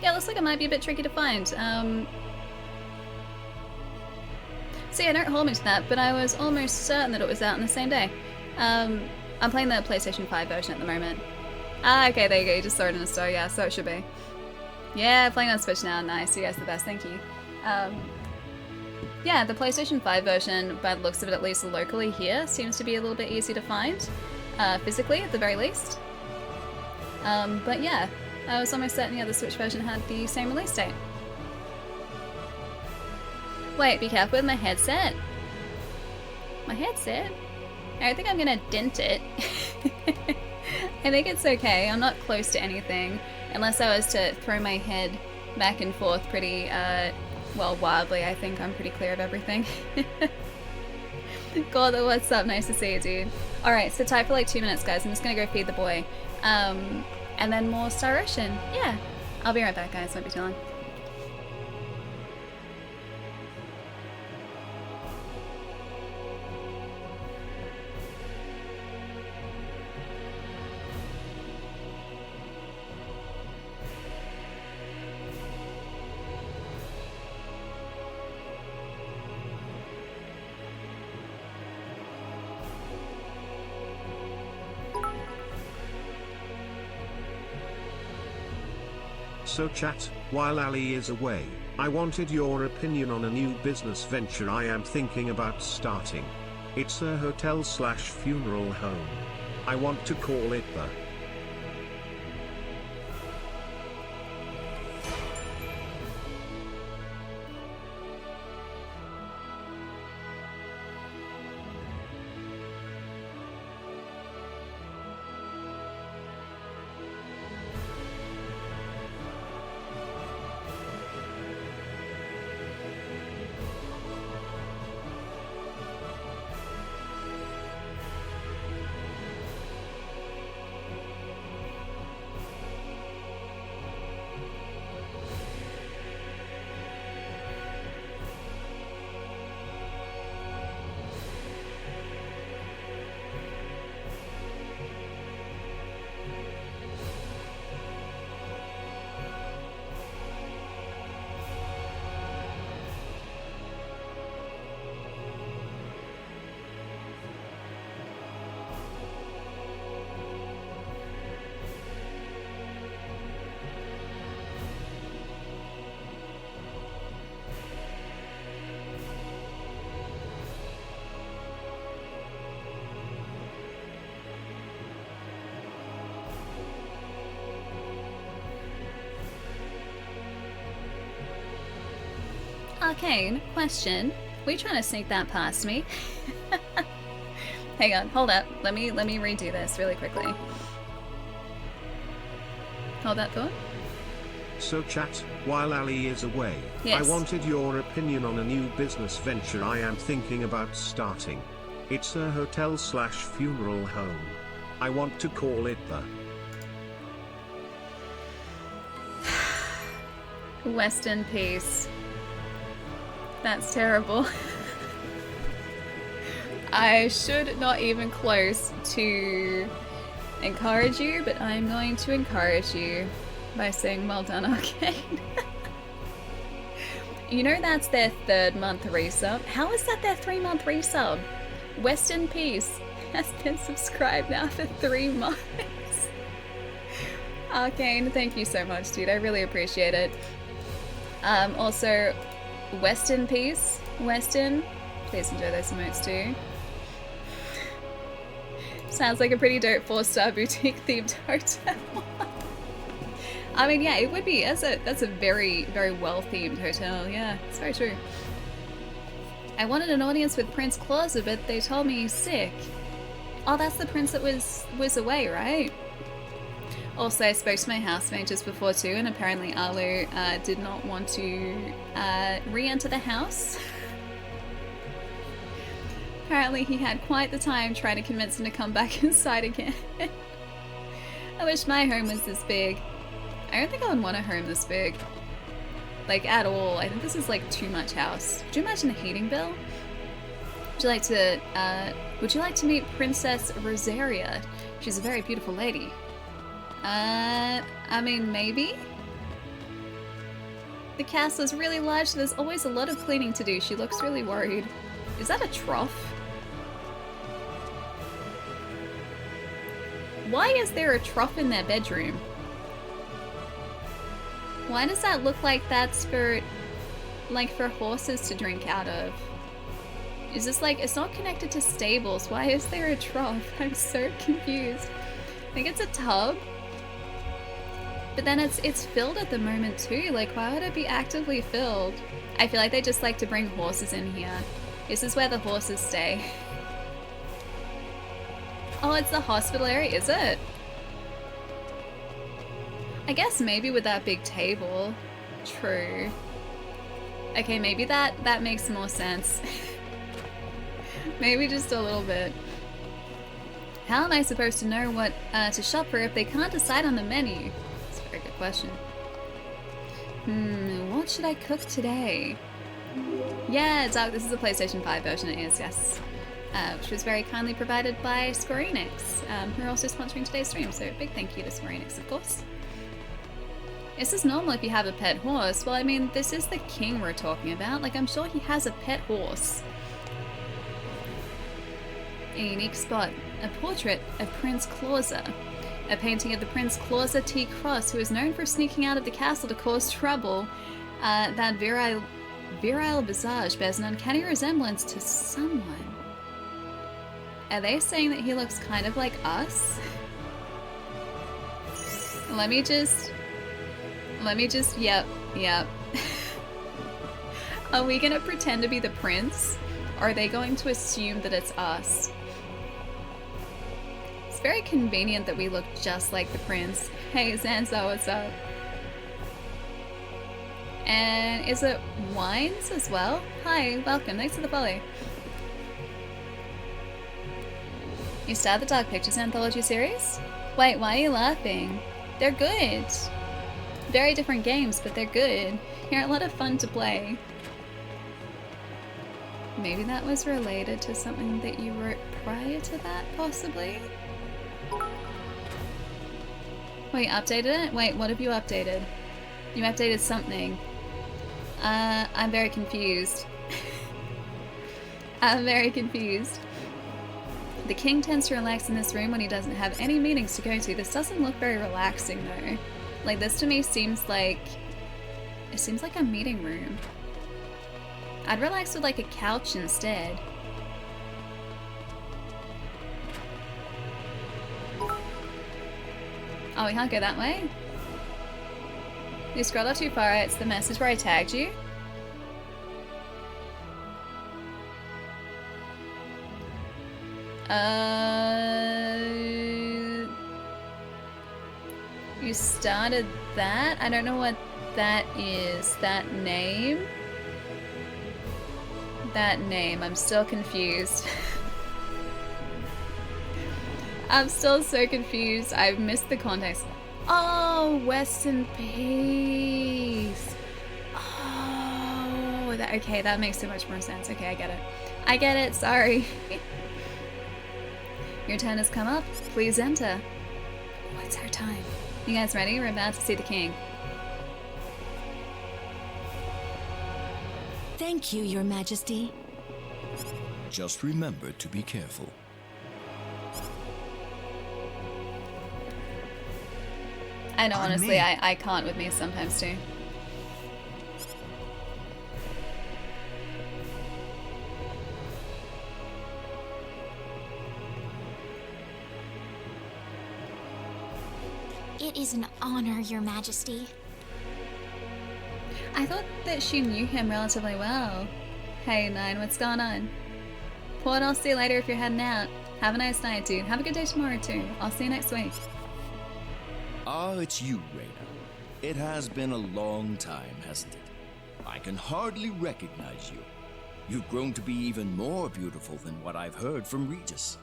S2: Yeah, looks like it might be a bit tricky to find. See, don't hold me to that, but I was almost certain that it was out on the same day. I'm playing the PlayStation 5 version at the moment. Okay, there you go, you just saw it in the store, yeah, so it should be. Yeah, playing on Switch now, nice, you guys are the best, thank you. Yeah, the PlayStation 5 version, by the looks of it at least locally here, seems to be a little bit easy to find, physically at the very least. But yeah, I was almost certain the Switch version had the same release date. Wait, be careful with my headset. My headset? I think I'm gonna dent it. I think it's okay, I'm not close to anything. Unless I was to throw my head back and forth pretty, well, wildly, I think I'm pretty clear of everything. God, what's up? Nice to see you, dude. Alright, sit tight for like 2 minutes, guys. I'm just gonna go feed the boy. And then more Star Ocean. Yeah. I'll be right back, guys. Won't be too long.
S6: So chat, while Ali is away, I wanted your opinion on a new business venture I am thinking about starting. It's a hotel/funeral home. I want to call it the
S2: Arcane, question. Were you trying to sneak that past me? Hang on, hold up. Let me redo this really quickly. Hold that thought.
S6: So chat, while Ali is away,
S2: yes.
S6: I wanted your opinion on a new business venture I am thinking about starting. It's a hotel/funeral home. I want to call it the
S2: Western Peace. That's terrible. I should not even close to encourage you, but I'm going to encourage you by saying well done, Arcane. You know that's their 3rd month resub. How is that their 3-month resub? Western Peace has been subscribed now for 3 months. Arcane, thank you so much, dude. I really appreciate it. Also, Western Peace. Western, please enjoy those emotes too. Sounds like a pretty dope 4-star boutique themed hotel. I mean, yeah, it would be. That's a very, very well themed hotel. Yeah, it's very true. I wanted an audience with Prince Clauser, but they told me he's sick. Oh, that's the prince that was away, right? Also, I spoke to my housemate just before too, and apparently Alu did not want to re-enter the house. Apparently he had quite the time trying to convince him to come back inside again. I wish my home was this big. I don't think I would want a home this big. Like, at all. I think this is like too much house. Could you imagine the heating bill? Would you like to meet Princess Rosaria? She's a very beautiful lady. I mean, maybe? The castle is really large, so there's always a lot of cleaning to do. She looks really worried. Is that a trough? Why is there a trough in their bedroom? Why does that look like that's for, like, for horses to drink out of? Is this like, it's not connected to stables. Why is there a trough? I'm so confused. I think it's a tub. But then it's filled at the moment too. Like, why would it be actively filled? I feel like they just like to bring horses in here. This is where the horses stay. Oh, it's the hospital area, is it? I guess maybe with that big table. True. Okay, maybe that makes more sense. Maybe just a little bit. How am I supposed to know what to shop for if they can't decide on the menu? That's a very good question. What should I cook today? Yeah, Doug, this is a PlayStation 5 version, it is, yes. Which was very kindly provided by Square Enix, who are also sponsoring today's stream, so big thank you to Square Enix, of course. Is this normal if you have a pet horse? Well, I mean, this is the king we're talking about. Like, I'm sure he has a pet horse. A unique spot. A portrait of Prince Clauser. A painting of the Prince Clauser T. Cross, who is known for sneaking out of the castle to cause trouble. That virile visage bears an uncanny resemblance to someone. Are they saying that he looks kind of like us? Let me just, yep. Are we gonna pretend to be the prince? Or are they going to assume that it's us? It's very convenient that we look just like the prince. Hey, Zanzo, what's up? And is it wines as well? Hi, welcome, thanks for the follow. You started the Dark Pictures anthology series? Wait, why are you laughing? They're good. Very different games, but they're good. They're a lot of fun to play. Maybe that was related to something that you wrote prior to that, possibly? Wait, updated it? Wait, what have you updated? You updated something. I'm very confused. I'm very confused. The king tends to relax in this room when he doesn't have any meetings to go to. This doesn't look very relaxing though. Like, this to me seems like... it seems like a meeting room. I'd relax with like a couch instead. Oh, we can't go that way? You scrolled up too far, it's the message where I tagged you. You started that? I don't know what that is. That name? That name. I'm still confused. I'm still so confused. I've missed the context. Oh, Western Peace. Oh, okay, that makes so much more sense. Okay, I get it. I get it, sorry. Your turn has come up. Please enter. Oh, it's our time. You guys ready? We're about to see the king.
S18: Thank you, Your Majesty.
S19: Just remember to be careful.
S2: I know, honestly, I can't with me sometimes too.
S9: It is an honor, Your Majesty.
S2: I thought that she knew him relatively well. Hey, Nine, what's going on? Port, I'll see you later if you're heading out. Have a nice night, dude. Have a good day tomorrow, too. I'll see you next week.
S19: Ah, it's you, Reyna. It has been a long time, hasn't it? I can hardly recognize you. You've grown to be even more beautiful than what I've heard from Regis.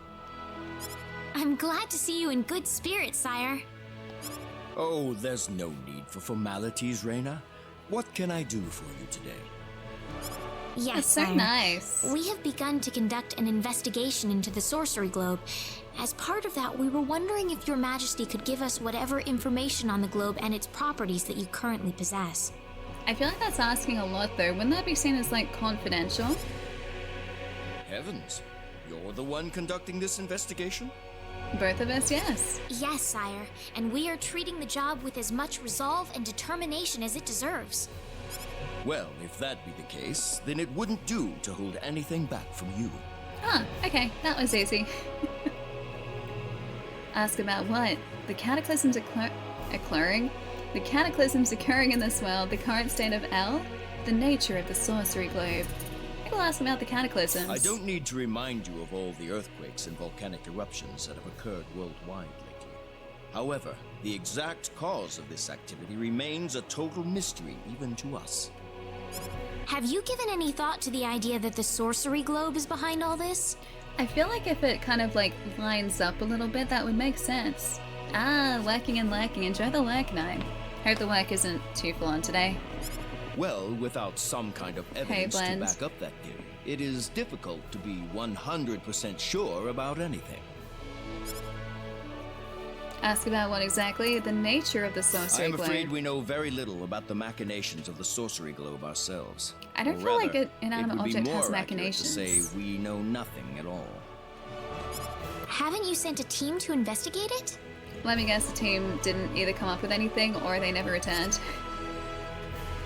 S9: I'm glad to see you in good spirits, sire.
S19: Oh, there's no need for formalities, Reyna. What can I do for you today?
S9: Yes,
S2: that's so
S9: sire.
S2: Nice.
S9: We have begun to conduct an investigation into the sorcery globe. As part of that, we were wondering if Your Majesty could give us whatever information on the globe and its properties that you currently possess.
S2: I feel like that's asking a lot, though. Wouldn't that be seen as, like, confidential?
S19: Heavens, you're the one conducting this investigation?
S2: Both of us, yes.
S9: Yes, sire. And we are treating the job with as much resolve and determination as it deserves.
S19: Well, if that be the case, then it wouldn't do to hold anything back from you.
S2: Ah, okay. That was easy. Ask about what? The cataclysms occurring? The cataclysms occurring in this world, the current state of L, the nature of the sorcery globe. I will ask about the cataclysms.
S19: I don't need to remind you of all the earthquakes and volcanic eruptions that have occurred worldwide lately. However, the exact cause of this activity remains a total mystery even to us.
S9: Have you given any thought to the idea that the sorcery globe is behind all this?
S2: I feel like if it kind of like lines up a little bit, that would make sense. Ah, lurking and lurking. Enjoy the lurk night. Hope the work isn't too full on today.
S19: Well, without some kind of evidence to back up that theory, it is difficult to be 100% sure about anything.
S2: Ask about what exactly? The nature of the sorcery globe.
S19: I'm afraid we know very little about the machinations of the sorcery globe ourselves.
S2: I don't feel like an inanimate object has machinations.
S19: To say we know nothing at all.
S9: Haven't you sent a team to investigate it?
S2: Let me guess, the team didn't either come up with anything or they never returned.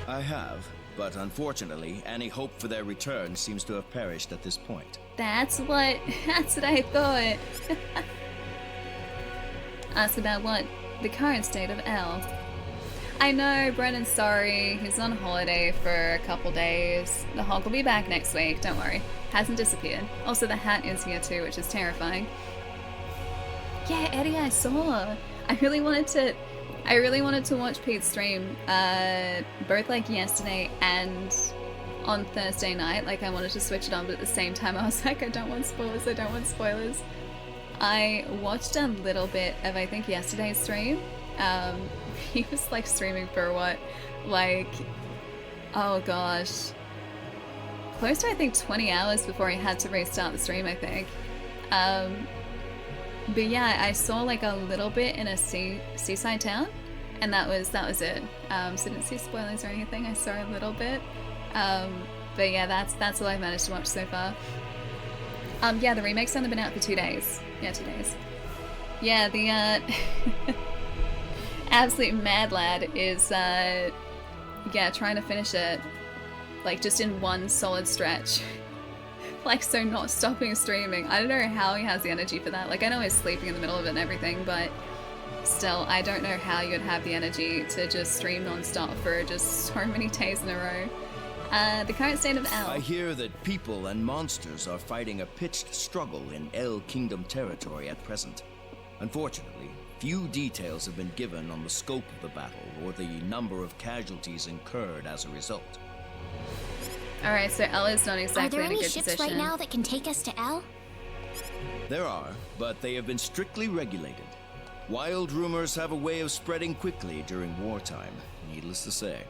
S19: I have, but unfortunately, any hope for their return seems to have perished at this point.
S2: That's what I thought. Ask about what? The current state of Elle. I know, Brennan's sorry. He's on holiday for a couple days. The Hog will be back next week, don't worry. Hasn't disappeared. Also, the hat is here too, which is terrifying. Yeah, Eddie, I saw. I really wanted to watch Pete's stream, both like yesterday and on Thursday night. Like, I wanted to switch it on, but at the same time I was like, I don't want spoilers. I watched a little bit of, I think, yesterday's stream. He was like streaming for what? Like, oh gosh. Close to, I think, 20 hours before he had to restart the stream, I think. But yeah, I saw like a little bit in a seaside town, and that was it. So didn't see spoilers or anything. I saw a little bit. But yeah, that's all I've managed to watch so far. Yeah, the remake's only been out for 2 days. Yeah, 2 days. Yeah, the absolute mad lad is yeah, trying to finish it like just in one solid stretch. Like, so not stopping streaming. I don't know how he has the energy for that. Like, I know he's sleeping in the middle of it and everything, but still, I don't know how you'd have the energy to just stream non-stop for just so many days in a row. The current state of Elle.
S19: I hear that people and monsters are fighting a pitched struggle in Elle Kingdom territory at present. Unfortunately, few details have been given on the scope of the battle or the number of casualties incurred as a result.
S2: Alright, so Elle is not exactly in a good position.
S9: Are there any ships right now that can take us to Elle?
S19: There are, but they have been strictly regulated. Wild rumors have a way of spreading quickly during wartime, needless to say.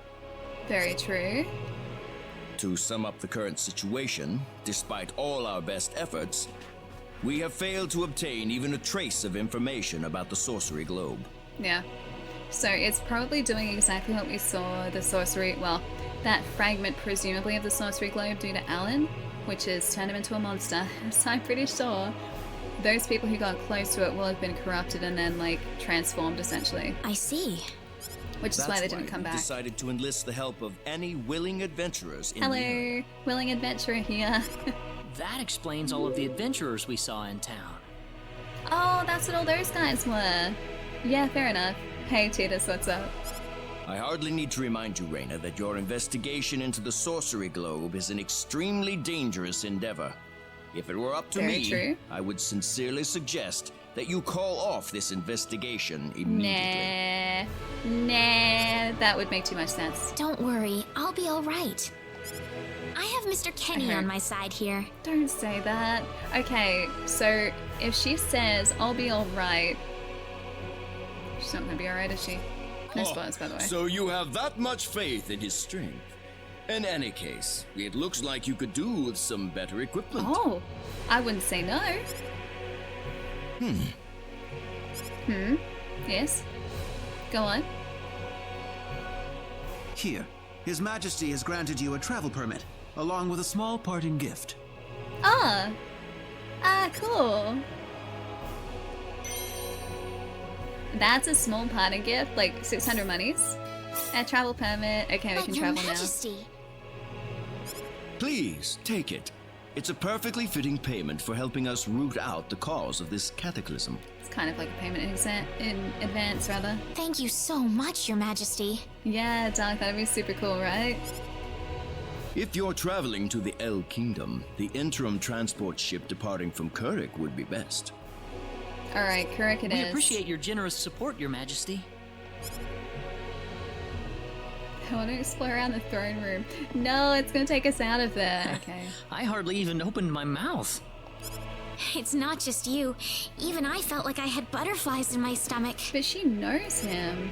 S2: Very true.
S19: To sum up the current situation, despite all our best efforts, we have failed to obtain even a trace of information about the sorcery globe.
S2: Yeah. So it's probably doing exactly what we saw the sorcery, well, that fragment presumably of the sorcery globe do to Alan, which is turned him into a monster. So I'm pretty sure those people who got close to it will have been corrupted and then, like, transformed, essentially.
S9: I see.
S2: Which is why they didn't come back.
S19: Decided to enlist the help of any willing adventurers in
S2: Hello, willing adventurer here.
S1: That explains all of the adventurers we saw in town.
S2: Oh, that's what all those guys were. Yeah, fair enough. Hey, Titus, what's up?
S19: I hardly need to remind you, Reyna, that your investigation into the sorcery globe is an extremely dangerous endeavor. If it were up to me, I would sincerely suggest that you call off this investigation immediately.
S2: Nah, that would make too much sense.
S9: Don't worry, I'll be all right. I have Mr. Kenny on my side here.
S2: Don't say that. Okay, so if she says I'll be all right, she's not gonna be all right, is she? No spoilers, by the way.
S19: So you have that much faith in his strength. In any case, it looks like you could do with some better equipment.
S2: Oh, I wouldn't say no. Yes? Go on.
S14: Here, His Majesty has granted you a travel permit, along with a small parting gift.
S2: Cool. That's a small parting gift, like 600 monies. A travel permit. Okay, we can travel
S9: Majesty.
S2: now.
S19: Please, take it. It's a perfectly fitting payment for helping us root out the cause of this cataclysm.
S2: It's kind of like a payment in advance, rather.
S9: Thank you so much, Your Majesty.
S2: Yeah, Dark, that'd be super cool, right?
S19: If you're traveling to the Elle Kingdom, the interim transport ship departing from Kurik would be best.
S2: Alright, Kurik
S1: We appreciate your generous support, Your Majesty.
S2: I want to explore around the throne room. No, it's gonna take us out of there. Okay.
S1: I hardly even opened my mouth.
S9: It's not just you. Even I felt like I had butterflies in my stomach.
S2: But she knows him.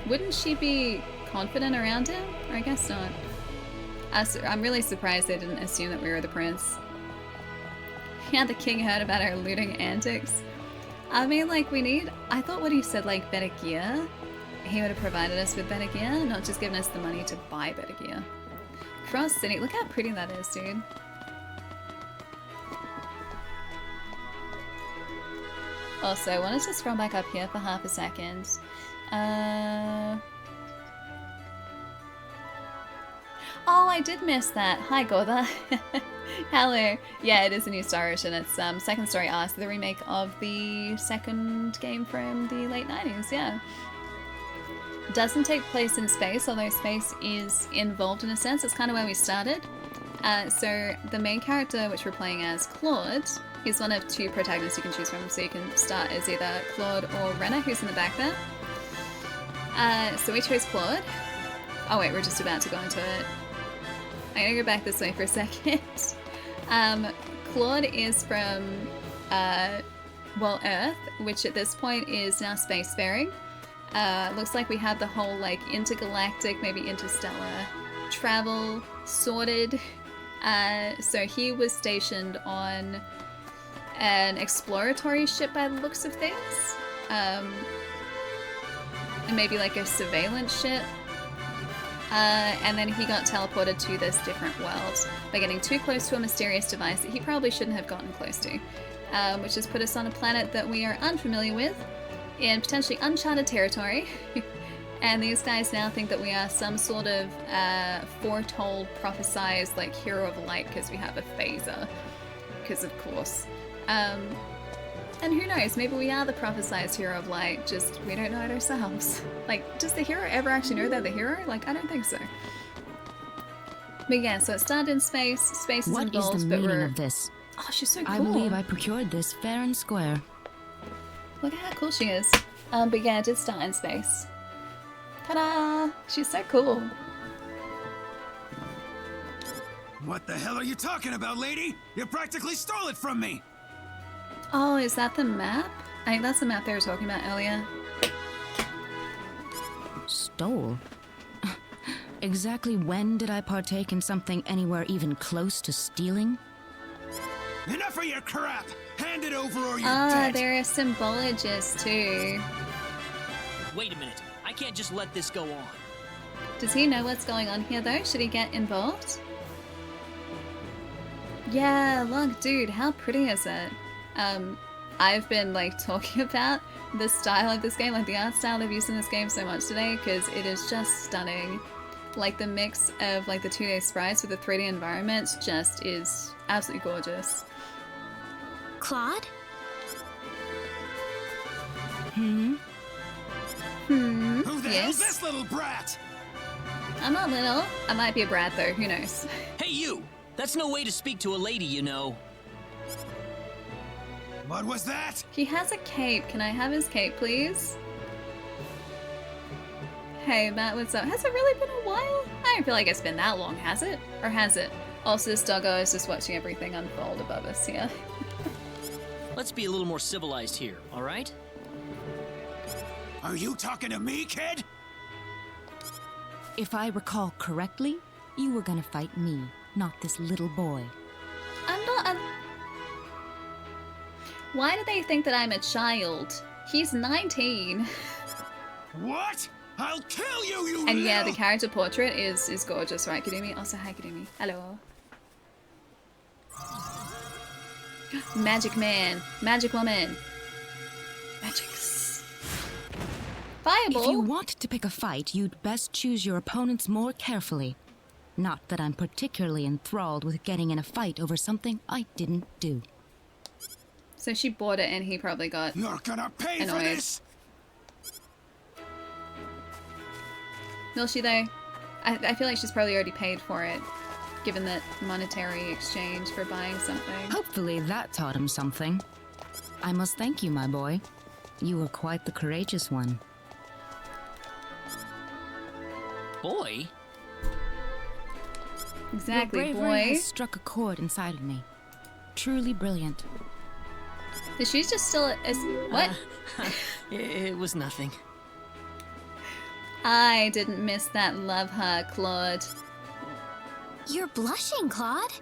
S2: Wouldn't she be confident around him? Or I guess not. I'm really surprised they didn't assume that we were the prince. Yeah, the king heard about our looting antics. I mean, like, I thought what he said, like, better gear. He would have provided us with better gear, not just given us the money to buy better gear. Cross City, look how pretty that is, dude. Also, I wanted to scroll back up here for half a second. Oh, I did miss that. Hi, Gorda. Hello. Yeah, it is a new Star Ocean. It's Second Story Ask, the remake of the second game from the late 90s, yeah. Doesn't take place in space, although space is involved in a sense. It's kind of where we started. So the main character, which we're playing as, Claude, is one of two protagonists you can choose from. So you can start as either Claude or Renna, who's in the back there. So we chose Claude. Oh wait, we're just about to go into it. I'm gonna go back this way for a second. Claude is from, well, Earth, which at this point is now spacefaring. Looks like we have the whole, like, intergalactic, maybe interstellar travel sorted. So he was stationed on an exploratory ship by the looks of things. And maybe like a surveillance ship. And then he got teleported to this different world by getting too close to a mysterious device that he probably shouldn't have gotten close to, which has put us on a planet that we are unfamiliar with in potentially uncharted territory. And these guys now think that we are some sort of foretold, prophesized, like, hero of light because we have a phaser. Because of course. And who knows, maybe we are the prophesized hero of light, just we don't know it ourselves. Like, does the hero ever actually know they're the hero? Like, I don't think so. But yeah, so it started in space, space is involved,
S18: What is the meaning of this?
S2: Oh, she's so cool.
S18: I believe I procured this fair and square.
S2: Look at how cool she is. But yeah, it did start in space. Ta-da! She's so cool.
S14: What the hell are you talking about, lady? You practically stole it from me!
S2: Oh, is that the map? I think that's the map they were talking about earlier.
S18: Stole? Exactly when did I partake in something anywhere even close to stealing?
S14: Enough of your crap! Hand it over or you're
S2: Ah,
S14: dead!
S2: they're a symbologist too.
S13: Wait a minute. I can't just let this go on.
S2: Does he know what's going on here though? Should he get involved? Yeah, look, dude, how pretty is it? I've been, like, talking about the style of this game, like the art style they've used in this game so much today, because it is just stunning. Like, the mix of, like, the 2D sprites with the 3D environments just is absolutely gorgeous.
S9: Claude?
S2: Hmm?
S14: Who the
S2: Yes?
S14: hell's this little brat?
S2: I'm not little. I might be a brat, though. Who knows?
S13: Hey, you! That's no way to speak to a lady, you know.
S14: What was that?
S2: He has a cape. Can I have his cape, please? Hey, Matt, what's up? Has it really been a while? I don't feel like it's been that long, has it? Or has it? Also, this doggo is just watching everything unfold above us here.
S13: Let's be a little more civilized here, all right?
S14: Are you talking to me, kid?
S18: If I recall correctly, you were gonna fight me, not this little boy.
S2: I'm not a... Why do they think that I'm a child? He's 19.
S14: What? I'll kill you, you
S2: And yeah,
S14: little...
S2: the character portrait is gorgeous, right, Kadumi? Also, hi, Kadumi. Hello. Magic man. Magic woman. Magics. Fireball?
S18: If you want to pick a fight, you'd best choose your opponents more carefully. Not that I'm particularly enthralled with getting in a fight over something I didn't do.
S2: So she bought it and he probably got
S14: You're gonna pay
S2: annoyed.
S14: for this!
S2: Will she though? I feel like she's probably already paid for it, given that monetary exchange for buying something.
S18: Hopefully that taught him something. I must thank you, my boy. You were quite the courageous one.
S13: Boy?
S18: Exactly, your bravery has struck a chord inside of me. Truly brilliant.
S2: So she's just still as what?
S13: It was nothing.
S2: I didn't miss that love hug, Claude.
S9: You're blushing, Claude.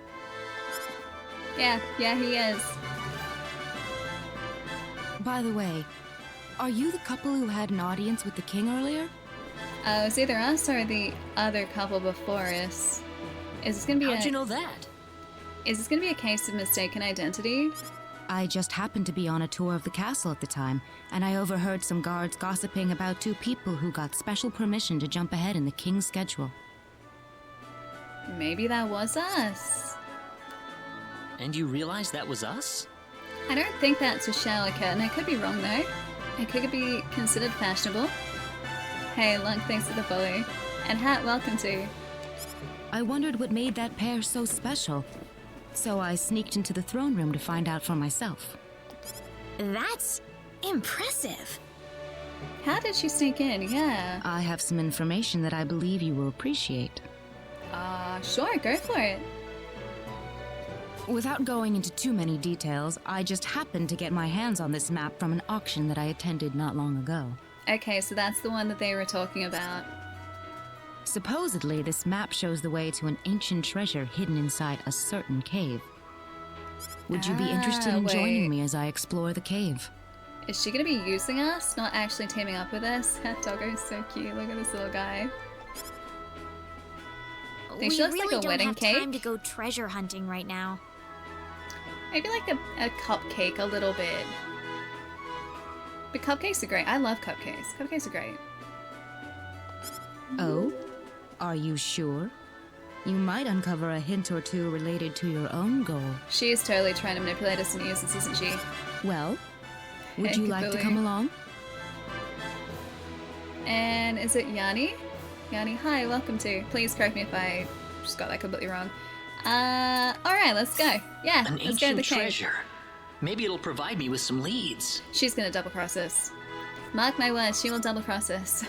S2: Yeah, he is.
S18: By the way, are you the couple who had an audience with the king earlier?
S2: Oh, it's either us or the other couple before us. Is this gonna be
S13: How'd you know that?
S2: Is this gonna be a case of mistaken identity?
S18: I just happened to be on a tour of the castle at the time, and I overheard some guards gossiping about two people who got special permission to jump ahead in the king's schedule.
S2: Maybe that was us.
S13: And you realized that was us?
S2: I don't think that's a shower curtain. I could be wrong though. It could be considered fashionable. Hey, Lunk, thanks for the follow. And Hat, welcome to.
S18: I wondered what made that pair so special, so I sneaked into the throne room to find out for myself.
S9: That's impressive.
S2: How did she sneak in? Yeah.
S18: I have some information that I believe you will appreciate.
S2: Sure, go for it.
S18: Without going into too many details, I just happened to get my hands on this map from an auction that I attended not long ago.
S2: Okay, so that's the one that they were talking about.
S18: Supposedly, this map shows the way to an ancient treasure hidden inside a certain cave. Would you be interested in joining me as I explore the cave?
S2: Is she gonna be using us, not actually teaming up with us? That doggo's so cute. Look at this little guy.
S9: We really like don't have time to go treasure hunting right now.
S2: Maybe like a cupcake a little bit. But cupcakes are great. I love cupcakes. Cupcakes are great.
S18: Oh? Are you sure? You might uncover a hint or two related to your own goal.
S2: She is totally trying to manipulate us and use us, isn't she?
S18: Well, would you like to come along?
S2: And is it Yanni? Yanni, hi, welcome to. Please correct me if I just got that completely wrong. Alright, let's go. Yeah,
S13: An
S2: let's go to the
S13: ancient
S2: cave.
S13: treasure. Maybe it'll provide me with some leads.
S2: She's gonna double cross us. Mark my words, she will double cross us.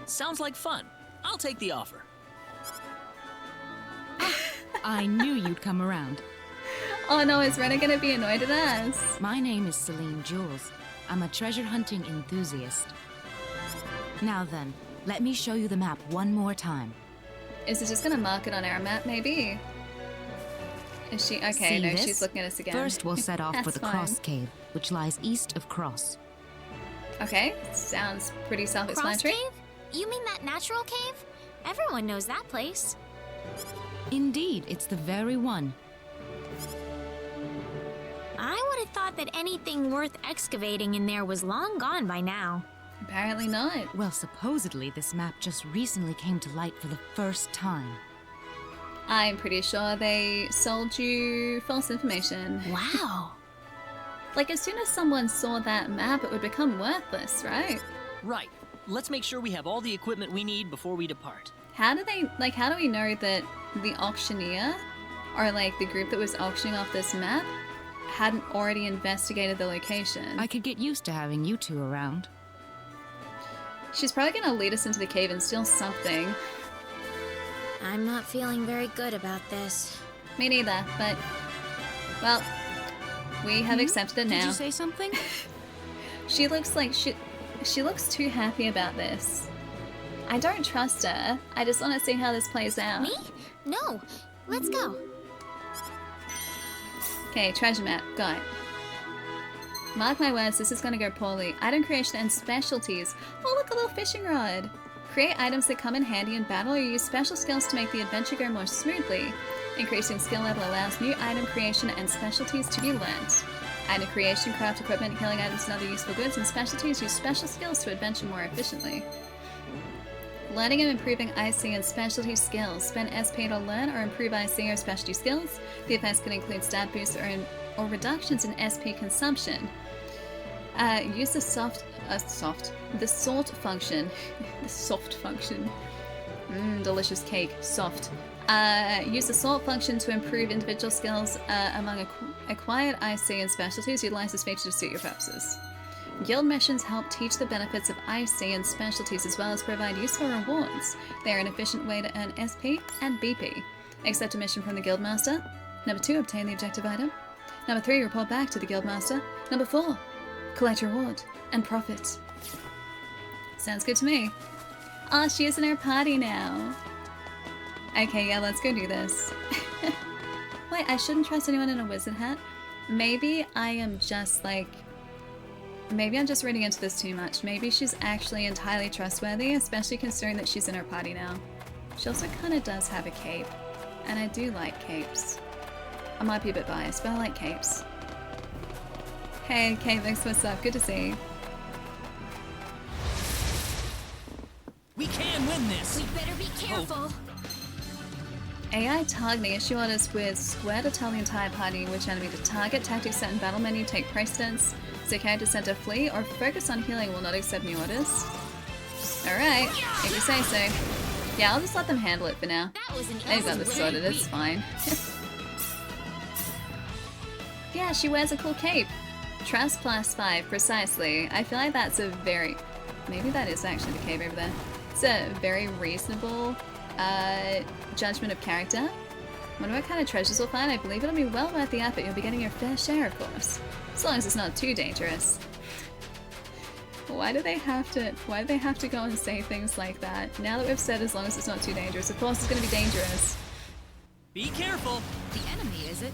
S13: Sounds like fun. I'll take the offer.
S18: I knew you'd come around.
S2: Oh no, is Rena gonna be annoyed at us?
S18: My name is Celine Jules. I'm a treasure hunting enthusiast. Now then, let me show you the map one more time.
S2: Is it just gonna mark it on our map, maybe? Is she? Okay,
S18: See
S2: no,
S18: this?
S2: she's looking at us again.
S18: First, we'll set off for
S2: That's
S18: the
S2: fine.
S18: Cross Cave, which lies east of Cross.
S2: Okay, sounds pretty
S9: Cross
S2: self-explanatory.
S9: cave? You mean that natural cave? Everyone knows that place.
S18: Indeed, it's the very one.
S9: I would have thought that anything worth excavating in there was long gone by now.
S2: Apparently not.
S18: Well, supposedly this map just recently came to light for the first time.
S2: I'm pretty sure they sold you false information.
S9: Wow.
S2: Like, as soon as someone saw that map, it would become worthless, right?
S13: Right. Let's make sure we have all the equipment we need before we depart.
S2: How do we know that the auctioneer, or like the group that was auctioning off this map, hadn't already investigated the location?
S18: I could get used to having you two around.
S2: She's probably gonna lead us into the cave and steal something.
S9: I'm not feeling very good about this.
S2: Me neither, but, well, we have accepted it now.
S18: Did you say something?
S2: She looks like she looks too happy about this. I don't trust her. I just want to see how this plays out.
S9: Me? No. Let's go.
S2: Okay, treasure map. Got it. Mark my words, this is going to go poorly. Item creation and specialties. Oh, look, a little fishing rod. Create items that come in handy in battle or use special skills to make the adventure go more smoothly. Increasing skill level allows new item creation and specialties to be learnt. Item creation, craft equipment, healing items and other useful goods, and specialties use special skills to adventure more efficiently. Learning and improving IC and specialty skills. Spend SP to learn or improve IC or specialty skills. The effects can include stat boosts or reductions in SP consumption. Use the the sort function. The soft function. Delicious cake. Soft. Use the sort function to improve individual skills among acquired IC and specialties. Utilize this feature to suit your purposes. Guild missions help teach the benefits of IC and specialties as well as provide useful rewards. They are an efficient way to earn SP and BP. Accept a mission from the Guildmaster. Number 2, obtain the objective item. Number 3, report back to the Guildmaster. Number 4, collect reward and profit. Sounds good to me. Oh, she is in our party now. Okay, yeah, let's go do this. Wait, I shouldn't trust anyone in a wizard hat? Maybe I am just like... Maybe I'm just reading into this too much. Maybe she's actually entirely trustworthy, especially considering that she's in her party now. She also kind of does have a cape. And I do like capes. I might be a bit biased, but I like capes. Hey, Kavix, what's up? Good to see you.
S13: We can win this!
S9: We better be careful!
S2: AI targeting issue orders with square to tell the entire party which enemy to target. Tactics set in battle menu take precedence. So character center flee or focus on healing will not accept new orders. Alright, if you say so. Yeah, I'll just let them handle it for now. They've got this sorted, it's fine. Yeah, she wears a cool cape. Trust +5, precisely. I feel like that's a very... Maybe that is actually the cape over there. It's a very reasonable judgment of character. Wonder what kind of treasures we'll find. I believe it'll be well worth the effort. You'll be getting your fair share, of course. As long as it's not too dangerous. Why do they have to go and say things like that? Now that we've said as long as it's not too dangerous, of course it's gonna be dangerous.
S13: Be careful!
S18: The enemy, is it?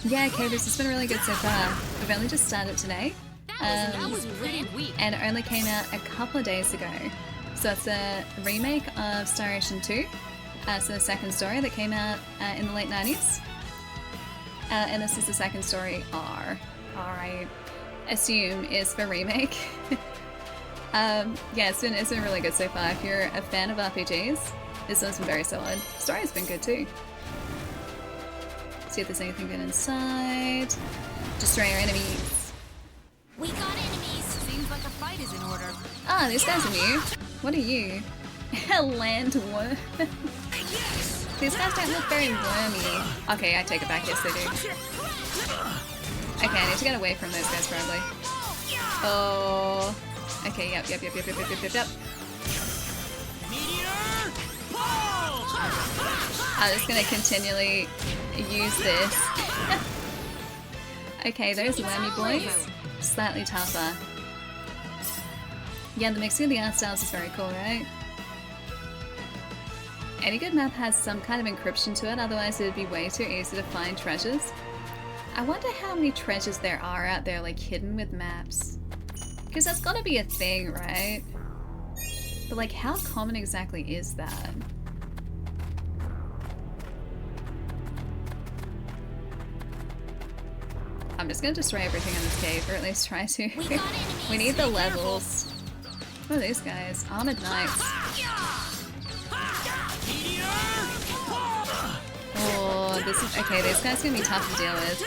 S2: Yeah, okay, this has been really good so far. We've only just started today.
S18: That was pretty weak.
S2: And it only came out a couple of days ago. So it's a remake of Star Ocean 2. So the second story that came out in the late 90s. And this is the second story, R I assume is for remake. Yeah, it's been really good so far. If you're a fan of RPGs, this one's been very solid. Story's been good too. See if there's anything good inside. Destroy our enemies.
S9: We got enemies.
S18: Seems like a fight is in order.
S2: Ah, these guys are new. What are you? A land worm. These guys don't look very wormy. Okay, I take it back. Yes, they do. Okay, I need to get away from those guys probably. Oh. Okay, yep. I'm just gonna continually use this. Okay, those wormy boys. Slightly tougher. Yeah, the mixing of the art styles is very cool, right? Any good map has some kind of encryption to it, otherwise it would be way too easy to find treasures. I wonder how many treasures there are out there, like, hidden with maps. Because that's gotta be a thing, right? But, like, how common exactly is that? I'm just gonna destroy everything in this cave, or at least try to. We need the levels. What are these guys? Armored Knights. Oh, this is... Okay, these guys are gonna be tough to deal with.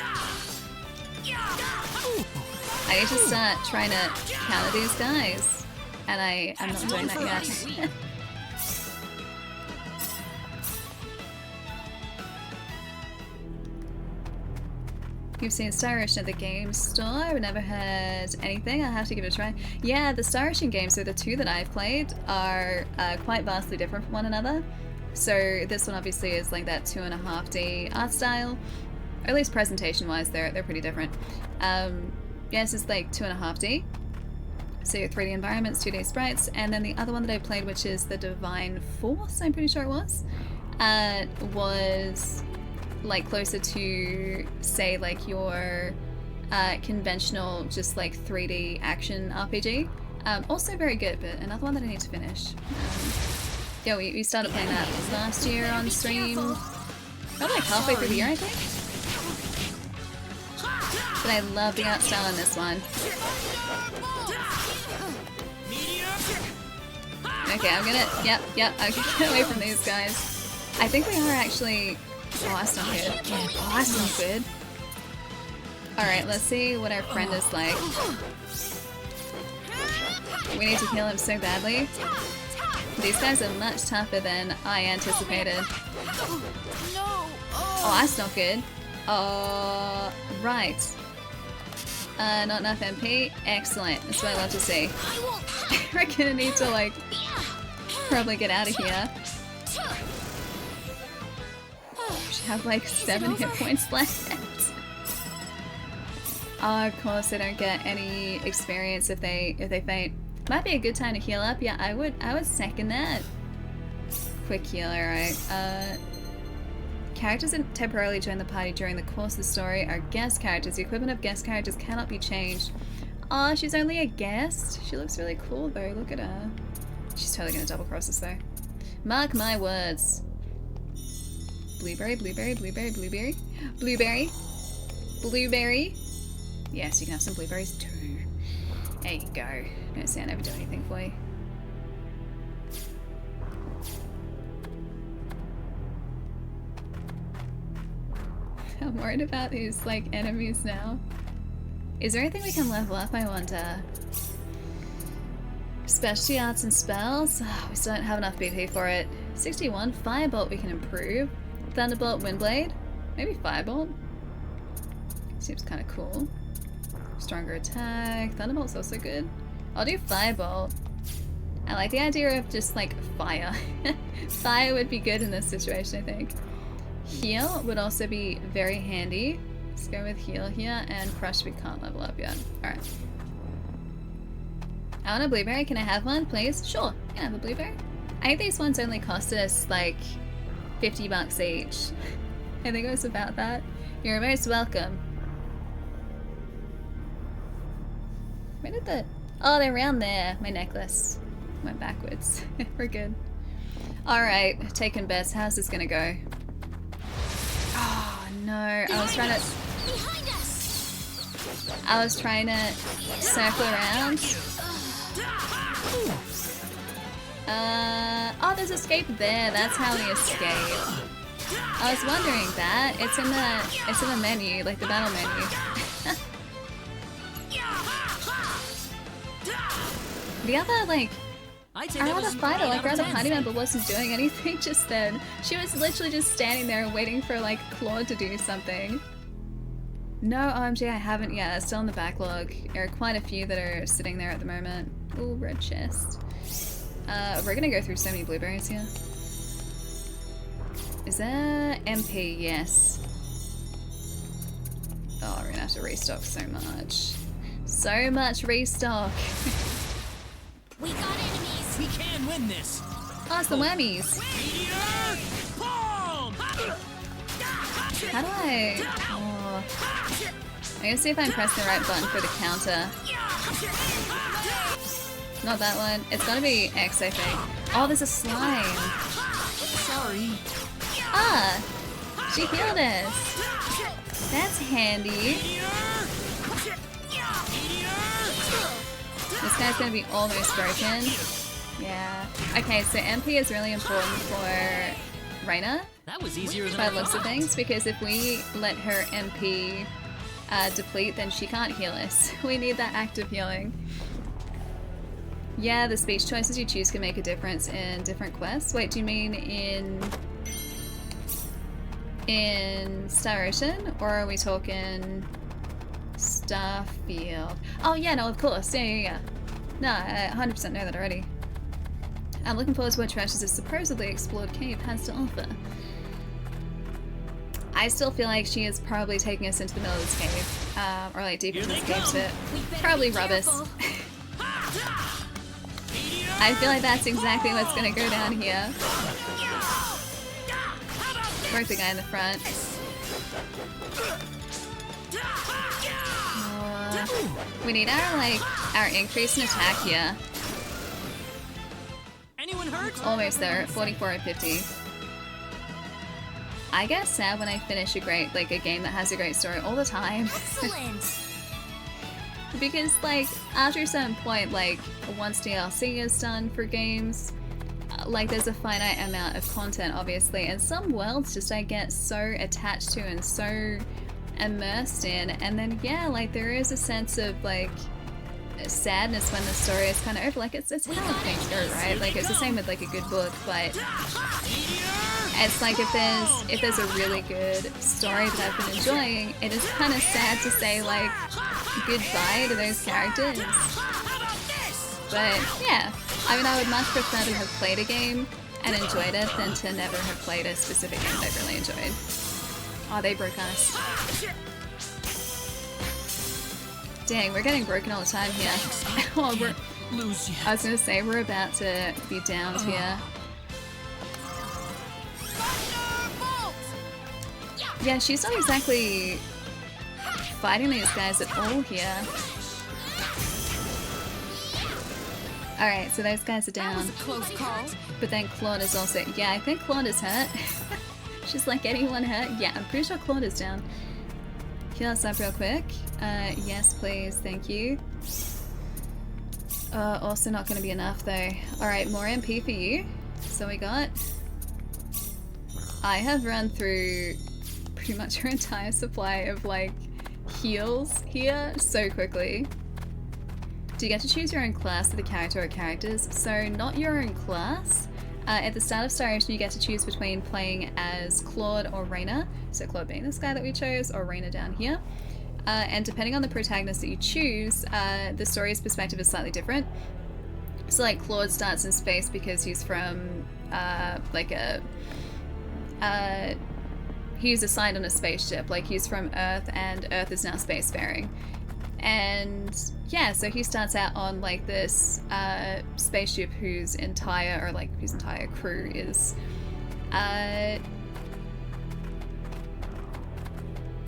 S2: I need to start trying to counter these guys. And I'm not doing that yet. You've seen Star Ocean at the game store. I've never heard anything. I'll have to give it a try. Yeah, the Star Ocean games, so the two that I've played, are quite vastly different from one another. So this one obviously is like that 2.5D art style, or at least presentation-wise, they're pretty different. Yeah, this is like 2.5D. So 3D environments, 2D sprites, and then the other one that I played, which is the Divine Force, I'm pretty sure it was like closer to, say, like your conventional, just like 3D action RPG. Also very good, but another one that I need to finish. Yeah, we started playing that last year on stream. Probably like halfway through the year, I think. But I love the art style in this one. Okay, I'm gonna... Yep, I'm gonna get away from these guys. I think we are actually... Oh, that's not good. Oh, that's not good. Alright, let's see what our friend is like. We need to kill him so badly. These guys are much tougher than I anticipated. Oh, that's not good. Right. Not enough MP. Excellent. That's what I love to see. We're gonna need to, like, probably get out of here. Should have, like, 7 hit points left. Oh, of course they don't get any experience if they faint. Might be a good time to heal up. Yeah, I would second that. Quick heal, alright. Characters that temporarily join the party during the course of the story are guest characters. The equipment of guest characters cannot be changed. Oh, she's only a guest. She looks really cool though. Look at her. She's totally gonna double cross us though. Mark my words. Blueberry, blueberry, blueberry, blueberry. Blueberry. Blueberry. Yes, you can have some blueberries too. There you go. Don't say I never do anything for you. I'm worried about these, like, enemies now. Is there anything we can level up, I wonder? Specialty arts and spells? Oh, we still don't have enough BP for it. 61. Firebolt we can improve. Thunderbolt, Windblade. Maybe Firebolt. Seems kind of cool. Stronger attack. Thunderbolt's also good. I'll do Firebolt. I like the idea of just, like, fire. Fire would be good in this situation, I think. Heal would also be very handy. Let's go with heal here, and crush we can't level up yet. Alright. I want a blueberry. Can I have one, please? Sure, you can have a blueberry. I think these ones only cost us like 50 bucks each. I think it was about that. You're most welcome. Where did the... Oh, they're around there. My necklace went backwards. We're good. Alright, taking bets. How's this gonna go? Oh no, I was trying to circle around. Oh, there's escape there. That's how we escape. I was wondering that. It's in the menu, like the battle menu. The other, like, our other fighter, like our other party member wasn't doing anything just then. She was literally just standing there waiting for, like, Claude to do something. No, OMG, I haven't yet. It's still in the backlog. There are quite a few that are sitting there at the moment. Ooh, red chest. We're gonna go through so many blueberries here. Is there MP? Yes. Oh, we're gonna have to restock so much. So much restock.
S13: We got enemies. We can win this.
S2: Oh, it's the whammies. How do I... Oh. I'm gonna see if I can press the right button for the counter. Not that one. It's gotta be X, I think. Oh, there's a slime.
S13: Sorry.
S2: Ah! She healed us. That's handy. This guy's gonna be almost broken. Yeah. Okay, so MP is really important for Reyna.
S13: That was easier than
S2: by the looks of things, because if we let her MP deplete, then she can't heal us. We need that active healing. Yeah, the speech choices you choose can make a difference in different quests. Wait, do you mean in Star Ocean, or are we talking Starfield? Oh yeah, no, of course. Yeah. No, I 100% know that already. I'm looking forward to what treasures this supposedly explored cave has to offer. I still feel like she is probably taking us into the middle of this cave, or like deep into this cave to probably rub us. I feel like that's exactly what's gonna go down here. Work the guy in the front. We need our increase in attack here.
S13: Anyone hurt?
S2: Almost there, 44 and 50. I get sad when I finish a game that has a great story all the time.
S9: Excellent.
S2: Because like after a certain point, like once DLC is done for games, like there's a finite amount of content obviously, and some worlds just I get so attached to and so immersed in, and then yeah, like there is a sense of like sadness when the story is kind of over. Like it's how things go, right? Like it's the same with like a good book, but it's like if there's a really good story that I've been enjoying, it is kind of sad to say like goodbye to those characters. But yeah, I mean, I would much prefer to have played a game and enjoyed it than to never have played a specific game that I really enjoyed. Oh, they broke us. Dang, we're getting broken all the time here. Oh, I was gonna say, we're about to be downed here. Yeah, she's not exactly fighting these guys at all here. Alright, so those guys are down.
S11: That was a close call.
S2: But then Claude is also... Yeah, I think Claude is hurt. She's like, anyone hurt? Yeah, I'm pretty sure Claude is down. Heal us up real quick. Yes, please. Thank you. Also not going to be enough, though. Alright, more MP for you. So we got... I have run through pretty much her entire supply of, like, heals here so quickly. Do you get to choose your own class of the character or characters? So, not your own class. At the start of Star Ocean, you get to choose between playing as Claude or Reyna. So Claude being this guy that we chose, or Reyna down here. And depending on the protagonist that you choose, the story's perspective is slightly different. So like Claude starts in space because he's from he's assigned on a spaceship. Like he's from Earth and Earth is now spacefaring. And yeah, so he starts out on like this spaceship whose entire crew is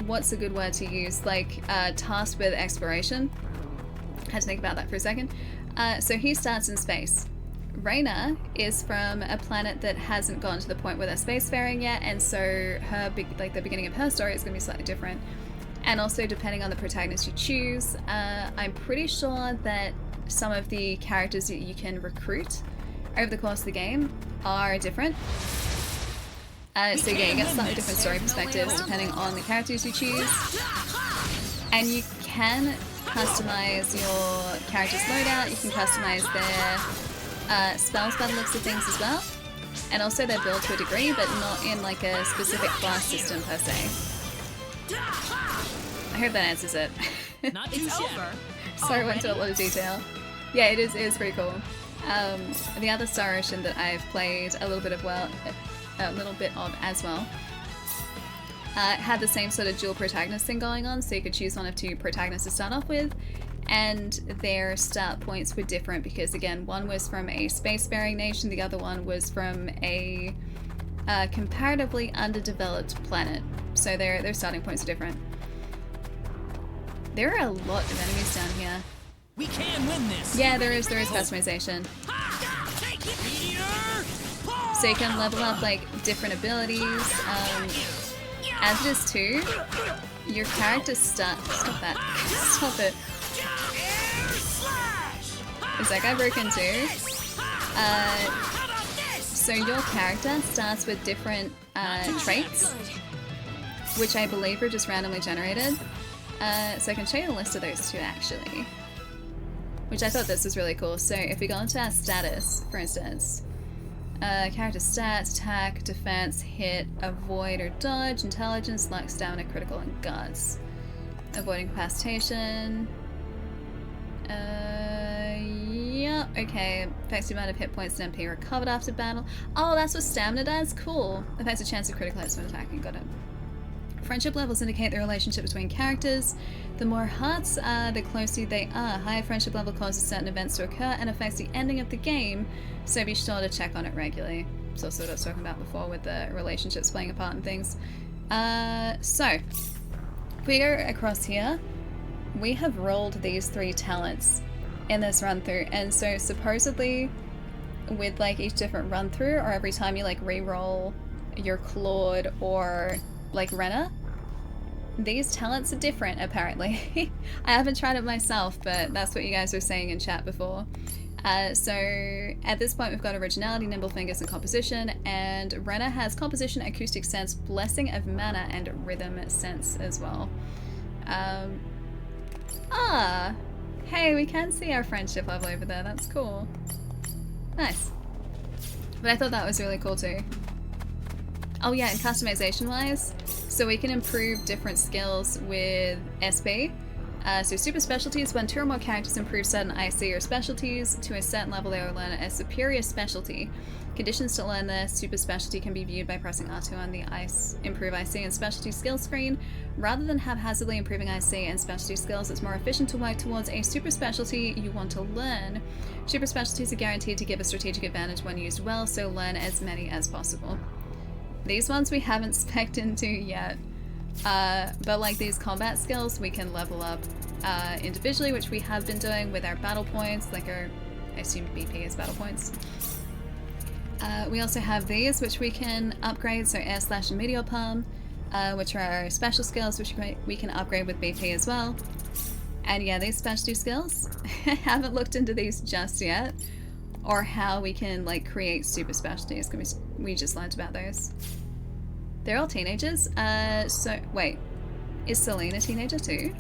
S2: what's a good word to use? Like tasked with exploration. I had to think about that for a second. So he starts in space. Reyna is from a planet that hasn't gotten to the point where they're spacefaring yet, and so her the beginning of her story is going to be slightly different. And also, depending on the protagonist you choose, I'm pretty sure that some of the characters that you can recruit over the course of the game are different. So yeah, you get slightly different story perspectives depending on the characters you choose. And you can customize your character's loadout, you can customize their spells by the looks of things as well. And also their build to a degree, but not in like a specific class system per se. I hope that answers it.
S11: Not it's over.
S2: Sorry, I went into a lot of detail. Yeah, it is pretty cool. The other Star Ocean that I've played a little bit of as well had the same sort of dual protagonist thing going on, so you could choose one of two protagonists to start off with, and their start points were different because again, one was from a spacefaring nation, the other one was from a comparatively underdeveloped planet, so their starting points are different. There are a lot of enemies down here.
S13: We can win this.
S2: Yeah, there is customization. So you can level up like different abilities. As it is too, your character stop that. Stop it. Is that guy broken too? So your character starts with different traits, which I believe are just randomly generated. So I can show you the list of those two actually, which I thought this was really cool. So if we go into our status, for instance, character stats, attack, defense, hit, avoid or dodge, intelligence, luck, stamina, critical, and guts. Avoiding incapacitation. Yeah, okay. Affects the amount of hit points and MP recovered after battle. Oh, that's what stamina does? Cool. Affects the chance of critical hits when attacking. Got it. Friendship levels indicate the relationship between characters. The more hearts the closer they are. Higher friendship level causes certain events to occur and affects the ending of the game, so be sure to check on it regularly. It's also what I was talking about before with the relationships playing a part in things. So, if we go across here, we have rolled these 3 talents in this run through, and so supposedly with like each different run through, or every time you like re-roll your Claude or like Reyna, these talents are different apparently. I haven't tried it myself, but that's what you guys were saying in chat before. So at this point we've got originality, nimble fingers, and composition, and Reyna has composition, acoustic sense, blessing of mana, and rhythm sense as well. Hey, we can see our friendship level over there, that's cool. Nice. But I thought that was really cool too. Oh yeah, and customization wise, so we can improve different skills with SP. So super specialties, when 2 or more characters improve certain IC or specialties to a certain level, they will learn a superior specialty. Conditions to learn the super specialty can be viewed by pressing R2 on the improve IC and specialty skill screen. Rather than haphazardly improving IC and specialty skills, it's more efficient to work towards a super specialty you want to learn. Super specialties are guaranteed to give a strategic advantage when used well, so learn as many as possible. These ones we haven't spec'd into yet, but like these combat skills we can level up individually, which we have been doing with our battle points, like our, I assume BP is battle points. We also have these, which we can upgrade, so Air Slash and Meteor Palm, which are our special skills, which we can upgrade with BP as well. And yeah, these specialty skills, I haven't looked into these just yet, or how we can like create super specialties, because we just learned about those. They're all teenagers, so wait, is Celine a teenager too?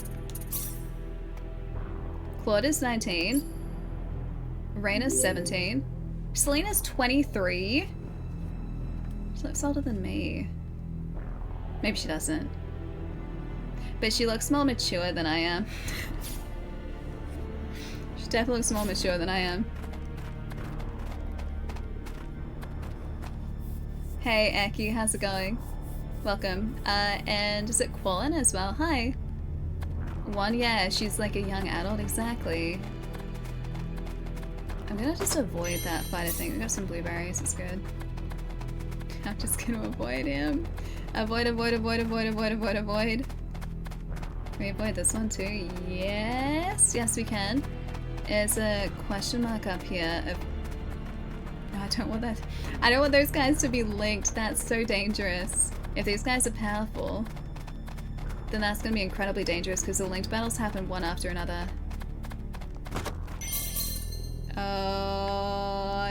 S2: Claude is 19, Raina's 17, Selena's 23. She looks older than me. Maybe she doesn't. But she looks more mature than I am. She definitely looks more mature than I am. Hey Aki, how's it going? Welcome. And is it Quolin as well? Hi. One, yeah, she's like a young adult, exactly. I'm gonna just avoid that fight, I think. We got some blueberries, it's good. I'm just gonna avoid him. Avoid, avoid, avoid, avoid, avoid, avoid, avoid. Can we avoid this one too? Yes! Yes, we can. There's a question mark up here of... No, I don't want that. I don't want those guys to be linked. That's so dangerous. If these guys are powerful, then that's gonna be incredibly dangerous because the linked battles happen one after another.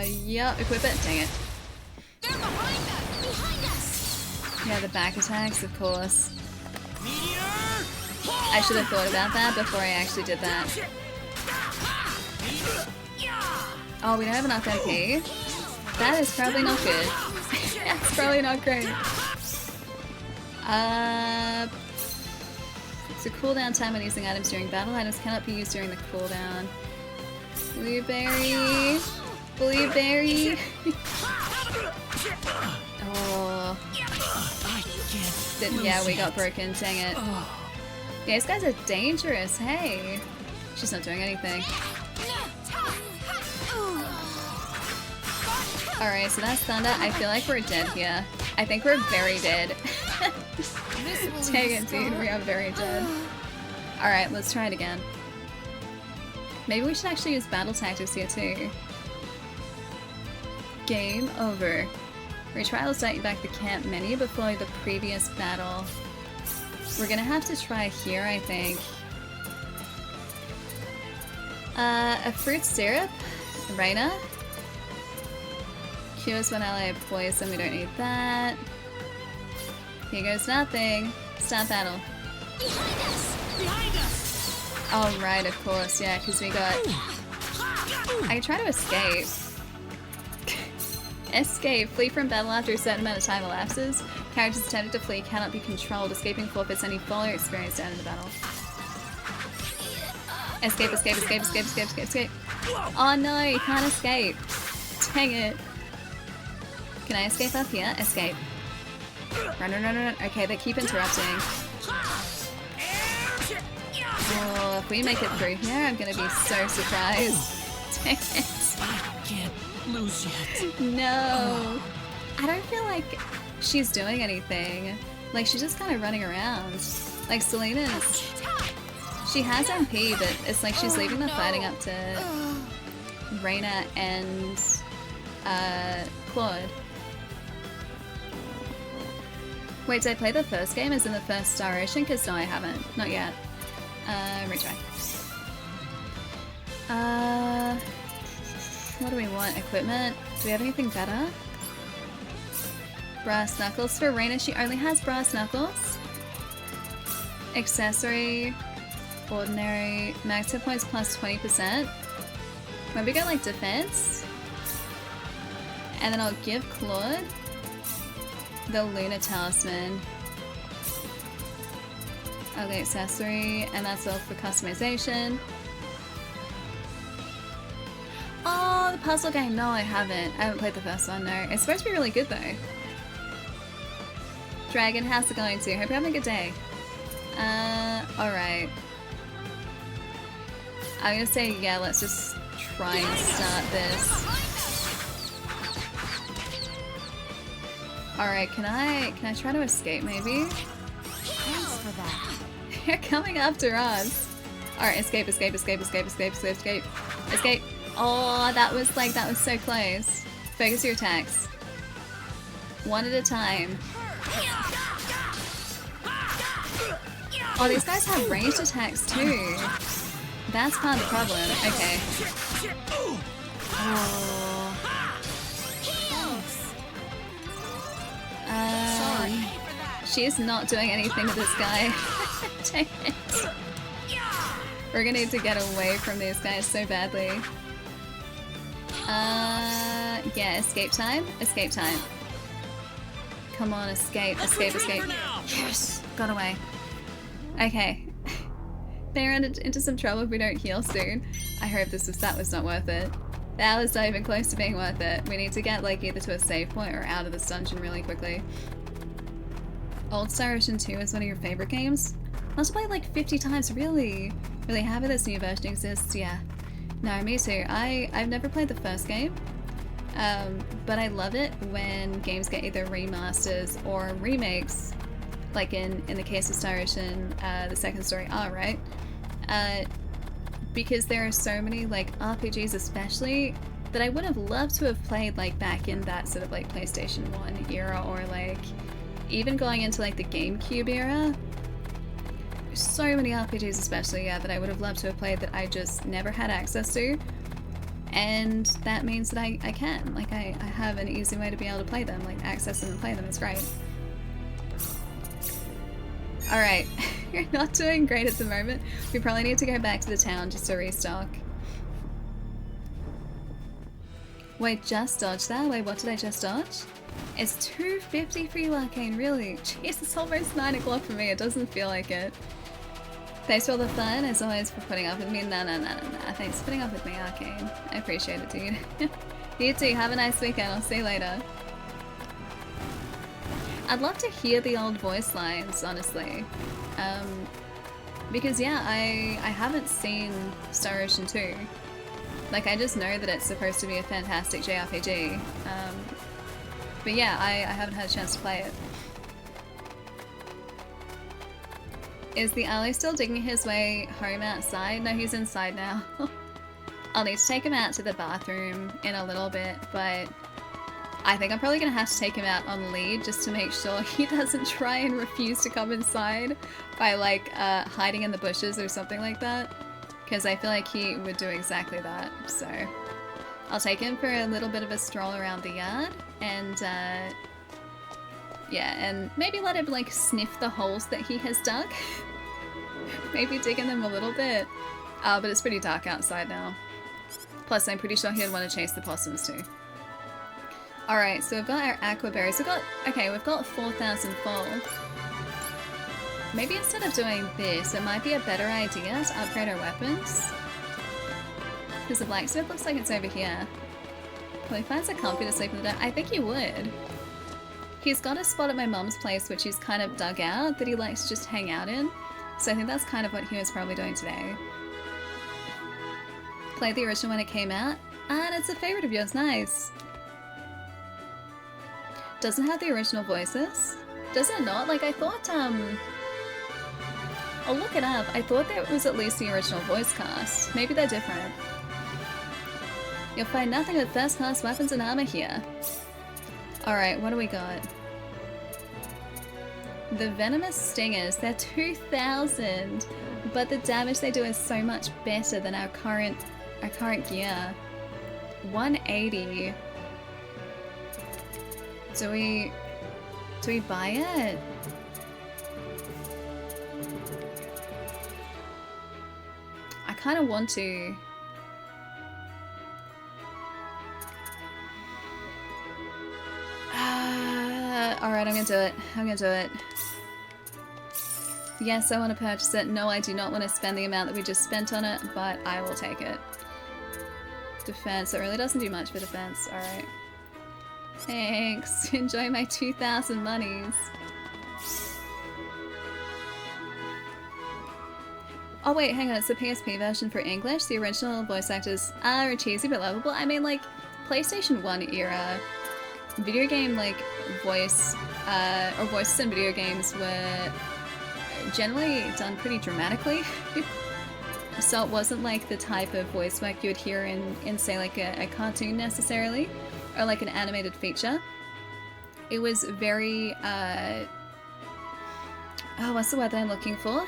S2: Yep, equip it. Dang it.
S11: They're behind us! Behind us!
S2: Yeah, the back attacks, of course. I should have thought about that before I actually did that. Oh, we don't have enough MP? That is probably not good. That's probably not great. So cooldown time when using items during battle. Items cannot be used during the cooldown. Blueberry. Blueberry. Oh. Yeah, we got broken. Dang it. Yeah, these guys are dangerous. Hey. She's not doing anything. Alright, so that's Thunder. I feel like we're dead here. I think we're very dead. Dang it, dude. We are very dead. Alright, let's try it again. Maybe we should actually use battle tactics here too. Game over. Retry will start you back the camp menu before the previous battle. We're gonna have to try here, I think. A fruit syrup? Reina? Cures one ally of poison, we don't need that. Here goes nothing. Start battle.
S11: Behind us! Behind us!
S2: Oh, right, of course, yeah, because we got... I can try to escape. Escape. Flee from battle after a certain amount of time elapses. Characters attempting to flee cannot be controlled. Escaping forfeits any follow experience down in the battle. Escape, escape, escape, escape, escape, escape, escape. Oh no, you can't escape. Dang it. Can I escape up here? Escape. Run, run, run, run. Okay, they keep interrupting. Oh, if we make it through here, I'm gonna be so surprised. Dang it.
S5: I can't lose yet.
S2: No. I don't feel like she's doing anything. Like, she's just kind of running around. Like, Selena's... She has MP, but it's like she's leaving the fighting up to Reina and Claude. Wait, did I play the first game as in the first Star Ocean? Because no, I haven't. Not yet. Retry. What do we want? Equipment? Do we have anything better? Brass knuckles for Reina. She only has brass knuckles. Accessory. Ordinary. Max hit points plus 20%. Maybe go like defense. And then I'll give Claude the Lunar Talisman. Okay, accessory, and that's all for customization. Oh, the puzzle game. No, I haven't. I haven't played the first one, no. It's supposed to be really good, though. Dragon, how's it going too? Hope you're having a good day. Alright. I'm gonna say, yeah, let's just try and start this. Alright, can I try to escape, maybe?
S11: Thanks for that.
S2: They're coming after us. Alright, escape, escape, escape, escape, escape, escape, escape. Escape. Oh, that was so close. Focus your attacks. One at a time. Oh, these guys have ranged attacks too. That's part of the problem. Okay. Oh. She is not doing anything to this guy. Dang it. We're gonna need to get away from these guys so badly. Yeah, escape time? Escape time. Come on, escape, escape, escape. Yes! Got away. Okay. They run into some trouble if we don't heal soon. I hope that was not worth it. That was not even close to being worth it. We need to get like either to a save point or out of this dungeon really quickly. Old Star Ocean 2 is one of your favorite games? Must have played like 50 times, really? Really happy this new version exists, yeah. No, me too. I've never played the first game. But I love it when games get either remasters or remakes, like in the case of Star Ocean, the second story R, right? Because there are so many like RPGs especially that I would have loved to have played like back in that sort of like PlayStation 1 era, or like even going into like the GameCube era. So many RPGs especially, yeah, that I would have loved to have played that I just never had access to. And that means that I can. Like, I have an easy way to be able to play them, like access them and play them. It's great. Alright, you're not doing great at the moment. We probably need to go back to the town just to restock. Wait, just dodge that? Wait, what did I just dodge? It's 250 for you, Arcane, really? Jeez, it's almost 9 o'clock for me. It doesn't feel like it. Thanks for all the fun, as always, for putting up with me. No. Thanks for putting up with me, Arcane. I appreciate it, dude. You too. Have a nice weekend. I'll see you later. I'd love to hear the old voice lines, honestly. Because, yeah, I haven't seen Star Ocean 2. Like, I just know that it's supposed to be a fantastic JRPG. But yeah, I haven't had a chance to play it. Is the ally still digging his way home outside? No, he's inside now. I'll need to take him out to the bathroom in a little bit, but I think I'm probably going to have to take him out on lead just to make sure he doesn't try and refuse to come inside by like hiding in the bushes or something like that. Because I feel like he would do exactly that, so I'll take him for a little bit of a stroll around the yard and yeah, and maybe let him like sniff the holes that he has dug. Maybe dig in them a little bit. But it's pretty dark outside now. Plus, I'm pretty sure he'd want to chase the possums too. Alright, so we've got our aqua berries. We've got 4,000 full. Maybe instead of doing this, it might be a better idea to upgrade our weapons. Because the blacksmith looks like it's over here. Will he find it comfy to sleep in the dark? I think he would. He's got a spot at my mum's place which he's kind of dug out that he likes to just hang out in. So I think that's kind of what he was probably doing today. Played the original when it came out. And it's a favorite of yours, nice. Doesn't have the original voices. Does it not? Like I thought, I'll look it up. I thought there was at least the original voice cast. Maybe they're different. You'll find nothing but first class weapons and armor here. Alright, what do we got? The venomous stingers, they're 2,000, but the damage they do is so much better than our current gear. 180. Do we buy it? I kind of want to. Alright, I'm gonna do it. Yes, I want to purchase it. No, I do not want to spend the amount that we just spent on it, but I will take it. Defense. It really doesn't do much for defense. Alright. Thanks. Enjoy my 2,000 monies. Oh wait, hang on. It's the PSP version for English. The original voice actors are cheesy but lovable. I mean, like, PlayStation 1 era video game, like, voice, or voices in video games were generally done pretty dramatically. So it wasn't like the type of voice work you would hear in say, like a cartoon necessarily, or like an animated feature. It was very, oh, what's the word that I'm looking for?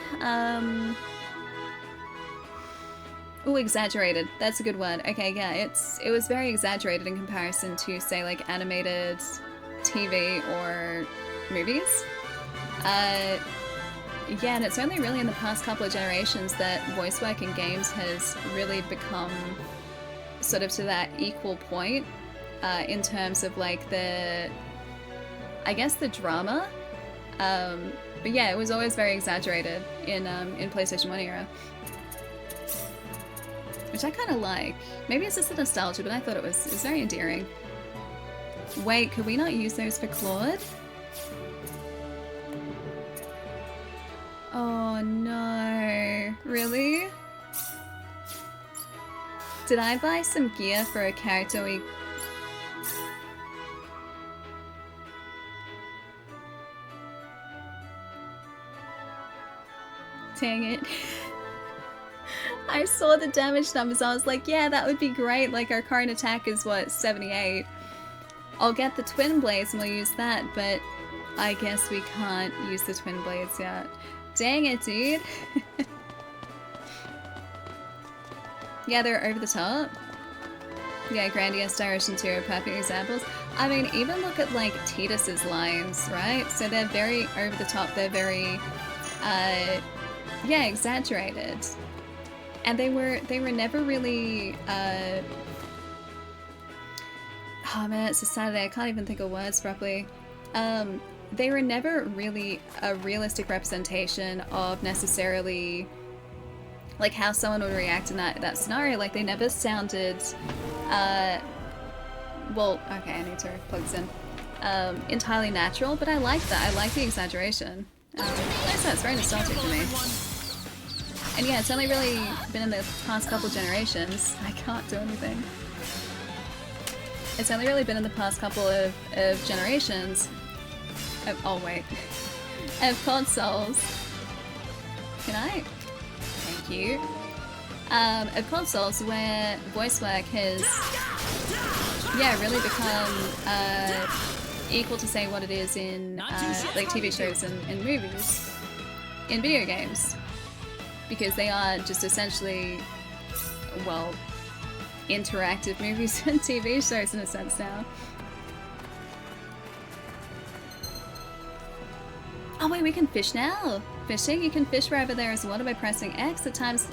S2: Oh, exaggerated. That's a good word. Okay, yeah, it was very exaggerated in comparison to, say, like animated TV or movies. Yeah, and it's only really in the past couple of generations that voice work in games has really become sort of to that equal point in terms of like the, I guess, the drama. But yeah, it was always very exaggerated in PlayStation 1 era. Which I kind of like. Maybe it's just the nostalgia, but I thought it was very endearing. Wait, could we not use those for Claude? Oh no, really? Did I buy some gear for a character we... Dang it. I saw the damage numbers, I was like, yeah, that would be great, like our current attack is what, 78? I'll get the twin blades and we'll use that, but I guess we can't use the twin blades yet. Dang it, dude. Yeah, they're over the top. Yeah, Grandiose Direction 2 are perfect examples. I mean, even look at like Tidus's lines, right? So they're very over the top, they're very, yeah, exaggerated. And they were never really, oh man, it's a Saturday, I can't even think of words properly. They were never really a realistic representation of necessarily like how someone would react in that scenario. Like they never sounded, well, okay, I need to plug this in, entirely natural, but I like that. I like the exaggeration. Like I said, it's very nostalgic for me. And yeah, it's only really been in the past couple generations. I can't do anything. It's only really been in the past couple of generations. Oh wait. Of consoles. Can I? Thank you. Of consoles where voice work has, yeah, really become equal to say what it is in like TV shows and movies in video games. Because they are just essentially, well, interactive movies and TV shows in a sense now. Oh wait, we can fish now! Fishing? You can fish wherever there is water by pressing X. At times,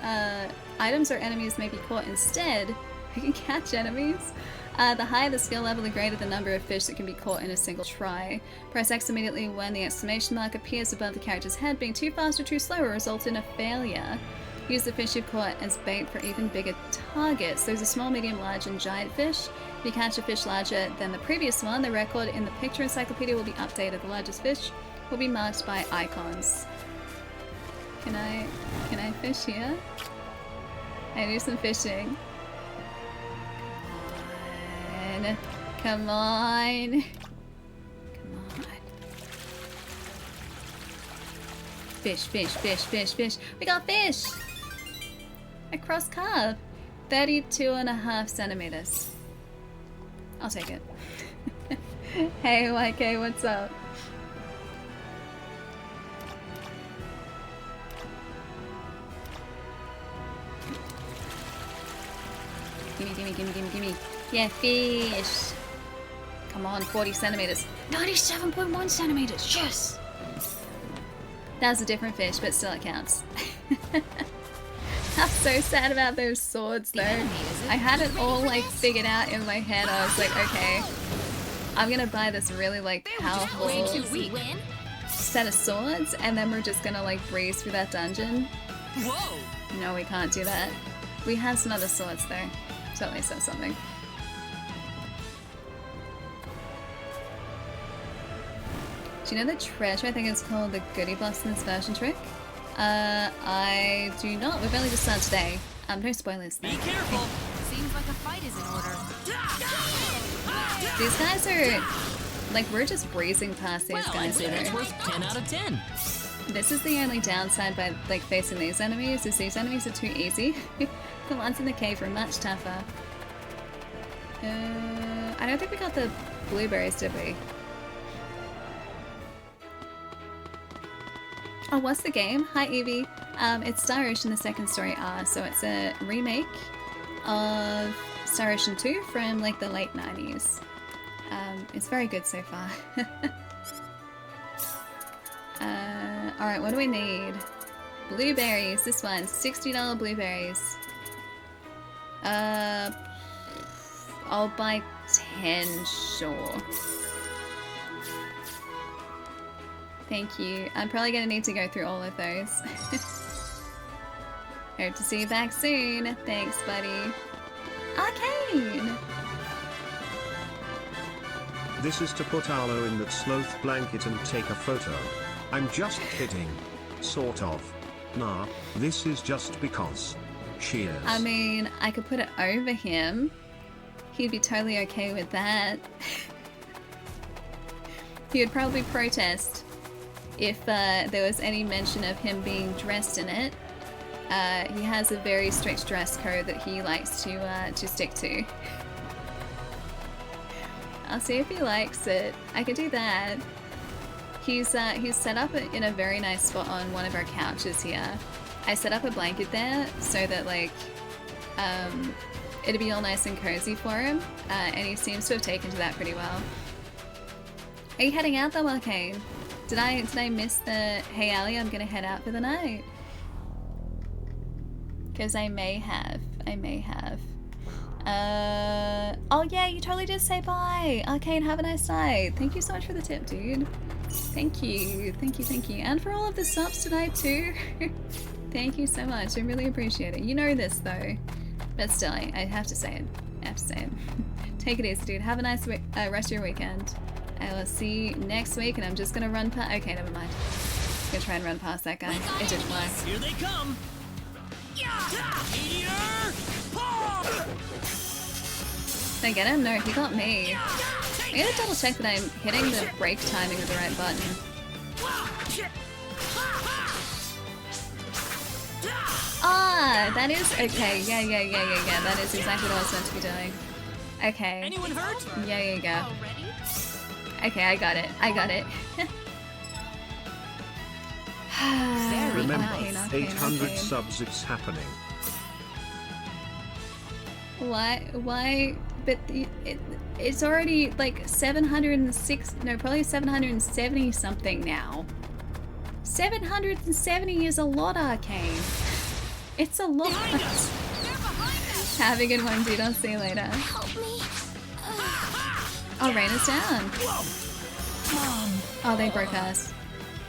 S2: items or enemies may be caught instead. You can catch enemies. The higher the skill level, the greater the number of fish that can be caught in a single try. Press X immediately when the exclamation mark appears above the character's head. Being too fast or too slow will result in a failure. Use the fish you've caught as bait for even bigger targets. There's a small, medium, large, and giant fish. If you catch a fish larger than the previous one, the record in the picture encyclopedia will be updated. The largest fish will be marked by icons. Can I fish here? I do some fishing. Come on. Come on. Fish, fish, fish, fish, fish. We got fish! A cross carp. 32.5 centimeters. I'll take it. Hey, YK, what's up? Gimme, gimme, gimme, gimme, gimme. Yeah, fish. Come on, 40 centimeters. 97.1 centimeters, yes! That's a different fish, but still it counts. I'm so sad about those swords though. I had it all like figured out in my head. I was like, okay, I'm gonna buy this really like powerful set of swords, and then we're just gonna like breeze through that dungeon.
S13: Whoa!
S2: No, we can't do that. We have some other swords though, so at least that's something. Do you know the treasure I think it's called the Goodie Boss in this version trick? I do not. We've only just started today. No spoilers.
S11: Be careful! Seems like a fight is in order.
S2: These guys are... like, we're just breezing past these guys.
S13: I'd say that's worth 10 out of 10.
S2: This is the only downside by, like, facing these enemies, is these enemies are too easy. The ones in the cave are much tougher. I don't think we got the blueberries, did we? Oh, what's the game? Hi, Evie. It's Star Ocean the Second Story R, so it's a remake of Star Ocean 2 from, like, the late 90s. It's very good so far. Alright, what do we need? Blueberries, this one, $60 blueberries. I'll buy 10, sure. Thank you. I'm probably gonna need to go through all of those. Hope to see you back soon. Thanks, buddy. Arcane!
S6: This is to put Arlo in that sloth blanket and take a photo. I'm just kidding. Sort of. Nah, this is just because. Cheers.
S2: I mean, I could put it over him. He'd be totally okay with that. He would probably protest if there was any mention of him being dressed in it. He has a very strict dress code that he likes to stick to. I'll see if he likes it. I could do that. He's set up in a very nice spot on one of our couches here. I set up a blanket there so that like it'd be all nice and cozy for him, and he seems to have taken to that pretty well. Are you heading out though, Arcane? Did I miss the hey Allie, I'm gonna head out for the night? Because I may have. Oh yeah, you totally did say bye. Arcane, have a nice night. Thank you so much for the tip, dude. Thank you. And for all of the subs tonight too. Thank you so much. I really appreciate it. You know this though. But still, I have to say it. Take it easy, dude. Have a nice rest of your weekend. I will see you next week, and I'm just gonna run past. Okay, never mind. I'm gonna try and run past that guy. It didn't work.
S13: Here they come. Meteor!
S2: Did I get him? No, he got me. I gotta double check that I'm hitting the brake timing with the right button. Ah, that is okay. Yeah. That is exactly what I was meant to be doing. Okay.
S13: Anyone hurt?
S2: Yeah. Okay, I got it.
S6: Remember,
S2: Arcane,
S6: 800 subs, it's happening.
S2: Why? But it's already like 706, no, probably 770 something now. 770 is a lot, Arcane. It's a lot. Have a good one, dude. I'll see you later.
S9: Help me.
S2: Oh, Raina's down.
S9: Mom.
S2: Oh, they broke us.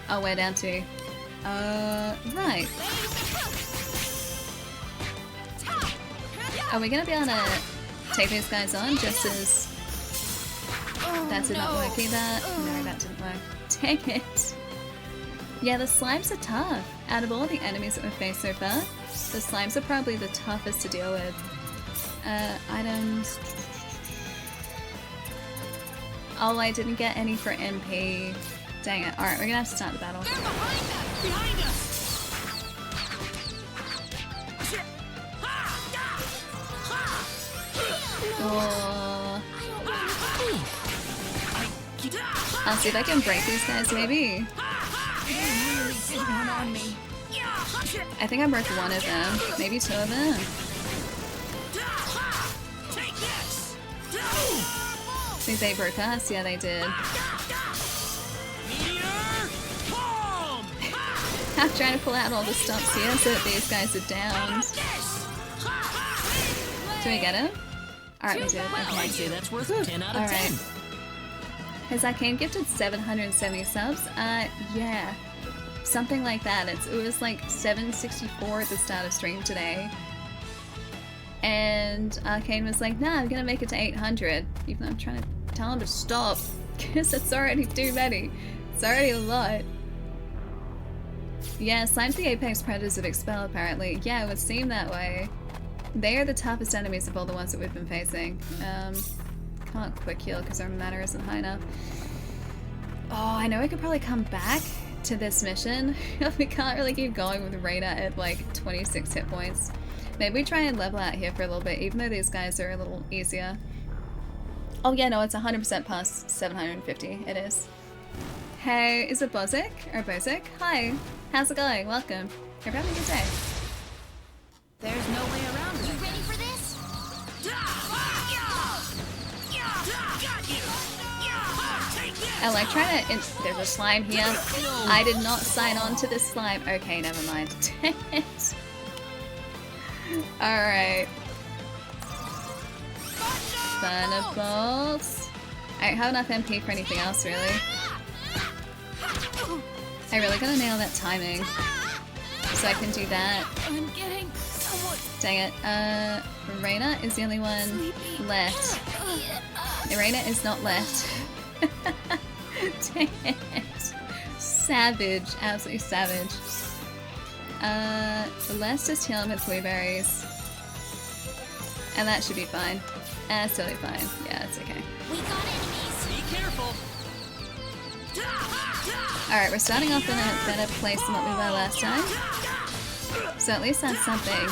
S2: Oh, we're down too. Right. Are we gonna be able to take these guys on just as... That did not work either. No, that didn't work. Dang it. Yeah, the slimes are tough. Out of all the enemies that we've faced so far, the slimes are probably the toughest to deal with. Items... Oh, I didn't get any for MP. Dang it. Alright, we're gonna have to start the battle.
S11: They're behind us!
S2: Oh. I'll see if I can break these guys, maybe. I think I broke one of them. Maybe two of them. Think they broke us? Yeah, they did. I'm trying to pull out all the stops here so that these guys are down. Do we get him? Alright, we did. Okay.
S13: I'd say that's worth 10 out of 10.
S2: Has Arcane gifted 770 subs? Yeah. Something like that. It was like 764 at the start of stream today. And Arcane was like, nah, I'm gonna make it to 800. Even though I'm trying to tell him to stop. Because it's already too many. It's already a lot. Yeah, Slime's the apex predators of Expel, apparently. Yeah, it would seem that way. They are the toughest enemies of all the ones that we've been facing. Can't quick heal because our mana isn't high enough. Oh, I know I could probably come back to this mission. We can't really keep going with Reyna at like 26 hit points. Maybe we try and level out here for a little bit, even though these guys are a little easier. Oh yeah, no, it's 100% past 750. It is. Hey, is it Bozic? Or Bozic? Hi. How's it going? Welcome. Hope you're having a good day.
S11: There's no way around it.
S9: You ready for this?
S2: Electra, there's a slime here. I did not sign on to this slime. Okay, never mind. Alright. Thunderbolts. I don't have enough MP for anything else, really. I really gotta nail that timing. So I can do that.
S11: I'm getting somewhat...
S2: Dang it. Reyna is the only one left. Reyna is not left. Dang it. Savage. Absolutely savage. Let's just heal him with blueberries. And that should be fine. That's totally fine. Yeah, it's okay.
S9: We got enemies.
S13: Be careful.
S2: Alright, we're starting off in a better place than what we were last time. So at least that's something.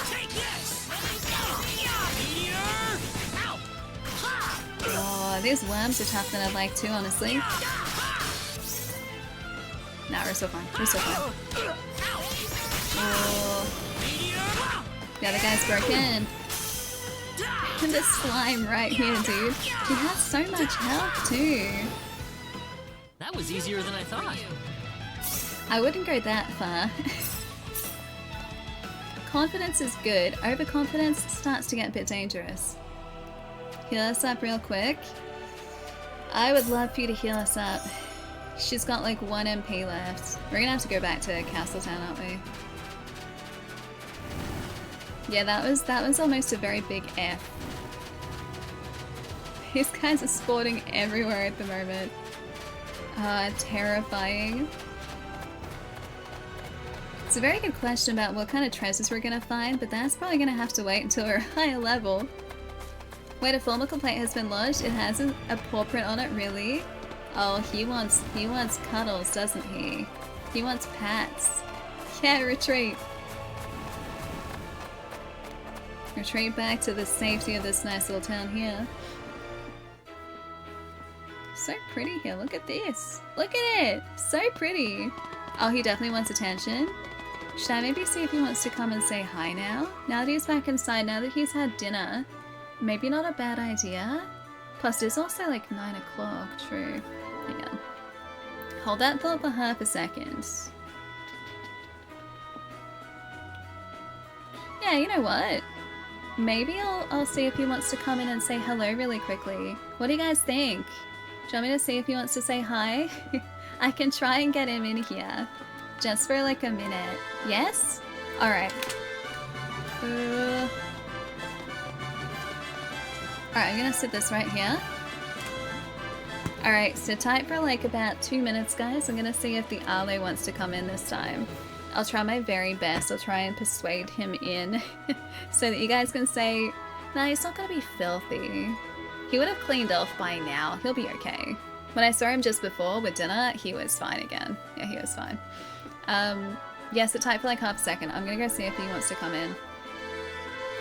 S2: Oh, these worms are tougher than I'd like to, honestly. Nah, we're so fine. We're so fine. Oh. The other guy's broken. And the slime right here, dude. He has so much health, too.
S13: That was easier than I thought.
S2: I wouldn't go that far. Confidence is good. Overconfidence starts to get a bit dangerous. Heal us up real quick. I would love for you to heal us up. She's got like 1 MP left. We're gonna have to go back to Castletown, aren't we? Yeah, that was almost a very big F. These guys are sporting everywhere at the moment. Terrifying. It's a very good question about what kind of treasures we're gonna find, but that's probably gonna have to wait until we're higher level. Wait, a formal complaint has been lodged. It has a paw print on it, really? Oh, he wants cuddles, doesn't he? He wants pats. Yeah, retreat. Retreat back to the safety of this nice little town here. So pretty here, look at this. Look at it! So pretty! Oh, he definitely wants attention. Should I maybe see if he wants to come and say hi now? Now that he's back inside, now that he's had dinner, maybe not a bad idea. Plus, it's also like 9 o'clock, true. Hang on. Hold that thought for half a second. Yeah, you know what? Maybe I'll see if he wants to come in and say hello really quickly. What do you guys think? Do you want me to see if he wants to say hi? I can try and get him in here. Just for like a minute. Yes? Alright. Alright, I'm gonna sit this right here. Alright, sit tight for like about 2 minutes, guys. I'm gonna see if the Arlo wants to come in this time. I'll try my very best. I'll try and persuade him in so that you guys can say, nah, he's not gonna be filthy. He would have cleaned off by now. He'll be okay. When I saw him just before with dinner, he was fine again. Yeah, he was fine. Yeah, sit tight for like half a second. I'm gonna go see if he wants to come in.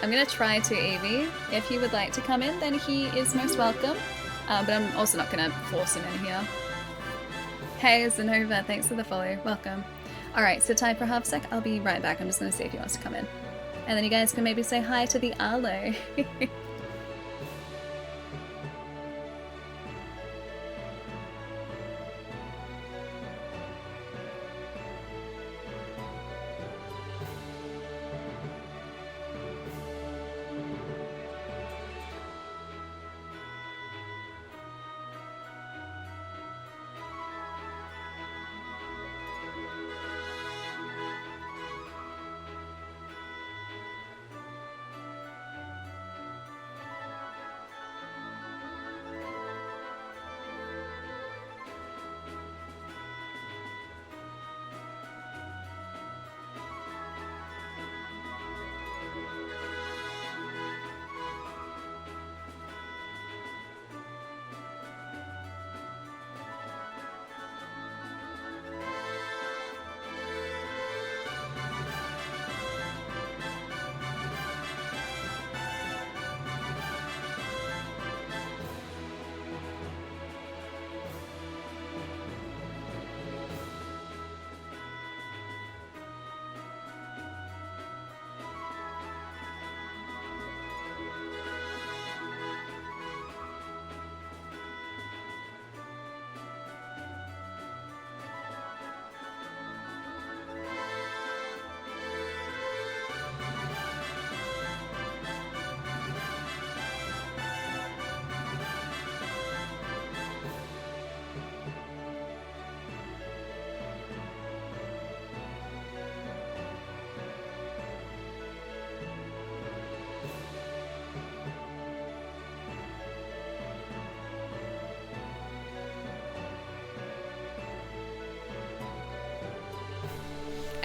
S2: I'm gonna try to Evie. If he would like to come in, then he is most welcome. But I'm also not gonna force him in here. Hey, Zenova, thanks for the follow. Welcome. Alright, sit tight for half a sec. I'll be right back. I'm just gonna see if he wants to come in. And then you guys can maybe say hi to the Arlo.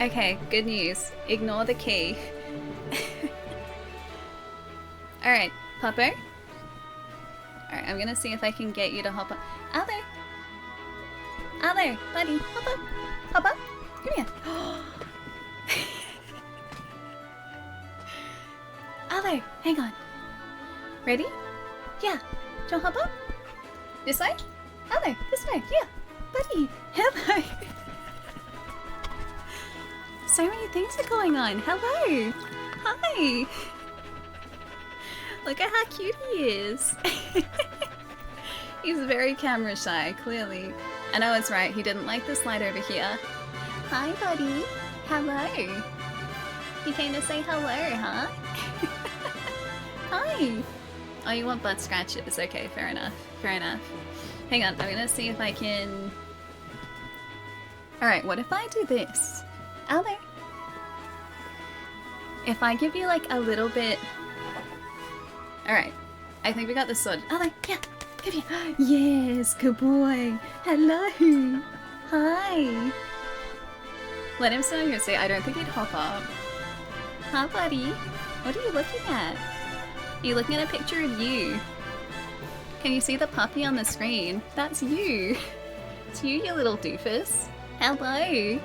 S2: Okay, good news. Ignore the key. Alright, Puppo. Alright, I'm gonna see if I can get you to hop up. Allo! Allo, buddy, hop up! Hop up! Come here! Allo, hang on. Ready? Yeah. Do you want to hop up? This way? Allo, this way. Yeah. Buddy, hello! So many things are going on. Hello! Hi! Look at how cute he is. He's very camera shy, clearly. And I was right, he didn't like the slide over here. Hi, buddy. Hello. You came to say hello, huh? Hi. Oh, you want butt scratches. Okay, fair enough. Fair enough. Hang on, I'm gonna see if I can... Alright, what if I do this? Hello. If I give you like a little bit... Alright, I think we got this sorted. Hello, yeah, come here. Yes, good boy. Hello. Hi. Let him sit on your seat. I don't think he'd hop up. Hi, buddy. What are you looking at? Are you looking at a picture of you? Can you see the puppy on the screen? That's you. It's you, you little doofus. Hello.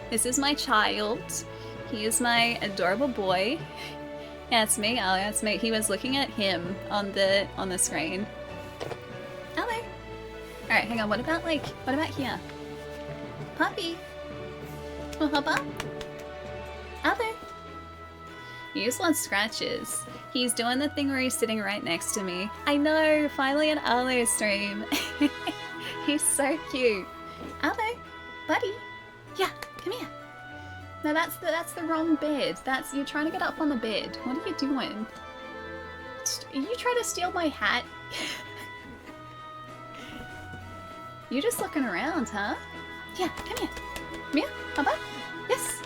S2: This is my child. He is my adorable boy. Yeah, it's me. Oh, that's me. He was looking at him on the screen. Hello. All right, hang on. What about here? Puppy. Well, hop up. Hello. He just wants scratches. He's doing the thing where he's sitting right next to me. I know. Finally, an Arlo stream. He's so cute. Hello, buddy. Yeah, come here. No, that's the wrong bed. You're trying to get up on the bed. What are you doing? Are you trying to steal my hat? You're just looking around, huh? Yeah, come here. Come here. Hop up. Yes.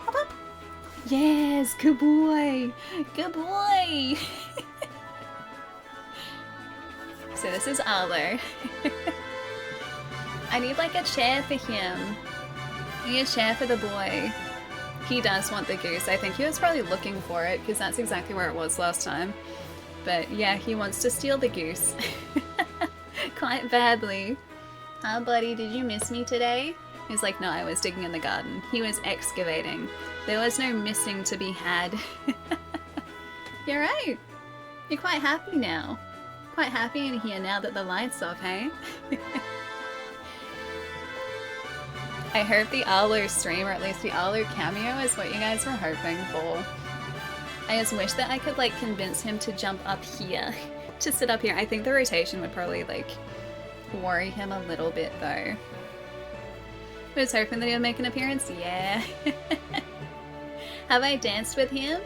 S2: Hop up. Yes, good boy. Good boy. So this is Arlo. I need like a chair for him. I need a chair for the boy. He does want the goose. I think he was probably looking for it because that's exactly where it was last time. But yeah, he wants to steal the goose. Quite badly. Huh, buddy, did you miss me today? He's like, no, I was digging in the garden. He was excavating. There was no missing to be had. You're right. You're quite happy now. Quite happy in here now that the light's off, hey? I hope the Arlo stream, or at least the Arlo cameo, is what you guys were hoping for. I just wish that I could, like, convince him to jump up here. To sit up here. I think the rotation would probably, like, worry him a little bit, though. I was hoping that he would make an appearance. Yeah. Have I danced with him?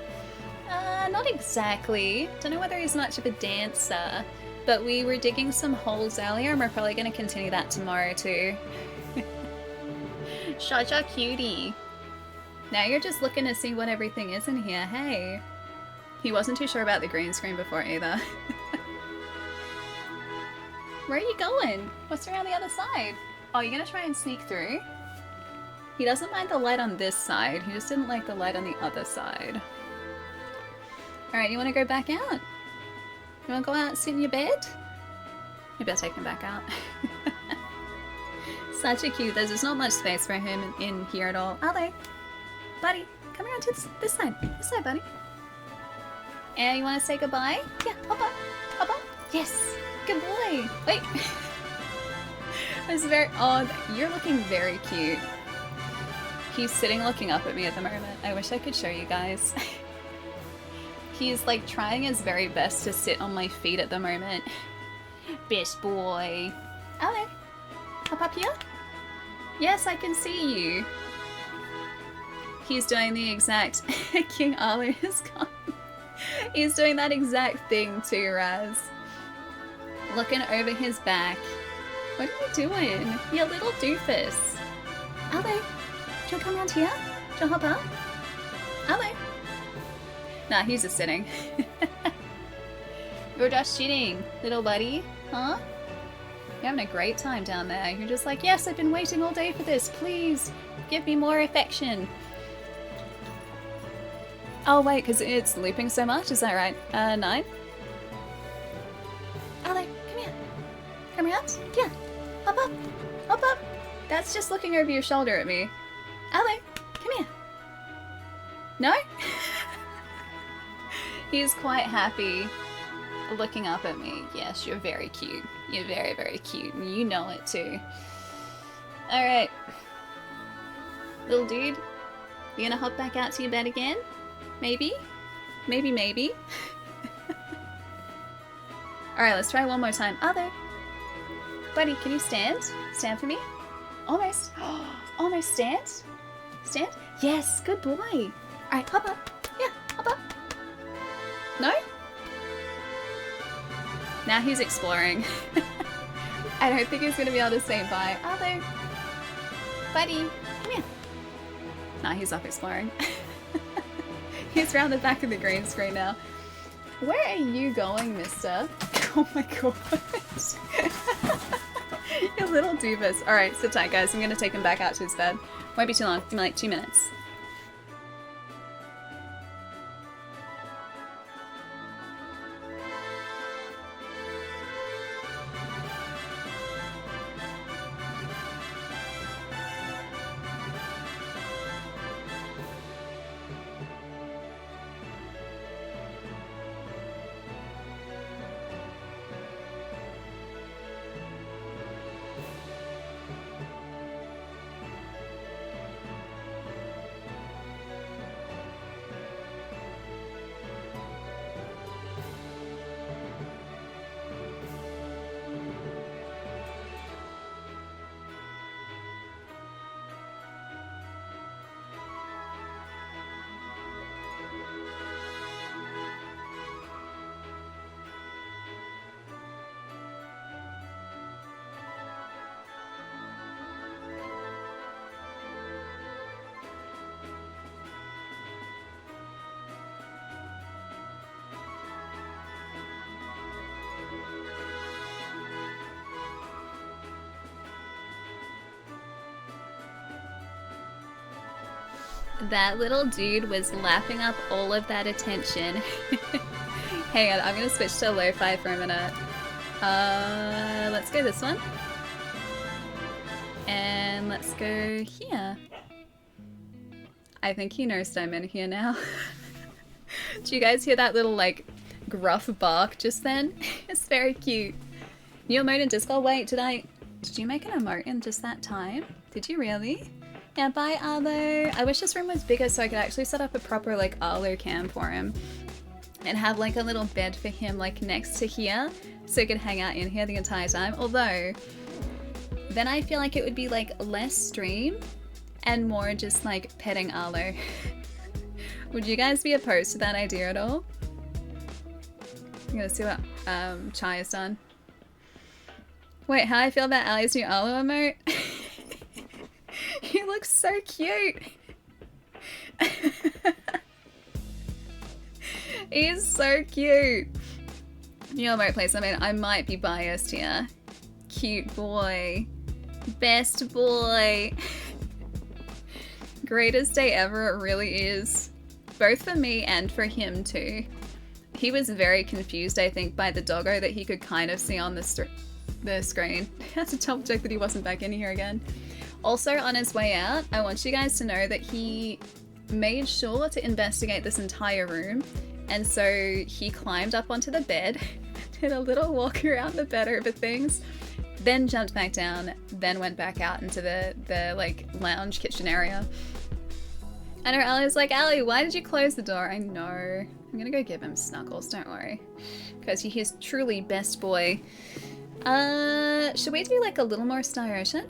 S2: Not exactly. Don't know whether he's much of a dancer. But we were digging some holes earlier, and we're probably going to continue that tomorrow, too. Such a cutie. Now you're just looking to see what everything is in here, hey? He wasn't too sure about the green screen before either. Where are you going? What's around the other side? Oh, you're gonna try and sneak through? He doesn't mind the light on this side, he just didn't like the light on the other side. Alright, you wanna go back out? You wanna go out and sit in your bed? Maybe I'll take him back out. Such a cute. There's just not much space for him in here at all. Hello. Buddy, come around to this side. This side, buddy. And you want to say goodbye? Yeah, hop up. Hop up. Yes. Good boy. Wait. It's very... Oh, you're looking very cute. He's sitting looking up at me at the moment. I wish I could show you guys. He's like trying his very best to sit on my feet at the moment. Best boy. Hello. Hop up here? Yes, I can see you. He's doing the exact... King Arlo is gone. He's doing that exact thing too, Raz. Looking over his back. What are you doing? You little doofus. Hello. Do you come around here? Do you hop up? Hello. Nah, he's just sitting. You're just cheating, little buddy. Huh? You're having a great time down there. You're just like, yes, I've been waiting all day for this. Please give me more affection. Oh, wait, because it's looping so much. Is that right? 9? Ale, come here. Come around. Yeah. Hop up. Hop up. That's just looking over your shoulder at me. Ale, come here. No? He's quite happy looking up at me. Yes, you're very cute. You're very, very cute. And you know it too. Alright. Little dude, you gonna hop back out to your bed again? Maybe? Maybe, maybe. Alright, let's try one more time. Other. Buddy, can you stand? Stand for me? Almost. Almost stand. Stand? Yes, good boy. Alright, hop up. Yeah, hop up. No? Now he's exploring. I don't think he's gonna be able to say bye. Other. Buddy, come here. Nah, he's off exploring. He's around the back of the green screen now. Where are you going, mister? Oh my god. You little doofus. Alright, sit tight, guys. I'm gonna take him back out to his bed. Won't be too long. Give me like 2 minutes. That little dude was lapping up all of that attention. Hang on, I'm gonna switch to lo-fi for a minute. Let's go this one. And let's go here. I think he knows I'm in here now. Do you guys hear that little, like, gruff bark just then? It's very cute. New emote in Discord? Wait, did you make an emote in just that time? Did you really? Yeah, bye Arlo. I wish this room was bigger so I could actually set up a proper like Arlo cam for him. And have like a little bed for him like next to here so he could hang out in here the entire time. Although, then I feel like it would be like less stream and more just like petting Arlo. Would you guys be opposed to that idea at all? I'm gonna see what Chai has done. Wait, how I feel about Ali's new Arlo emote? He looks so cute. He's so cute. New emote place. I mean, I might be biased here. Cute boy. Best boy. Greatest day ever, it really is. Both for me and for him too. He was very confused, I think, by the doggo that he could kind of see on the screen. That's a top joke that he wasn't back in here again. Also, on his way out, I want you guys to know that he made sure to investigate this entire room. And so he climbed up onto the bed, did a little walk around the bed over things, then jumped back down, then went back out into the like lounge kitchen area. And her Allie's like, Allie, why did you close the door? I know. I'm gonna go give him snuggles, don't worry. Because he is truly best boy. Should we do like a little more Star Ocean?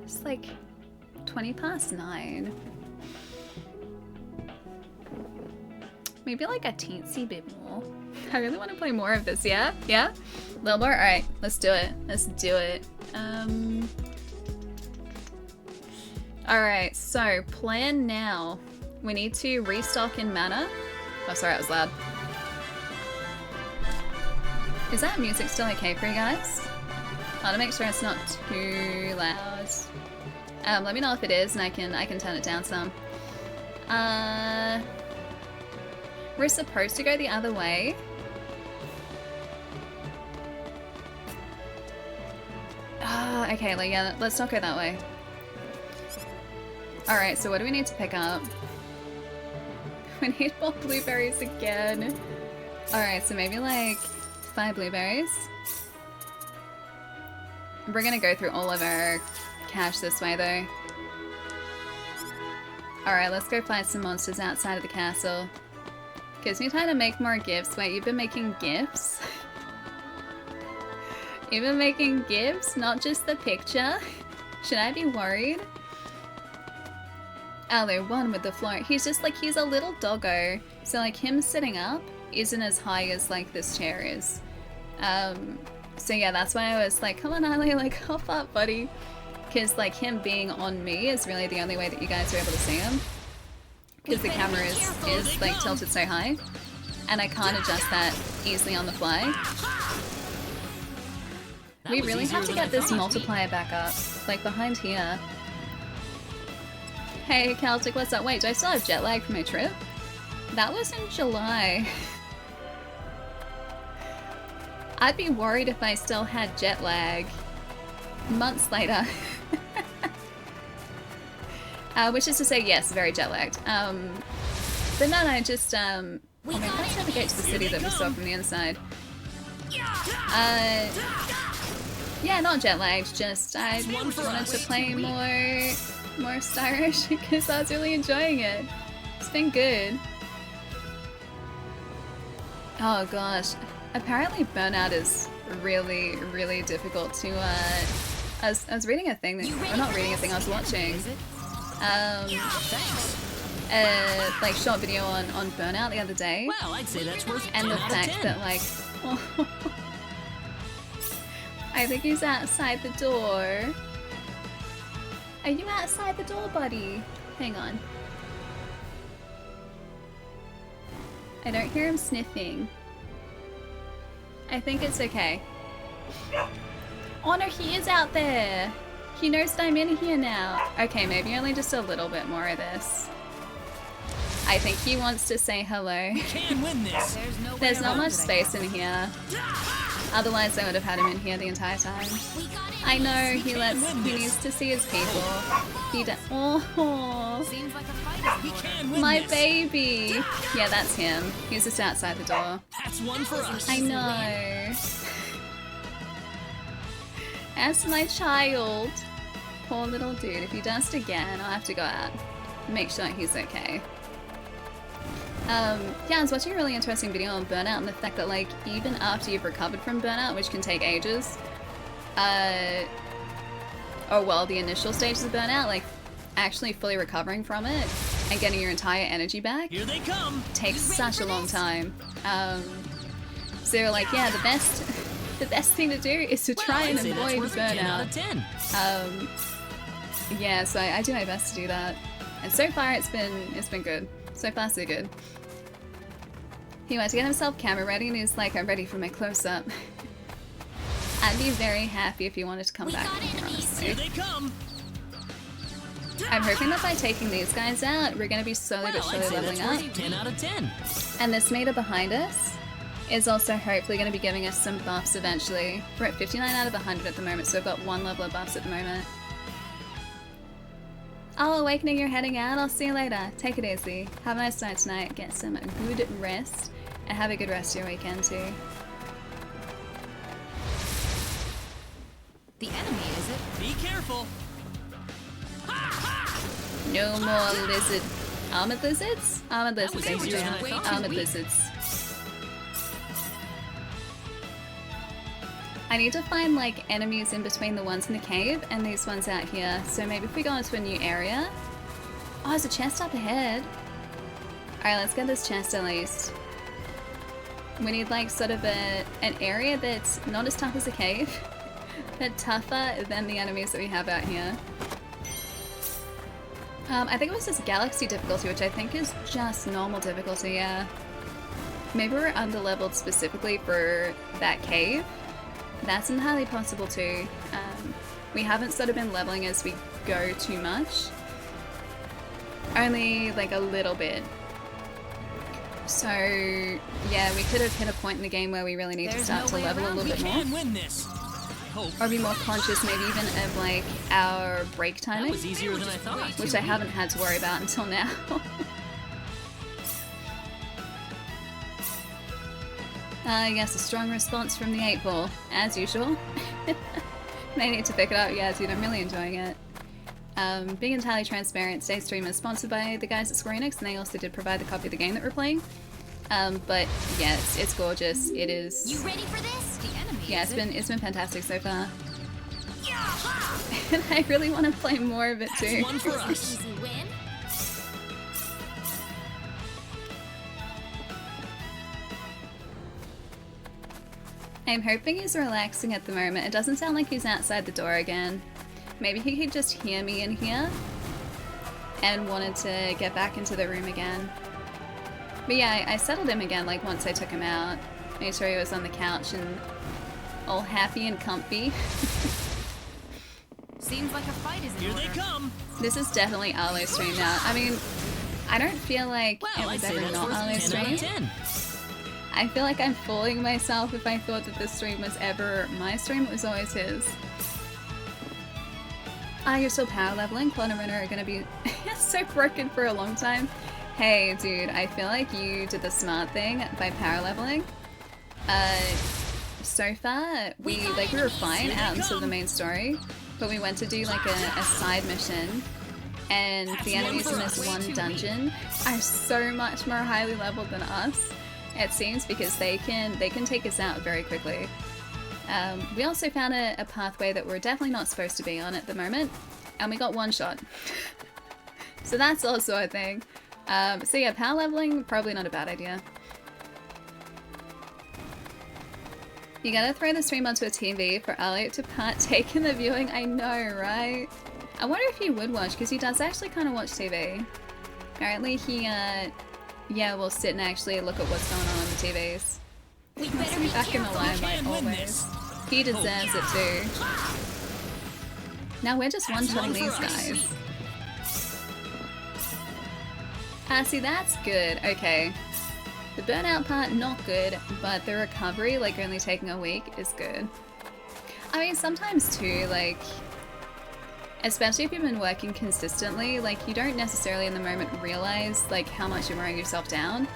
S2: It's like 9:20. Maybe like a teensy bit more. I really want to play more of this, yeah? Yeah? A little more? Alright, let's do it. Let's do it. Alright, so plan now. We need to restock in mana. Oh, sorry, that was loud. Is that music still okay for you guys? I want to make sure it's not too loud. Let me know if it is, and I can turn it down some. We're supposed to go the other way. Okay, like, yeah, let's not go that way. Alright, so what do we need to pick up? We need more blueberries again. Alright, so maybe like 5 blueberries. We're gonna go through all of our cash this way though. Alright, let's go find some monsters outside of the castle. Gives me time to make more gifts. Wait, you've been making gifts? You've been making gifts? Not just the picture? Should I be worried? Allo, one with the floor. He's just like, he's a little doggo. So like him sitting up isn't as high as like this chair is. So yeah, that's why I was like, come on Ali, like hop up buddy. Because like him being on me is really the only way that you guys are able to see him. Because the camera is like tilted so high. And I can't adjust that easily on the fly. We really have to get this multiplier back up. Like behind here. Hey Celtic, what's up? Wait, do I still have jet lag from my trip? That was in July. I'd be worried if I still had jet lag months later. Which is to say, yes, very jet lagged. But no, just, oh, maybe let's navigate to the city that we saw from the inside. Yeah, not jet lagged, just I wanted to play more Star Ocean because I was really enjoying it. It's been good. Oh gosh. Apparently Burnout is really, really difficult to, I was reading a thing that, or not reading a thing, I was watching, like short video on Burnout the other day.
S13: Well, I'd say that's worth
S2: and the fact that like, oh, I think he's outside the door. Are you outside the door, buddy? Hang on. I don't hear him sniffing. I think it's okay. Oh no, he is out there! He knows that I'm in here now. Okay, maybe only just a little bit more of this. I think he wants to say hello.
S13: We can win this.
S2: There's not much space in here. Otherwise I would have had him in here the entire time. I know, he needs to see his people. He oh, my baby. Yeah, that's him. He's just outside the door.
S13: That's one for us.
S2: I know. As my child. Poor little dude. If he does it again, I'll have to go out. Make sure he's okay. Yeah, I was watching a really interesting video on burnout and the fact that like even after you've recovered from burnout, which can take ages, or well, the initial stages of burnout, like actually fully recovering from it and getting your entire energy back,
S13: here they come,
S2: takes such a long time. So like, yeah, the best thing to do is to try and avoid burnout.
S13: 10 out of 10.
S2: Yeah, so I do my best to do that, and so far it's been good. So far so good. He went to get himself camera ready and he's like, I'm ready for my close-up. I'd be very happy if you wanted to come back in here, honestly.
S13: Here they come.
S2: I'm hoping that by taking these guys out, we're going to be slowly but surely leveling up.
S13: 10 out of 10.
S2: And this meter behind us is also hopefully going to be giving us some buffs eventually. We're at 59 out of 100 at the moment, so we've got 1 level of buffs at the moment. Oh, Awakening, you're heading out? I'll see you later. Take it easy. Have a nice night tonight. Get some good rest. And have a good rest of your weekend too.
S18: The enemy, is it?
S13: Be careful.
S2: No more lizard. Armored lizards? Armored lizards, thanks,
S13: easier than I
S2: Jay.
S13: thought.
S2: Armored lizards. I need to find like enemies in between the ones in the cave and these ones out here. So maybe if we go into a new area. Oh, there's a chest up ahead. Alright, let's get this chest at least. We need like sort of an area that's not as tough as a cave, but tougher than the enemies that we have out here. I think it was just Galaxy difficulty, which I think is just normal difficulty, yeah. Maybe we're underleveled specifically for that cave. That's entirely possible too. We haven't sort of been leveling as we go too much. Only like a little bit. So yeah, we could have hit a point in the game where we really need to start to level a little bit more. Or be more conscious maybe even of like our break timing.
S13: That was easier than I thought.
S2: Which I haven't had to worry about until now. Yes, a strong response from the 8-ball, as usual. They need to pick it up. Yeah, dude, I'm really enjoying it. Being entirely transparent, today's stream is sponsored by the guys at Square Enix, and they also did provide the copy of the game that we're playing. But yeah, it's gorgeous. It is. You ready for this? The enemy. Yeah, it's been fantastic so far. And I really want to play more of it too.
S13: One for us.
S2: I'm hoping he's relaxing at the moment. It doesn't sound like he's outside the door again. Maybe he could just hear me in here and wanted to get back into the room again. But yeah, I settled him again like once I took him out. Made sure he was on the couch and all happy and comfy.
S11: Seems like a fight is in
S13: Here
S11: order.
S13: they come.
S2: This is definitely Arlo's stream now. I mean, I don't feel like it was ever not Arlo's stream. I feel like I'm fooling myself if I thought that this stream was ever my stream. It was always his. You're still power leveling. Claude and Renner are gonna be so broken for a long time. Hey, dude, I feel like you did the smart thing by power leveling. So far, we were fine out into the main story, but we went to do like a side mission, and the enemies in this one dungeon are so much more highly leveled than us. It seems, because they can take us out very quickly. We also found a pathway that we're definitely not supposed to be on at the moment, and we got one shot. So that's also a thing. So yeah, power leveling, probably not a bad idea. You gotta throw the stream onto a TV for Elliot to partake in the viewing. I know, right? I wonder if he would watch, because he does actually kind of watch TV. Apparently he, yeah, will sit and actually look at what's going on the TVs. We better be back in the limelight always. He deserves it too. Now we're just one-shotting these guys. See, that's good. Okay. The burnout part, not good, but the recovery, like only taking a week, is good. I mean, sometimes too, like, especially if you've been working consistently, like, you don't necessarily in the moment realize, like, how much you're wearing yourself down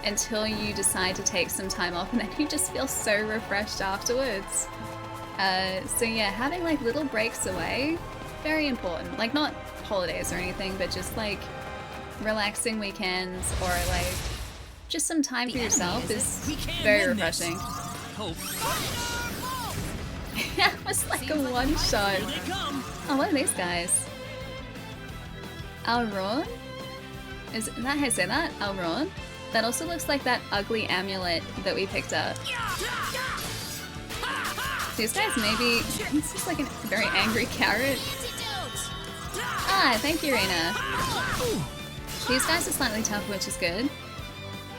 S2: until you decide to take some time off, and then you just feel so refreshed afterwards. So yeah, having, like, little breaks away, very important. Like, not holidays or anything, but just, like, relaxing weekends or, like, just some time for yourself is very refreshing. That was like a one-shot. Oh, what are these guys? Alron? Is that how I say that? Alron? That also looks like that ugly amulet that we picked up. These guys maybe... This looks like a very angry carrot. Ah, thank you, Reina. These guys are slightly tough, which is good.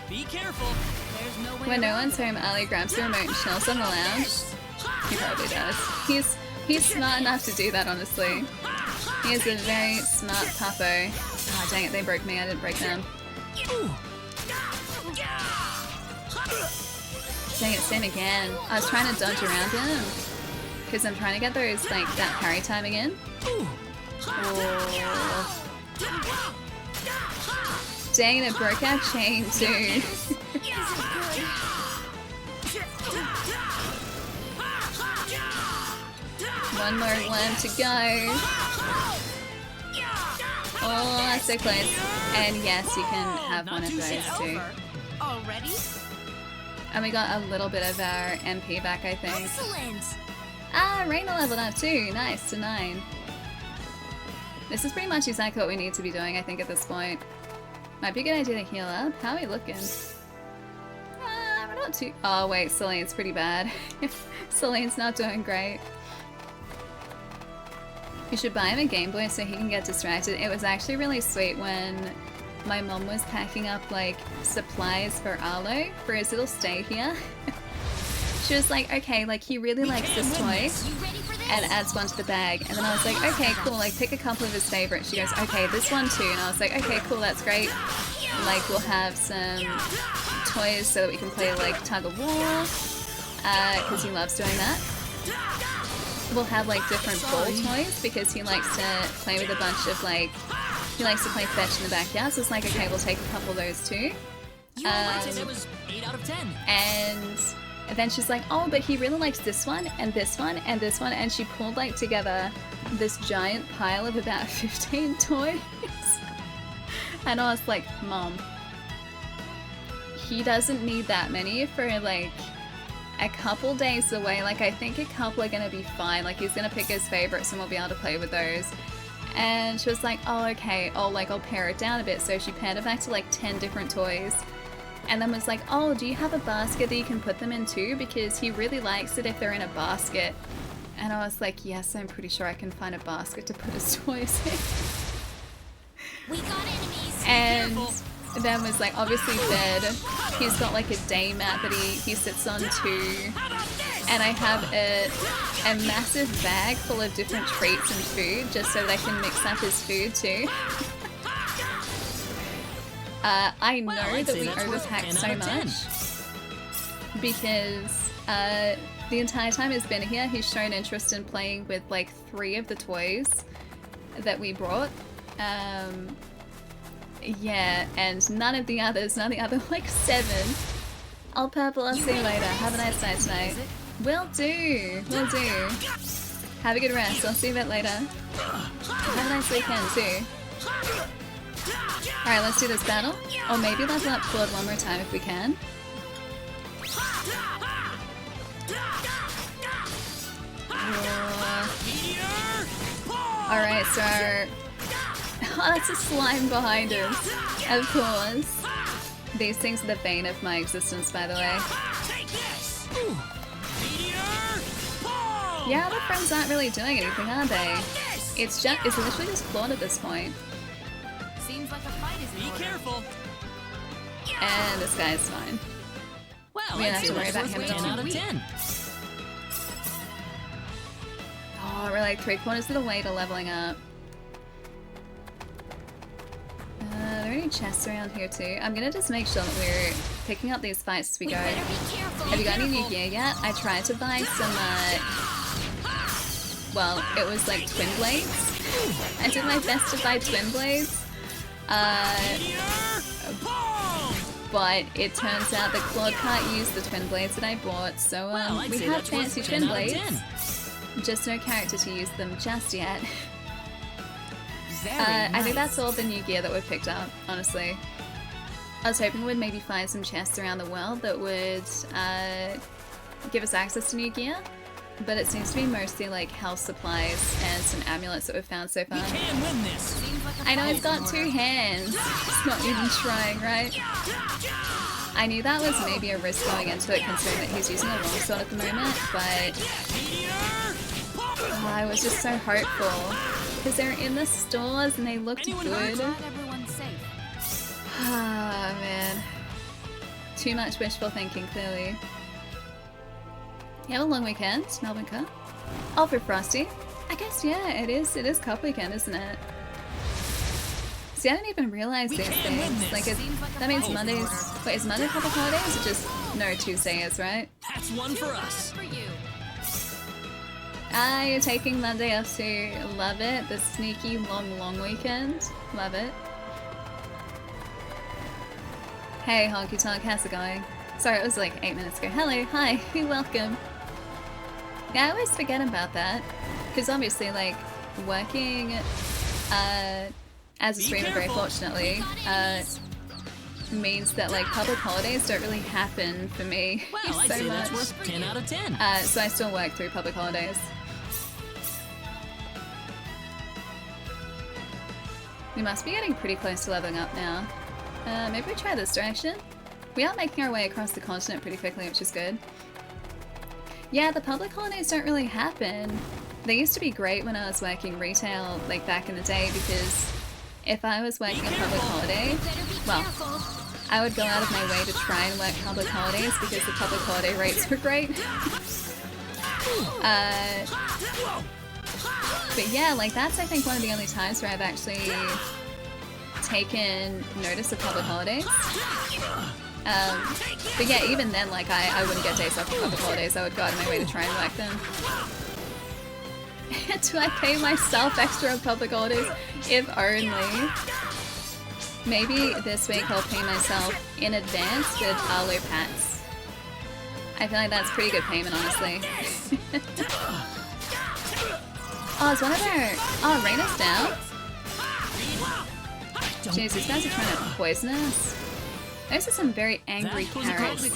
S13: Be careful. There's no way
S2: when no one's home, Ali grabs the remote and chills on the lounge. He probably does. He's smart enough to do that, honestly. He is a very smart puppo. Oh, dang it, they broke me. I didn't break them. Dang it, same again. I was trying to dodge around him because I'm trying to get those, like, that parry timing in. Oh. Dang it, broke our chain too. One more one to go. Oh, that's so close. And yes, you can have one of those too.
S11: Already?
S2: And we got a little bit of our MP back, I think.
S11: Excellent.
S2: Ah, Reina leveled up too. Nice, to 9. This is pretty much exactly what we need to be doing, I think, at this point. Might be a good idea to heal up. How are we looking? We're not too... Oh, wait, Celine's pretty bad. Celine's not doing great. You should buy him a Game Boy so he can get distracted. It was actually really sweet when my mom was packing up, like, supplies for Arlo for his little stay here. She was like, okay, like he really likes this toy, and adds one to the bag. And then I was like, okay, cool, like pick a couple of his favorites. She goes, okay, this one too. And I was like, okay, cool, that's great. Like we'll have some toys so that we can play like tug of war, because he loves doing that. We'll have like different ball toys because he likes to play with a bunch of like, he likes to play fetch in the backyard. So it's like, okay, we'll take a couple of those too.
S1: It was 8 out of 10.
S2: And then she's like, oh, but he really likes this one and this one and this one. And she pulled like together this giant pile of about 15 toys. And I was like, Mom, he doesn't need that many for like a couple days away. Like I think a couple are gonna be fine. Like he's gonna pick his favorites and we'll be able to play with those. And she was like, oh, okay, I'll pare it down a bit. So she pared it back to like 10 different toys. And then was like, oh, do you have a basket that you can put them in too? Because he really likes it if they're in a basket. And I was like, yes, I'm pretty sure I can find a basket to put his toys in. We got enemies. And then was like, obviously bed. He's got like a day mat that he sits on too. And I have a massive bag full of different treats and food just so that I can mix up his food too. I know that we overpacked so much because the entire time he's been here, he's shown interest in playing with like 3 of the toys that we brought. Yeah, and none of the other like 7. I'll purple, I'll see you later. Have a nice night tonight. Will do. Have a good rest. I'll see you a bit later. Have a nice weekend too. Alright, let's do this battle. Or maybe level up Claude one more time if we can. Alright, so our... Oh, that's a slime behind us. Of course. These things are the bane of my existence, by the way. Yeah, the friends aren't really doing anything, are they? It's literally just Claude at this point.
S11: Seems like a fight is in order. Be careful.
S2: And this guy is fine.
S1: Well,
S2: we don't have to worry about him at all.
S1: 10 out of 10.
S2: Oh, we're like 3/4 of the way to leveling up. Are there any chests around here too? I'm gonna just make sure that we're picking up these fights as we go. Have you got any new gear yet? I tried to buy some, well, it was like twin blades. I did my best to buy twin blades. But it turns out that Claude can't use the twin blades that I bought, so we have fancy twin blades. Just no character to use them just yet. I think that's all the new gear that we've picked up, honestly. I was hoping we'd maybe find some chests around the world that would give us access to new gear, but it seems to be mostly like health supplies and some amulets that we've found so far.
S1: We can win this.
S2: I know he's got 2 hands. He's not even trying, right? I knew that was maybe a risk going into it, considering that he's using a longsword at the moment, but I was just so hopeful because they're in the stores and they looked good. Ah, man. Too much wishful thinking, clearly. You have a long weekend, Melbourne Cup? Oh, for Frosty? I guess, yeah, it is Cup weekend, isn't it? See, I didn't even realize these things. Like, that means Mondays... Wait, is Monday public holidays or just... No, Tuesday is, right?
S1: That's one for us.
S2: Ah, you're taking Monday off too. Love it. The sneaky long weekend. Love it. Hey, Honky Tonk, how's it going? Sorry, it was like 8 minutes ago. Hello, hi, welcome. Yeah, I always forget about that. Because obviously, like, working as a streamer, very fortunately, means that, like, public holidays don't really happen for me
S1: well, I'd
S2: so
S1: say
S2: much.
S1: That's worth 10 out of 10.
S2: So I still work through public holidays. We must be getting pretty close to leveling up now. Maybe we try this direction? We are making our way across the continent pretty quickly, which is good. Yeah, the public holidays don't really happen. They used to be great when I was working retail, like back in the day, because if I was working a public holiday, well, I would go out of my way to try and work public holidays because the public holiday rates were great. But yeah, like that's I think one of the only times where I've actually taken notice of public holidays. But yeah, even then, like I wouldn't get days off for public holidays. I would go out of my way to try and work them. Do I pay myself extra on public holidays? If only. Maybe this week I'll pay myself in advance with Arlo Pats. I feel like that's pretty good payment, honestly. Oh, is one of our... Oh, Raina's down? Jeez, these guys are trying to poison us. Those are some very angry carrots.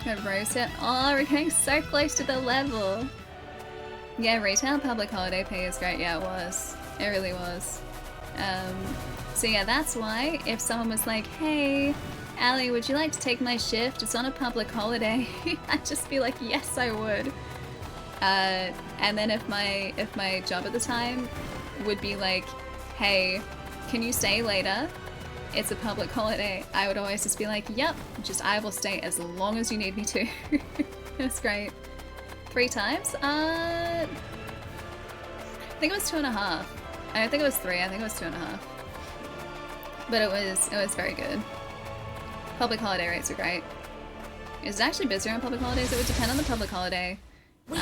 S2: Got Rose hit. Oh, we're getting so close to the level. Yeah, retail public holiday pay is great. Yeah, it was. It really was. So yeah, that's why if someone was like, hey, Allie, would you like to take my shift? It's on a public holiday. I'd just be like, yes, I would. And then if my job at the time would be like, hey, can you stay later? It's a public holiday. I would always just be like, yep, just I will stay as long as you need me to. That's great. 3 times? I think it was 2.5. I don't think it was 3. I think it was 2.5. But it was very good. Public holiday rates are great. Is it actually busier on public holidays? It would depend on the public holiday.
S13: Be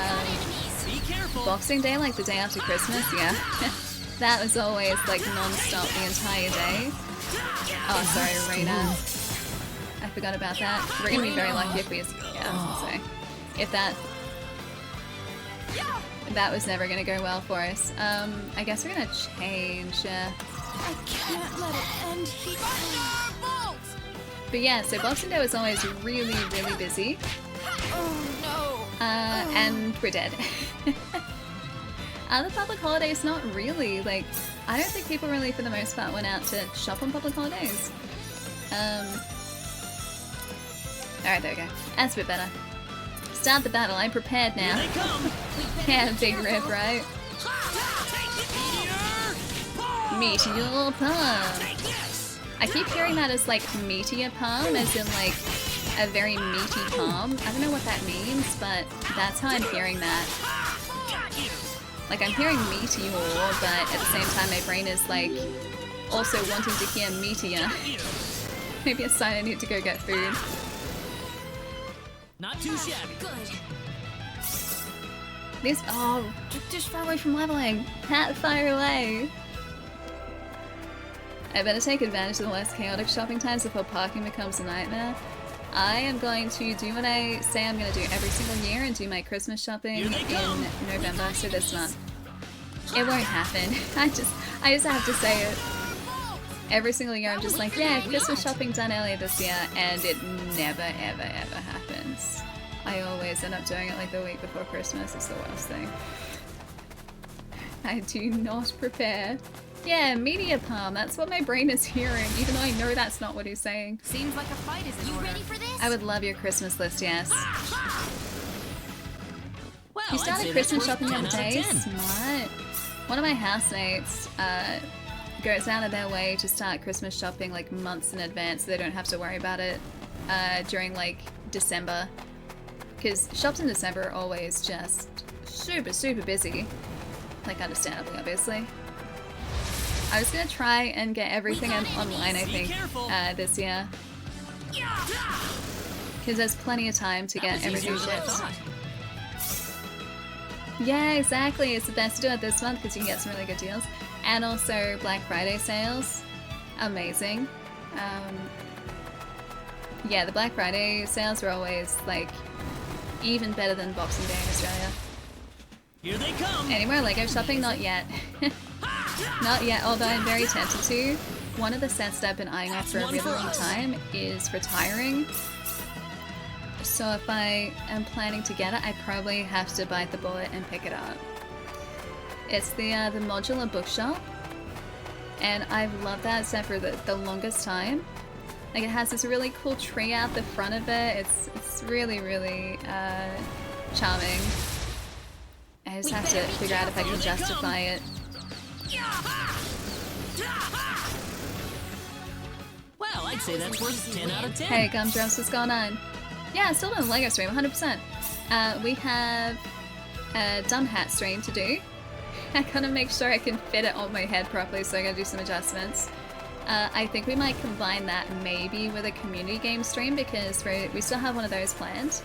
S13: careful.
S2: Boxing Day, like the day after Christmas, yeah. That was always like non-stop the entire day. Oh, sorry, Raina. I forgot about that. We're gonna be very lucky if we, yeah, I was gonna say, if that was never gonna go well for us. I guess we're gonna change.
S11: I can't let it end here.
S2: But yeah, so Boxing Day was always really, really busy.
S11: Oh no.
S2: And we're dead. The public holidays, not really. Like, I don't think people really, for the most part, went out to shop on public holidays. Alright, there we go. That's a bit better. Start the battle. I'm prepared now.
S13: Here they come.
S2: Yeah, big rip, right? Meteor palm. I keep hearing that as like meteor palm, as in like a very meaty palm. I don't know what that means, but that's how I'm hearing that. Like I'm hearing meteor, but at the same time my brain is like also wanting to hear meteor. Maybe a sign I need to go get food.
S13: Not too shabby.
S11: Good.
S2: These, oh, just far away from leveling. That far away. I better take advantage of the less chaotic shopping times before parking becomes a nightmare. I am going to do what I say I'm going to do every single year and do my Christmas shopping in November, so this month. It won't happen. I just have to say it. Every single year I'm just like, yeah, Christmas shopping done earlier this year, and it never, ever, ever happens. I always end up doing it like the week before Christmas. It's the worst thing. I do not prepare. Yeah, meteor palm. That's what my brain is hearing, even though I know that's not what he's saying.
S11: Seems like a fight is in order. You ready for this?
S2: I would love your Christmas list, yes.
S13: Well,
S2: You started Christmas shopping the other day? Smart. One of my housemates goes out of their way to start Christmas shopping like months in advance so they don't have to worry about it during like December. Because shops in December are always just super, super busy. Like understandably, obviously. I was gonna try and get everything online, I think, this year. Because there's plenty of time to get everything shipped. Yeah, exactly. It's the best to do it this month because you can get some really good deals. And also Black Friday sales. Amazing. Yeah, the Black Friday sales are always, like, even better than Boxing Day in Australia.
S13: Here they come.
S2: Any more Lego shopping? Not yet. Not yet, although I'm very tempted to. One of the sets that I've been eyeing off for a really long time is retiring. So if I am planning to get it, I probably have to bite the bullet and pick it up. It's the modular bookshop, and I've loved that set for the longest time. Like it has this really cool tree out the front of it. It's really, really charming. I just have to figure out if I can justify it.
S13: Well, I'd say that's worth 10 out of 10.
S2: Hey, Gumdrops, what's going on? Yeah, still doing Lego stream, 100%. We have a dumb hat stream to do. I gotta make sure I can fit it on my head properly, so I gotta do some adjustments. I think we might combine that maybe with a community game stream, because we still have one of those planned.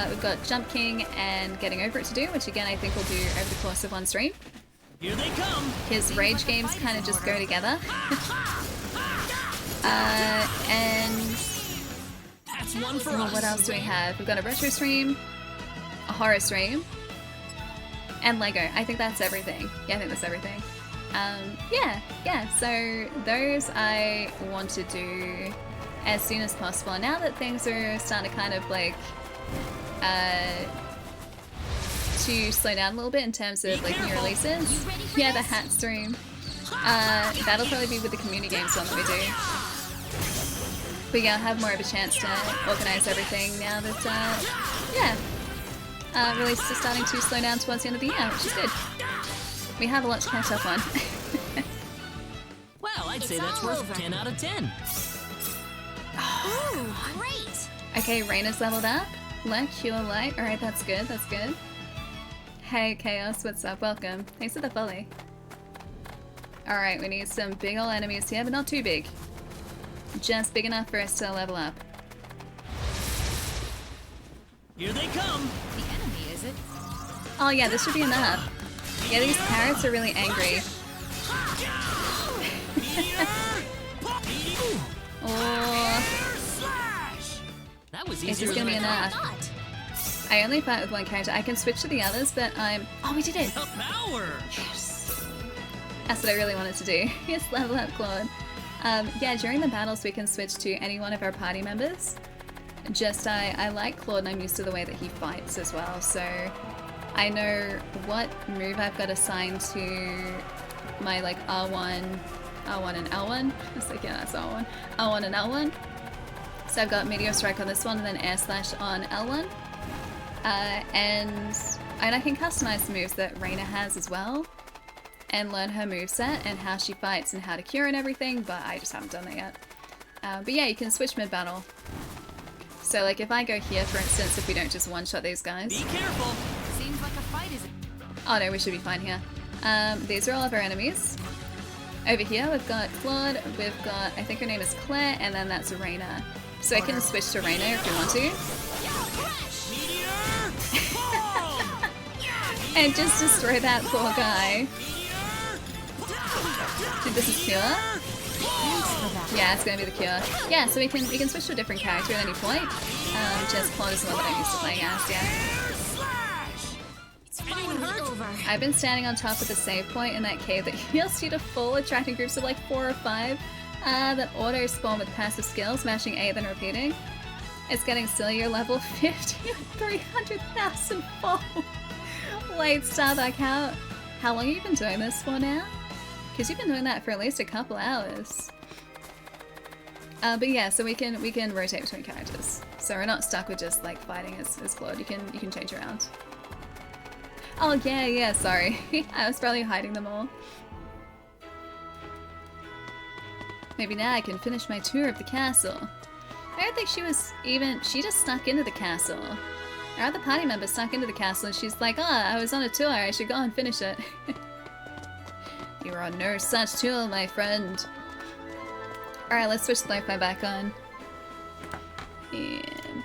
S2: We've got Jump King and Getting Over It to do, which again I think we'll do over the course of one stream.
S13: Here they come.
S2: His rage games kind of just go together. And
S13: that's one for us.
S2: What else do we have? We've got a retro stream, a horror stream, and Lego. I think that's everything. Yeah, I think that's everything. Yeah, so those I want to do as soon as possible. And now that things are starting to kind of like to slow down a little bit in terms of like new releases. Yeah, the hat stream. That'll probably be with the community games one that we do. But yeah, I'll have more of a chance to organize everything now that, releases are starting to slow down towards the end of the year, which is good. We have a lot to catch up on.
S13: Well, I'd say that's worth 10 out of 10.
S9: Ooh, great!
S2: Okay, Raina's leveled up. Let Cure Light. Alright, that's good, that's good. Hey, Chaos, what's up? Welcome. Thanks for the follow. Alright, we need some big ol' enemies here, but not too big. Just big enough for us to level up.
S13: Here they come.
S18: The enemy, is it?
S2: Oh yeah, this should be enough. Yeah, these parrots are really angry. Oh,
S13: that was
S2: is this gonna be enough? I only fight with one character. I can switch to the others, but I'm... Oh, we did it!
S13: Power!
S2: Yes! That's what I really wanted to do. Yes, level up Claude. Yeah, during the battles we can switch to any one of our party members. Just, I like Claude and I'm used to the way that he fights as well, so I know what move I've got assigned to my, like, R1 and L1. It's like, yeah, that's R1. R1 and L1. So I've got Meteor Strike on this one and then Air Slash on L1. And I can customize the moves that Reina has as well and learn her moveset and how she fights and how to cure and everything, but I just haven't done that yet. But yeah, you can switch mid-battle. So like if I go here, for instance, if we don't just one-shot these guys.
S13: Be careful!
S18: Seems like a fight is...
S2: Oh no, we should be fine here. These are all of our enemies. Over here we've got Claude, we've got, I think her name is Claire, and then that's Reina. So I can switch to Reina if we want to. And just destroy that poor guy. Think this is Cure? Yeah, it's gonna be the Cure. Yeah, so we can switch to a different character at any point. Just Claude is the one that I'm used to playing as, yeah. I've been standing on top of the save point in that cave that heals you to full, attracting groups of like 4 or 5 that auto spawn with passive skills, mashing A then repeating. It's getting silly, you're level 50 with 300,000 fall. Wait, Starbuck, how long have you been doing this for now? Because you've been doing that for at least a couple hours. But yeah, so we can rotate between characters. So we're not stuck with just like fighting as Claude. You can change around. Oh yeah, sorry. I was probably hiding them all. Maybe now I can finish my tour of the castle. I don't think she just snuck into the castle. Our other party member snuck into the castle and she's like, I was on a tour, I should go and finish it. You are on no such tour, my friend. Alright, let's switch the Wi-Fi back on. And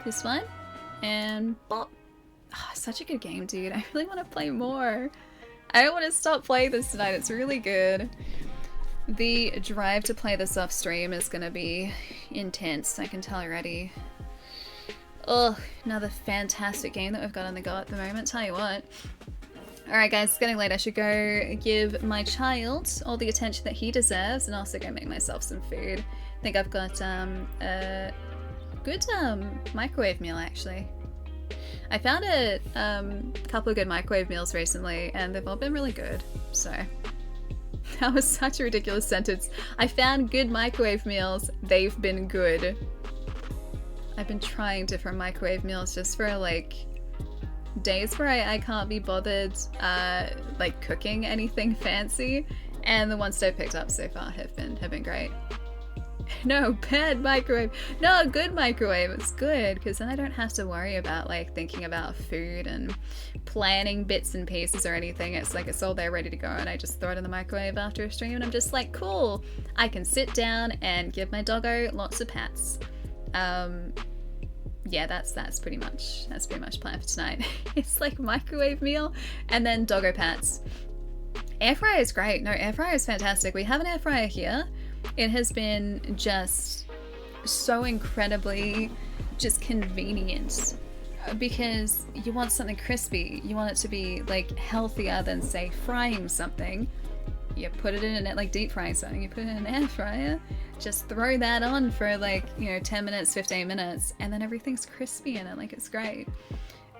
S2: this one. And bop. Oh, such a good game, dude. I really want to play more. I don't want to stop playing this tonight. It's really good. The drive to play this off stream is going to be intense. I can tell already. Ugh, another fantastic game that we've got on the go at the moment. Tell you what. Alright guys, it's getting late. I should go give my child all the attention that he deserves and also go make myself some food. I think I've got a good microwave meal actually. I found a couple of good microwave meals recently and they've all been really good, so. That was such a ridiculous sentence. I found good microwave meals, they've been good. I've been trying different microwave meals just for like days where I can't be bothered like cooking anything fancy And the ones I've picked up so far have been great. No, bad microwave. No, good microwave. It's good because then I don't have to worry about like thinking about food and planning bits and pieces or anything. It's like it's all there ready to go and I just throw it in the microwave after a stream and I'm just like, cool. I can sit down and give my doggo lots of pats. Yeah, that's pretty much plan for tonight. It's like microwave meal and then doggo pats. Air fryer is great. No, air fryer is fantastic. We have an air fryer here. It has been just so incredibly just convenient because you want something crispy. You want it to be like healthier than say frying something. You put it in it like deep frying something. You put it in an air fryer. Just throw that on for like, 10 minutes, 15 minutes, and then everything's crispy in it. Like it's great.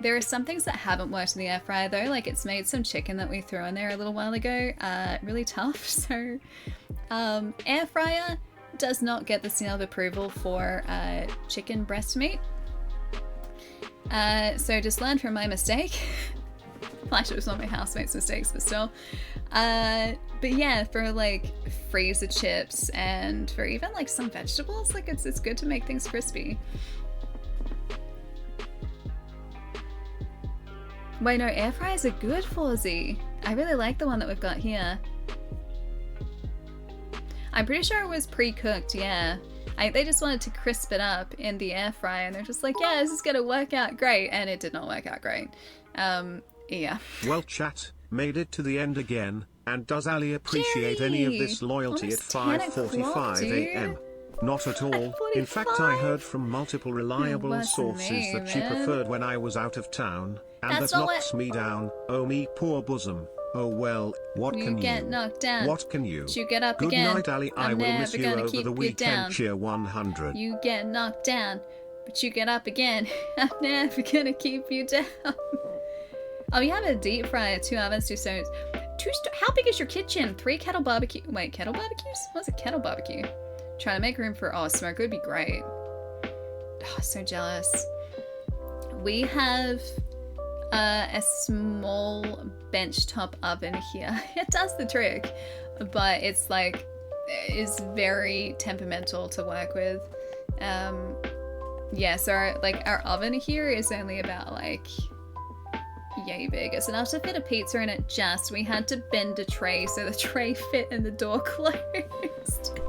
S2: There are some things that haven't worked in the air fryer though. Like it's made some chicken that we threw in there a little while ago really tough. So air fryer does not get the seal of approval for chicken breast meat. So just learn from my mistake. Actually, it was not my housemate's mistakes, but still. But yeah, for like freezer chips and for even like some vegetables, like it's good to make things crispy. Wait, no, air fryers are good, Fawzy. I really like the one that we've got here. I'm pretty sure it was pre-cooked, yeah. They just wanted to crisp it up in the air fryer and they're just like, yeah, this is gonna work out great. And it did not work out great. Yeah.
S6: Well, chat, made it to the end again. And does Ali appreciate any of this loyalty at 5:45 a.m.? Not at all. In fact, I heard from multiple reliable sources that she preferred when I was out of town, and that knocks me down. Oh, me poor bosom. Oh well, what can you
S2: get knocked down?
S6: What can you?
S2: You get up
S6: Good
S2: again.
S6: Good night, Ali. I will miss you over the weekend. Cheer 100.
S2: You get knocked down, but you get up again. I'm never gonna keep you down. Oh, you have a deep fryer, 2 ovens, 2 stoves. How big is your kitchen? 3 kettle barbecue. Wait, kettle barbecues? What's a kettle barbecue? Trying to make room for smoke would be great. Oh, so jealous. We have a small benchtop oven here. It does the trick, but it's like is very temperamental to work with. Yeah, so our oven here is only about like yay big. It's enough to fit a pizza in it. Just we had to bend a tray so the tray fit and the door closed.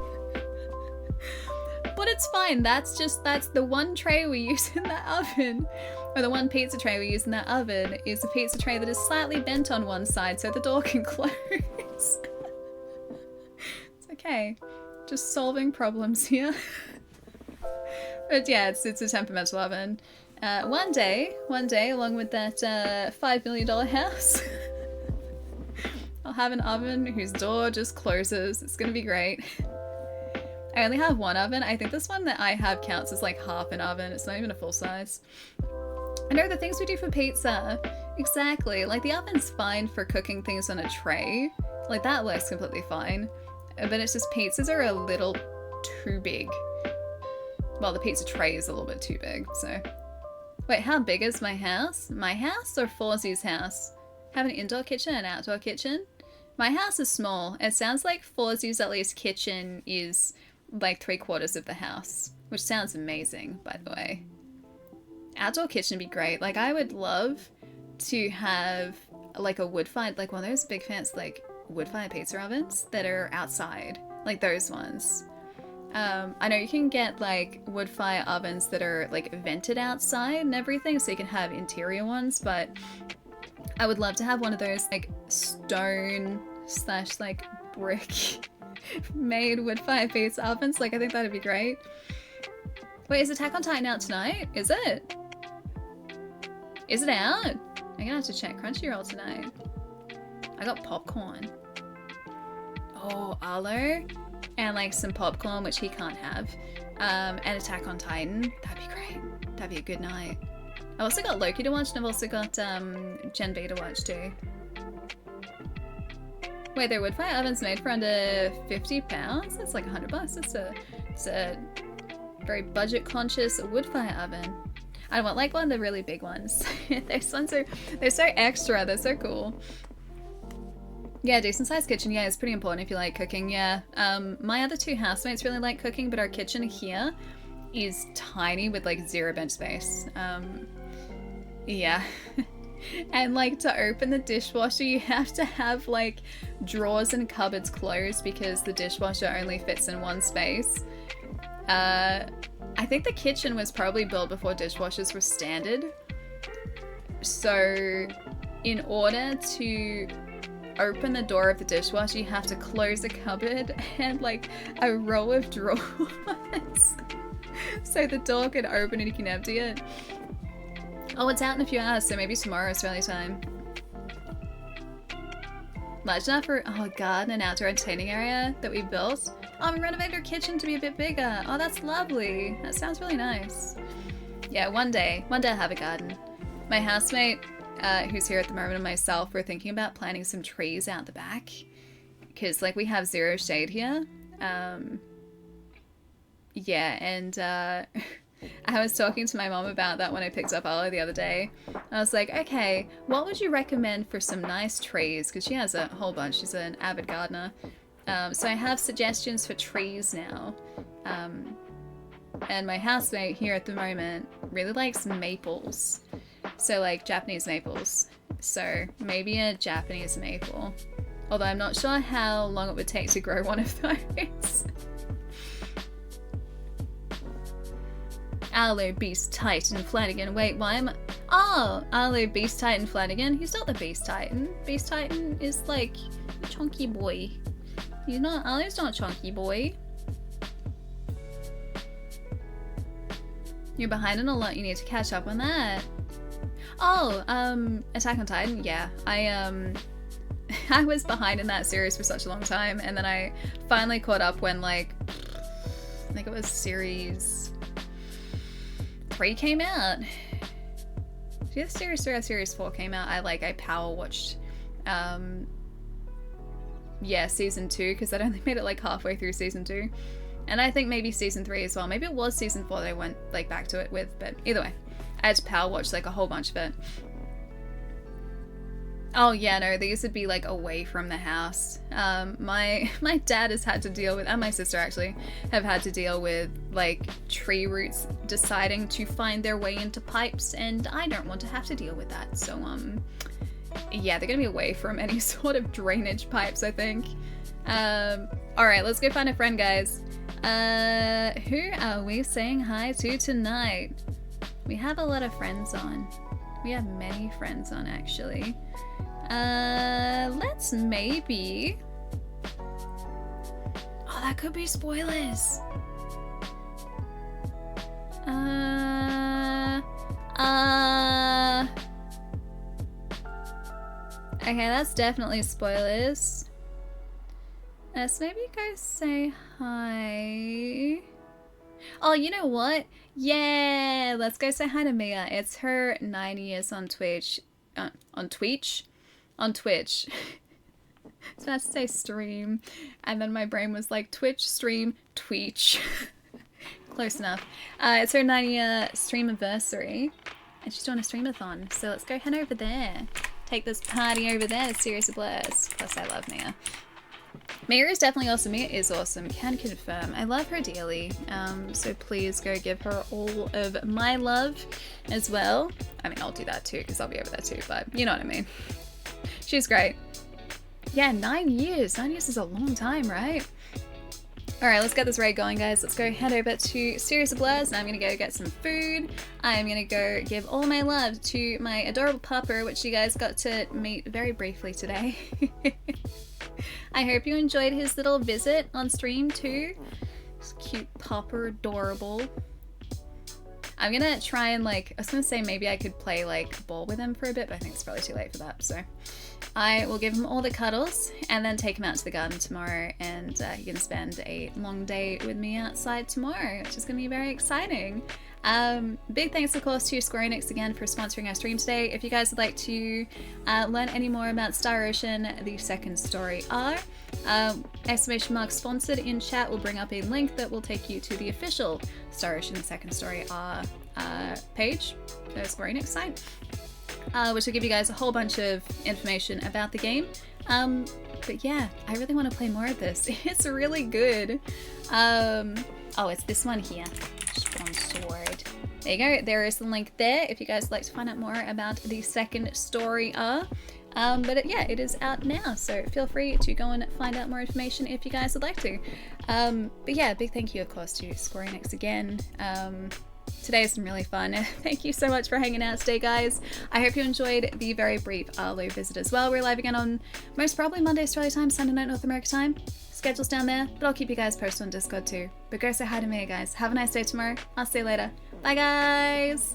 S2: But it's fine. That's the one tray we use in that oven, or the one pizza tray we use in that oven is a pizza tray that is slightly bent on one side so the door can close. It's okay. Just solving problems here. But yeah, it's a temperamental oven. One day, along with that $5 million house, I'll have an oven whose door just closes. It's gonna be great. I only have one oven. I think this one that I have counts as like half an oven. It's not even a full size. I know the things we do for pizza. Exactly. Like the oven's fine for cooking things on a tray. Like that works completely fine. But it's just pizzas are a little too big. Well, the pizza tray is a little bit too big, so. Wait, how big is my house? My house or Fawzy's house? Have an indoor kitchen and outdoor kitchen? My house is small. It sounds like Fawzy's at least kitchen is like 3/4 of the house, which sounds amazing, by the way. Outdoor kitchen would be great. Like I would love to have like a wood-fired, like one of those big fancy like wood-fired pizza ovens that are outside, like those ones. I know you can get like wood fire ovens that are like vented outside and everything, so you can have interior ones, but I would love to have one of those like stone / like brick made wood fire pizza ovens. Like I think that'd be great. Wait, is Attack on Titan out tonight? Is it? Is it out? I'm gonna have to check Crunchyroll tonight. I got popcorn. Oh, Arlo? And like some popcorn, which he can't have. And Attack on Titan. That'd be great. That'd be a good night. I've also got Loki to watch, and I've also got Gen V to watch too. Wait, their wood fire ovens made for under £50? That's like $100. It's a very budget conscious wood fire oven. I want like one of the really big ones. Those ones they're so extra, they're so cool. Yeah, decent sized kitchen. Yeah, it's pretty important if you like cooking. Yeah. My other two housemates really like cooking, but our kitchen here is tiny with like 0 bench space. Yeah. And like to open the dishwasher, you have to have like drawers and cupboards closed because the dishwasher only fits in one space. I think the kitchen was probably built before dishwashers were standard. So in order to open the door of the dishwasher, you have to close a cupboard and like a row of drawers so the door can open and you can empty it. Oh, it's out in a few hours, so maybe tomorrow Australia time. Large enough for a garden and outdoor entertaining area that we built. Oh, we renovated our kitchen to be a bit bigger. Oh, that's lovely. That sounds really nice. Yeah, one day I'll have a garden. My housemate, who's here at the moment, and myself, we're thinking about planting some trees out the back. Because, like, we have 0 shade here. Yeah, and I was talking to my mom about that when I picked up Arlo the other day. I was like, okay, what would you recommend for some nice trees? Because she has a whole bunch. She's an avid gardener. So I have suggestions for trees now. And my housemate here at the moment really likes maples. So like Japanese maples. So maybe a Japanese maple. Although I'm not sure how long it would take to grow one of those. Arlo, Beast, Titan, Flanagan. Wait, why am I... Oh, Arlo, Beast, Titan, Flanagan. He's not the Beast Titan. Beast Titan is like a chunky boy. He's not... Arlo's not a chunky boy. You're behind on a lot. You need to catch up on that. Oh, Attack on Titan. Yeah, I was behind in that series for such a long time, and then I finally caught up when, like, I think it was series 3 came out. Yeah, series 3 or series 4 came out. I power watched, yeah, season 2, because I'd only made it like halfway through season 2. And I think maybe season 3 as well. Maybe it was season 4 that I went like back to it with, but either way. I had to power watch like a whole bunch of it. Oh yeah, no, these would be like away from the house. My dad has had to deal with, and my sister actually, have had to deal with like tree roots deciding to find their way into pipes, and I don't want to have to deal with that. So yeah, they're gonna be away from any sort of drainage pipes, I think. Alright, let's go find a friend, guys. Who are we saying hi to tonight? We have a lot of friends on. We have many friends on, actually. Let's maybe... Oh, that could be spoilers. Okay, that's definitely spoilers. Let's maybe go say hi. Oh, you know what? Yeah, let's go say hi to Mia. It's her 9 years on Twitch. On Twitch? On Twitch. I was about to say stream. And then my brain was like, Twitch, stream, Twitch. Close enough. It's her 9-year stream anniversary. And she's doing a streamathon. So let's go head over there. Take this party over there to Serious Blurs. Plus, I love Mia. Mia is definitely awesome. Mia is awesome. Can confirm. I love her dearly. So please go give her all of my love as well. I mean, I'll do that too because I'll be over there too, but you know what I mean. She's great. Yeah, 9 years. 9 years is a long time, right? Alright, let's get this raid going, guys. Let's go head over to Serious Blurs, and I'm gonna go get some food. I'm gonna go give all my love to my adorable pupper, which you guys got to meet very briefly today. I hope you enjoyed his little visit on stream too. This cute pupper, adorable. I'm gonna try and like, I was gonna say maybe I could play like ball with him for a bit, but I think it's probably too late for that, so. I will give him all the cuddles and then take him out to the garden tomorrow, and he can spend a long day with me outside tomorrow, which is going to be very exciting. Big thanks, of course, to Square Enix again for sponsoring our stream today. If you guys would like to learn any more about Star Ocean, the second story R, ! Sponsored in chat will bring up a link that will take you to the official Star Ocean second story R page, the Square Enix site. Which will give you guys a whole bunch of information about the game. But yeah, I really want to play more of this. It's really good. Oh, it's this one here. Spawn Sword. There you go. There is the link there if you guys would like to find out more about the second story arc. Yeah, it is out now, so feel free to go and find out more information if you guys would like to. But yeah, big thank you, of course, to Square Enix again. Today has been really fun. Thank you so much for hanging out today, guys. I hope you enjoyed the very brief Arlo visit as well. We're live again on most probably Monday Australia time, Sunday night North America time. Schedule's down there, but I'll keep you guys posted on Discord too. But go say hi to me, guys. Have a nice day tomorrow. I'll see you later. Bye, guys.